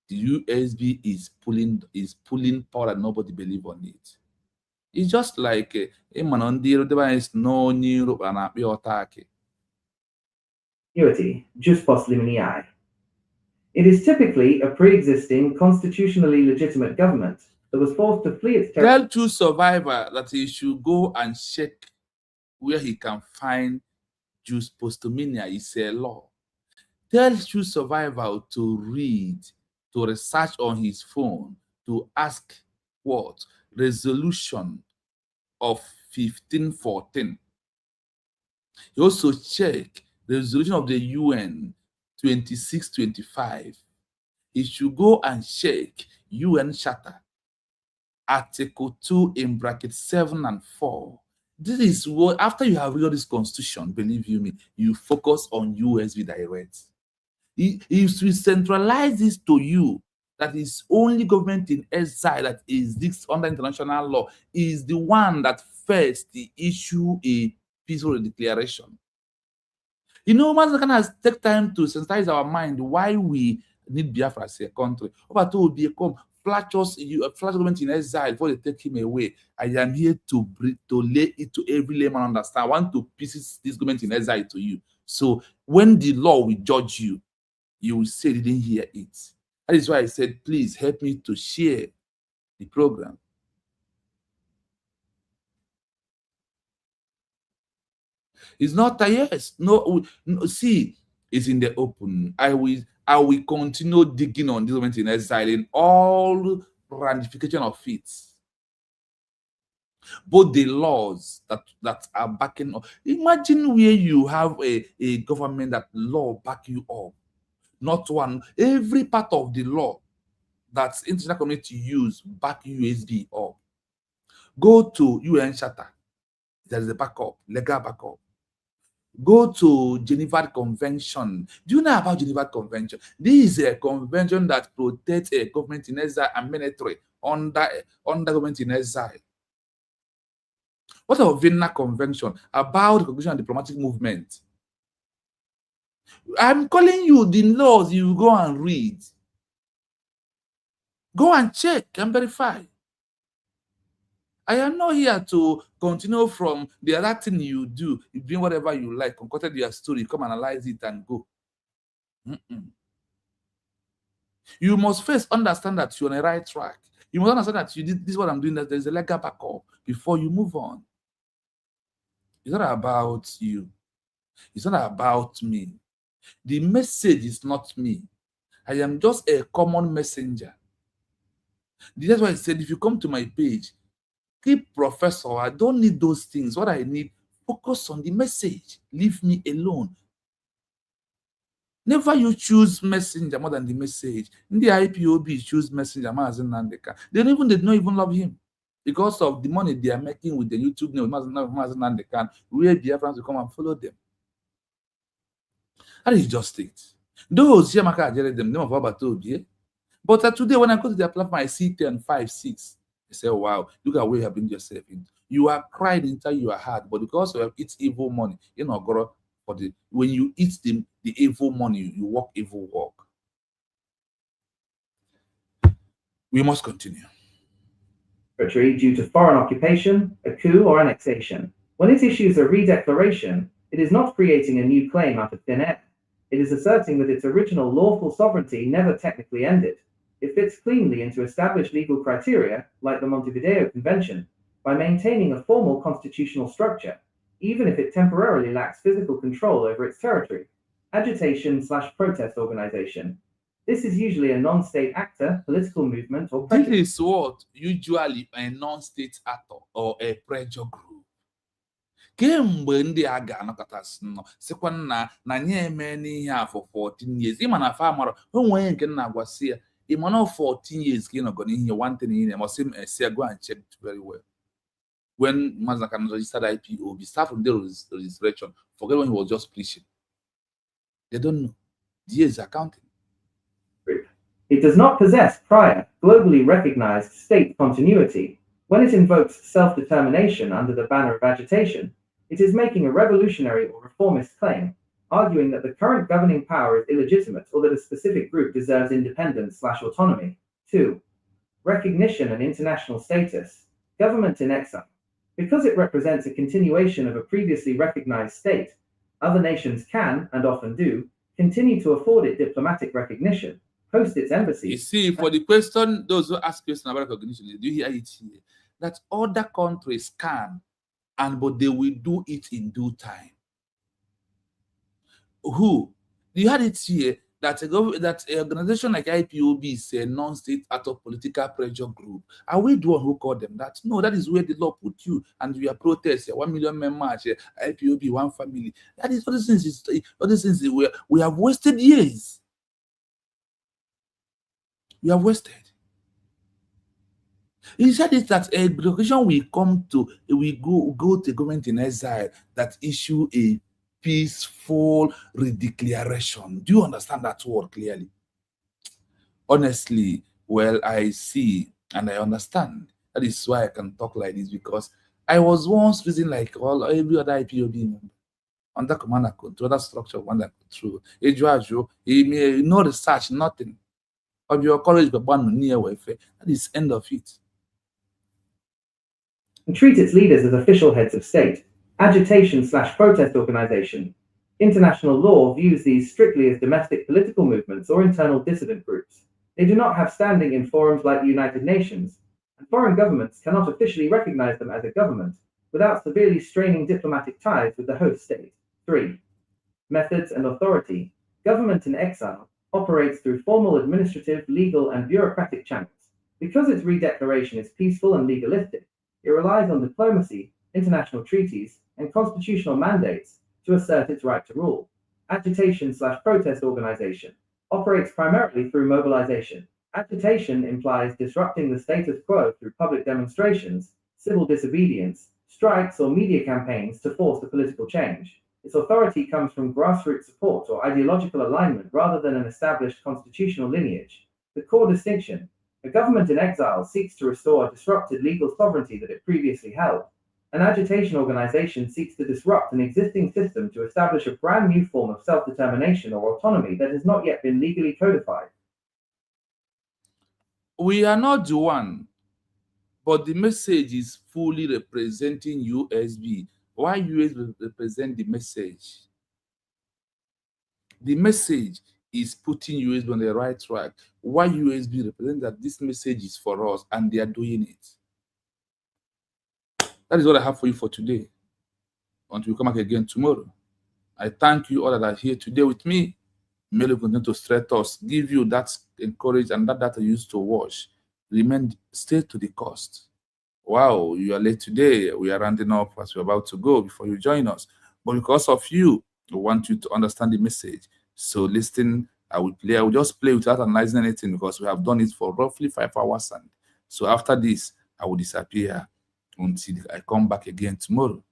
The USB is pulling power that nobody believe on it. It's just like Just postlimini. It is typically a pre-existing, constitutionally legitimate government that was forced to flee its territory. Tell true survivor that he should go and check where he can find Jus postumina is a law. Tells you survivor to read, to research on his phone, to ask what? Resolution of 1514. You also check the resolution of the UN 2625. He should go and check UN Charter, Article 2 in bracket 7 and 4. This is what, after you have read this constitution, believe you me, you focus on USB direct. If we centralize this to you, that is only government in exile that is this under international law, is the one that first issue a peaceful declaration. You know, Mazakana take time to sensitize our mind why we need Biafra as a country. Over to become flash government in exile before they take him away. I am here to lay it to every layman understand. I want to pieces this government in exile to you. So when the law will judge you, you will say you didn't hear it. That is why I said, please help me to share the program. It's not a yes. No, see, it's in the open. I will continue digging on this moment in exile in all ramification of it. Both the laws that are backing up. Imagine where you have a government that law back you up. Not one. Every part of the law that international community use back USB up. Go to UN Charter. There is a backup, legal backup. Go to Geneva Convention. Do you know about Geneva Convention? This is a convention that protects a government in exile and military under government in exile. What about Vienna Convention? About the conclusion of diplomatic movement. I'm calling you the laws you go and read. Go and check and verify. I am not here to continue from the other thing you do. You bring whatever you like, concocted your story, come analyze it and go. You must first understand that you're on the right track. You must understand that you did this is what I'm doing, that there's a legal backup before you move on. It's not about you. It's not about me. The message is not me. I am just a common messenger. That's why I said, if you come to my page, keep professor, I don't need those things. What I need, focus on the message. Leave me alone. Never you choose messenger more than the message. In the IPOB choose messenger more than Nandeka. They don't even love him because of the money they are making with the YouTube name Mazen Nandeka. Where the Africans will come and follow them. That is just it. Those Yamaka them of Abatobi. But today when I go to their platform, I see 10, 5, 6. I say, wow, look at where you have been yourself in. You are crying inside your heart, but because you have eat evil money, you know, for the when you eat the evil money, you walk evil walk. We must continue. Due to foreign occupation, a coup, or annexation. When it issues a redeclaration, it is not creating a new claim out of thin air. It is asserting that its original lawful sovereignty never technically ended. It fits cleanly into established legal criteria, like the Montevideo Convention, by maintaining a formal constitutional structure, even if it temporarily lacks physical control over its territory. Agitation/protest organization. This is usually a non-state actor, political movement, or this is what usually a non-state actor or a pressure group. Kemgbe ndị a ga-anọkọtasị nọ sịkwa na nye eme n'ihe for 14 years. Ịma na fa mara onwe nke na-agwasị ya ịma na 14 years ka ị nọgọ n'ihe one thing in must say go and check it very well. When Mazaka registered IPOB, start from the registration, forget when he was just preaching. They don't know. The years are counting. It does not possess prior, globally recognized state continuity. When it invokes self-determination under the banner of agitation, it is making a revolutionary or reformist claim, arguing that the current governing power is illegitimate or that a specific group deserves independence/autonomy. 2. Recognition and international status. Government in exile. Because it represents a continuation of a previously recognized state, other nations can, and often do, continue to afford it diplomatic recognition, host its embassies. You see, for the question, those who ask questions about recognition, do you hear it here? That other countries can, but they will do it in due time. Who? You had it here that that an organization like IPOB is a non-state out of political pressure group. Are we the one who called them that? No, that is where the law put you, and we are Protes, 1 million men march, IPOB, one family. That is all these things. All these things we have wasted years. We have wasted. He said it that a location we come to, we go to government in exile that issue a peaceful redeclaration. Do you understand that word clearly? Honestly, well, I see and I understand. That is why I can talk like this, because I was once reasoning like every other IPOB member under command and control, that structure of command and control. No research, nothing. Of your courage, but one near welfare. That is end of it. And treat its leaders as official heads of state. Agitation/protest organization. International law views these strictly as domestic political movements or internal dissident groups. They do not have standing in forums like the United Nations, and foreign governments cannot officially recognize them as a government without severely straining diplomatic ties with the host state. 3. Methods and authority. Government in exile operates through formal administrative, legal, and bureaucratic channels. Because its redeclaration is peaceful and legalistic, it relies on diplomacy, international treaties, and constitutional mandates to assert its right to rule. Agitation/protest organization operates primarily through mobilization. Agitation implies disrupting the status quo through public demonstrations, civil disobedience, strikes, or media campaigns to force a political change. Its authority comes from grassroots support or ideological alignment rather than an established constitutional lineage. The core distinction: a government in exile seeks to restore a disrupted legal sovereignty that it previously held. An agitation organization seeks to disrupt an existing system to establish a brand new form of self-determination or autonomy that has not yet been legally codified. We are not the one, but the message is fully representing USB. Why USB represent the message? The message is putting USB on the right track. Why USB represent that this message is for us and they are doing it. That is what I have for you for today. Until we come back again tomorrow. I thank you all that are here today with me. May you continue to strengthen us, give you that encourage and that data used to watch. Stay to the cost. Wow, you are late today. We are rounding up as we're about to go before you join us. But because of you, we want you to understand the message. So listen, I will just play without analyzing anything because we have done it for roughly 5 hours. And so after this, I will disappear until I come back again tomorrow.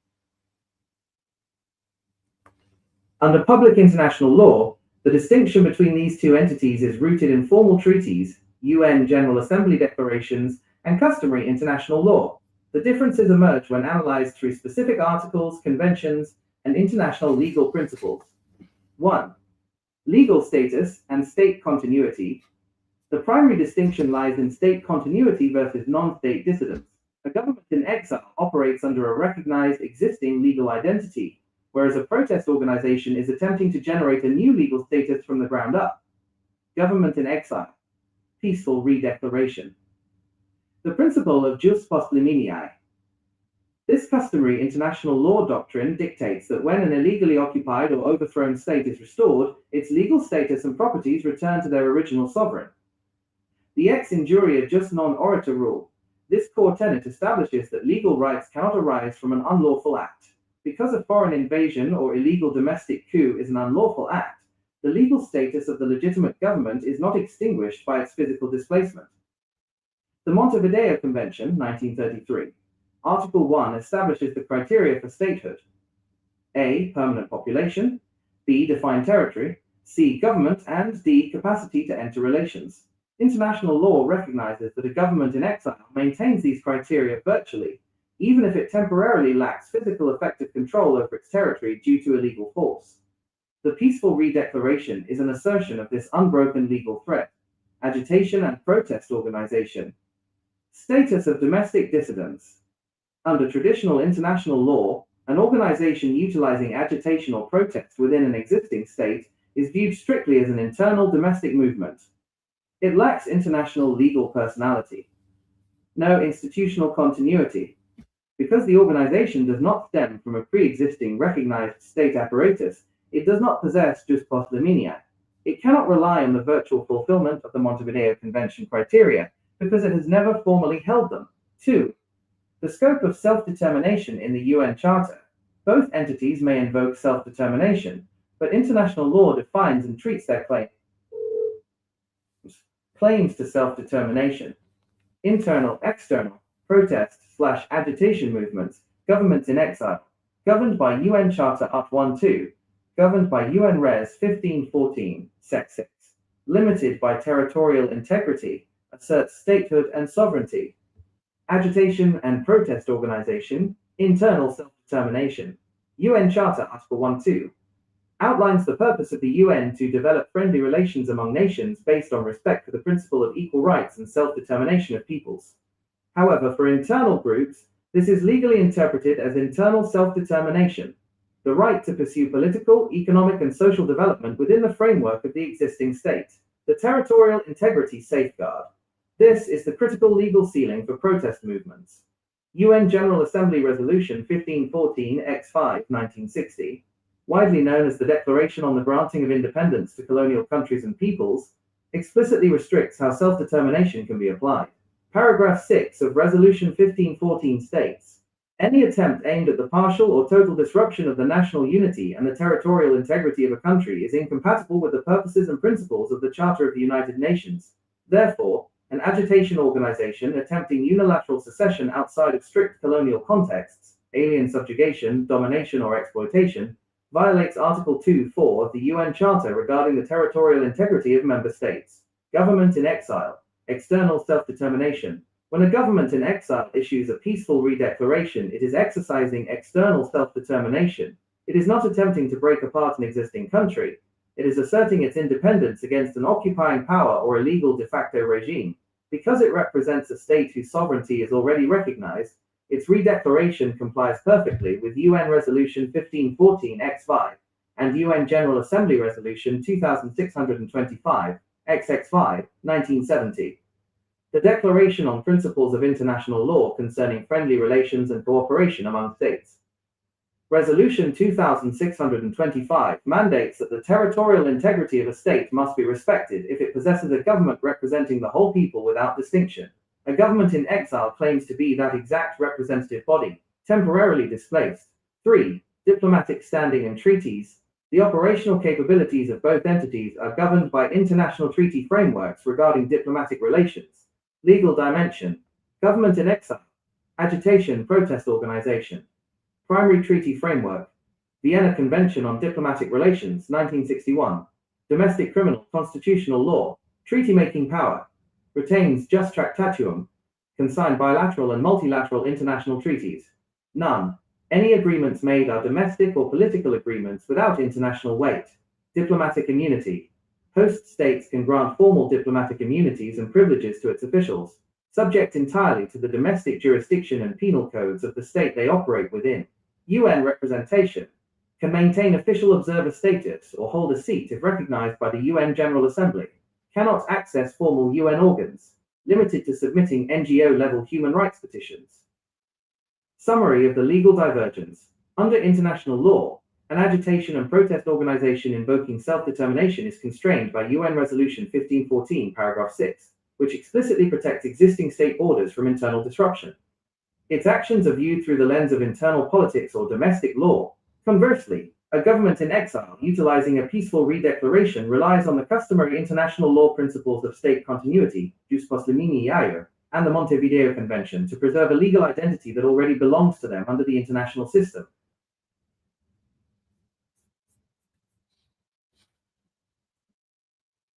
Under public international law, the distinction between these two entities is rooted in formal treaties, UN General Assembly declarations, and customary international law. The differences emerge when analyzed through specific articles, conventions, and international legal principles. 1. Legal status and state continuity. The primary distinction lies in state continuity versus non-state dissidence. A government in exile operates under a recognized existing legal identity, whereas a protest organization is attempting to generate a new legal status from the ground up. Government in exile. Peaceful redeclaration. The principle of jus post liminiae. This customary international law doctrine dictates that when an illegally occupied or overthrown state is restored, its legal status and properties return to their original sovereign. The ex injuria jus non oritur rule. This core tenet establishes that legal rights cannot arise from an unlawful act. Because a foreign invasion or illegal domestic coup is an unlawful act, the legal status of the legitimate government is not extinguished by its physical displacement. The Montevideo Convention, 1933. Article 1 establishes the criteria for statehood. A. Permanent population. B. Defined territory. C. Government. And D. Capacity to enter relations. International law recognizes that a government in exile maintains these criteria virtually, even if it temporarily lacks physical effective control over its territory due to illegal force. The peaceful redeclaration is an assertion of this unbroken legal thread. Agitation and protest organization. Status of domestic dissidents. Under traditional international law, an organization utilizing agitation or protest within an existing state is viewed strictly as an internal domestic movement. It lacks international legal personality. No institutional continuity. Because the organization does not stem from a pre-existing recognized state apparatus, It does not possess jus post limina. It cannot rely on the virtual fulfillment of the Montevideo Convention criteria because it has never formally held them. 2. The scope of self-determination in the UN Charter. Both entities may invoke self-determination, but international law defines and treats their claims to self-determination. Internal, external, protest/agitation movements, governments in exile, governed by UN Charter Art 1-2, governed by UN Res 1514, Sec 6, limited by territorial integrity, asserts statehood and sovereignty. Agitation and protest organization, internal self-determination. UN Charter Article 1-2 outlines the purpose of the UN to develop friendly relations among nations based on respect for the principle of equal rights and self-determination of peoples. However, for internal groups, this is legally interpreted as internal self-determination, the right to pursue political, economic, and social development within the framework of the existing state. The territorial integrity safeguard. This is the critical legal ceiling for protest movements. UN General Assembly Resolution 1514-X5, 1960, widely known as the Declaration on the Granting of Independence to Colonial Countries and Peoples, explicitly restricts how self-determination can be applied. Paragraph 6 of Resolution 1514 states, any attempt aimed at the partial or total disruption of the national unity and the territorial integrity of a country is incompatible with the purposes and principles of the Charter of the United Nations. Therefore, an agitation organization attempting unilateral secession outside of strict colonial contexts, alien subjugation, domination, or exploitation, violates Article 2.4 of the UN Charter regarding the territorial integrity of member states. Government in exile. External self-determination. When a government in exile issues a peaceful redeclaration, it is exercising external self-determination. It is not attempting to break apart an existing country. It is asserting its independence against an occupying power or illegal de facto regime. Because it represents a state whose sovereignty is already recognized, its redeclaration complies perfectly with UN Resolution 1514-X5 and UN General Assembly Resolution 2625, XX5, 1970. The Declaration on Principles of International Law Concerning Friendly Relations and Cooperation Among States. Resolution 2625 mandates that the territorial integrity of a state must be respected if it possesses a government representing the whole people without distinction. A government in exile claims to be that exact representative body, temporarily displaced. 3. Diplomatic standing and treaties. The operational capabilities of both entities are governed by international treaty frameworks regarding diplomatic relations. Legal dimension. Government in exile. Agitation protest organization. Primary treaty framework. Vienna Convention on Diplomatic Relations, 1961. Domestic criminal constitutional law. Treaty-making power. Retains jus tractatuum. Can sign bilateral and multilateral international treaties. None. Any agreements made are domestic or political agreements without international weight. Diplomatic immunity. Host states can grant formal diplomatic immunities and privileges to its officials, subject entirely to the domestic jurisdiction and penal codes of the state they operate within. UN representation. Can maintain official observer status or hold a seat if recognized by the UN General Assembly. Cannot access formal UN organs. Limited to submitting NGO-level human rights petitions. Summary of the legal divergence. Under international law, an agitation and protest organization invoking self-determination is constrained by UN Resolution 1514, paragraph 6, which explicitly protects existing state borders from internal disruption. Its actions are viewed through the lens of internal politics or domestic law. Conversely, a government in exile utilizing a peaceful redeclaration relies on the customary international law principles of state continuity, jus post limina, and the Montevideo Convention to preserve a legal identity that already belongs to them under the international system.